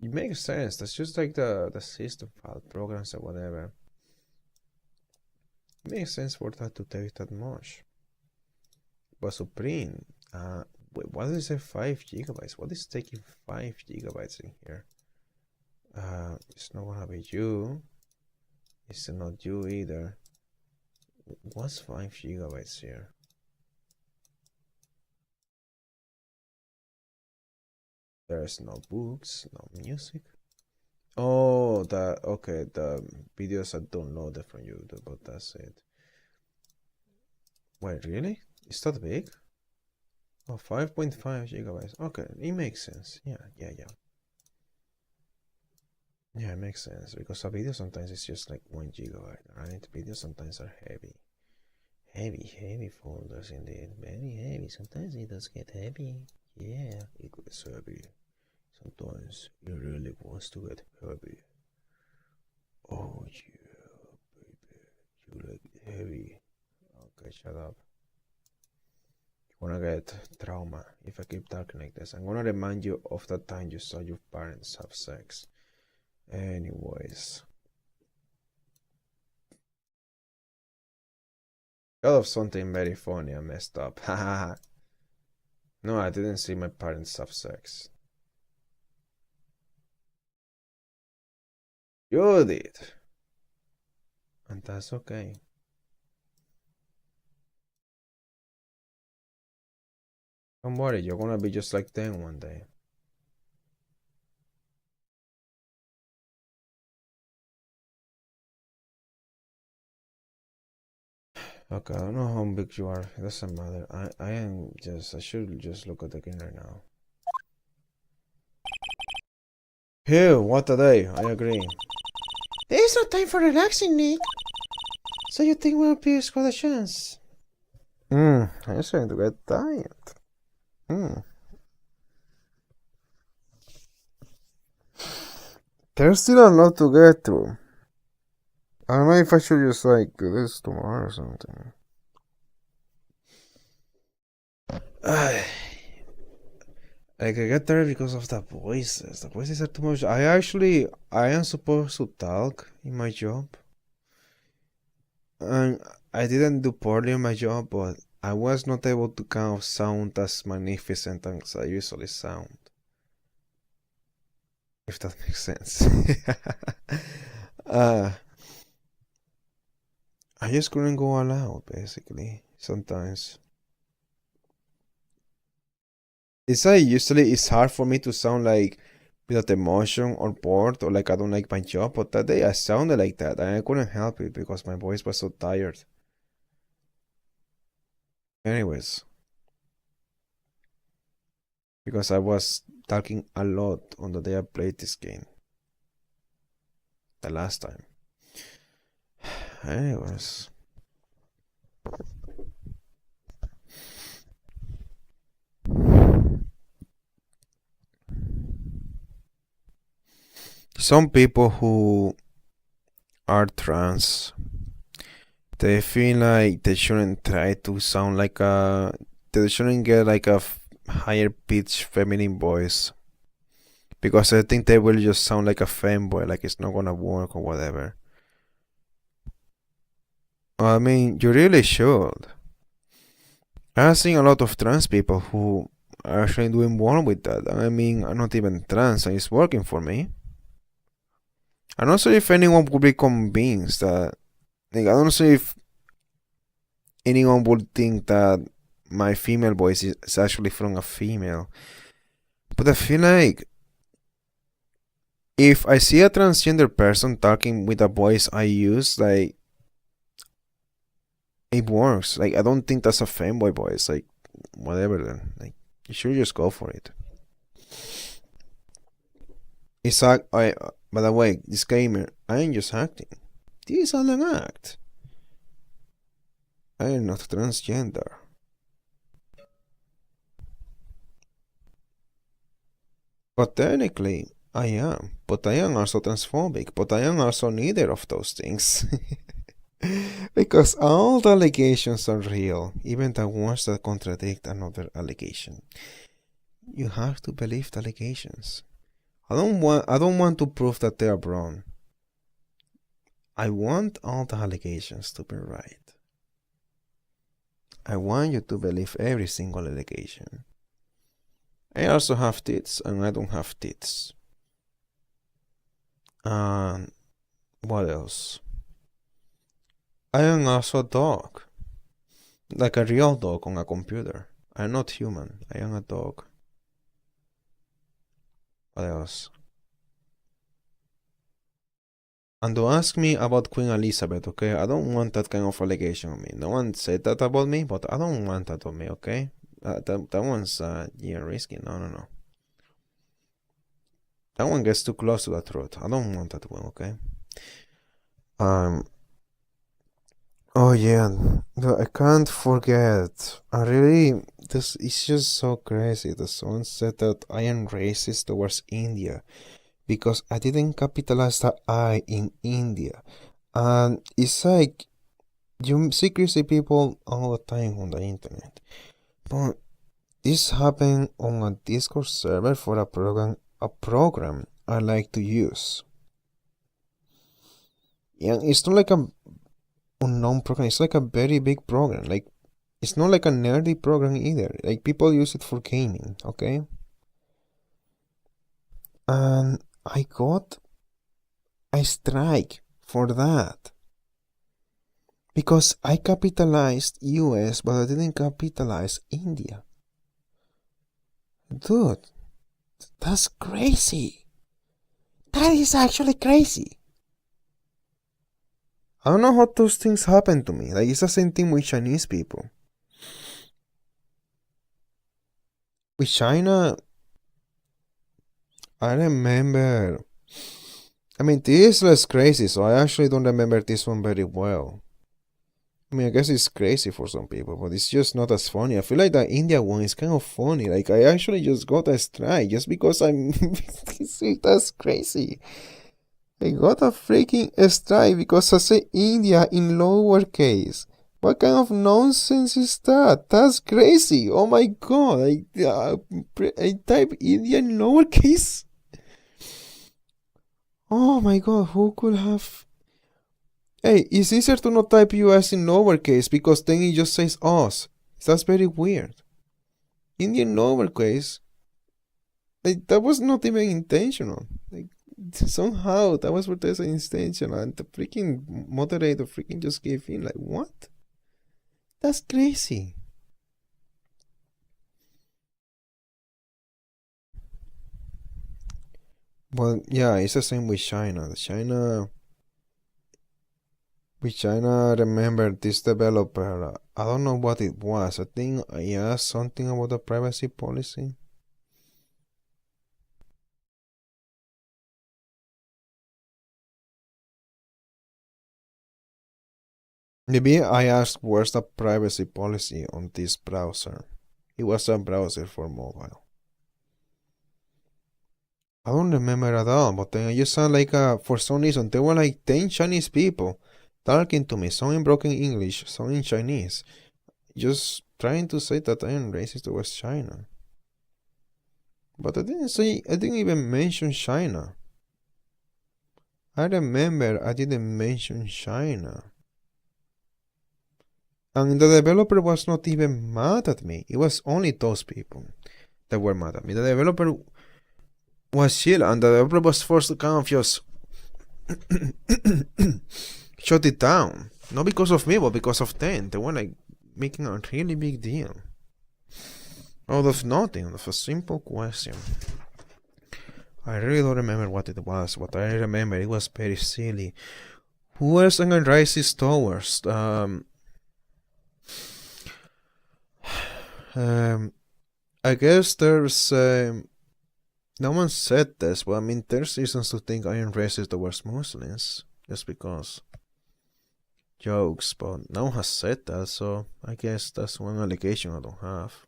It makes sense. That's just like the system file, programs or whatever. It makes sense for that to take that much. But Supreme, wait, what does it say 5 gigabytes? What is taking 5 gigabytes in here? It's not gonna be you. It's not you either. What's 5 gigabytes here? There's no books, no music. Oh, okay, the videos are downloaded from YouTube, but that's it. Wait, really? Is that big? Oh, 5.5 gigabytes. Okay, it makes sense. Yeah. Yeah, it makes sense because a video sometimes it's just like 1 gigabyte, right? Videos sometimes are Heavy folders indeed. Very heavy. Sometimes it does get heavy. Yeah, it gets heavy. Sometimes it really wants to get heavy. Oh yeah, baby. You like heavy. Okay, shut up. You're gonna get trauma if I keep talking like this. I'm gonna remind you of the time you saw your parents have sex. Anyways. Thought of something very funny I messed up. Haha. No, I didn't see my parents have sex. You did. And that's okay. Don't worry, you're gonna be just like them one day. Okay, I don't know how big you are. It doesn't matter. I should just look at the game right now. Phew, what a day. I agree. There's no time for relaxing, Nick. So you think One Piece got a chance? I'm starting to get tired. There's still a lot to get through. I don't know if I should just like do this tomorrow or something. Like I get tired because of the voices. The voices are too much. I am supposed to talk in my job. And I didn't do poorly in my job, but I was not able to kind of sound as magnificent as I usually sound. If that makes sense. I just couldn't go all out, basically, sometimes. It's hard for me to sound like without emotion or bored or like I don't like my job, but that day I sounded like that and I couldn't help it because my voice was so tired. Anyways, because I was talking a lot on the day I played this game. The last time. Anyways. Some people who are trans, they feel like they shouldn't try to sound like they shouldn't get like a higher pitch feminine voice because I think they will just sound like a femboy, like it's not gonna work or whatever. I mean, you really should. I've seen a lot of trans people who are actually doing well with that. I mean, I'm not even trans and it's working for me. I'm not sure if anyone would be convinced that, like, I don't know if anyone would think that my female voice is actually from a female. But I feel like if I see a transgender person talking with a voice I use, like, it works. Like, I don't think that's a fanboy voice. Like, whatever then. Like, you should just go for it. By the way, disclaimer, I ain't just acting. This is all an act. I am not transgender. But technically, I am. But I am also transphobic. But I am also neither of those things. Because all the allegations are real, even the ones that contradict another allegation. You have to believe the allegations. I don't want to prove that they are wrong. I want all the allegations to be right. I want you to believe every single allegation. I also have tits and I don't have tits. And what else? I am also a dog. Like a real dog on a computer. I'm not human. I am a dog. What else? And don't ask me about Queen Elizabeth, okay? I don't want that kind of allegation on me. No one said that about me, but I don't want that on me, okay? That one's risky. No. That one gets too close to the truth. I don't want that one, okay? Oh yeah, no, I can't forget. I really, this is just so crazy that someone said that I am racist towards India because I didn't capitalize the I in India. And it's like you see crazy people all the time on the internet. But this happened on a Discord server for a program I like to use. And it's not like a unknown program, it's like a very big program. Like it's not like a nerdy program either. Like people use it for gaming, okay? And I got a strike for that. Because I capitalized US, but I didn't capitalize India. Dude, that's crazy. That is actually crazy. I don't know how those things happen to me. Like, it's the same thing with Chinese people. With China, I remember. I mean, this is less crazy, so I actually don't remember this one very well. I mean, I guess it's crazy for some people, but it's just not as funny. I feel like the India one is kind of funny. Like, I actually just got a strike just because I'm. That's crazy. I got a freaking strike because I say India in lowercase. What kind of nonsense is that? That's crazy. Oh my god. I type India in lowercase. Oh my god, who could have. Hey, it's easier to not type US in lowercase because then it just says us. That's very weird. India in lowercase. That was not even intentional. Somehow that was what there's an intention, and the freaking moderator freaking just gave in. Like, what? That's crazy. Well, yeah, it's the same with China. With China, I remember this developer. I don't know what it was. I think I asked something about the privacy policy. Maybe I asked where's the privacy policy on this browser. It was a browser for mobile. I don't remember at all, but then I just saw like for some reason there were like 10 Chinese people talking to me, some in broken English, some in Chinese, just trying to say that I am racist towards China. But I didn't even mention China. I remember I didn't mention China. And the developer was not even mad at me. It was only those people that were mad at me. The developer was chill, and the developer was forced to kind of just shut it down. Not because of me, but because of them. They were like making a really big deal out of nothing, out of a simple question. I really don't remember what it was, but I remember it was very silly. Who else am I racist towards? I guess there's no one said this, but I mean there's reasons to think I am racist towards Muslims just because jokes, but no one has said that, so I guess that's one allegation I don't have.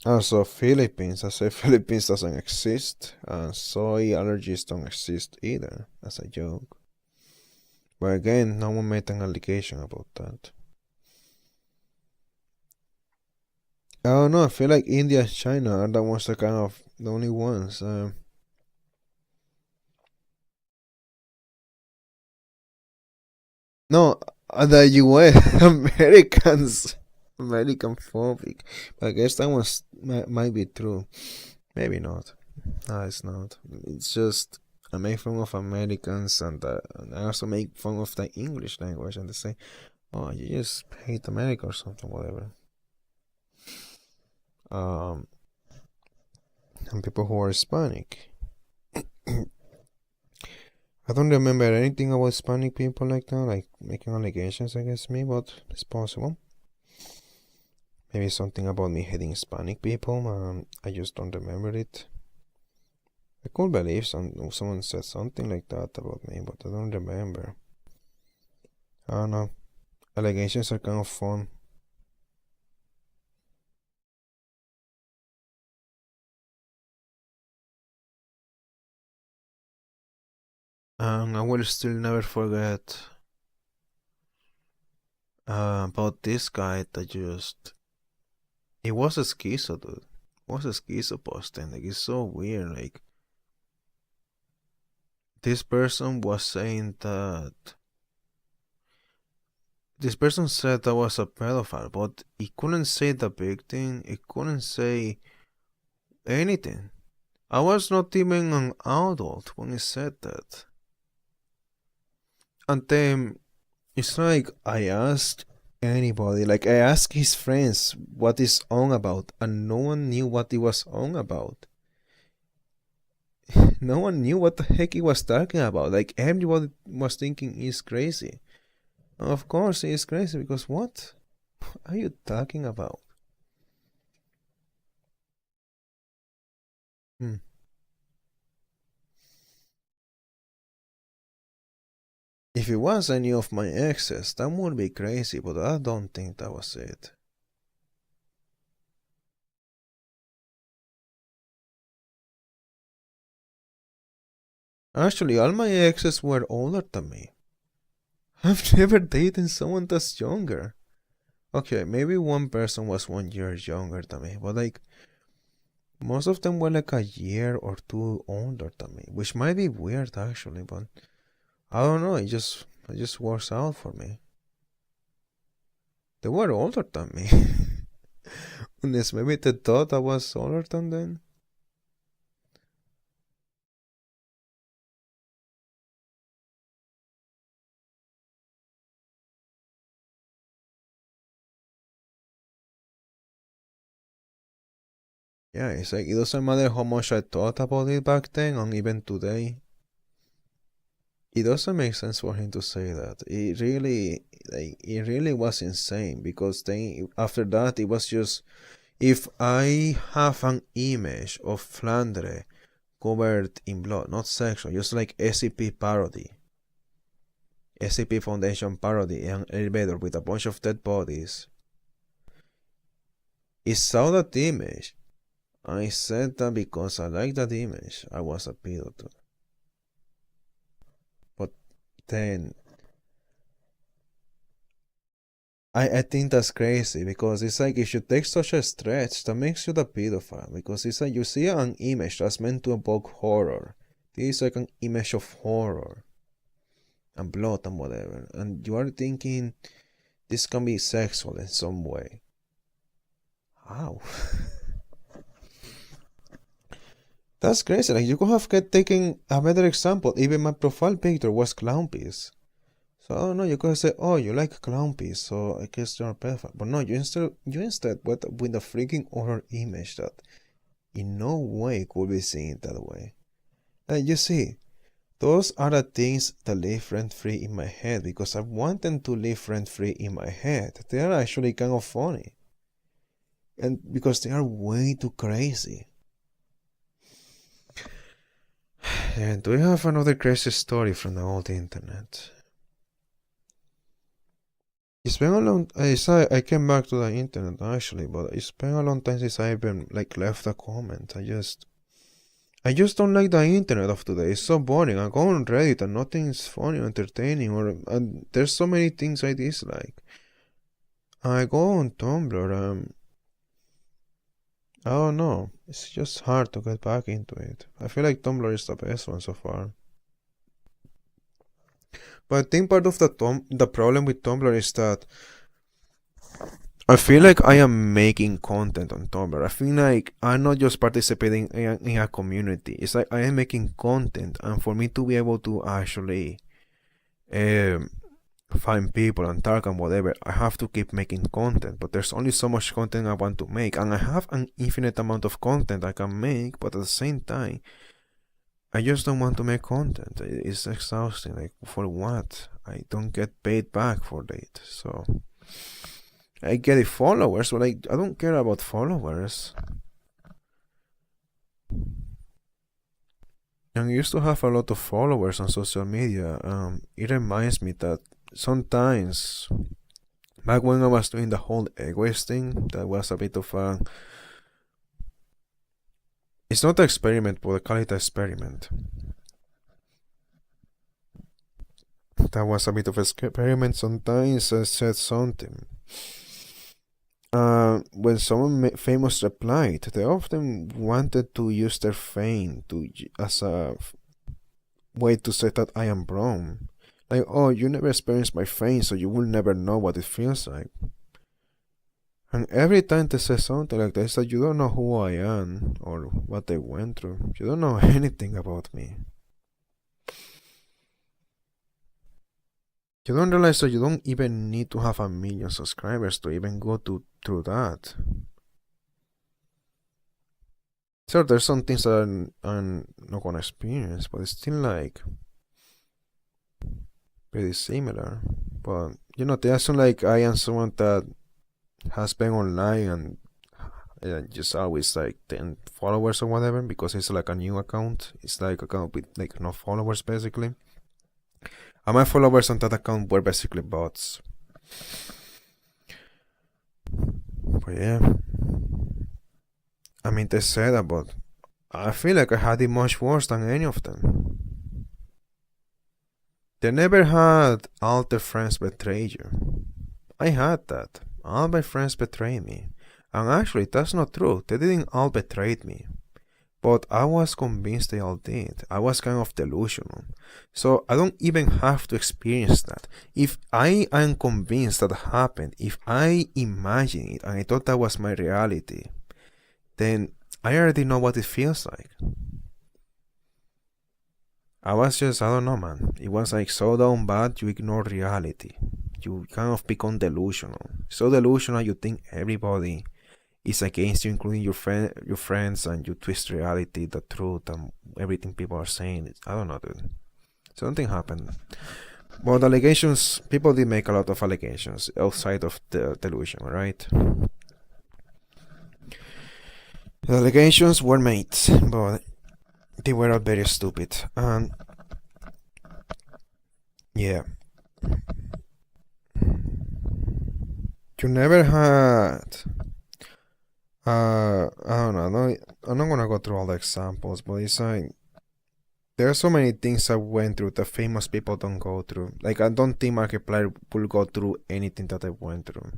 Also, Philippines. I say Philippines doesn't exist. Soy allergies don't exist either, as a joke. But again, no one made an allegation about that. I don't know. I feel like India and China are the ones that kind of the only ones. No, the US American phobic. But I guess that was might be true. Maybe not. No, it's not. It's just I make fun of Americans, and I also make fun of the English language, and they say, "Oh, you just hate America or something, whatever." And people who are Hispanic. I don't remember anything about Hispanic people like that, like making allegations against me, but it's possible. Maybe something about me hating Hispanic people. I just don't remember it. I could believe someone said something like that about me, but I don't remember. I don't know. Allegations are kind of fun. And I will still never forget about this guy that just... It was a schizo, dude. It was a schizo posting. Like, it's so weird. Like, this person was saying that... This person said I was a pedophile, but he couldn't say the victim. He couldn't say anything. I was not even an adult when he said that. And then it's like I asked anybody, like I asked his friends what is on about, and no one knew what he was on about. No one knew what the heck he was talking about. Like everybody was thinking he's crazy. Of course he is crazy because what are you talking about? If it was any of my exes, that would be crazy, but I don't think that was it. Actually, all my exes were older than me. I've never dated someone that's younger. Okay, maybe one person was 1 year younger than me, but like, most of them were like a year or two older than me, which might be weird actually, but I don't know, it just works out for me. They were older than me. Unless maybe they thought I was older than them. Yeah, it's like it doesn't matter how much I thought about it back then and even today. It doesn't make sense for him to say that. It really was insane because then after that it was just if I have an image of Flandre covered in blood, not sexual, just like SCP parody. SCP Foundation parody in an elevator with a bunch of dead bodies. He saw that image. I said that because I like that image, I was a pedo too. But then I think that's crazy because it's like if you take such a stretch, that makes you the pedophile. Because it's like you see an image that's meant to evoke horror. This is like an image of horror and blood and whatever. And you are thinking this can be sexual in some way. How? That's crazy. Like you could have taken a better example. Even my profile picture was clown piece. So I don't know. You could have said, "Oh, you like clown piece, so I guess you're a pedophile." But no, you instead went with a freaking horror image that in no way could be seen that way. Like you see, those are the things that live rent free in my head because I want them to live rent free in my head. They are actually kind of funny, and because they are way too crazy. And we have another crazy story from the old internet. It's been a long. I came back to the internet actually, but it's been a long time since I even like left a comment. I just don't like the internet of today. It's so boring. I go on Reddit and nothing's funny or entertaining, and there's so many things I dislike. I go on Tumblr. I don't know. It's just hard to get back into it. I feel like Tumblr is the best one so far. But I think part of the problem with Tumblr is that I feel like I am making content on Tumblr. I feel like I'm not just participating in a community. It's like I am making content, and for me to be able to actually find people and talk and whatever, I have to keep making content. But there's only so much content I want to make, and I have an infinite amount of content I can make. But at the same time, I just don't want to make content. It's exhausting. Like for what? I don't get paid back for it. So I get the followers, but I don't care about followers. And I used to have a lot of followers on social media. It reminds me that sometimes, back when I was doing the whole egoist thing, that was a bit of a. It's not an experiment, but I call it an experiment. That was a bit of an experiment. Sometimes I said something. When someone famous replied, they often wanted to use their fame as a way to say that I am wrong. Like, oh, you never experienced my fame, so you will never know what it feels like. And every time they say something like that, it's like you don't know who I am or what I went through. You don't know anything about me. You don't realize that you don't even need to have 1 million subscribers to even go through that. So there's some things that I'm not gonna experience, but it's still like pretty similar. But they assume like I am someone that has been online and just always like 10 followers or whatever, because it's like a new account. It's like account with like no followers basically. And my followers on that account were basically bots. But yeah. I mean, they said that, but I feel like I had it much worse than any of them. They never had all their friends betray you. I had that. All my friends betrayed me. And actually, that's not true. They didn't all betray me. But I was convinced they all did. I was kind of delusional. So I don't even have to experience that. If I am convinced that happened, if I imagine it and I thought that was my reality, then I already know what it feels like. I don't know, man. It was like so down bad you ignore reality. You kind of become delusional. So delusional you think everybody is against you, including your friends, and you twist reality, the truth, and everything people are saying. I don't know, dude. Something happened. But the allegations, people did make a lot of allegations outside of the delusion, right? The allegations were made, but they were all very stupid. And yeah. You never had... I don't know. I'm not gonna go through all the examples, but it's like there are so many things I went through that famous people don't go through. Like, I don't think Markiplier will go through anything that I went through.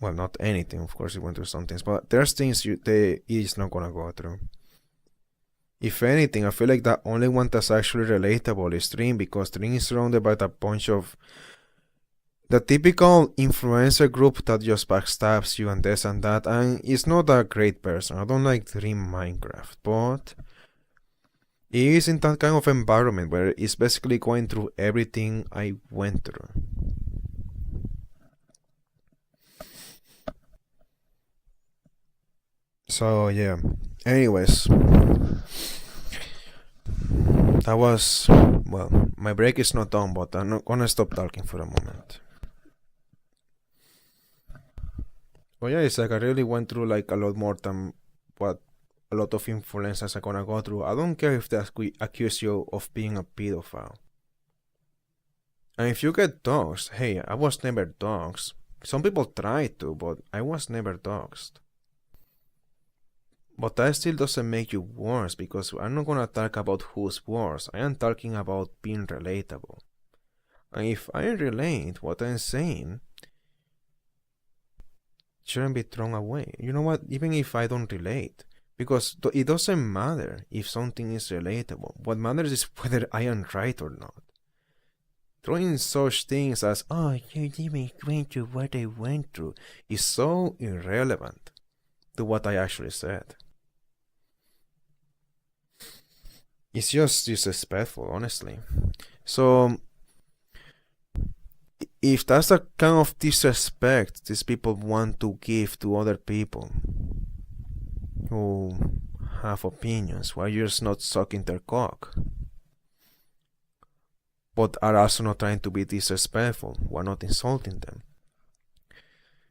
Well, not anything, of course, he went through some things, but there's things he's not gonna go through. If anything, I feel like the only one that's actually relatable is Dream, because Dream is surrounded by a bunch of the typical influencer group that just backstabs you and this and that, and it's not a great person. I don't like Dream Minecraft, but he is in that kind of environment where it's basically going through everything I went through. So yeah, anyways, that was, well, my break is not done, but I'm not gonna stop talking for a moment. But yeah, it's like I really went through like a lot more than what a lot of influencers are gonna go through. I don't care if they accuse you of being a pedophile. And if you get doxxed, hey, I was never doxxed. Some people try to, but I was never doxxed. But that still doesn't make you worse, because I'm not gonna talk about who's worse. I am talking about being relatable. And if I relate what I'm saying, shouldn't be thrown away. You know what? Even if I don't relate, because it doesn't matter if something is relatable. What matters is whether I am right or not. Throwing such things as, oh, you didn't went through what I went through, is so irrelevant to what I actually said. It's just disrespectful, honestly. So, if that's the kind of disrespect these people want to give to other people who have opinions, why you're just not sucking their cock, but are also not trying to be disrespectful, who are not insulting them,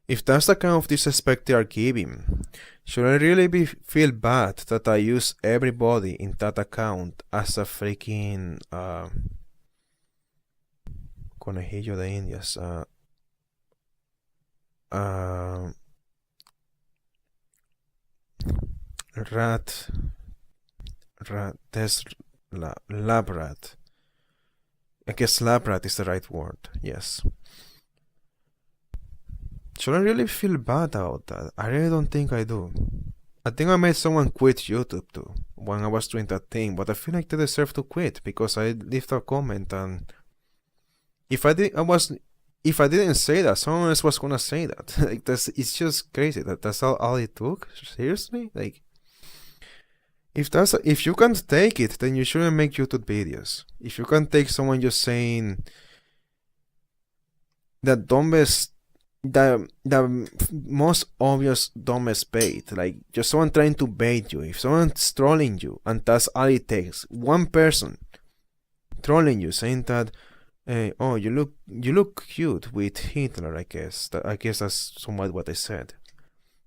If that's the kind of disrespect they are giving, should I really feel bad that I use everybody in that account as a freaking conejillo de indias? Rat, lab rat. I guess lab rat is the right word, yes. Should I really feel bad about that? I really don't think I do. I think I made someone quit YouTube too when I was doing that thing, but I feel like they deserve to quit because I left a comment, and if I didn't say that, someone else was gonna say that. Like it's just crazy that's all it took. Seriously, like if you can't take it, then you shouldn't make YouTube videos. If you can't take someone just saying the most obvious dumbest bait, like just someone trying to bait you, if someone's trolling you, and that's all it takes, one person trolling you saying that, oh, you look cute with Hitler, I guess that's somewhat what I said.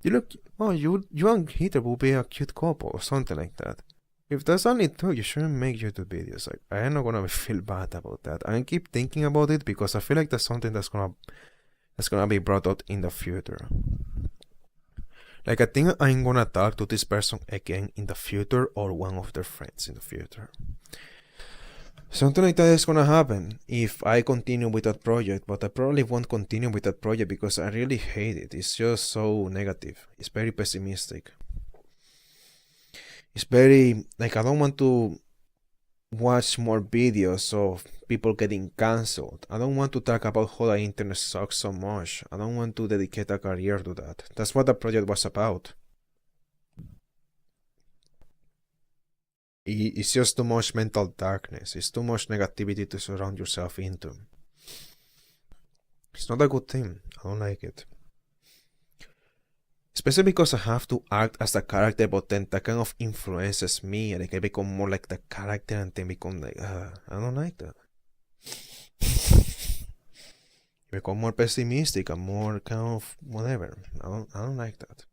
You and Hitler will be a cute couple or something like that. If that's all it took, you shouldn't make YouTube videos. Like, I'm not gonna feel bad about that. I keep thinking about it because I feel like that's something that's gonna be brought out in the future. Like, I think I'm gonna talk to this person again in the future, or one of their friends in the future. Something like that is gonna happen if I continue with that project, but I probably won't continue with that project because I really hate it. It's just so negative. It's very pessimistic. It's very, like, I don't want to watch more videos of people getting cancelled. I don't want to talk about how the internet sucks so much. I don't want to dedicate a career to that. That's what the project was about. It's just too much mental darkness. It's too much negativity to surround yourself into. It's not a good thing. I don't like it. Especially because I have to act as the character, but then that kind of influences me, and I become more like the character, and then become like, I don't like that. I become more pessimistic and more kind of whatever. I don't like that.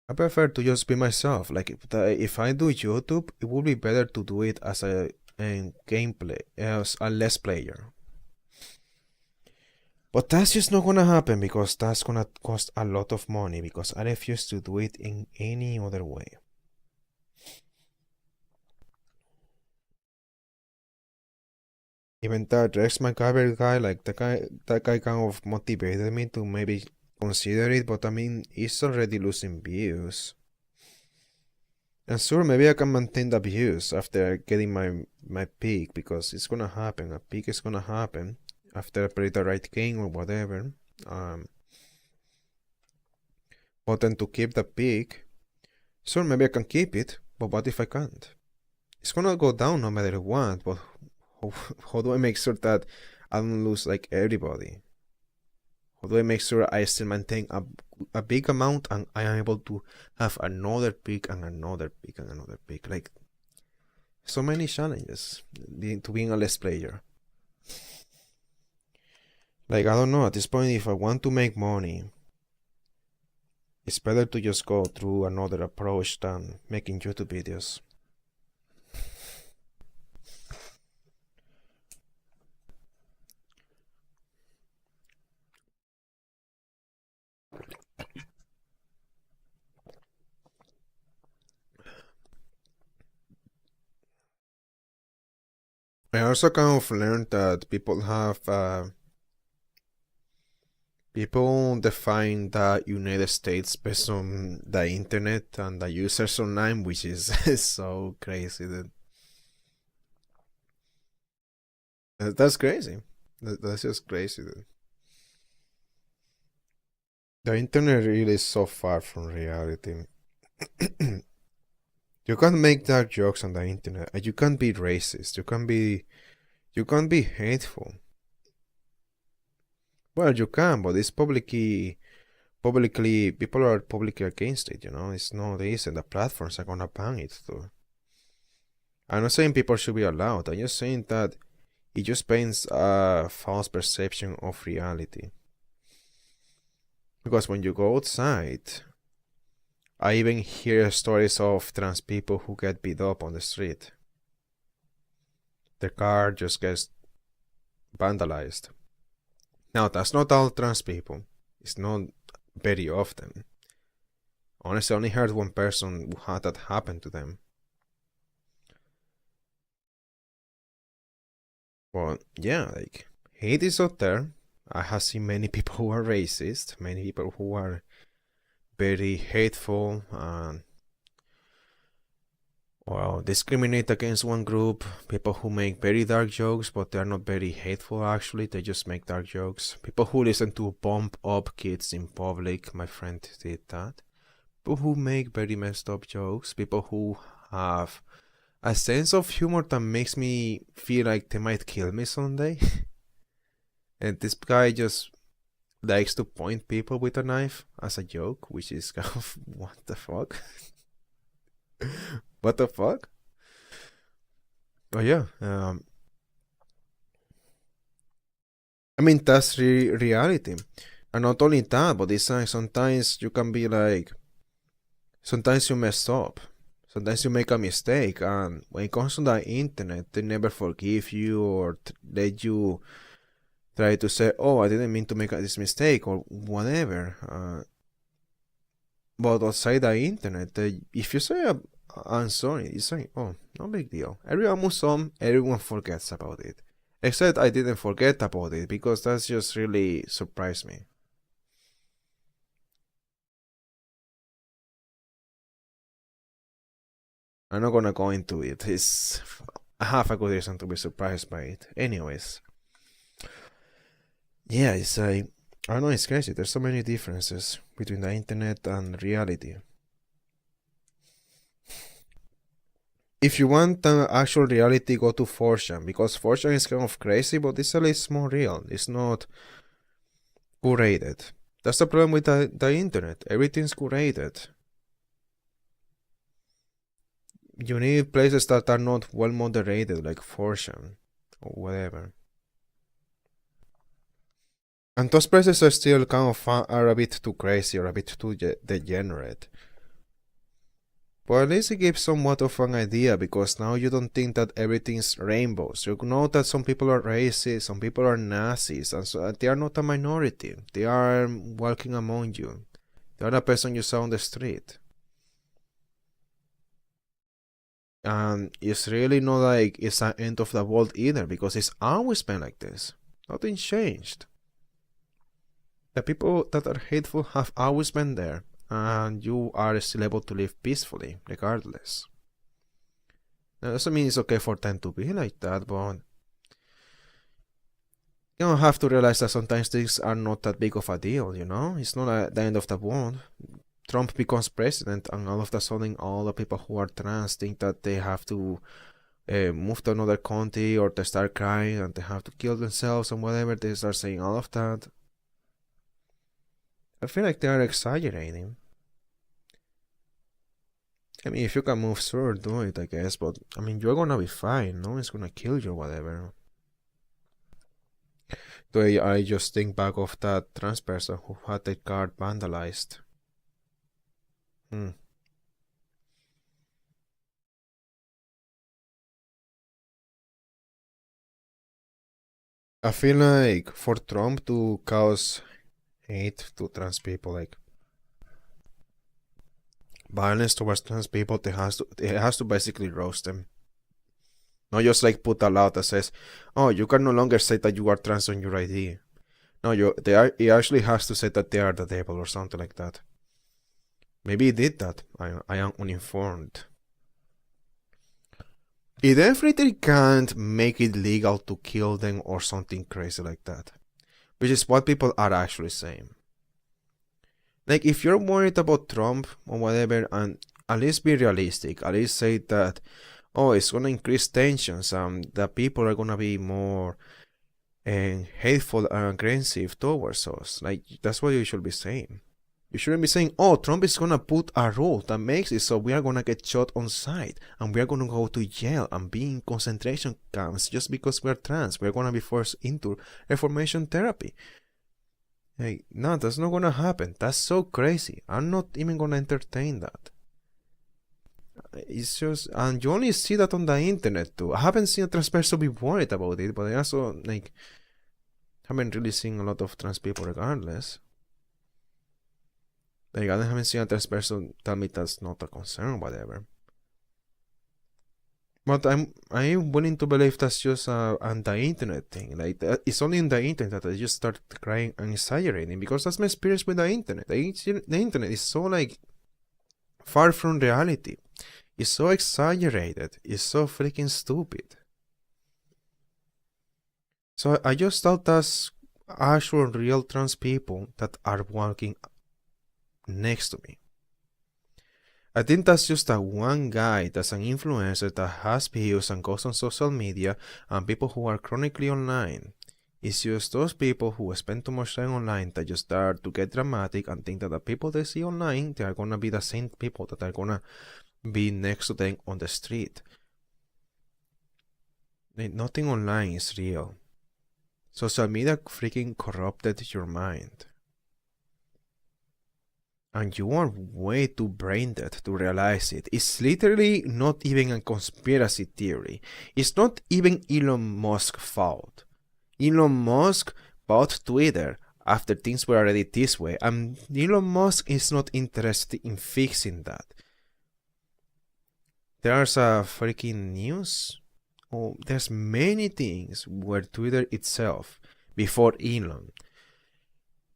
I prefer to just be myself. Like, if I do YouTube, it would be better to do it as a gameplay, as a Let's Player. But that's just not gonna happen because that's gonna cost a lot of money, because I refuse to do it in any other way. Even that Rex McGavin guy, like that guy kind of motivated me to maybe consider it, but I mean, it's already losing views. And sure, maybe I can maintain the views after getting my peak, because it's gonna happen. A peak is gonna happen after I play the right game or whatever. But then to keep the peak, sure, maybe I can keep it, but what if I can't? It's gonna go down no matter what, but how do I make sure that I don't lose like everybody? How do I make sure I still maintain a big amount and I am able to have another peak and another peak and another peak? Like, so many challenges to being a Let's Player. Like, I don't know, at this point, if I want to make money, it's better to just go through another approach than making YouTube videos. I also kind of learned that people define the United States based on the internet and the users online, which is so crazy. That's crazy. That's just crazy. The internet really is so far from reality. You can't make dark jokes on the internet, and you can't be racist. You can't be hateful. Well, you can, but it's publicly people are publicly against it. It's not easy. The platforms are gonna ban it too. I'm not saying people should be allowed. I'm just saying that it just paints a false perception of reality. Because when you go outside, I even hear stories of trans people who get beat up on the street. Their car just gets vandalized. Now, that's not all trans people. It's not very often. Honestly, I only heard one person who had that happen to them. But yeah, like, hate is out there. I have seen many people who are racist, many people who are very hateful and well, discriminate against one group, people who make very dark jokes, but they're not very hateful actually, they just make dark jokes. People who listen to bump up kids in public, my friend did that. People who make very messed up jokes, people who have a sense of humor that makes me feel like they might kill me someday. And this guy just likes to point people with a knife as a joke, which is kind of what the fuck? What the fuck? Oh yeah, I mean that's reality, and not only that, but it's like sometimes you can be like, sometimes you mess up, sometimes you make a mistake, and when it comes to the internet, they never forgive you or let you try to say, oh, I didn't mean to make this mistake or whatever. But outside the internet, if you say I'm sorry, you say, oh, no big deal. Everyone moves on, everyone forgets about it. Except I didn't forget about it because that's just really surprised me. I'm not gonna go into it. I have a good reason to be surprised by it. Anyways. Yeah, it's I don't know, it's crazy. There's so many differences between the internet and reality. If you want the actual reality, go to 4chan, because 4chan is kind of crazy, but it's at least more real. It's not curated. That's the problem with the internet. Everything's curated. You need places that are not well moderated, like 4chan or whatever. And those places are still kind of are a bit too crazy or a bit too degenerate. But at least it gives somewhat of an idea, because now you don't think that everything's rainbows. You know that some people are racist, some people are Nazis, and so they are not a minority. They are walking among you. They are a person you saw on the street. And it's really not like it's an end of the world either, because it's always been like this. Nothing changed. The people that are hateful have always been there, and you are still able to live peacefully, regardless. That doesn't mean it's okay for them to be like that, but you don't have to realize that sometimes things are not that big of a deal, you know? It's not the end of the world. Trump becomes president, and all of a sudden all the people who are trans think that they have to move to another country, or they start crying and they have to kill themselves and whatever. They start saying all of that. I feel like they are exaggerating. I mean, if you can move through, do it, I guess, but I mean, you're gonna be fine. No one's gonna kill you or whatever. So I just think back of that trans person who had their car vandalized. I feel like for Trump to cause hate to trans people, like violence towards trans people, it has to basically roast them. Not just like put a law that says, oh, you can no longer say that you are trans on your ID. No, it actually has to say that they are the devil or something like that. Maybe he did that. I am uninformed. He definitely can't make it legal to kill them or something crazy like that, which is what people are actually saying. Like, if you're worried about Trump or whatever, and at least be realistic, at least say that, oh, it's gonna increase tensions, that people are gonna be more hateful and aggressive towards us. Like, that's what you should be saying. You shouldn't be saying, oh, Trump is gonna put a rule that makes it so we are gonna get shot on sight and we are gonna go to jail and be in concentration camps just because we're trans. We're gonna be forced into reformation therapy. Hey, no, that's not gonna happen. That's so crazy. I'm not even gonna entertain that. It's just, and you only see that on the internet too. I haven't seen a trans person be worried about it, but I also, like, haven't really seen a lot of trans people regardless. Like, I haven't seen a trans person tell me that's not a concern or whatever. But I'm willing to believe that's just on the internet thing. Like, it's only in the internet that I just start crying and exaggerating, because that's my experience with the internet. The internet is so, like, far from reality. It's so exaggerated. It's so freaking stupid. So I just thought that's actual real trans people that are walking next to me. I think that's just a one guy that's an influencer that has views and goes on social media, and people who are chronically online. It's just those people who spend too much time online that just start to get dramatic and think that the people they see online, they are gonna be the same people that are gonna be next to them on the street. Nothing online is real. Social media freaking corrupted your mind. And you are way too brain dead to realize it. It's literally not even a conspiracy theory. It's not even Elon Musk's fault. Elon Musk bought Twitter after things were already this way, and Elon Musk is not interested in fixing that. There's a freaking news. Oh, there's many things where Twitter itself, before Elon,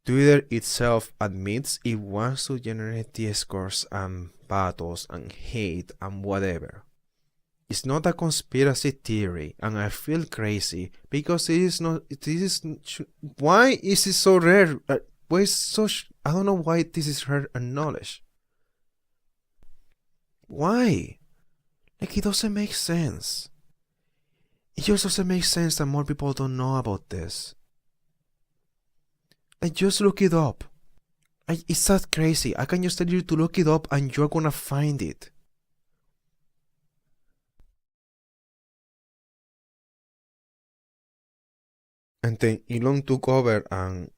Twitter itself admits it wants to generate discourse and battles and hate and whatever. It's not a conspiracy theory, and I feel crazy because it is not. Why is it so rare? Why is so? I don't know why this is rare and knowledge. Why? Like, it doesn't make sense. It just doesn't make sense that more people don't know about this. Like, just look it up. It's that crazy. I can just tell you to look it up and you're gonna find it. And then Elon took over, and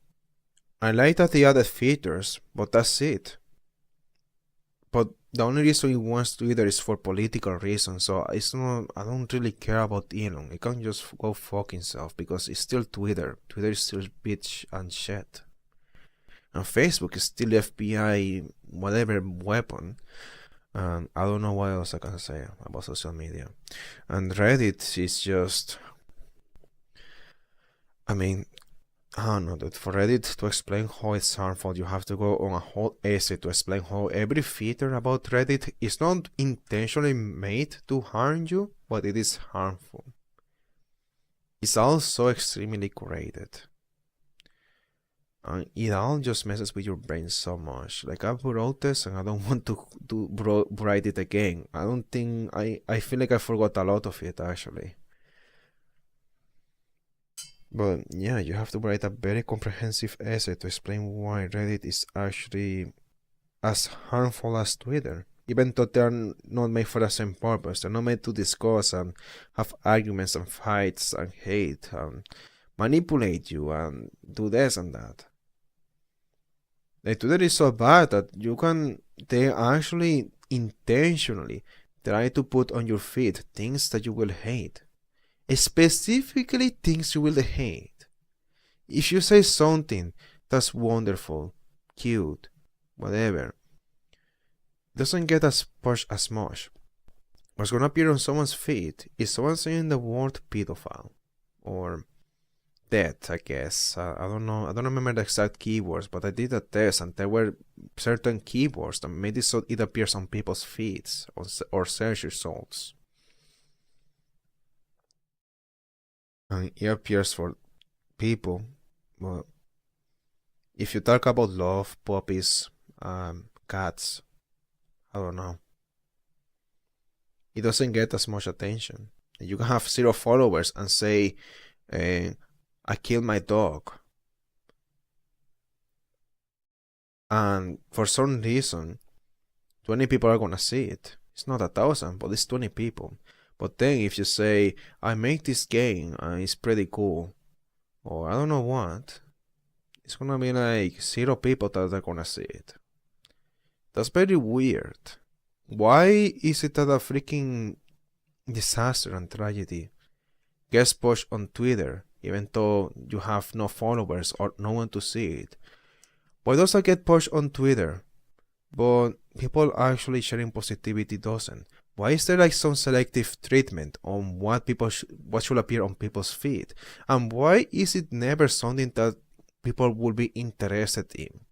I like that he added features, but that's it. But the only reason he wants Twitter is for political reasons, so it's not. I don't really care about Elon. He can just go fuck himself because it's still Twitter. Twitter is still bitch and shit. And Facebook is still FBI whatever weapon. And I don't know what else I can say about social media. And Reddit is just. I mean, I don't know, that for Reddit to explain how it's harmful, you have to go on a whole essay to explain how every feature about Reddit is not intentionally made to harm you, but it is harmful. It's all so extremely curated. And it all just messes with your brain so much. Like, I wrote this and I don't want to write it again. I don't think, I feel like I forgot a lot of it actually. But yeah, you have to write a very comprehensive essay to explain why Reddit is actually as harmful as Twitter. Even though they are not made for the same purpose. They're not made to discuss and have arguments and fights and hate and manipulate you and do this and that. Like, Twitter is so bad that they actually intentionally try to put on your feed things that you will hate. Specifically things you will hate. If you say something that's wonderful, cute, whatever, doesn't get as pushed as much. What's gonna appear on someone's feed is someone saying the word pedophile or death, I guess. I don't know. I don't remember the exact keywords, but I did a test and there were certain keywords that made it so it appears on people's feeds or search results. And it appears for people. Well, if you talk about love, puppies, cats, I don't know. It doesn't get as much attention. You can have 0 followers and say, I killed my dog. and for some reason 20 people are gonna see it. It's not 1,000, but it's 20 people. But then if you say, I make this game and it's pretty cool, or I don't know what, it's gonna be like 0 people that are gonna see it. That's very weird. Why is it that a freaking disaster and tragedy gets pushed on Twitter even though you have no followers or no one to see it? Why does it get pushed on Twitter, but people actually sharing positivity doesn't? Why is there like some selective treatment on what should appear on people's feed? And why is it never something that people will be interested in?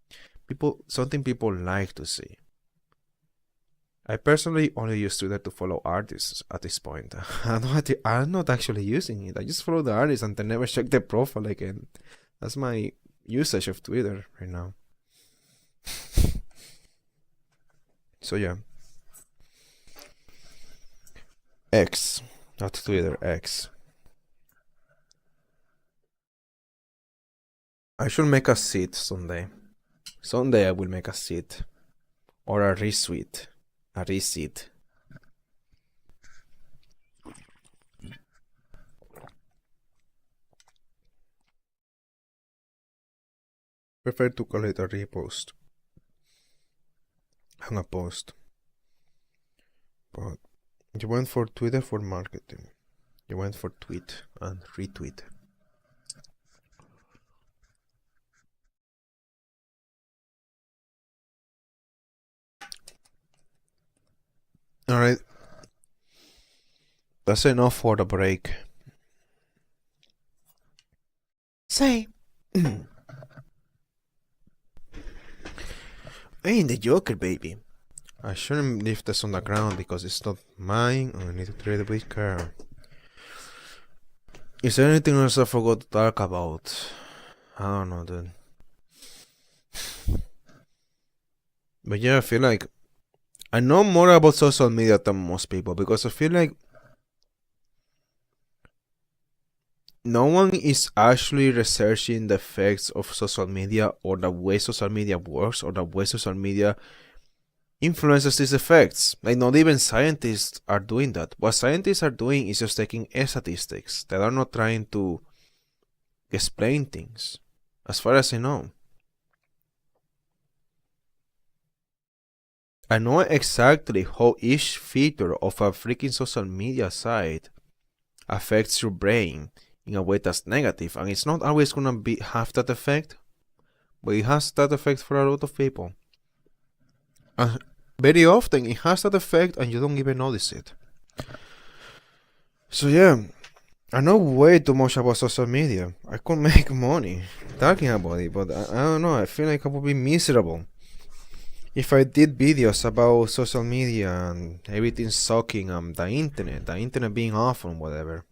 Something people like to see. I personally only use Twitter to follow artists at this point. I'm not actually using it. I just follow the artists and then never check their profile again. That's my usage of Twitter right now. So yeah. X, not Twitter, X. I should make a seed someday. Someday I will make a seed. Or a retweet. A reseed. Prefer to call it a repost. And a post. But you went for Twitter for marketing. You went for tweet and retweet. Alright. That's enough for the break. Say, I ain't the Joker, baby. I shouldn't leave this on the ground because it's not mine and I need to treat it with care. Is there anything else I forgot to talk about? I don't know, dude. But yeah, I feel like I know more about social media than most people because I feel like no one is actually researching the effects of social media or the way social media works or the way social media influences these effects. Like, not even scientists are doing that. What scientists are doing is just taking statistics. They are not trying to explain things, as far as I know. I know exactly how each feature of a freaking social media site affects your brain in a way that's negative, and it's not always gonna have that effect, but it has that effect for a lot of people. Very often it has that effect and you don't even notice it. So yeah, I know way too much about social media. I could make money talking about it, but I don't know, I feel like I would be miserable if I did videos about social media and everything sucking, the internet being awful and whatever.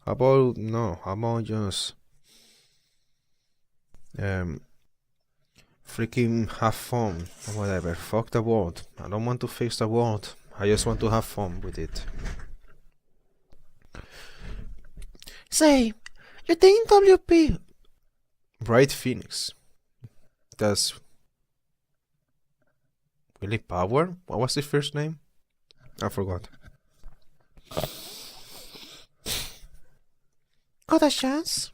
How about just freaking have fun or whatever. Fuck the world. I don't want to fix the world. I just want to have fun with it. say, you think WP? Bright Phoenix. That's Willie Power? What was his first name? I forgot. Got a chance?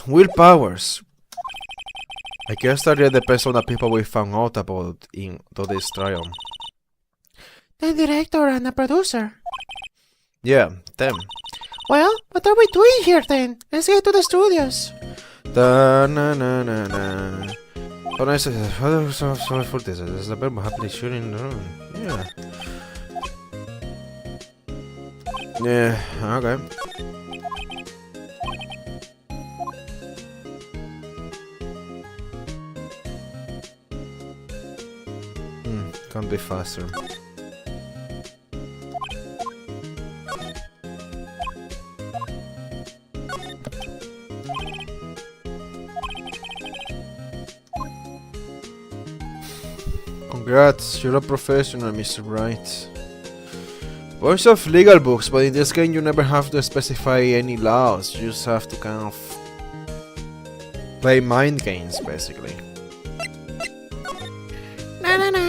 Will Powers. I guess that really depends on the people we found out about in today's trial. The director and the producer. Yeah, them. Well, what are we doing here then? Let's get to the studios. Da na na na na. Oh, nice. Sorry for this. This is the verb happily shooting. Yeah. Yeah, okay. Can't be faster. Congrats, you're a professional, Mr. Wright. Bunch of legal books, but in this game you never have to specify any laws. You just have to kind of play mind games, basically. Na na na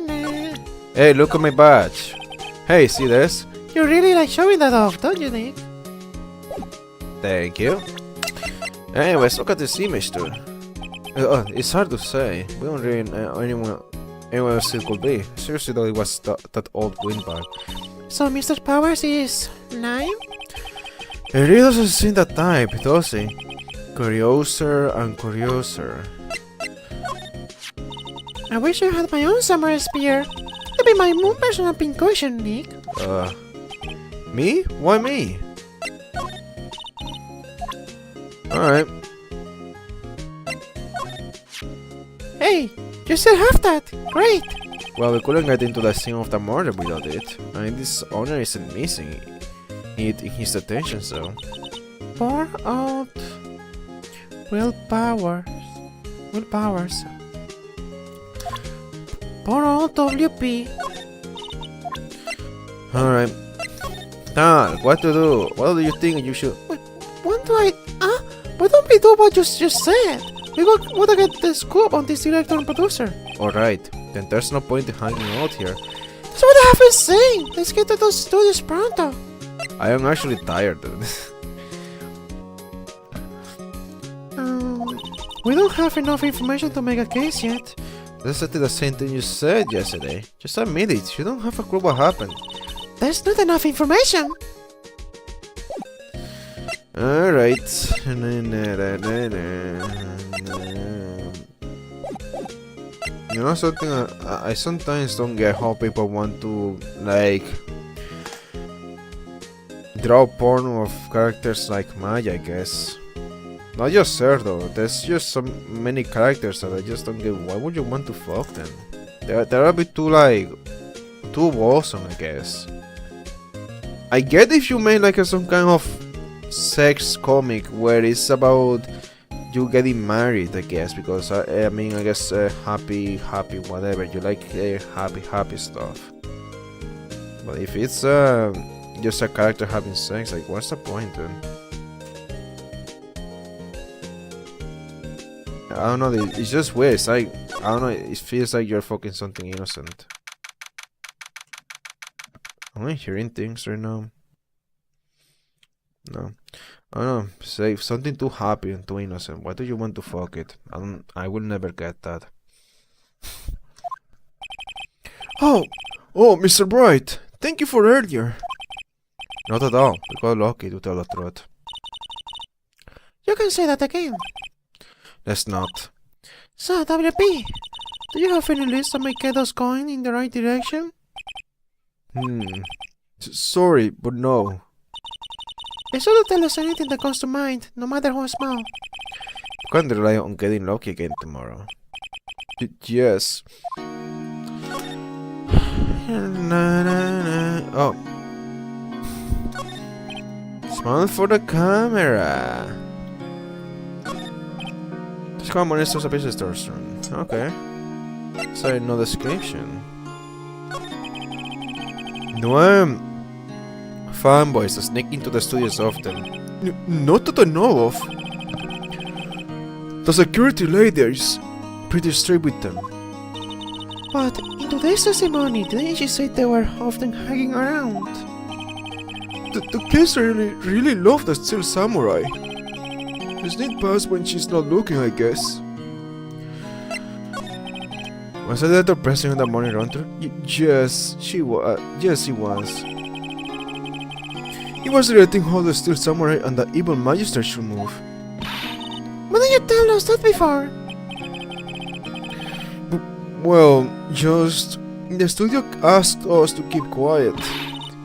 na. Hey, look at my badge. Hey, see this? You really like showing that off, don't you, Nick? Thank you. Anyways, look at this image, dude. It's hard to say. We don't really know anyone else it could be. Seriously though, it was that old windbag. So Mr. Powers is lying? He really doesn't seem that type, does he? Curiouser and curiouser. I wish I had my own summer spear. That'd be my own personal pincushion, Nick. Me? Why me? Alright. Hey, you still have that. Great. Well, we couldn't get into the scene of the murder without it. I mean, this owner isn't missing it in his detention cell. Pour out willpowers. Pour out WP. Alright. Tal, what to do? What do you think you should... What do I... Why don't we do what you just said? We gotta get the scoop on this director and producer. Alright, then there's no point in hanging out here. That's what I have been saying. Let's get to those studios pronto. I am actually tired, dude. We don't have enough information to make a case yet. That's exactly the same thing you said yesterday. Just admit it, you don't have a clue what happened. There's not enough information. Alright. You know something, I sometimes don't get how people want to, like, draw porn of characters like Maya, I guess. Not just her though, there's just so many characters that I just don't get. Why would you want to fuck them? They're a bit too, like, too awesome, I guess. I get if you made like some kind of sex comic where it's about you getting married, I guess, because I mean, I guess happy whatever, you like happy stuff. But if it's just a character having sex, like, what's the point then? I don't know, it's just weird. It's like, I don't know, it feels like you're fucking something innocent. Am I hearing things right now? No. I don't know, say something too happy and too innocent. Why do you want to fuck it? I will never get that. Oh, Mr. Bright, thank you for earlier. Not at all, we got lucky, to tell the truth. You can say that again. Let's not. So, WP, do you have any list that might get us going in the right direction? Sorry, but no. Be sure to tell us anything that comes to mind, no matter how small. You can't rely on getting lucky again tomorrow. Yes. Oh. Smile for the camera. Just come on, estos a piece stores. Okay. Sorry, no description. No, fanboys that sneak into the studios often. Not that I know of. The security lady is pretty strict with them. But in today's testimony, didn't she say they were often hanging around? The kids really love the Steel Samurai. They sneak past when she's not looking, I guess. Was that the letter pressing on the money counter? Yes, she was. Yes, he was. He was letting how the Steel Samurai and the evil Magister should move. Why didn't you tell us that before? Well, just... the studio asked us to keep quiet.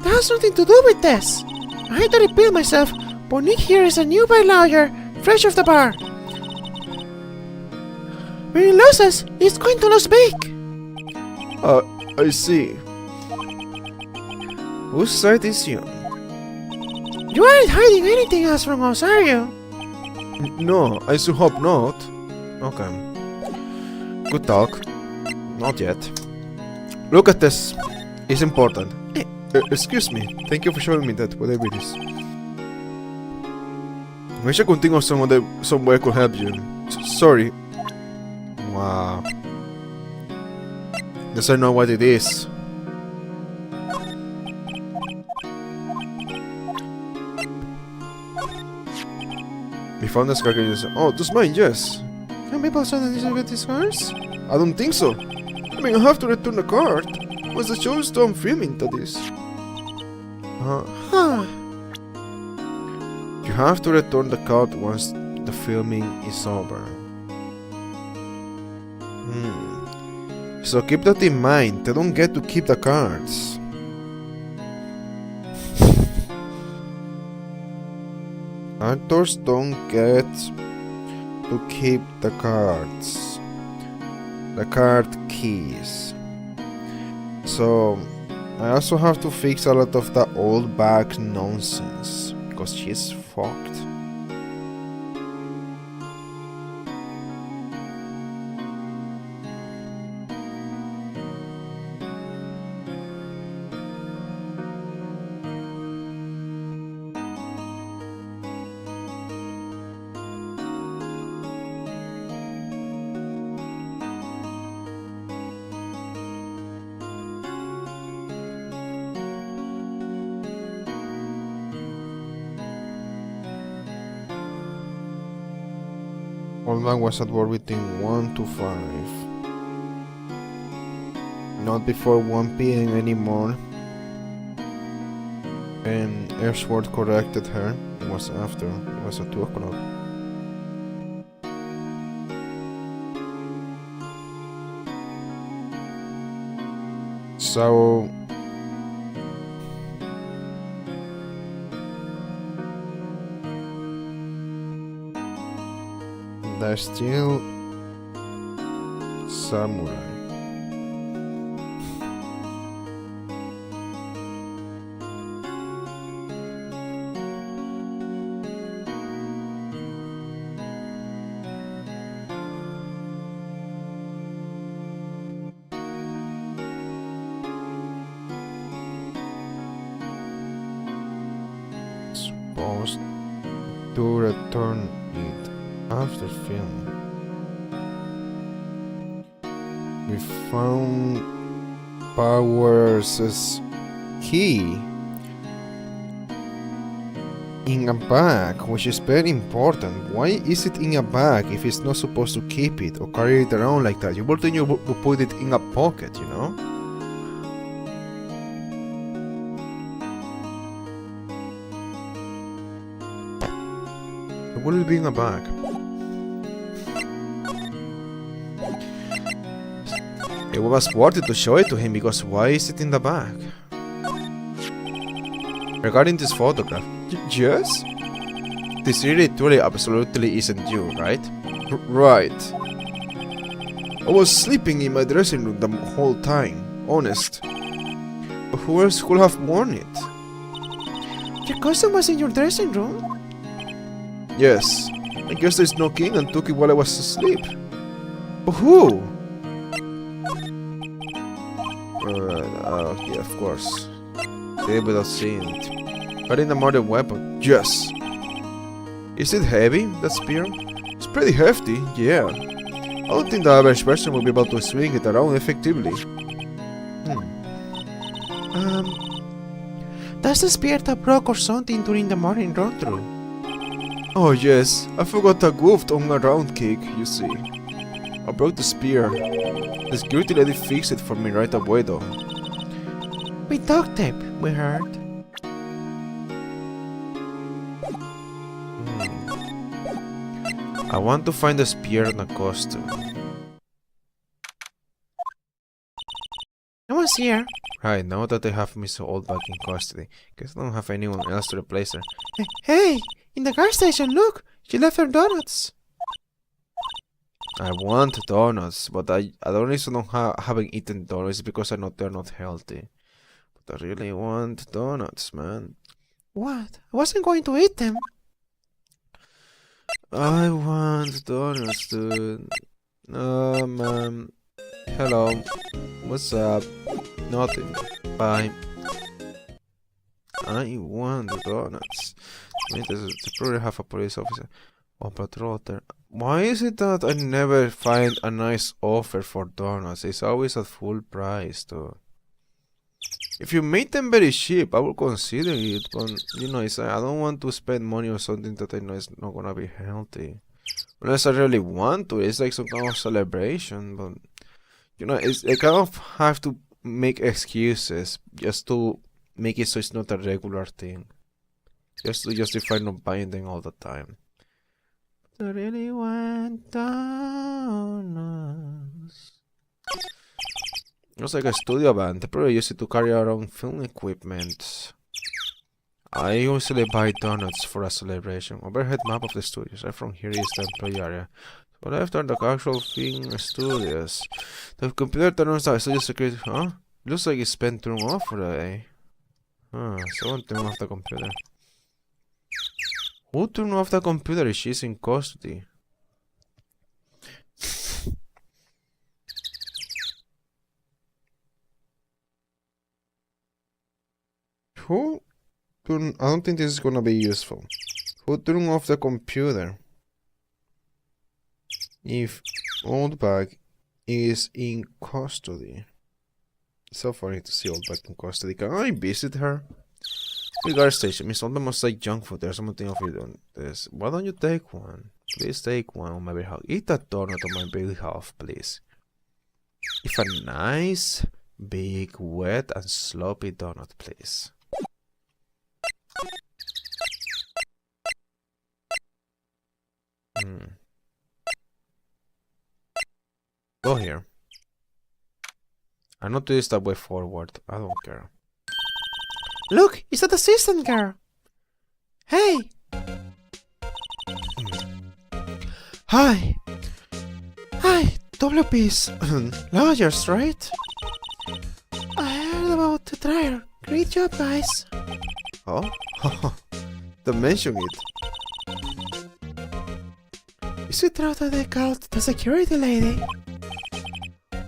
That has nothing to do with this. I hate to repeat myself, but Nick here is a newbie lawyer, fresh off the bar. When he loses, he's going to lose big. I see. Whose side is you? You aren't hiding anything else from us, are you? No, I should hope not. Okay. Good talk. Not yet. Look at this. It's important. Excuse me. Thank you for showing me that, whatever it is. Wish I could think of somewhere could help you. Sorry. Wow. Guess I know what it is. We found the scar. Oh, that's mine, yes. Can people suddenly get these cars? I don't think so. I mean, I have to return the card. Once the show is done filming, that is. Huh. You have to return the card once the filming is over. So keep that in mind. They don't get to keep the cards. Actors don't get to keep the cards. The card keys. So I also have to fix a lot of the old bag nonsense because she's fucked. Old man was at war between 1 to 5. Not before 1 p.m. anymore. And Ashworth corrected her. It was after. It was at 2 o'clock. So they're still samurai. Supposed to return it after filming. We found Powers' key in a bag, which is very important. Why is it in a bag if it's not supposed to keep it or carry it around like that? You would think you would put it in a pocket, you know? It wouldn't be in a bag. It was worth it to show it to him because why is it in the bag? Regarding this photograph, yes? This really truly absolutely isn't you, right? Right. I was sleeping in my dressing room the whole time, honest. But who else could have worn it? Your cousin was in your dressing room? Yes. I guess they snuck in and took it while I was asleep. But who? Yeah, of course. Did without seeing it. But in a modern weapon, yes. Is it heavy, that spear? It's pretty hefty, yeah. I don't think the average person will be able to swing it around effectively. That's the spear that broke or something during the morning run through. Oh yes, I forgot I goofed on a round kick, you see. I broke the spear. The security lady fixed it for me right away though. With duct tape, we heard. I want to find the spear and a costume. No one's here. Right, now that I have Miss Old back in custody, guess I don't have anyone else to replace her. Hey, in the gas station, look! She left her donuts. I want donuts, but the only reason I haven't eaten donuts is because I know they're not healthy. But I really want donuts, man. What? I wasn't going to eat them. I want donuts, dude. Man. Hello. What's up? Nothing. Bye. I want donuts. mean, they probably have a police officer on patrol there. Why is it that I never find a nice offer for donuts? It's always at full price, though. If you make them very cheap, I will consider it, but you know, it's I don't want to spend money on something that I know is not gonna be healthy. Unless I really want to, it's like some kind of celebration, but you know, I kind of have to make excuses just to make it so it's not a regular thing. Just to justify not buying them all the time. I really want donuts. It was like a studio band. They probably use it to carry around film equipment. I usually buy donuts for a celebration. Overhead map of the studios. Right from here is the employee area. But after the actual film studios. The computer turns out studio security. Huh? Looks like it's been turned off for the day. Huh, someone turned off the computer. Who turned off the computer if she's in custody? Who turned... I don't think this is gonna be useful. Who turned off the computer? If Oldbag is in custody. So funny to see Oldbag in custody. Can I visit her? Regard station. Miss Oldbag must like junk food. There's something of you doing this. Why don't you take one? Please take one on my behalf. Eat that donut on my behalf, please. If a nice, big, wet, and sloppy donut, please. Go here. I know to use that way forward. I don't care. Look, it's that assistant girl. Hey. Hi. Hi, WP's lawyers, right? I heard about the trial. Great job, guys. Oh? Don't mention it. Is it true that they called the security lady?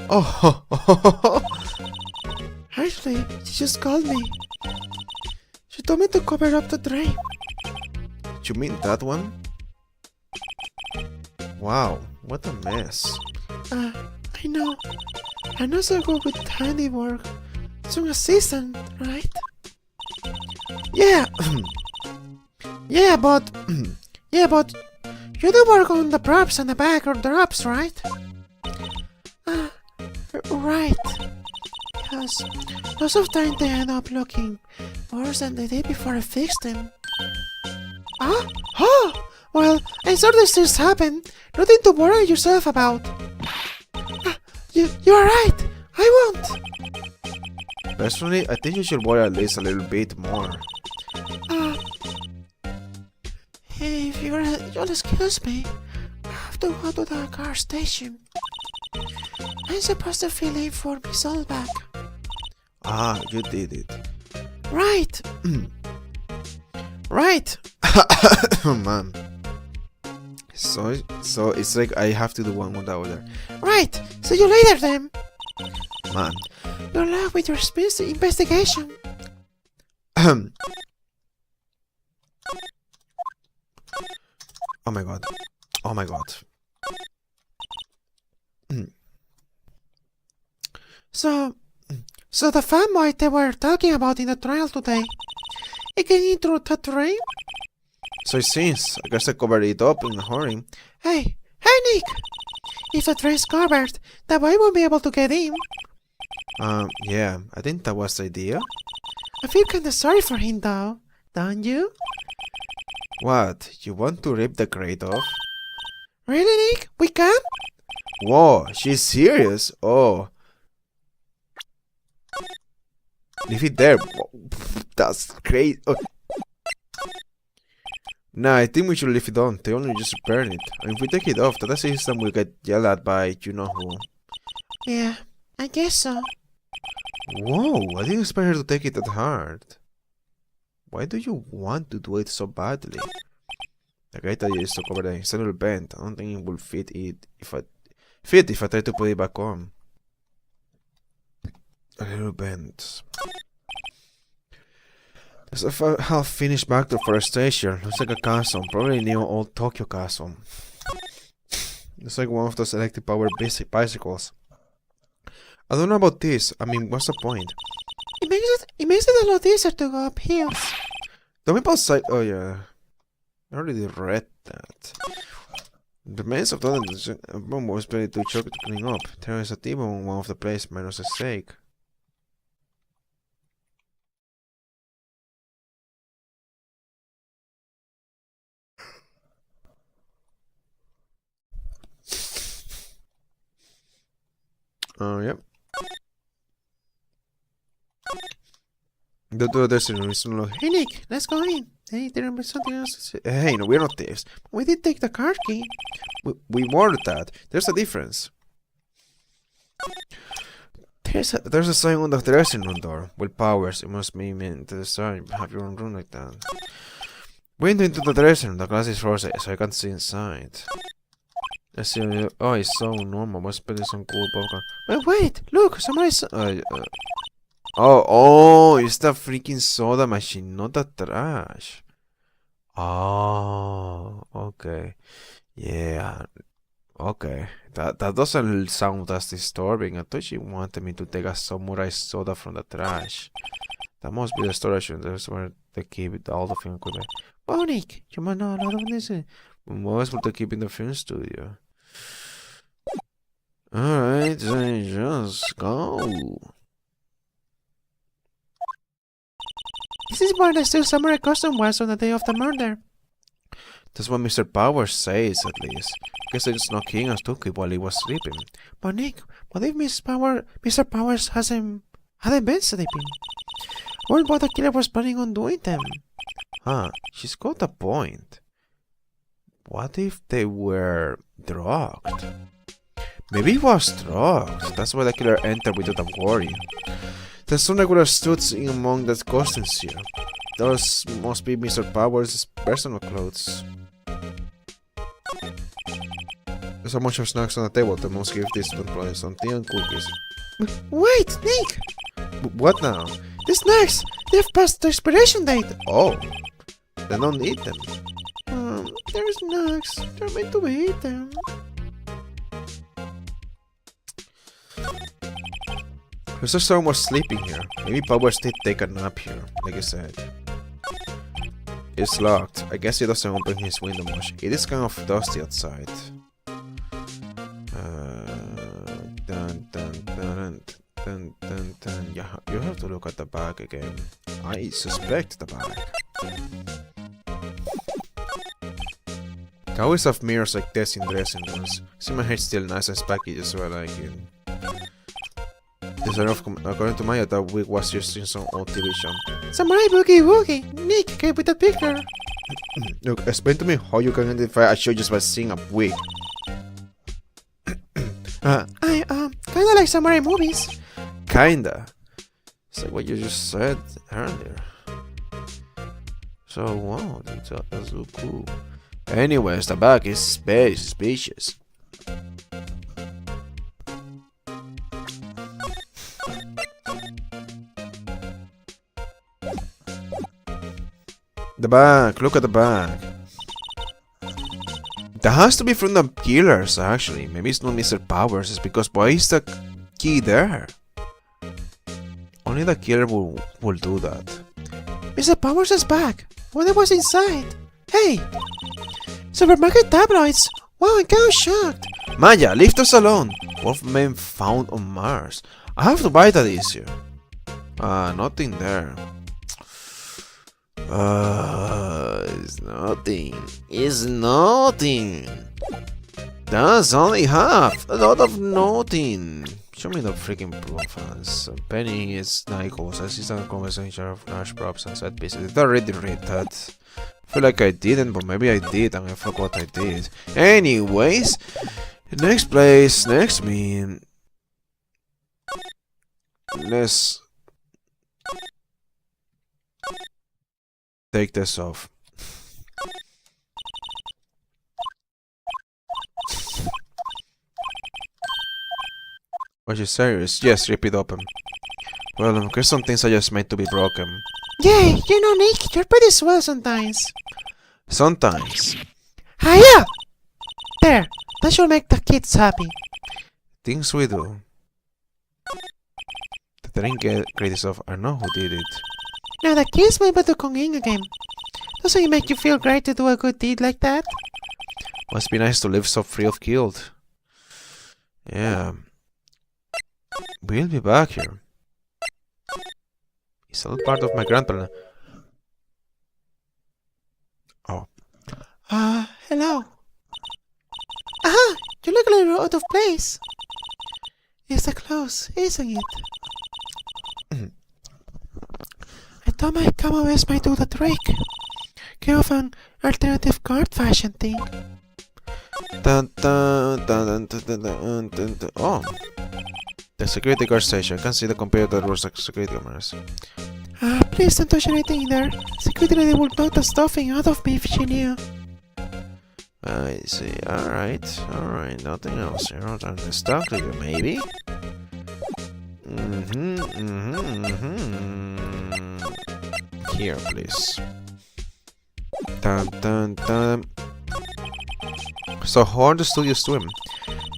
Oh, Actually, she just called me. She told me to cover up the drain. you mean that one? Wow, what a mess. I know. I'm not so good with handiwork. It's an assistant, right? Yeah. yeah, but you do work on the props and the back or the drops, right? Right. Yes. Lots of time they end up looking worse than they did before I fixed them. Ah? Oh! Well, I'm sorry these things happen. Nothing to worry yourself about. You're right. I won't. Personally, I think you should worry at least a little bit more. Hey, if you'll excuse me, I have to go to the car station. I'm supposed to fill in for Miss Oldback. Ah, you did it. Right. right. Oh man. So it's like I have to do one with the other. Right. See you later then. Man. Good luck with your investigation. Oh my god. Oh my god. So the fanboy they were talking about in the trial today, it came in through the drain? So it seems, I guess I covered it up in a hurry. Hey, Nick! If the drain's covered, the boy won't be able to get in. Yeah, I think that was the idea. I feel kinda sorry for him though, don't you? What, you want to rip the crate off? Really, Nick? We can? Whoa, she's serious? Oh. Leave it there. That's great. Oh. Nah, I think we should leave it on. They only just burn it. And if we take it off, the system will get yelled at by you know who. Yeah, I guess so. Whoa, I didn't expect her to take it that hard. Why do you want to do it so badly? The guy that used to cover the external vent, I don't think it will fit if I try to put it back on. A little bent. It's a half-finished back to forestation. Looks like a castle, probably new old Tokyo castle. It's like one of those electric powered bicycles. I don't know about this. I mean, what's the point? It makes it a lot easier to go up hills. The people say, oh yeah, I already read that. The maze of the bomb was barely too choky to clean up. There is a table on one of the places minus a stake. Oh, yep. The two others in like, Hey Nick, let's go in. Hey, there must be something else to say. hey, no, we're not thieves. We did take the card key. We were that. There's a difference. There's a sign on the dressing room door. With powers, it must be meant to decide have your own room like that. Window into the dressing room. The glass is frozen, so I can't see inside. I see. Oh, it's so normal. Must be some cool popcorn. Wait, look, somebody's. Oh, it's the freaking soda machine, not the trash. Oh, okay. Yeah. Okay. That doesn't sound as disturbing. I thought she wanted me to take a samurai soda from the trash. That must be the storage room. That's where they keep all the film equipment. Oh, Nick, you might know a lot of this. What else would they keep in the film studio? Alright, then just go. This is where the still samurai costume was on the day of the murder. That's what Mr. Powers says, at least. Guess they just not killing us took it while he was sleeping. But Nick, what if Mr. Powers hadn't been sleeping? What about the killer was planning on doing them? Huh, she's got a point. What if they were drugged? Maybe he was drugged. That's why the killer entered without a worry. Then someone could have stood in among the costumes here. Those must be Mr. Powers' personal clothes. There's a bunch of snacks on the table. They must give this to probably some tea and cookies. Wait, Nick! What now? The snacks! They've passed the expiration date! Oh, they don't eat them. They're snacks. They're meant to be eaten. Mr. Storm was sleeping here. Maybe Powers did take a nap here, like I said. It's locked. I guess he doesn't open his window much. It is kind of dusty outside. Yeah, you have to look at the bag again. I suspect the bag. I always have mirrors like this in dressing rooms. See, my hair's still nice and spiky just so I like it. This according to Maya, that wig was just in some old TV show. Samurai Boogie Woogie! Nick, can you put that picture? Look, explain to me how you can identify a show just by seeing a wig. Kinda like samurai movies. Kinda. It's like what you just said earlier. So, wow, that's so cool. Anyways, the bag is very suspicious. The bag, look at the bag. That has to be from the killers, actually. Maybe it's not Mr. Powers, it's because why is the key there? Only the killer will do that. Mr. Powers' bag. What was inside? Hey! Supermarket tabloids! Wow, I'm kind of shocked. Maya, leave us alone. Wolf men found on Mars. I have to buy that issue. Nothing there. It's nothing. It's nothing. That's only half. A lot of nothing. Show me the freaking profiles. Penny is Nichols, assistant conversation of Nash props and set pieces. Did I already read that? I feel like I didn't, but maybe I did and I forgot I did. Anyways, next place, next mean. Let's take this off. Are you serious? Yes, rip it open. Well, in case some things are just meant to be broken. Yeah, you know, Nick, you're pretty swell sometimes. Sometimes. Hiya! There, that should make the kids happy. Things we do. That didn't get credits of, I know who did it. Now the kids may be to Konging again. Doesn't it make you feel great to do a good deed like that? Must be nice to live so free of guilt. Yeah. We'll be back here. It's all part of my grand plan. Oh. Hello. Aha! You look a little out of place. It's the clothes, isn't it? I thought my cowboys might do the trick. Give off an alternative card fashion thing. Dun, dun, dun, dun, dun, dun, dun, dun, dun. Oh. The security guard station. I can see the computer that was like security cameras. Please don't touch anything in there. Security lady will knock the stuffing out of me if she knew. I see. Alright. Nothing else here. I'll just talk to you, maybe? Here, please. Dun, dun, dun. So how are the studios doing?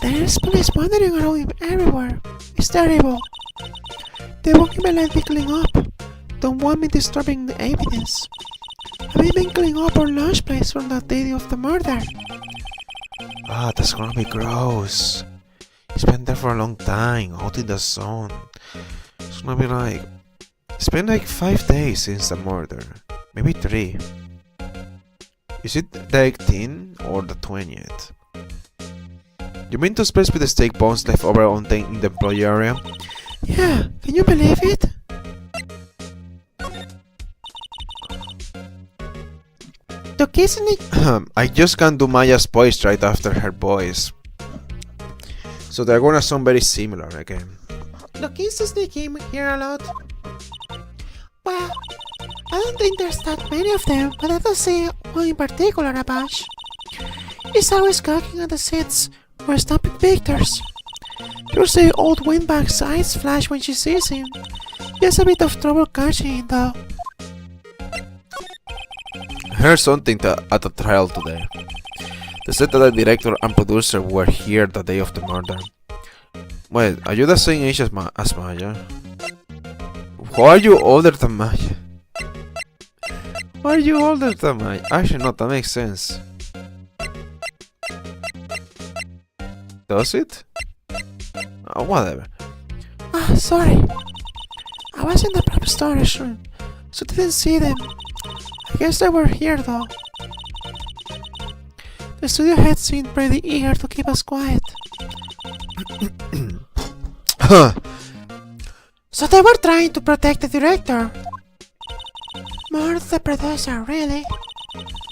There's police wandering around everywhere. It's terrible. They won't even let me clean up. Don't want me disturbing the evidence. I've been cleaning up our lunch place from that day of the murder. Ah, that's gonna be gross. It's been there for a long time, out in the sun. It's gonna be like... It's been like 5 days since the murder. Maybe 3. Is it the 18th or the 20th? You mean those places with the steak bones left over on in the employee area? Yeah, can you believe it? The kids in the... I just can't do Maya's voice right after her voice. So they're gonna sound very similar again. The kids sneak in here a lot. Well, I don't think there's that many of them, but I don't see one in particular a bunch. He's always gawking at the seats or snapping pictures. You'll see old Windbag's eyes flash when she sees him. He has a bit of trouble catching it though. I heard something at the trial today. They said that the director and producer were here the day of the murder. Wait, are you the same age as Maya? Why are you older than Maya? Why are you older than Maya? Actually, no, that makes sense. Does it? Whatever. Sorry. I was in the prop storage room, so didn't see them. I guess they were here though. The studio head seemed pretty eager to keep us quiet. So they were trying to protect the director. More the producer, really.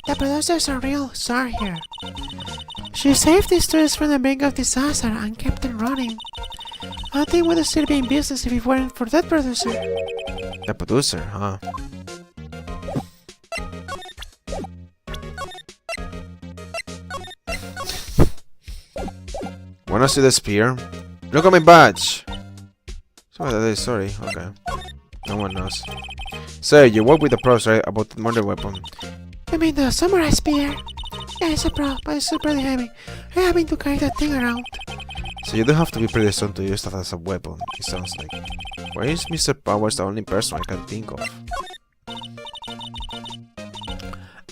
The producer's a real star here. She saved the studios from the brink of disaster and kept them running. I think we would still be in business if it weren't for that producer. The producer, huh? Wanna see the spear? Look at my badge! Sorry, okay. No one knows. Say, you work with the pros, right? About the murder weapon. You mean the samurai spear? Yeah, it's a pro, but it's still pretty heavy. I having to carry that thing around. So you don't have to be pretty strong to use that as a weapon, it sounds like. Why is Mr. Powers the only person I can think of?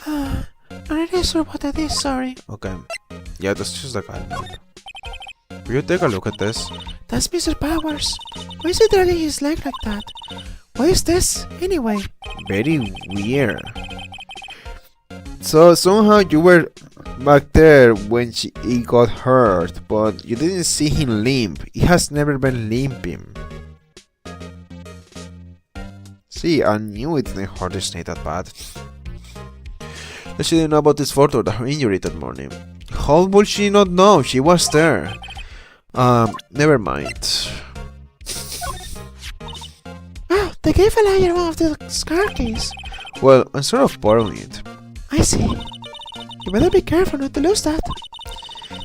I'm not really sure what that is, sorry. Okay. Yeah, that's just the guy, man. Will you take a look at this? That's Mr. Powers. Why is he dragging his leg like that? What is this, anyway? Very weird. So somehow you were back there when he got hurt, but you didn't see him limp. He has never been limping. See, I knew it didn't hurt his knee that bad. She didn't know about this photo of her injury that morning. How would she not know? She was there. Never mind. Oh, they gave Elijah one of the scar keys. Well, I'm sort of borrowing it. I see. You better be careful not to lose that.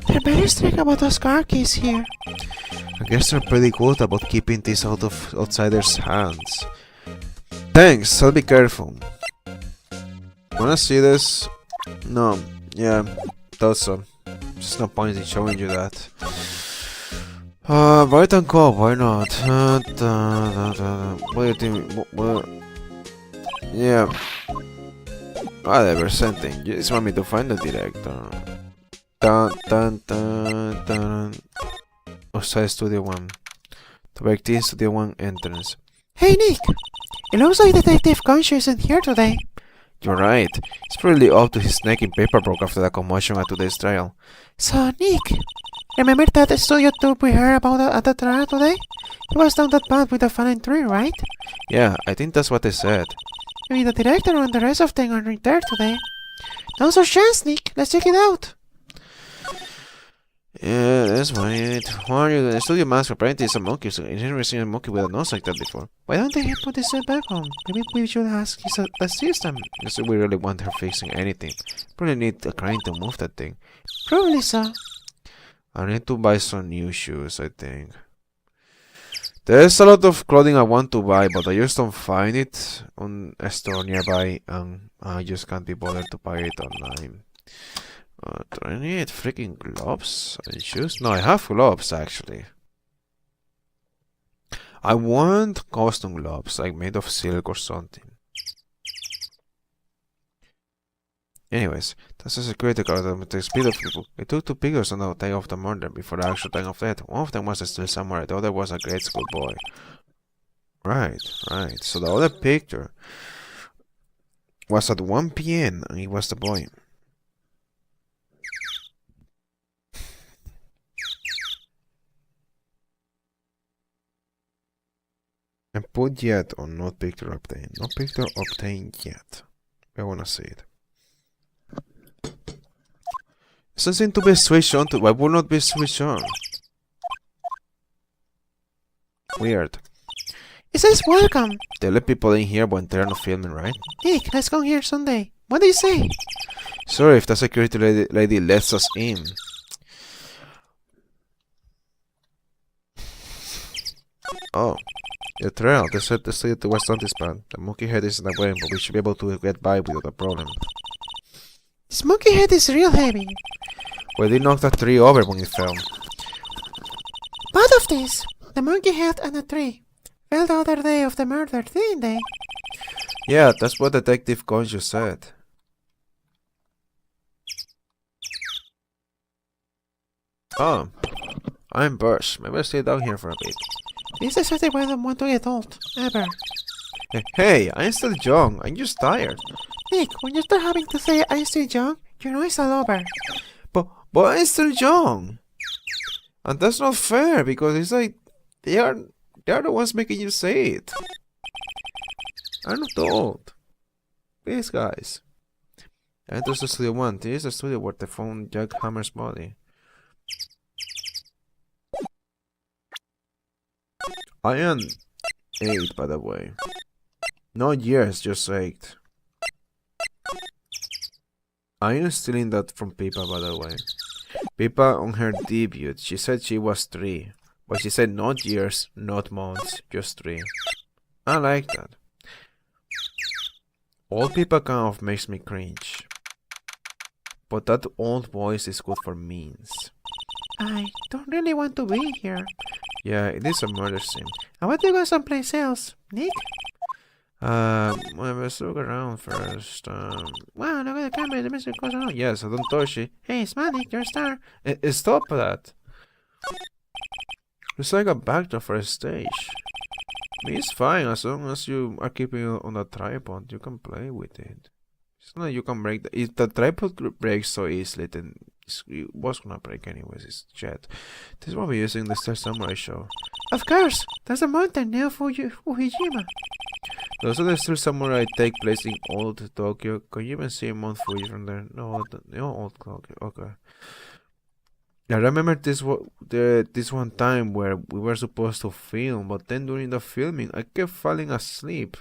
They're very strict about those car keys here. I guess they're pretty good about keeping this out of outsiders' hands. Thanks, I'll be careful. Wanna see this? No, yeah, thought so. There's no point in showing you that. Write and call, why not? What do you think? What? Yeah. Whatever, something. You just want me to find the director. Outside Studio 1. To break the Studio 1 entrance. Hey, Nick! It looks like Detective Concho isn't here today. You're right. It's probably up to his neck in paper broke after the commotion at today's trial. So, Nick, remember that Studio 2 we heard about at the trial today? He was down that bad with the fallen tree, right? Yeah, I think that's what they said. Maybe the director and the rest of them aren't there today. Now's our chance, Nick. Let's check it out. Yeah, that's right. Why are you the studio mask apparently is a monkey, so I've never seen a monkey with a nose like that before. Why don't they put this suit back on? Maybe we should ask his assistant. So we really want her fixing anything. Probably need a crane to move that thing. Probably so. I need to buy some new shoes, I think. There's a lot of clothing I want to buy, but I just don't find it on a store nearby, and I just can't be bothered to buy it online. Do I need freaking gloves and shoes? No, I have gloves actually. I want custom gloves, like made of silk or something. Anyways, that's a security guard with the speed of people. I took 2 pictures on the day of the murder before the actual time of death. One of them was a still samurai, the other was a grade school boy. Right. So the other picture was at 1 p.m. and he was the boy. And put yet on not picture obtained. No picture obtained yet. I wanna see it. It doesn't seem to be switched on to. Why would not be switched on? Weird. It says welcome. They let people in here when they're not filming, right? Nick, let's go here Sunday. What do you say? Sorry if the security lady lets us in. Oh. The trail. They said the city to West Antispan. The monkey head is in the way, but we should be able to get by without a problem. This monkey head is real heavy. Well, they knocked that tree over when it fell. Both of these, the monkey head and the tree, fell the other day of the murder, didn't they? Yeah, that's what Detective Conjo said. Oh, I'm Bush. Maybe I'll stay down here for a bit. This is something I don't want to get old, ever. Hey, I'm still young. I'm just tired. Nick, when you start having to say I'm still young, your noise all over. But I'm still young. And that's not fair because it's like they are the ones making you say it. I'm not old. Please, guys. Enters the studio 1. This is the studio where they found Jack Hammer's body. I am 8, by the way. Not years, just 8. I am stealing that from Pippa, by the way. Pippa, on her debut, she said she was 3. But she said not years, not months, just 3. I like that. Old Pippa kind of makes me cringe. But that old voice is good for memes. I don't really want to be here. Yeah, it is a murder scene. I want to go someplace else. Nick? Well, let's look around first. Wow, look at the camera. The message goes on. Yes, I don't touch it. Hey, smile, Nick. You're a star. Stop that. It's like a backdrop for a stage. I mean, it's fine as long as you are keeping it on a tripod. You can play with it. It's not like you can break if the tripod breaks so easily, then it was gonna break anyways. It's jet. This is what we're using the Star Samurai show. Of course. There's a mountain near Fujijima. Those other Steel Samurai take place in old Tokyo. Can you even see Mount Fuji from there? No, old Tokyo. Okay. I remember this one time where we were supposed to film, but then during the filming, I kept falling asleep.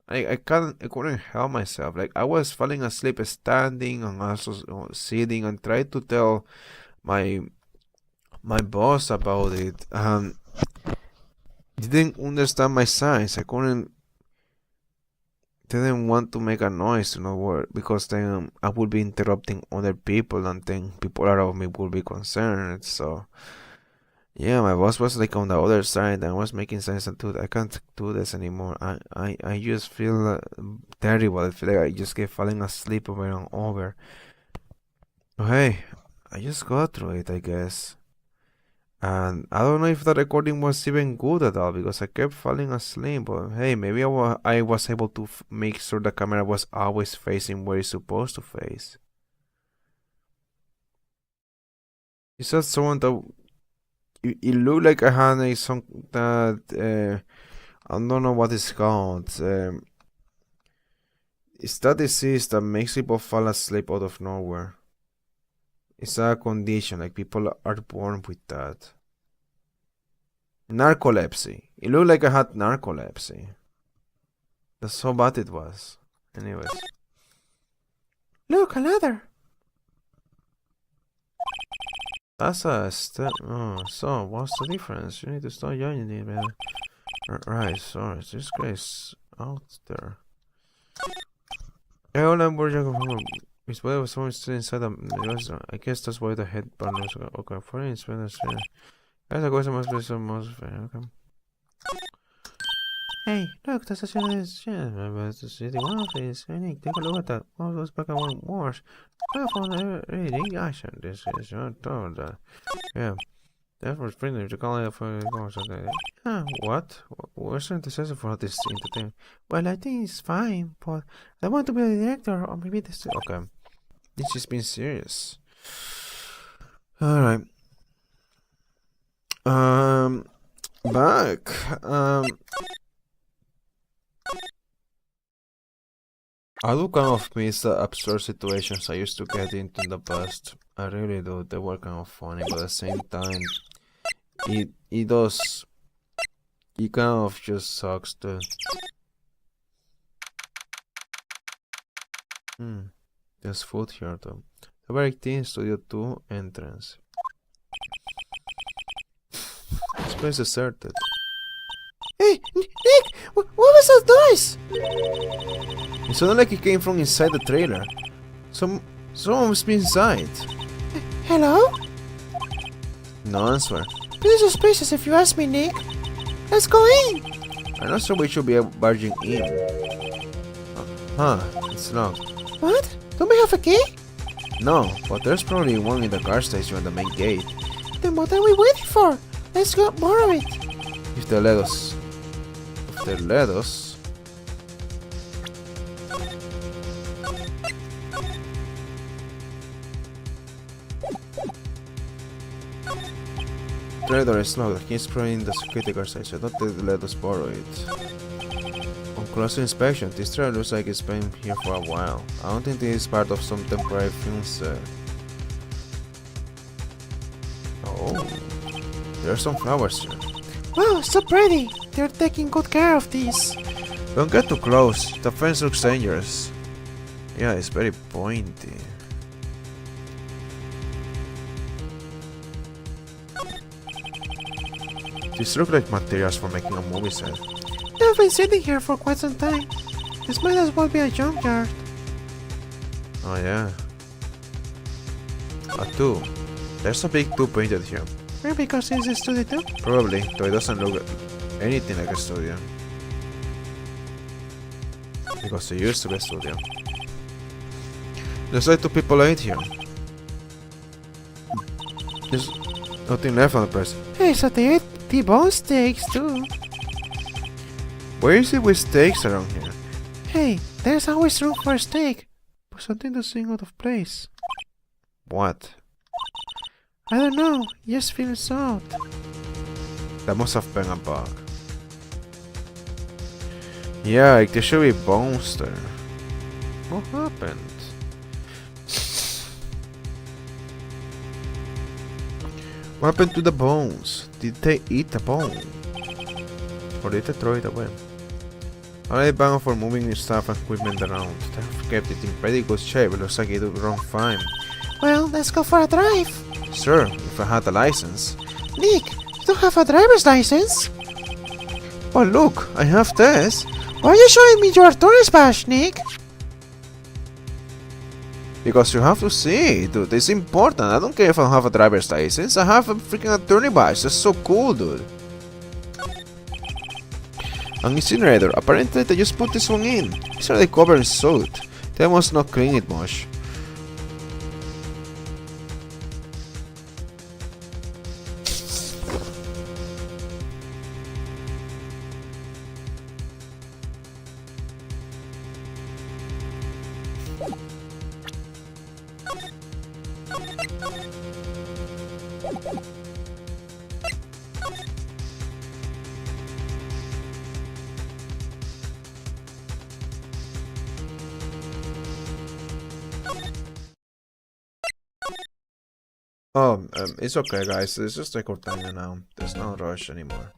I couldn't help myself. Like I was falling asleep standing and also sitting, and tried to tell my boss about it. He didn't understand my signs. I couldn't didn't want to make a noise, you know, because then I would be interrupting other people, and then people around me would be concerned. So yeah, my boss was like on the other side, and I was making sense and dude, I can't do this anymore. I just feel terrible. I feel like I just keep falling asleep over and over. But hey, I just got through it, I guess. And I don't know if the recording was even good at all because I kept falling asleep. But hey, maybe I was able to make sure the camera was always facing where it's supposed to face. You said someone that it looked like I had a song that I don't know what it's called. It's that disease that makes people fall asleep out of nowhere. It's a condition, like people are born with that. Narcolepsy. It looked like I had narcolepsy. That's how bad it was. Anyways. Look, a ladder. That's a step. Oh, so what's the difference? You need to start joining it, man. Right, sorry. This guy's out there. Yeah, all I'm working on is whether someone's still inside the restaurant. I guess that's why the head partners are okay. For instance, that's a question must be some most fair. Okay. Hey, look, the station is the city office. Nick, take a look at that. All those back and one wars. I found reading action. This is your told. Yeah. That was friendly to call it for what? What's the necessity for this entertainment? Well, I think it's fine, but I want to be the director, or maybe this. Okay. This has been serious. Alright. Back. I do kind of miss the absurd situations I used to get into in the past. I really do. They were kind of funny, but at the same time, it kind of just sucks too. There's food here though. The very Teen Studio 2 entrance. This place is deserted. Hey, Nick! What was that noise? It sounded like it came from inside the trailer. Someone must be inside. Hello? No answer. Pretty suspicious if you ask me, Nick. Let's go in! I'm not sure we should be barging in. It's locked. What? Don't we have a key? No, but there's probably one in the car station at the main gate. Then what are we waiting for? Let's go borrow it. If they let us. If they let us. The door is locked. He's probably in the security car station. Don't they let us borrow it. On closer inspection, this trailer looks like it's been here for a while. I don't think this is part of some temporary film set. Oh, there are some flowers here. Wow, so pretty. They're taking good care of these. Don't get too close. The fence looks dangerous. Yeah, it's very pointy. These look like materials for making a movie set. They've been sitting here for quite some time. This might as well be a junkyard. Oh yeah. A 2. There's a big 2 painted here. Maybe because it's a studio too? Probably, though it doesn't look anything like a studio. Because it used to be a studio. There's like 2 people out here. There's nothing left on the press. Hey, so they ate T-bone steaks too. Where is it with steaks around here? Hey, there's always room for a steak, but something doesn't seem out of place. What? I don't know, it just feels odd. That must have been a bug. Yeah, like there should be bones there. What happened? What happened to the bones? Did they eat the bone? Or did they throw it away? Alright, bang for moving your stuff and equipment around. They've kept it in pretty good shape. It looks like it would run fine. Well, let's go for a drive. Sure, if I had a license. Nick, you don't have a driver's license? Oh look, I have this. Why are you showing me your tourist badge, Nick? Because you have to see it, dude. It's important. I don't care if I don't have a driver's license. I have a freaking attorney badge. That's so cool, dude. An incinerator. Apparently, they just put this one in. It's already covered in soot. They must not clean it much. Oh, it's okay, guys. It's just a good time now. There's no rush anymore.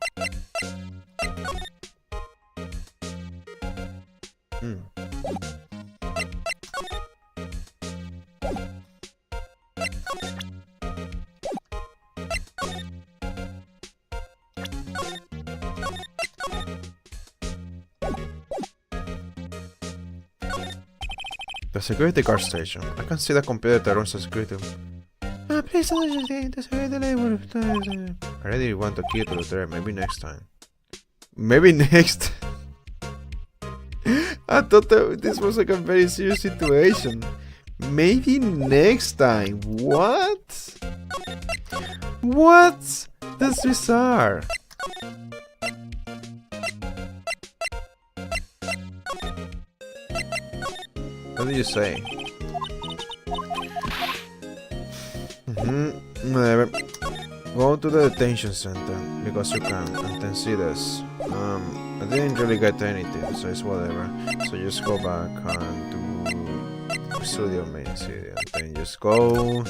The security guard station. I can see the computer that runs the security. Please don't understand. The security label. I really want to keep it there. Maybe next time. Maybe next. I thought that this was like a very serious situation. Maybe next time. What? What? That's bizarre. What did you say? Whatever. Go to the detention center because you can, and then see this. I didn't really get anything, so it's whatever. So just go back and do studio main city, and then just go.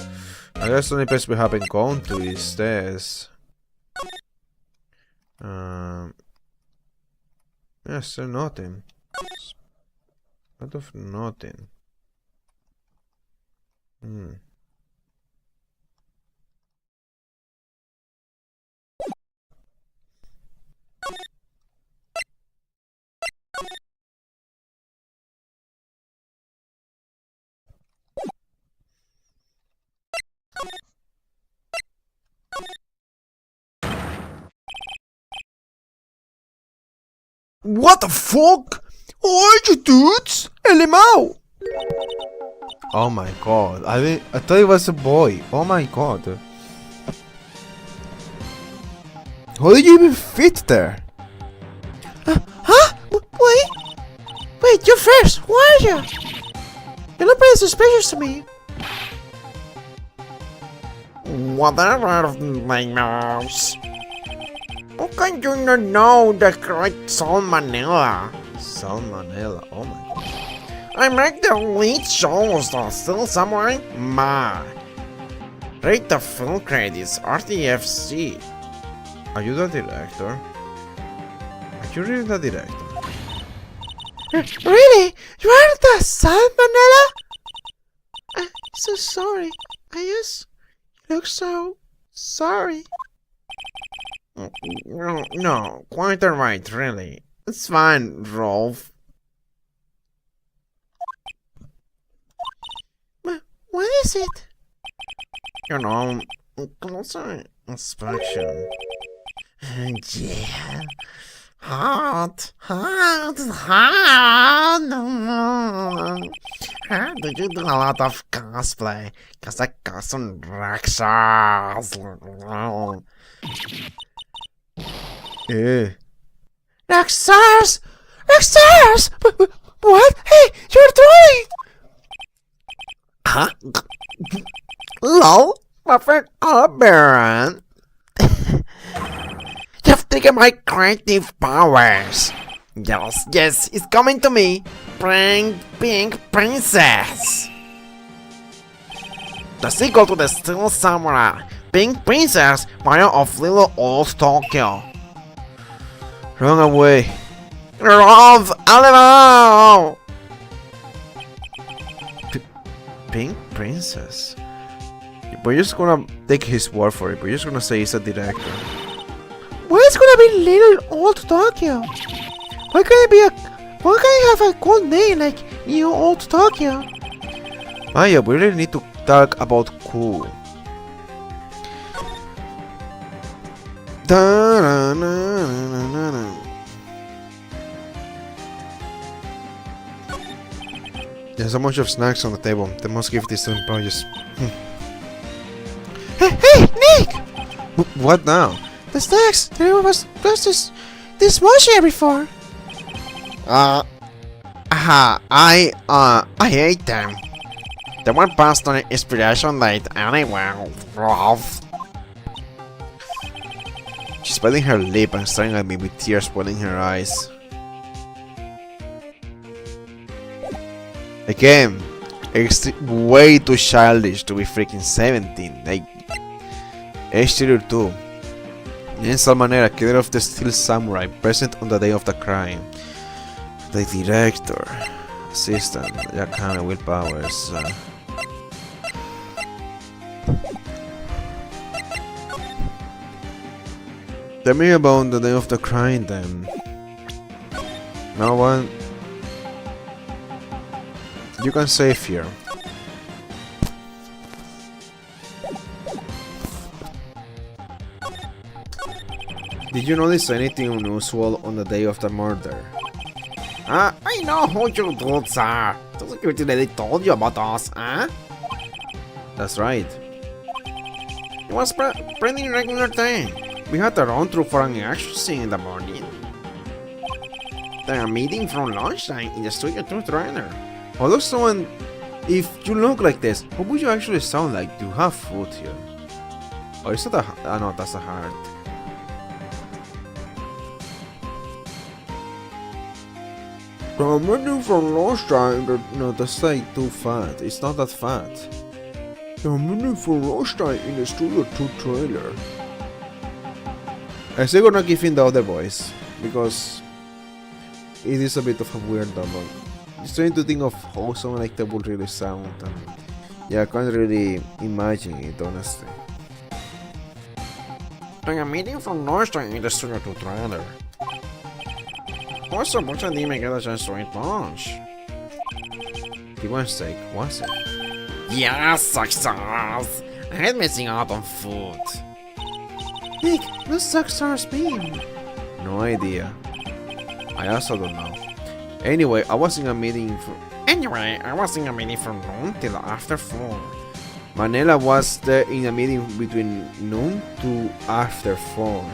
I guess the only place we haven't gone to is this. Yeah, still nothing. Out of nothing. What the fuck? Who are you dudes? LMAO! Oh my god, I thought it was a boy. Oh my god. How did you even fit there? Huh? Wait, you're first. Who are you? You look pretty suspicious to me. Whatever, my mouse. How can you not know the correct salmonella? Salmonella, oh my god. I make the lead shows that still somewhere. Rate the film credits, RTFC. Are you the director? Are you really the director? Really? You are the salmonella? I'm so sorry. I just look so sorry. No, quite alright, really. It's fine, Rolf. What is it? You know, closer inspection. Yeah. Hot. Did you do a lot of cosplay? Cause I got some Rexas. Roxars! Roxars! What? Hey, you're drawing! Huh? Lol, my friend Oberon. You've taken my creative powers. Yes, it's coming to me. Pink Princess. The sequel to the Steel Samurai, Pink Princess, Fire of Little Old Tokyo. Run away. Love Animal! Pink Princess? We're just gonna take his word for it. We're just gonna say he's a director. Why is gonna be little old Tokyo? Why can't it be Why can't you have a cool name like New Old Tokyo? Ah, yeah, we really need to talk about cool. There's a bunch of snacks on the table. They must give this to employees. Hey, Nick! What now? The snacks! There was this much here before. I hate them. They were passed on expiration date anyway. She's biting her lip and staring at me with tears welling in her eyes. Again, way too childish to be freaking 17. Like, age tier 2. En esa manera, killer of the Steel Samurai, present on the day of the crime. The director, assistant, Yakame Willpowers. Tell me about the day of the crime then. No one. You can save here. Did you notice anything unusual on the day of the murder? I know who you dudes are. The security lady told you about us, huh? That's right. It was pretty regular thing. We had a run through for an action scene in the morning. Then a meeting from lunchtime in the Studio 2 trailer. Although someone, if you look like this, what would you actually sound like? Do you have food here? Or is that a, no, that's a heart. I'm waiting for lunchtime. No, that's like too fat. It's not that fat. I'm waiting for lunchtime in the Studio 2 trailer. I'm still gonna give in the other voice because it is a bit of a weird number. Just trying to think of how someone like that would really sound, and yeah, I can't really imagine it honestly. Then a meeting from lunchtime in the Studio 2 trailer. What's unfortunately I didn't get a chance to eat lunch. The one steak, was it? Yeah, success! I hate missing out on food. Nick, what success mean? No idea. I also don't know. Anyway, I was in a meeting for. Anyway, I was in a meeting from noon till after 4. Manila was there in a meeting between noon to after 4.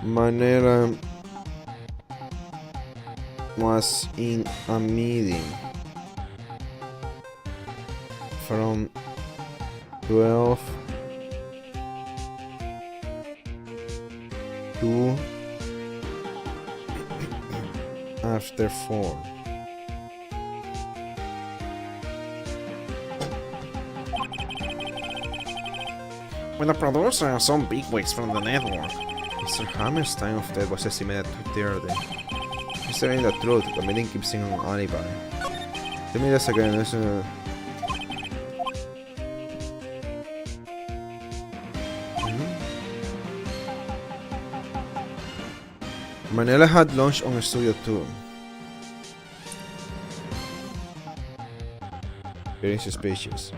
Manila was in a meeting from 12 to after 4. With the producer and some bigwigs from the network. Mr. Hammer's time of death was estimated at 2:30. He's telling the truth, the meeting keeps saying an alibi. Tell me this again, listen. Manila had lunch on Studio 2. Very suspicious.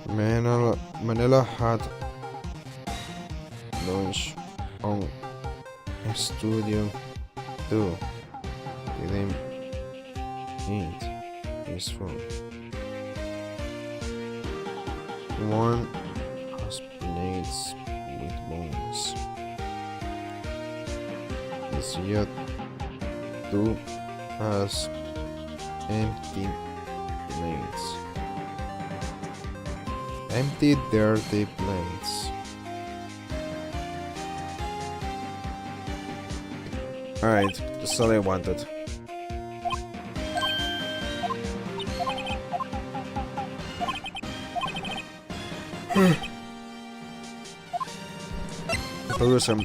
Manila had lunch on Studio 2. Didn't eat his food. One has plates with bones. This yet 2 has empty plates. Empty, dirty plates. Alright, that's all I wanted. Producer.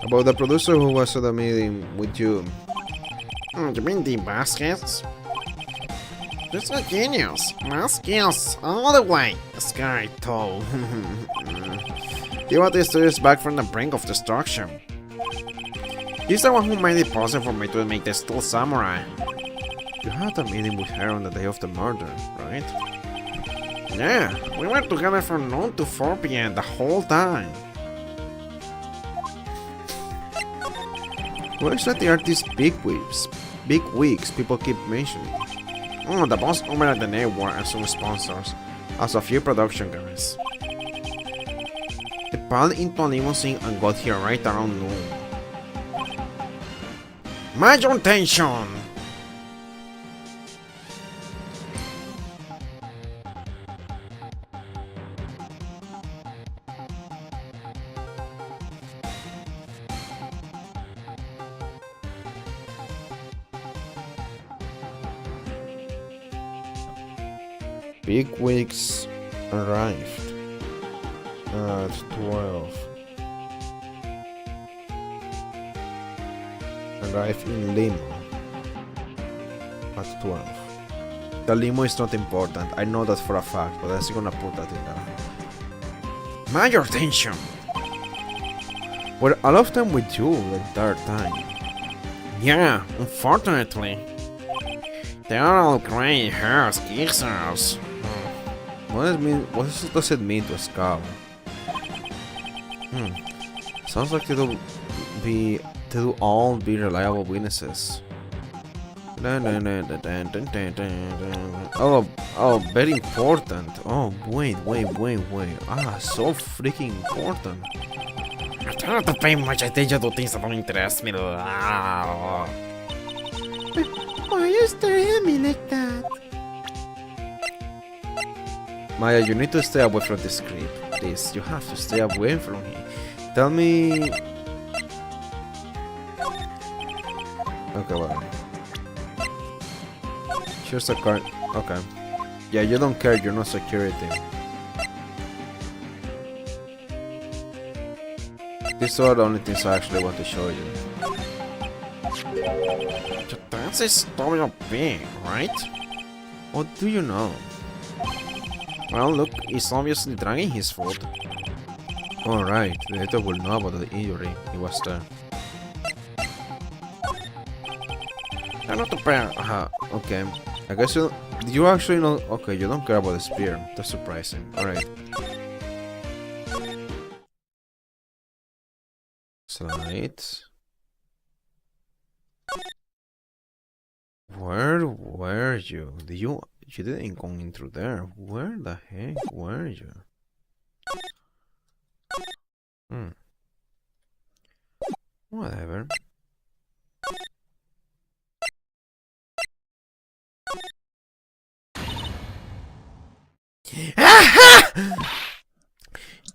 About the producer who was at the meeting with you. You mean the baskets? This is genius. Baskets all the way. Sky toe. You want these studios back from the brink of destruction. He's the one who made it possible for me to make the Steel Samurai. You had a meeting with her on the day of the murder, right? Yeah, we were together from noon to 4 p.m. the whole time. What exactly are these big wigs people keep mentioning? Oh, the boss over at the network and some sponsors, as a few production guys. They piled into a limousine and got here right around noon. Major attention! Big wigs arrived at 12. Arrived in limo at 12. The limo is not important, I know that for a fact, but I'm gonna put that in there. Major attention! Were all of them with you the entire time? Yeah, unfortunately. They are all gray hairs, geezers. What does it mean to a scout? Sounds like they do all be reliable witnesses. Oh, very important. Oh, wait. So freaking important. I try not to pay much attention to things that don't interest me. Why are you staring at me like that? Maya, you need to stay away from this creep. Please, you have to stay away from him. Tell me... Okay, well. Here's a card. Okay. Yeah, you don't care, you're not security. These are the only things I actually want to show you. That's a story of big, right? What do you know? Well, look, he's obviously dragging his foot. Alright, the editor will know about the injury. He was there. I'm not prepared. Okay. I guess you actually know. Okay, you don't care about the spear. That's surprising. Alright. Slide. Where were you? You didn't go in through there. Where the heck were you? Whatever.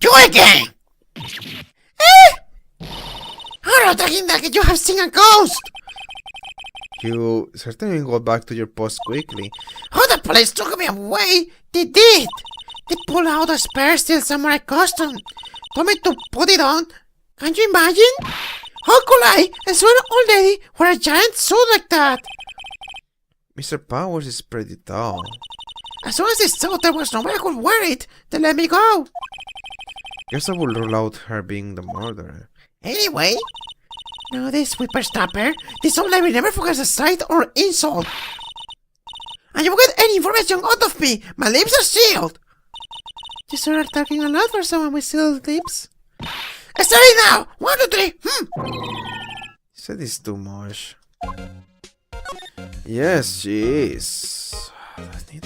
You again! I'm not talking that you have seen a ghost! You certainly got back to your post quickly. Oh, the police took me away! They did! They pulled out a spare Steel Samurai costume! Told me to put it on! Can you imagine? How could I, as well an old lady, wear a giant suit like that? Mr. Powers is pretty tall. As soon as they saw there was nobody who could wear it, they let me go. Guess I will rule out her being the murderer. Anyway, now this whippersnapper, this old lady never forgets a sight or insult. And you won't get any information out of me. My lips are sealed. You sure are talking a lot for someone with sealed lips. Starting now! 1, 2, 3. You said it's too much. Yes, she is. I need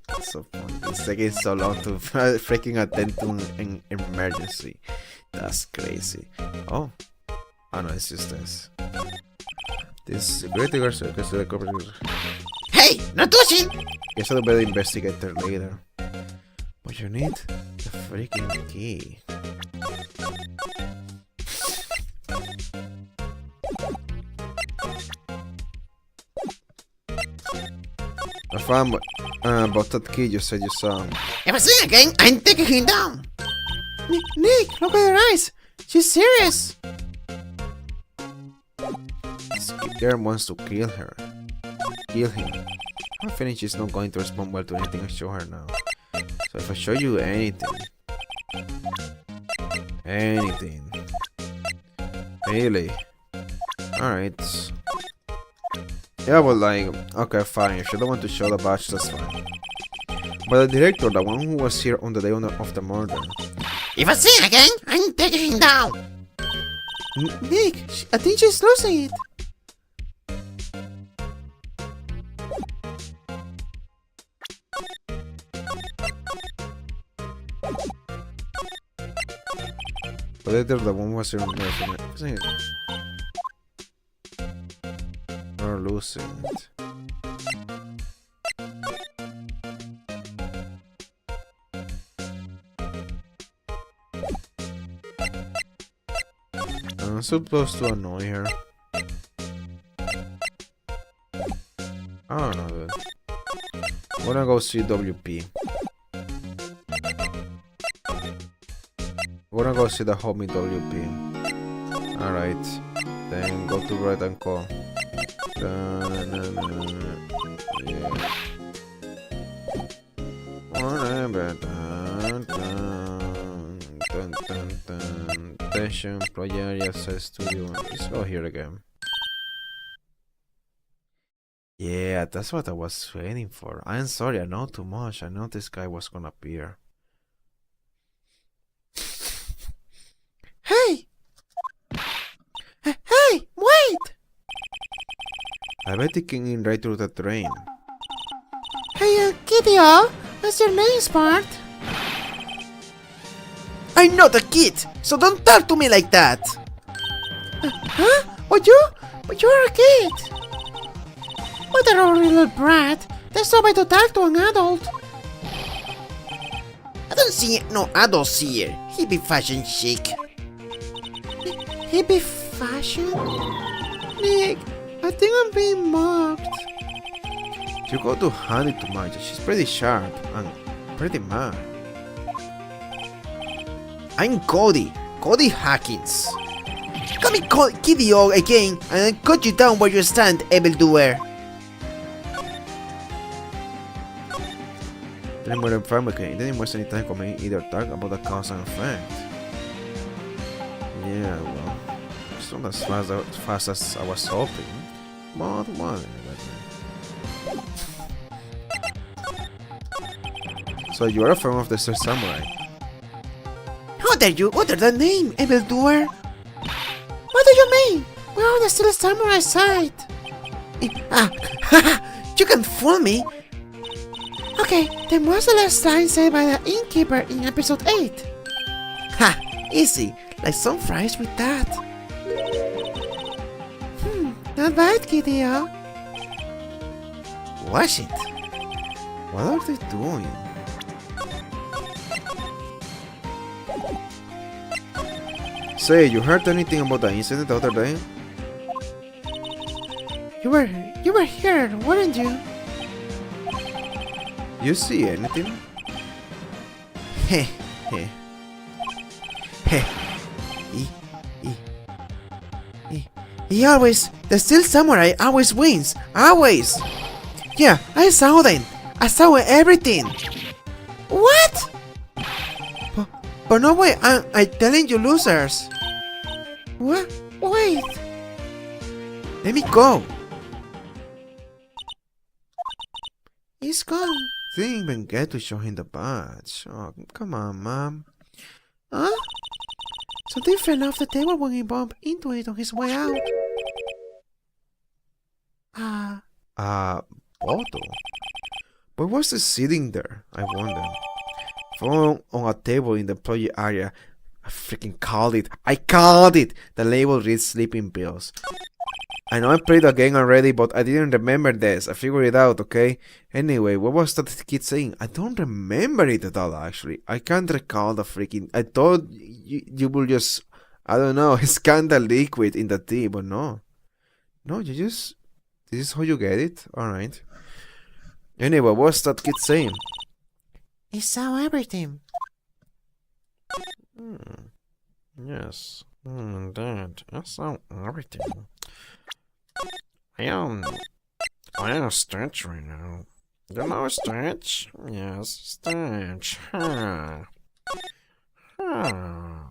That's so funny. It's taking so long to freaking attend to an emergency. That's crazy. Oh. Oh no, it's just this. This great regards to the corporate. Hey, no touching! Guess I'll better investigate her later. But you need the freaking key. I found about that kid you said you saw. If I see him again, I'm taking him down. Nick, look at her eyes. She's serious. This girl wants to kill her. Kill him. I think she's not going to respond well to anything I show her now. So if I show you anything... Anything... Really? Alright. Yeah, but like... Okay, fine. If you don't want to show the badge, that's fine. But the director, the one who was here on the day of the murder... If I see again, I'm taking him down. Nick, I think she's losing it. But later the one was here on the day of We're losing it. I'm supposed to annoy her. I don't know, dude. I'm gonna go see WP. We're gonna go see the homie WP. Alright. Then go to right and call. Yeah. Attention, employee area, set studio. Let's go here again. Yeah, that's what I was waiting for. I'm sorry, I know too much. I know this guy was gonna appear. Hey! Hey, wait! I bet he came in right through the train. Hey, Kiddo, what's your name, Spart? I'm not a kid, so don't talk to me like that. Huh? But you're a kid. What a little brat. There's no way to talk to an adult. I don't see no adults here. He be fashion chic. He be fashion? Nick, I think I'm being mocked. You go to hand it to Maya. She's pretty sharp and pretty mad. I'm Cody Hawkins. Call me Kiddo again and I'll cut you down where you stand, evildoer. Then we're in pharmacy. It didn't waste any time coming either talk about the cause and effect. Yeah, well, it's not as fast as I was hoping. But whatever. So you are a fan of the Sir Samurai? How dare you utter the name, evildoer? What do you mean? We're on the Steel Samurai side. You can fool me. Okay, then what's the last line said by the innkeeper in episode 8? Ha! Easy, like some fries with that. Not bad, Kiddo. Was it? What are they doing? Say, you heard anything about the incident the other day? You were here, weren't you? You see anything? Heh, heh. Heh. He always, the Steel Samurai always wins, always. Yeah, I saw them. I saw everything. What? But no way, I'm telling you losers. What? Wait. Let me go. He's gone. Didn't even get to show him the badge. Oh, come on, Mom. Huh? Something fell off the table when he bumped into it on his way out. Bottle? But what's it sitting there? I wonder. Phone on a table in the employee area. I freaking called it. I called it! The label reads sleeping pills. I know I played the game already, but I didn't remember this. I figured it out, okay? Anyway, what was that kid saying? I don't remember it at all, actually. I can't recall the freaking... I thought you would just... I don't know, scan the liquid in the tea, but no. No, you just... This is how you get it? Alright. Anyway, what's that kid saying? He saw everything. Yes. Dad, I saw everything. I am Stretch right now. You know Stretch? Yes, Stretch. Huh. Huh.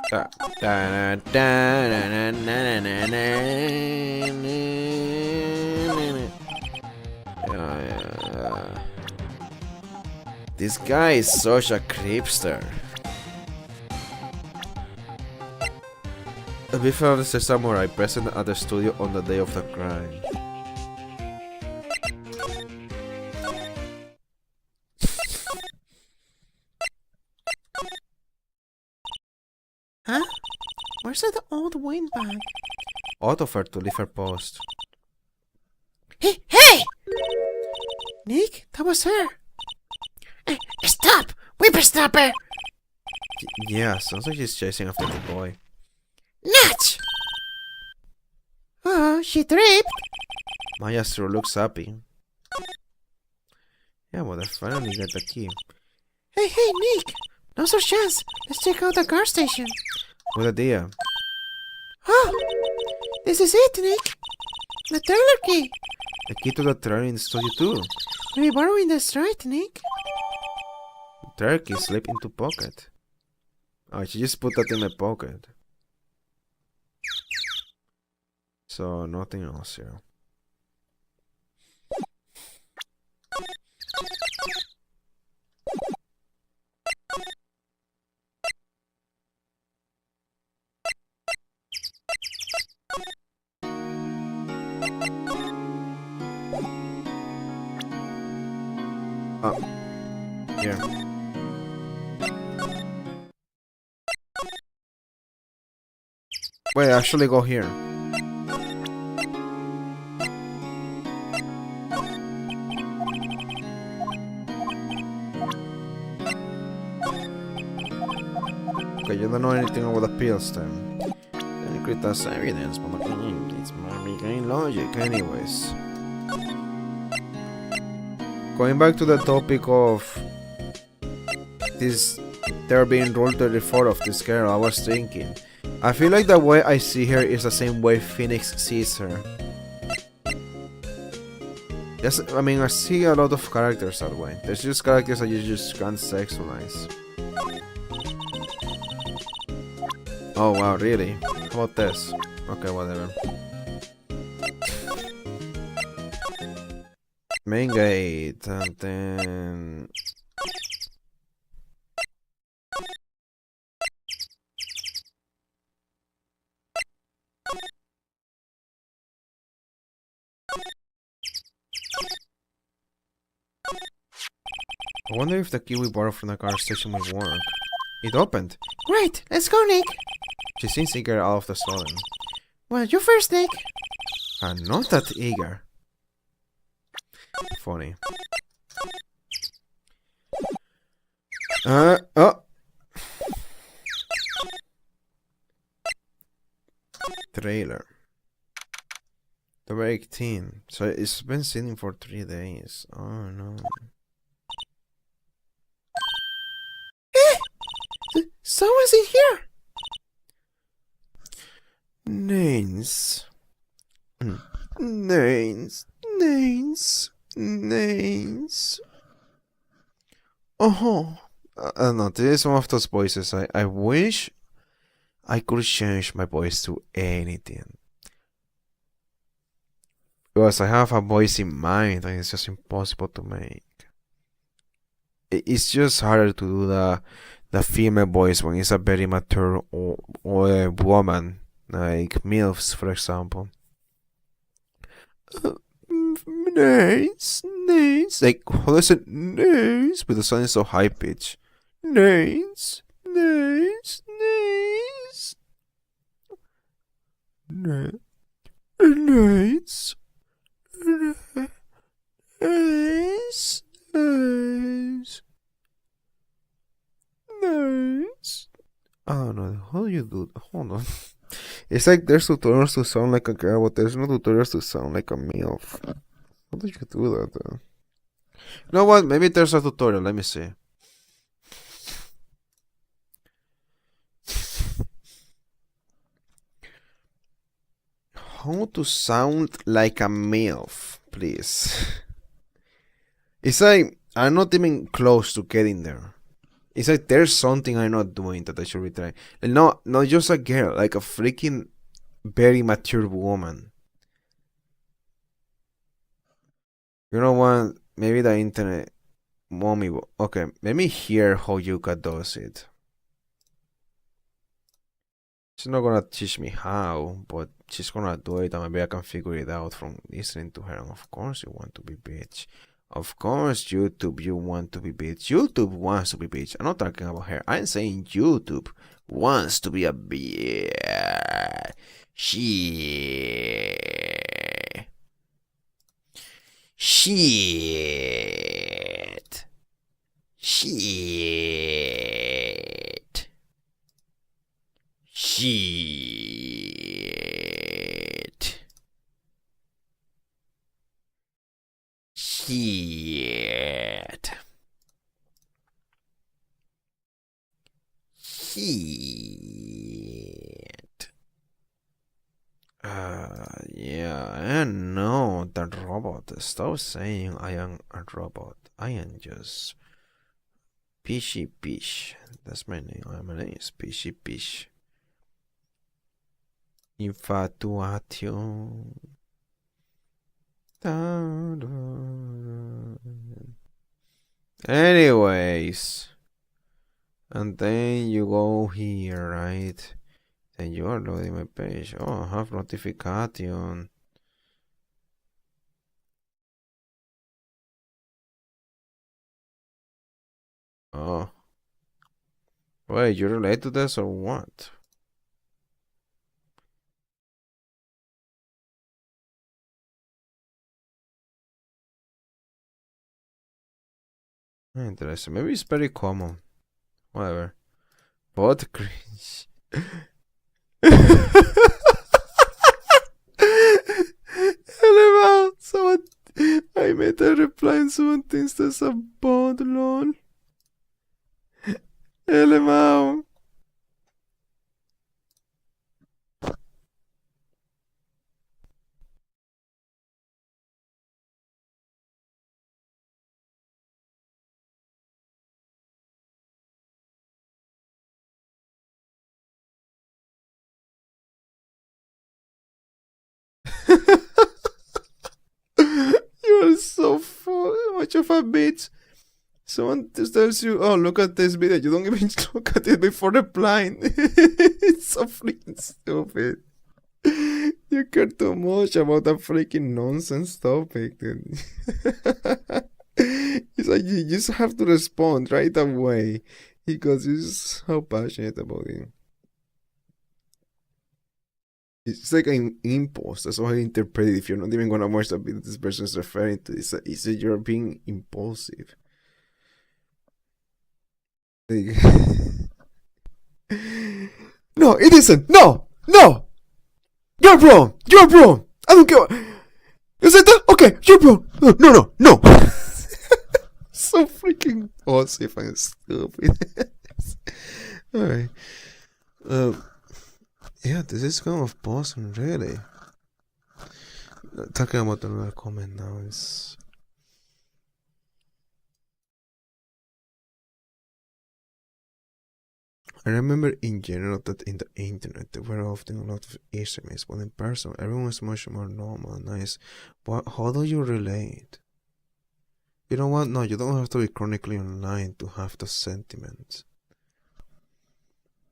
Da, da, da, da, da, da, da, da, da. This guy is such a creepster. We found a samurai present at the studio on the day of the crime. Huh? Where's that old windbag? Out of her to leave her post. Hey! Nick, that was her. Stop! Whippersnapper! Yeah, sounds like she's chasing after the boy. Natch! Oh, she tripped. Maya sure looks happy. Yeah, well, they finally got the key. Hey, Nick! Now's our chance. Let's check out the car station. Good idea. Oh! This is it, Nick! The trailer key! The key to the trailer in the studio too. Maybe borrowing this, right, Nick? The trailer key slip into pocket. Oh, she just put that in my pocket. So, nothing else here. Oh, here. Wait, actually go here. Okay, you don't know anything about the pills then. Secret as evidence, but it's my gain logic anyways. Going back to the topic of this, there being Rule 34 of this girl, I was thinking, I feel like the way I see her is the same way Phoenix sees her. Yes, I mean, I see a lot of characters that way. There's just characters that you just can't sexualize. Oh wow, really? How about this? Okay, whatever. Main gate, and then... I wonder if the key we borrowed from the car station will work. It opened! Great, let's go, Nick. She seems eager all of the sudden. Well, you first, Nick. I'm not that eager. Funny. Oh! Trailer. Number 18. So it's been sitting for 3 days. Oh no. Someone's in here. Names. Names. Names. Names. Oh. No, this is one of those voices. I wish I could change my voice to anything. Because I have a voice in mind and it's just impossible to make. It's just harder to do the female voice when it's a very mature or a woman, like MILFs, for example. Nice, nice. Like, how does it nice? But the sound is so high pitched. Nice, nice, nice. Nice, nice, nice, nice. Nice. I don't know. How do you do that? Hold on. It's like there's tutorials to sound like a girl, but there's no tutorials to sound like a MILF. How did you do that though? You know what? Maybe there's a tutorial. Let me see. How to sound like a MILF, please. It's like I'm not even close to getting there. It's like there's something I'm not doing that I should be trying. And not just a girl, like a freaking very mature woman. You know what? Maybe the internet, mommy. Okay, let me hear how Yuka does it. She's not gonna teach me how, but she's gonna do it, and maybe I can figure it out from listening to her. And of course, you want to be bitch. Of course, YouTube, you want to be bitch. YouTube wants to be bitch. I'm not talking about her. I'm saying YouTube wants to be a bitch. Shit. Shit. Shit. Shit. Shit. Shit. Yeah, I know that robot. Stop saying I am a robot. I am just Pishy Pish. That's my name. My name is Pishy Pish. Infatuation. Anyways, and then you go here, right? Then you are loading my page. Oh, I have notification. Oh, wait, you relate to this or what? Interesting. Maybe it's very common. Whatever. But cringe. Hello, someone. I made a reply and someone thinks that's a bond, lol. Hello. You're so much of a bitch. Someone just tells you, oh, look at this video. You don't even look at it before replying. It's so freaking stupid. You care too much about a freaking nonsense topic, dude. It's like you just have to respond right away because you're so passionate about it. It's like an impulse. That's how I interpret it. If you're not even gonna watch the video this person is referring to, it's that you're being impulsive. Like, no, it isn't. No, no. You're wrong. You're wrong. I don't care. Is it that? Okay, you're wrong. No. So freaking impulsive and stupid. Alright. Yeah, this is kind of awesome, really. Talking about another comment now is. I remember in general that in the internet there were often a lot of extremists, but in person everyone was much more normal and nice. But how do you relate? You know what? No, you don't have to be chronically online to have the sentiments.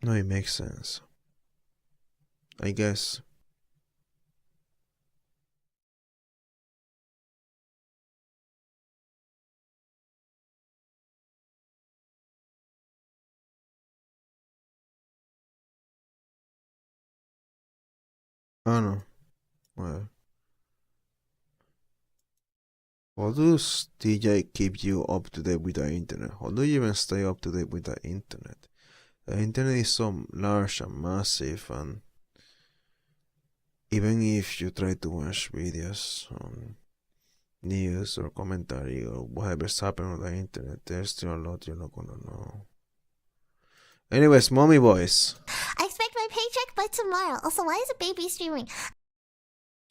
No, it makes sense. I guess. I don't know. Well. How does TJ keep you up to date with the internet? How do you even stay up to date with the internet? The internet is so large and massive, and even if you try to watch videos on news or commentary or whatever's happening on the internet, there's still a lot you're not gonna know. Anyways, mommy boys. I expect my paycheck by tomorrow. Also, why is a baby streaming?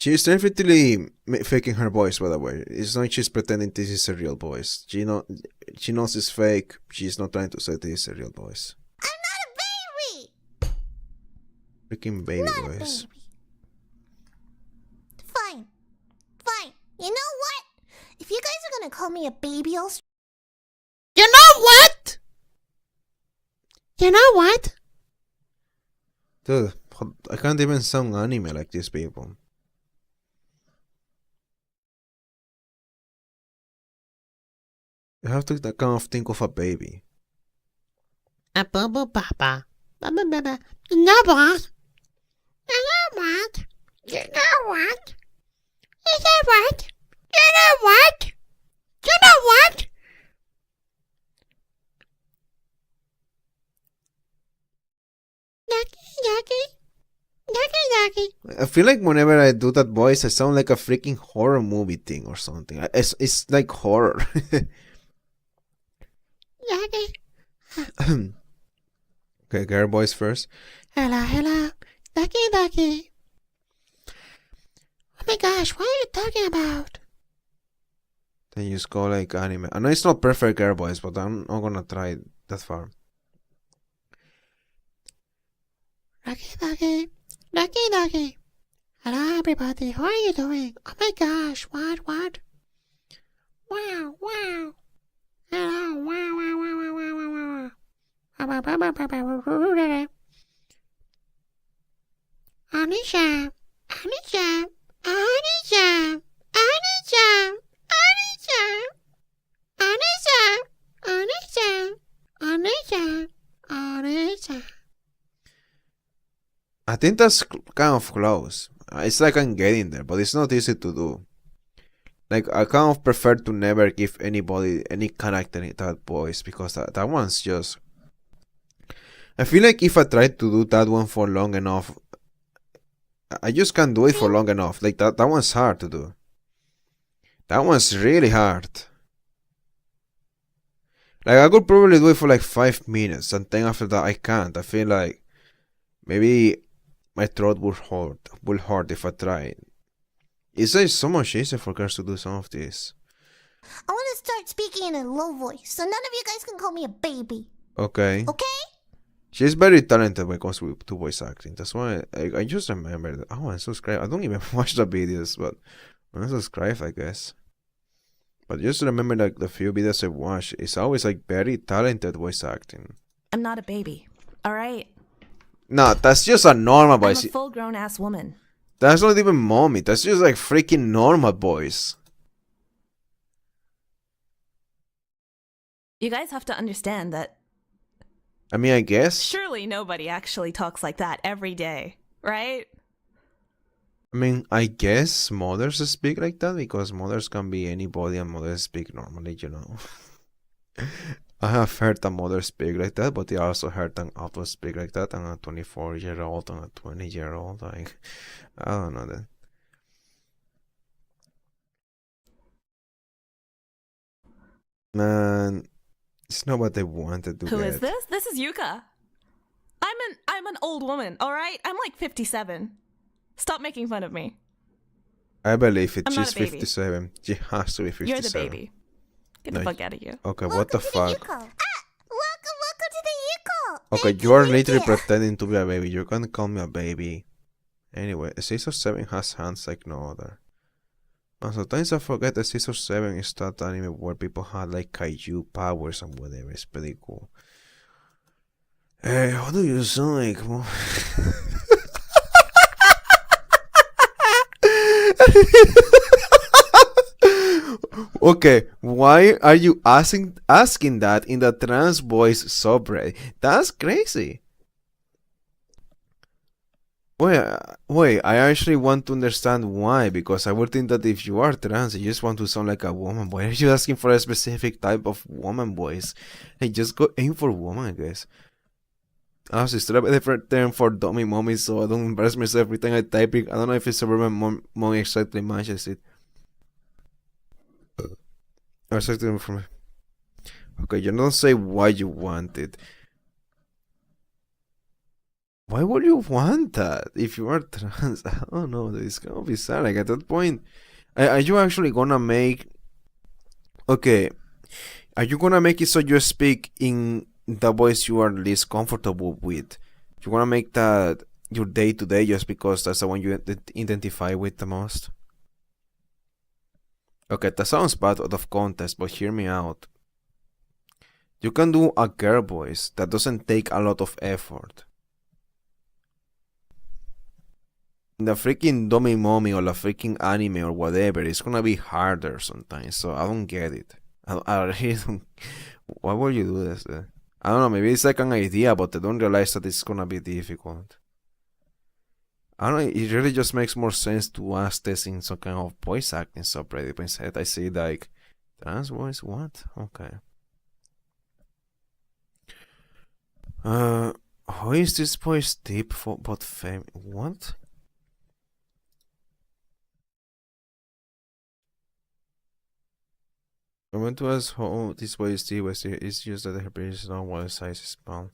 She's definitely faking her voice, by the way. It's not like she's pretending this is a real voice. She knows it's fake. She's not trying to say this is a real voice. I'm not a baby! Freaking baby Not a voice. baby. Fine. Fine. You know what? If you guys are gonna call me a baby, I'll... You know what? You know what? Dude, I can't even sound anime like these people. You have to kind of think of a baby. A boo-boo baba. Baba baba. You know what? You know what? You know what? You know what? You know what? You know what? Yucky. I feel like whenever I do that voice, I sound like a freaking horror movie thing or something. It's like horror. Yucky. Okay, girl voice first. Hello. Ducky. Oh my gosh, what are you talking about? Then you just go like anime. I know it's not perfect girl voice, but I'm not gonna try that far. Ducky. Hello everybody, how are you doing? Oh my gosh, what? Wow. Hello, wow. Anisha. I think that's kind of close. It's like I'm getting there, but it's not easy to do. Like, I kind of prefer to never give anybody any character in that voice, because that one's just... I feel like if I try to do that one for long enough, I just can't do it for long enough. Like, that one's hard to do. That one's really hard. Like, I could probably do it for like 5 minutes, and then after that I can't. I feel like maybe my throat will hurt if I try. It's like so much easier for girls to do some of this. I want to start speaking in a low voice, so none of you guys can call me a baby. Okay. Okay? She's very talented when it comes to voice acting. That's why I just remember that. Oh, I subscribe. I don't even watch the videos, but when I subscribe, I guess. But just remember that the few videos I watch, it's always like very talented voice acting. I'm not a baby, alright? No, that's just a normal I'm voice. a full-grown ass woman. That's not even mommy. That's just like freaking normal voice. You guys have to understand that I mean, I guess. surely nobody actually talks like that every day, right? I mean, I guess mothers speak like that because mothers can be anybody and mothers speak normally, you know. I have heard a mother speak like that, but I also heard an author speak like that, and a 24-year-old and a 20-year-old. Like, I don't know that. Man, it's not what I wanted to Who get. is this? This is Yuka. I'm an old woman, alright? I'm like 57. Stop making fun of me. I believe it. I'm not She's a baby. 57. She has to be 57. You're the baby. Get the No, fuck out of here. Okay, what the fuck? Welcome to the Yuko. Okay, you are literally pretending to be a baby. You can't call me a baby. Anyway, a Scissor 7 has hands like no other. And sometimes I forget that Scissor 7 is that anime where people had like kaiju powers and whatever. It's pretty cool. Hey, how do you sound like? Okay, why are you asking that in the trans voice subreddit? That's crazy. Wait, I actually want to understand why, because I would think that if you are trans, you just want to sound like a woman. Why are you asking for a specific type of woman voice? Hey, just go aim for woman, I guess. I was just a different term for dummy mommy, so I don't embarrass myself every time I type it. I don't know if it's ever mommy exactly matches it. Exactly from. Okay, you don't say why you want it. Why would you want that if you are trans? I don't know. It's gonna be sad. Like at that point, are you actually gonna make? Okay, are you gonna make it so you speak in the voice you are least comfortable with? You wanna make that your day to day just because that's the one you identify with the most? Okay, that sounds bad out of context, but hear me out. You can do a girl voice that doesn't take a lot of effort. The freaking dummy mommy or the freaking anime or whatever, it's gonna be harder sometimes, so I don't get it. I really don't. Why would you do this? I don't know, maybe it's like an idea, but I don't realize that it's gonna be difficult. I don't know, it really just makes more sense to ask this in some kind of voice acting subreddit, but instead I see like, trans voice, what? Okay. How is this voice deep for but fame? What? I want to ask how this voice deep was. It's just that her brain is not one size is small.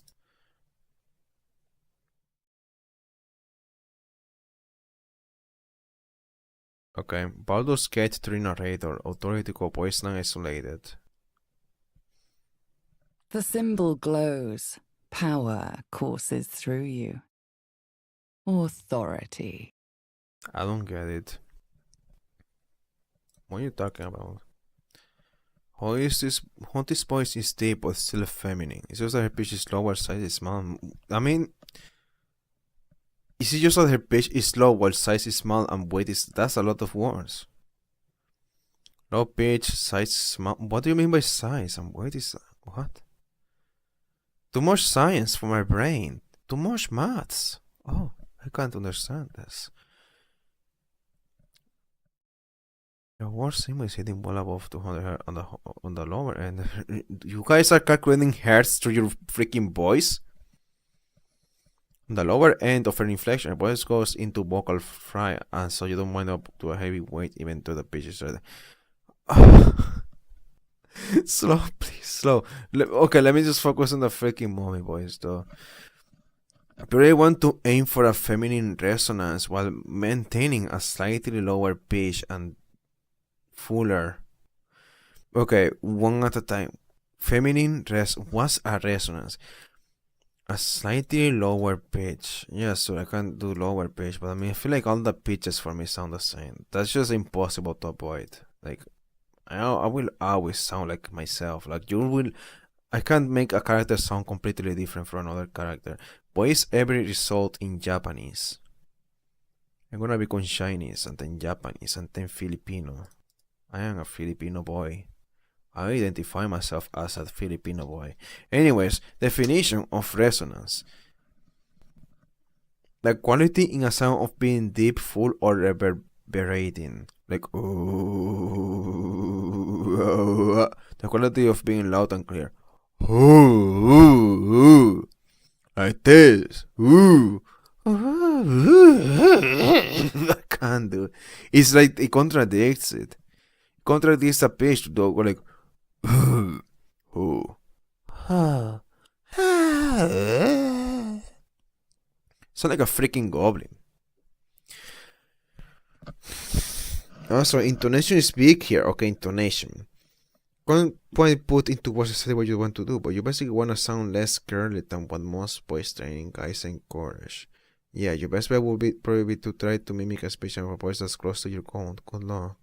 Okay, Baldur's Gate 3 narrator, authority ko voice lang isolated. The symbol glows. Power courses through you. Authority. I don't get it. What are you talking about? How this voice is deep but still feminine? It's just that her pitch is lower, size is small. I mean, is it just that her pitch is low while size is small and weight is... That's a lot of words. Low pitch, size small... What do you mean by size and weight is... What? Too much science for my brain. Too much maths. Oh, I can't understand this. Your word symbol is hitting well above 200 Hz on the lower end. You guys are calculating hertz through your freaking voice? On the lower end of an inflection, your voice goes into vocal fry, and so you don't wind up to a heavy weight even though the pitch is ready. Slow, please, slow. Okay, let me just focus on the freaking mommy voice, though. But I want to aim for a feminine resonance while maintaining a slightly lower pitch and fuller. Okay, one at a time. Feminine what's a resonance? A slightly lower pitch. Yeah, so I can do lower pitch, but I mean, I feel like all the pitches for me sound the same. That's just impossible to avoid. Like, I will always sound like myself. Like, I can't make a character sound completely different from another character. Voice every result in Japanese. I'm gonna become Chinese, and then Japanese, and then Filipino. I am a Filipino boy. I identify myself as a Filipino boy. Anyways, definition of resonance. The quality in a sound of being deep, full, or reverberating. Like, ooh. The quality of being loud and clear. Ooh. Like this. Ooh. I can't do it. It's like it contradicts it. Contradicts the pitch to go like ooh. Sound like a freaking goblin. Also, intonation is big here. Okay, intonation. One point put into words exactly what you want to do, but you basically want to sound less girly than what most voice training guys encourage. Yeah, your best bet would be probably to try to mimic a speech of a voice that's close to your own. Good luck.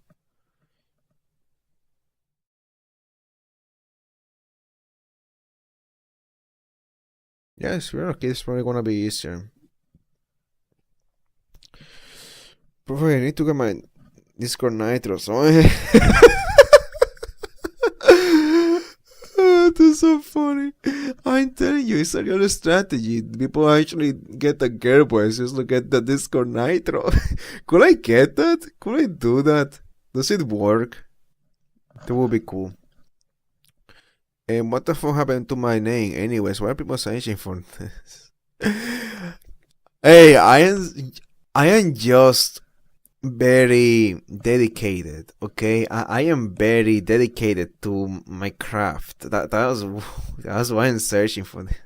Yes, we're okay. It's probably gonna be easier. Probably I need to get my Discord Nitro, so that's so funny. I'm telling you, it's a real strategy. People actually get the girl voice just look at the Discord Nitro. Could I get that? Could I do that? Does it work? That would be cool. And what the fuck happened to my name? Anyways, why are people searching for this? Hey, I am just very dedicated, okay? I am very dedicated to my craft. That's why I'm searching for this.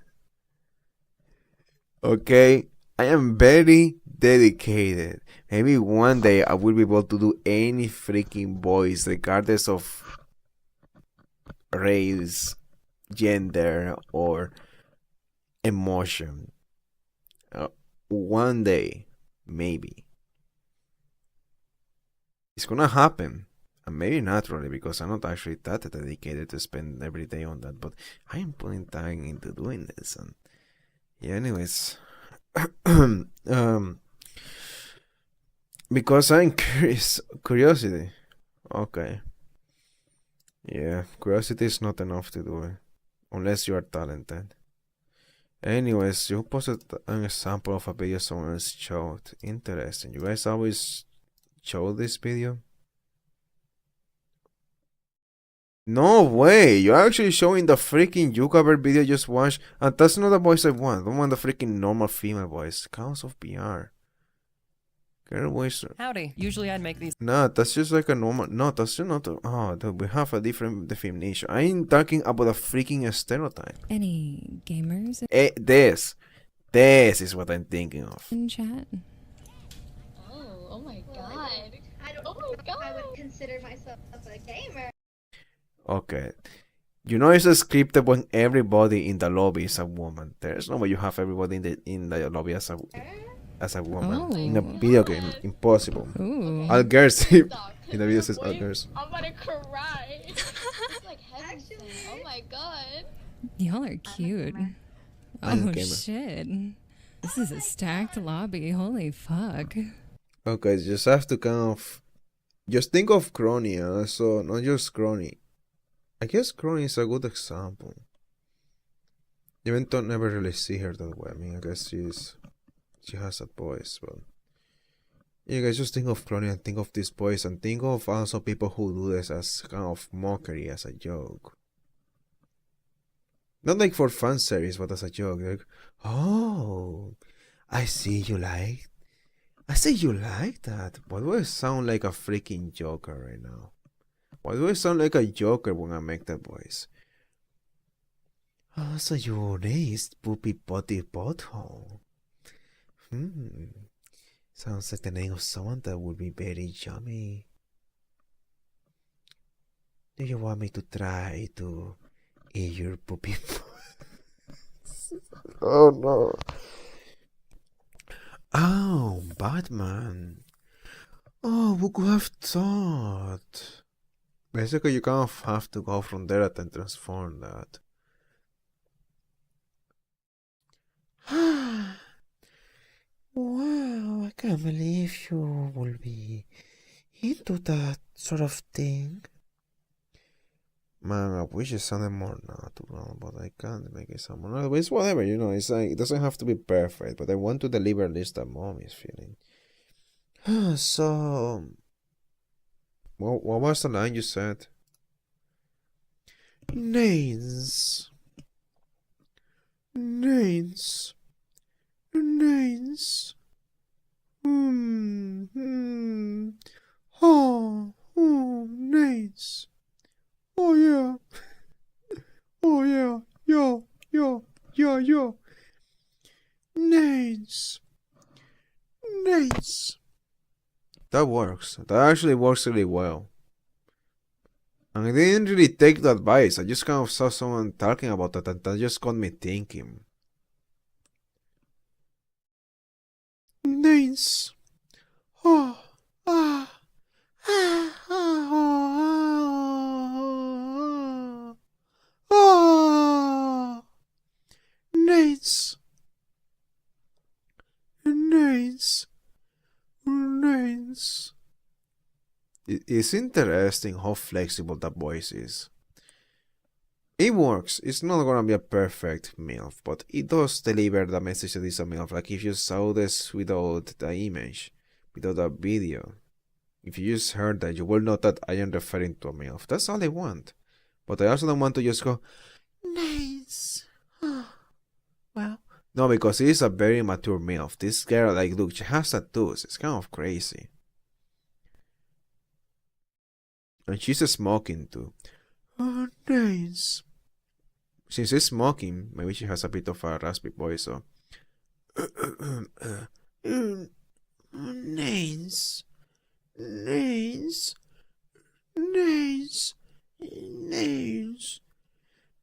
Okay? I am very dedicated. Maybe one day I will be able to do any freaking voice, regardless of race, gender, or emotion. One day, maybe. It's gonna happen. And maybe naturally, because I'm not actually that dedicated to spend every day on that, but I am putting time into doing this. And yeah, anyways. Because I'm curious. Curiosity. Okay. Yeah, curiosity is not enough to do it. Unless you are talented. Anyways, you posted an example of a video someone else showed. Interesting. You guys always show this video? No way! You're actually showing the freaking Yugaber video I just watched, and that's not the voice I want. I don't want the freaking normal female voice. Counts of PR. Girl voice. Howdy. Usually I'd make these. No, that's just like a normal. No, that's just not. Oh, dude, we have a different definition. I ain't talking about a freaking stereotype. Any gamers This is what I'm thinking of. in chat? Oh my god. Oh my god. I would consider myself a gamer. Okay. You know it's scripted when everybody in the lobby is a woman. There's no way you have everybody in the lobby as a woman. Oh. In a video game. Impossible. Ooh. All girls. In the video says all girls. I'm gonna cry. It's like heaven. Oh my god. Y'all are cute. I'm a Oh gamer. shit. This is a stacked lobby. Holy fuck. Okay, just have to kind of just think of Crony, so not just Crony. I guess Crony is a good example. Even though I never really see her that way. I mean, I guess she has that voice, but you guys just think of Crony and think of this voice and think of also people who do this as kind of mockery, as a joke. Not like for fan service, but as a joke. Like, oh, I see you like that. Why do I sound like a freaking joker right now? Why do I sound like a joker when I make that voice? Oh, so you raised poopy potty butthole. Sounds like the name of someone that would be very yummy. Do you want me to try to eat your poopy? Oh no. Oh, Batman. Oh, who could have thought? Basically, you kind of have to go from there and transform that. Wow, I can't believe you will be into that sort of thing. Man, I wish it sounded more natural, but I can't make it sound more natural. But it's whatever, it's like, it doesn't have to be perfect, but I want to deliver at least that mom is feeling. So, what was the line you said? Names. Names. Names. Oh, names. Oh yeah. Oh yeah. Yo. Names. Names. That works. That actually works really well. And I didn't really take the advice. I just kind of saw someone talking about that and that just got me thinking. Names. Oh. Names. It's interesting how flexible that voice is. It works. It's not gonna be a perfect MILF, but it does deliver the message that is a MILF. Like if you saw this without the image, without the video, if you just heard that, you will know that I am referring to a MILF. That's all I want. But I also don't want to just go, nice. Well, no, because it is a very mature MILF. This girl, like, look, she has tattoos. It's kind of crazy. And she's smoking too. Oh, nice. Since she's smoking, maybe she has a bit of a raspy voice, so Names. Names. Names. Names.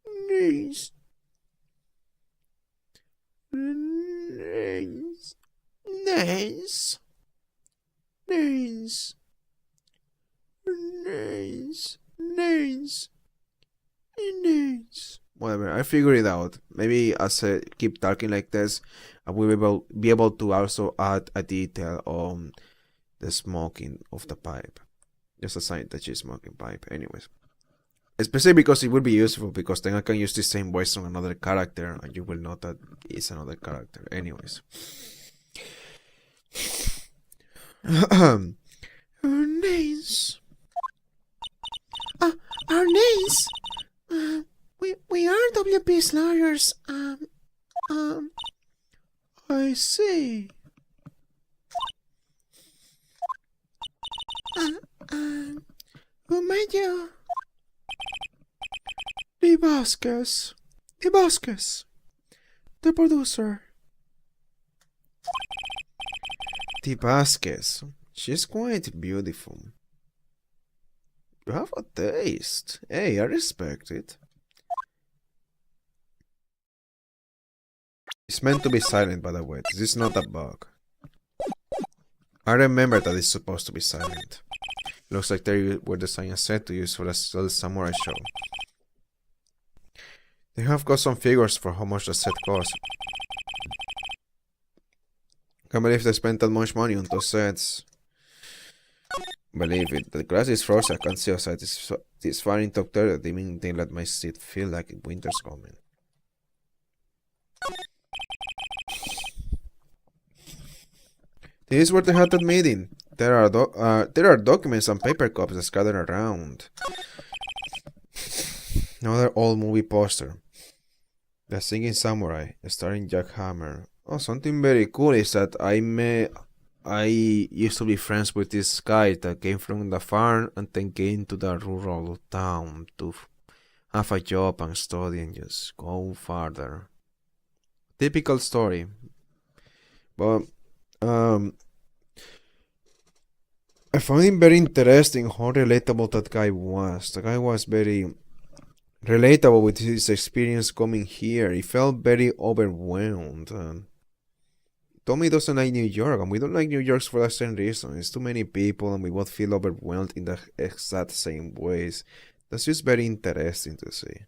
Names. Names. Names. Names. Names. Names. Names. Whatever, I figured it out. Maybe as I keep talking like this, I will be able to also add a detail on the smoking of the pipe. Just a sign that she's smoking pipe. Anyways. Especially because it will be useful, because then I can use the same voice on another character and you will know that it's another character. Anyways. Our names. Our names? We are WP's lawyers. I see. Who made you? The Vasquez. The Vasquez. The producer. The Vasquez. She's quite beautiful. You have a taste. Hey, I respect it. It's meant to be silent, by the way. This is not a bug. I remember that it's supposed to be silent. Looks like they were designing a set to use for a samurai show. They have got some figures for how much the set costs. Can't believe they spent that much money on those sets. Believe it, the grass is frozen. I can't see outside. It's far into October. They mean they let my seat feel like winter's coming. This is where they had that meeting. There are documents and paper copies scattered around. Another old movie poster. The Singing Samurai, starring Jack Hammer. Oh, something very cool is that I used to be friends with this guy that came from the farm and then came to the rural town to have a job and study and just go farther. Typical story. But I found it very interesting how relatable that guy was. The guy was very relatable with his experience coming here. He felt very overwhelmed. Tommy doesn't like New York, and we don't like New York for the same reason. It's too many people, and we both feel overwhelmed in the exact same ways. That's just very interesting to see.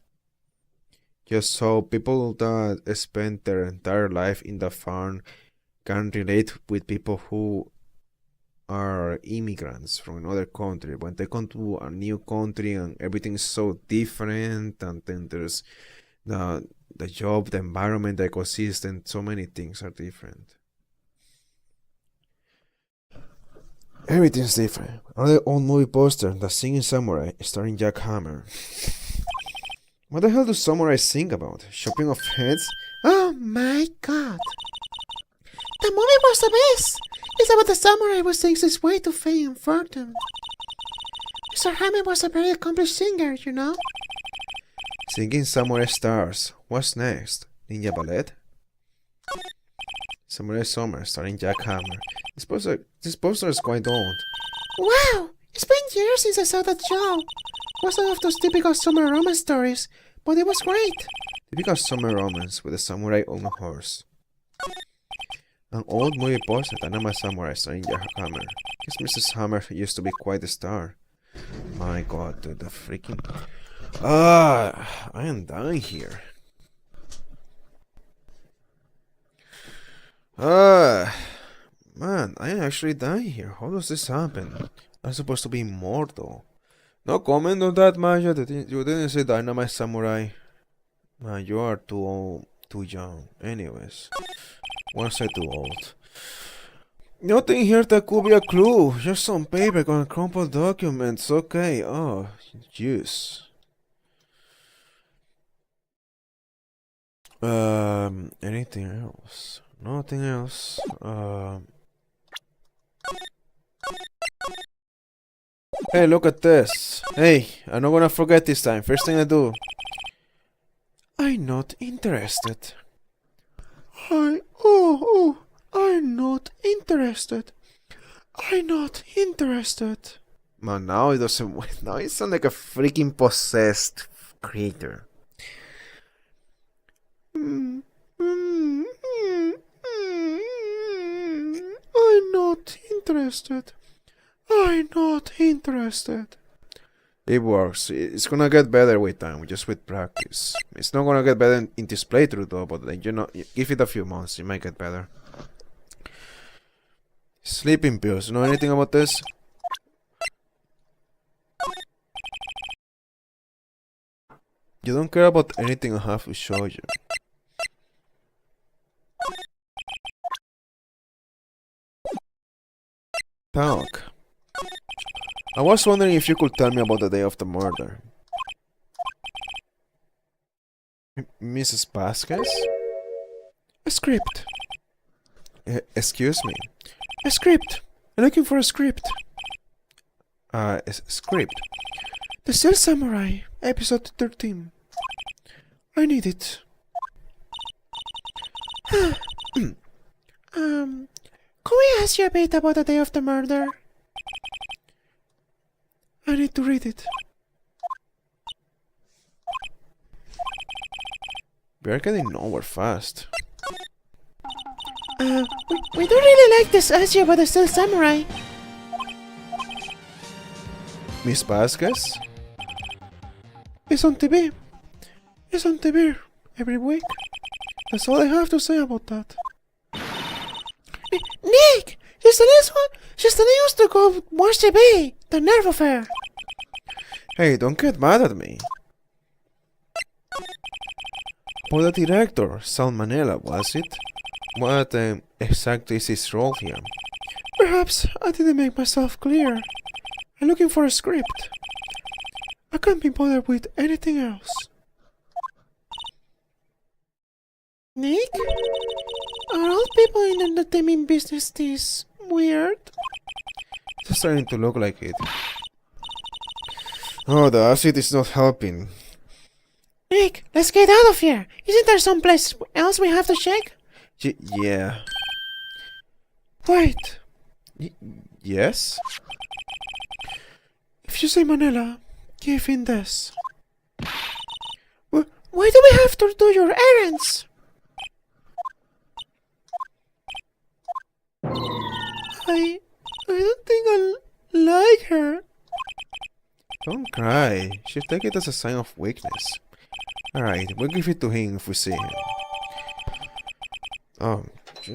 Just so people that spend their entire life in the farm can relate with people who are immigrants from another country. When they come to a new country and everything is so different, and then there's the job, the environment, the ecosystem, so many things are different. Everything's different. Another old movie poster, The Singing Samurai, starring Jack Hammer. What the hell do samurais sing about? Chopping off heads? Oh my god. The movie was the best. It's about the samurai who sings his way to fame and fortune. Mr. Hammer was a very accomplished singer, you know? Singing Samurai Stars. What's next? Ninja Ballet? Samurai Summer, starring Jack Hammer. This poster is quite old. Wow! It's been years since I saw that show. It was one of those typical summer romance stories, but it was great. Typical summer romance with a samurai on a horse. An old movie poster, Tanama Samurai, starring Jack Hammer. Guess Mrs. Hammer used to be quite a star. My god, dude, the freaking... I am dying here. Man, I am actually dying here. How does this happen? I'm supposed to be immortal. No comment on that, Maya. You didn't say Dynamite Samurai. Man, you are too old, too young. Anyways, once I too old. Nothing here that could be a clue. Just some paper and crumpled documents. Okay. Oh, juice. Anything else? Nothing else. Hey, look at this. Hey, I'm not gonna forget this time. First thing I do. I'm not interested. Oh, interested. I'm not interested. Man, now it doesn't. Now it sounds like a freaking possessed creature. I'm not interested. I'm not interested. It works. It's gonna get better with time, just with practice. It's not gonna get better in this playthrough though, but like, give it a few months, it might get better. Sleeping pills. Know anything about this? You don't care about anything I have to show you. Talk. I was wondering if you could tell me about the day of the murder. Mrs. Vasquez? A script. Excuse me. A script. I'm looking for a script. Script. The Cell Samurai, episode 13. I need it. Can we ask you a bit about the day of the murder? I need to read it. We are getting nowhere fast. We don't really like this ask you about the Cell Samurai. Miss Vasquez? It's on TV. It's on TV every week. That's all I have to say about that. Nick! She's the next one. She's the next to go watch TV. The nerve of her. Hey, don't get mad at me. For the director, Salmonella, was it? What exactly is his role here? Perhaps I didn't make myself clear. I'm looking for a script. I can't be bothered with anything else. Nick? Are all people in the entertainment business this weird? It's starting to look like it. Oh, the acid is not helping. Nick, let's get out of here. Isn't there someplace else we have to check? Yeah. Wait. Yes? If you say Manila, give in this. Why do we have to do your errands? I don't think I like her. Don't cry. She'll take it as a sign of weakness. Alright, we'll give it to him if we see him. Oh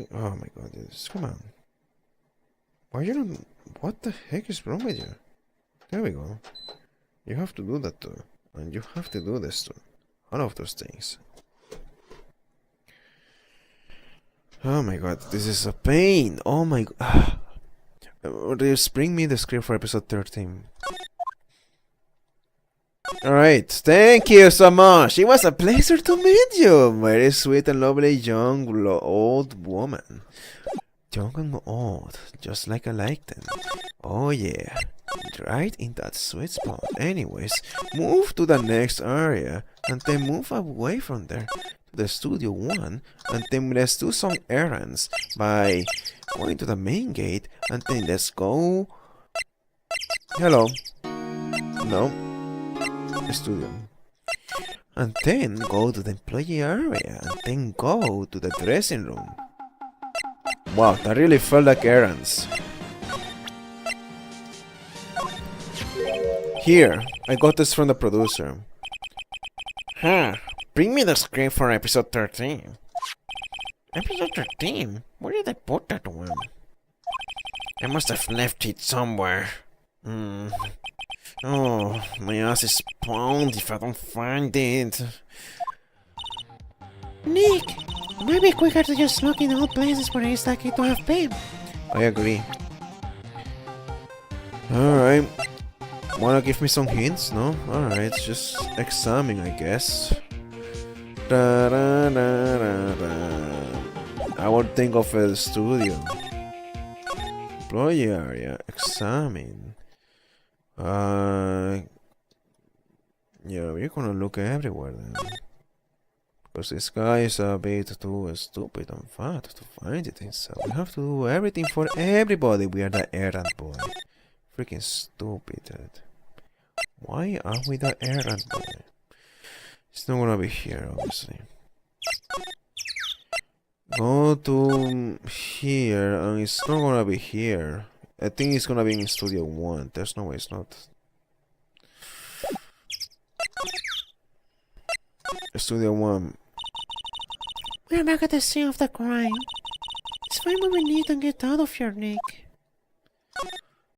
my god, come on. Why you don't... What the heck is wrong with you? There we go. You have to do that too. And you have to do this too. All of those things. Oh my god, this is a pain. Oh my god. Just bring me the script for episode 13. Alright, thank you so much. It was a pleasure to meet you. Very sweet and lovely young old woman. Young and old, just like I like them. Oh yeah, right in that sweet spot. Anyways, move to the next area and then move away from there to the Studio 1 and then let's do some errands by going to the main gate and then let's go... Hello. No. Studio. And then go to the employee area and then go to the dressing room. Wow, that really felt like errands. Here, I got this from the producer. Bring me the script for episode 13. Episode 13? Where did I put that one? I must have left it somewhere. Oh, my ass is spawned if I don't find it. Nick, it might be quicker to just look in all places where it's likely to have been. I agree. Alright. Wanna give me some hints? No? Alright, just examine, I guess. I would think of a studio. Employee area. Examine. Yeah, we're gonna look everywhere then. Because this guy is a bit too stupid and fat to find it himself. We have to do everything for everybody. We are the errand boy. Freaking stupid, dude. Why are we the errand boy? It's not gonna be here, obviously. Go to here, and it's not gonna be here. I think it's gonna be in Studio 1. There's no way it's not. Studio 1. We're back at the scene of the crime. Let's find what we need and get out of here, Nick.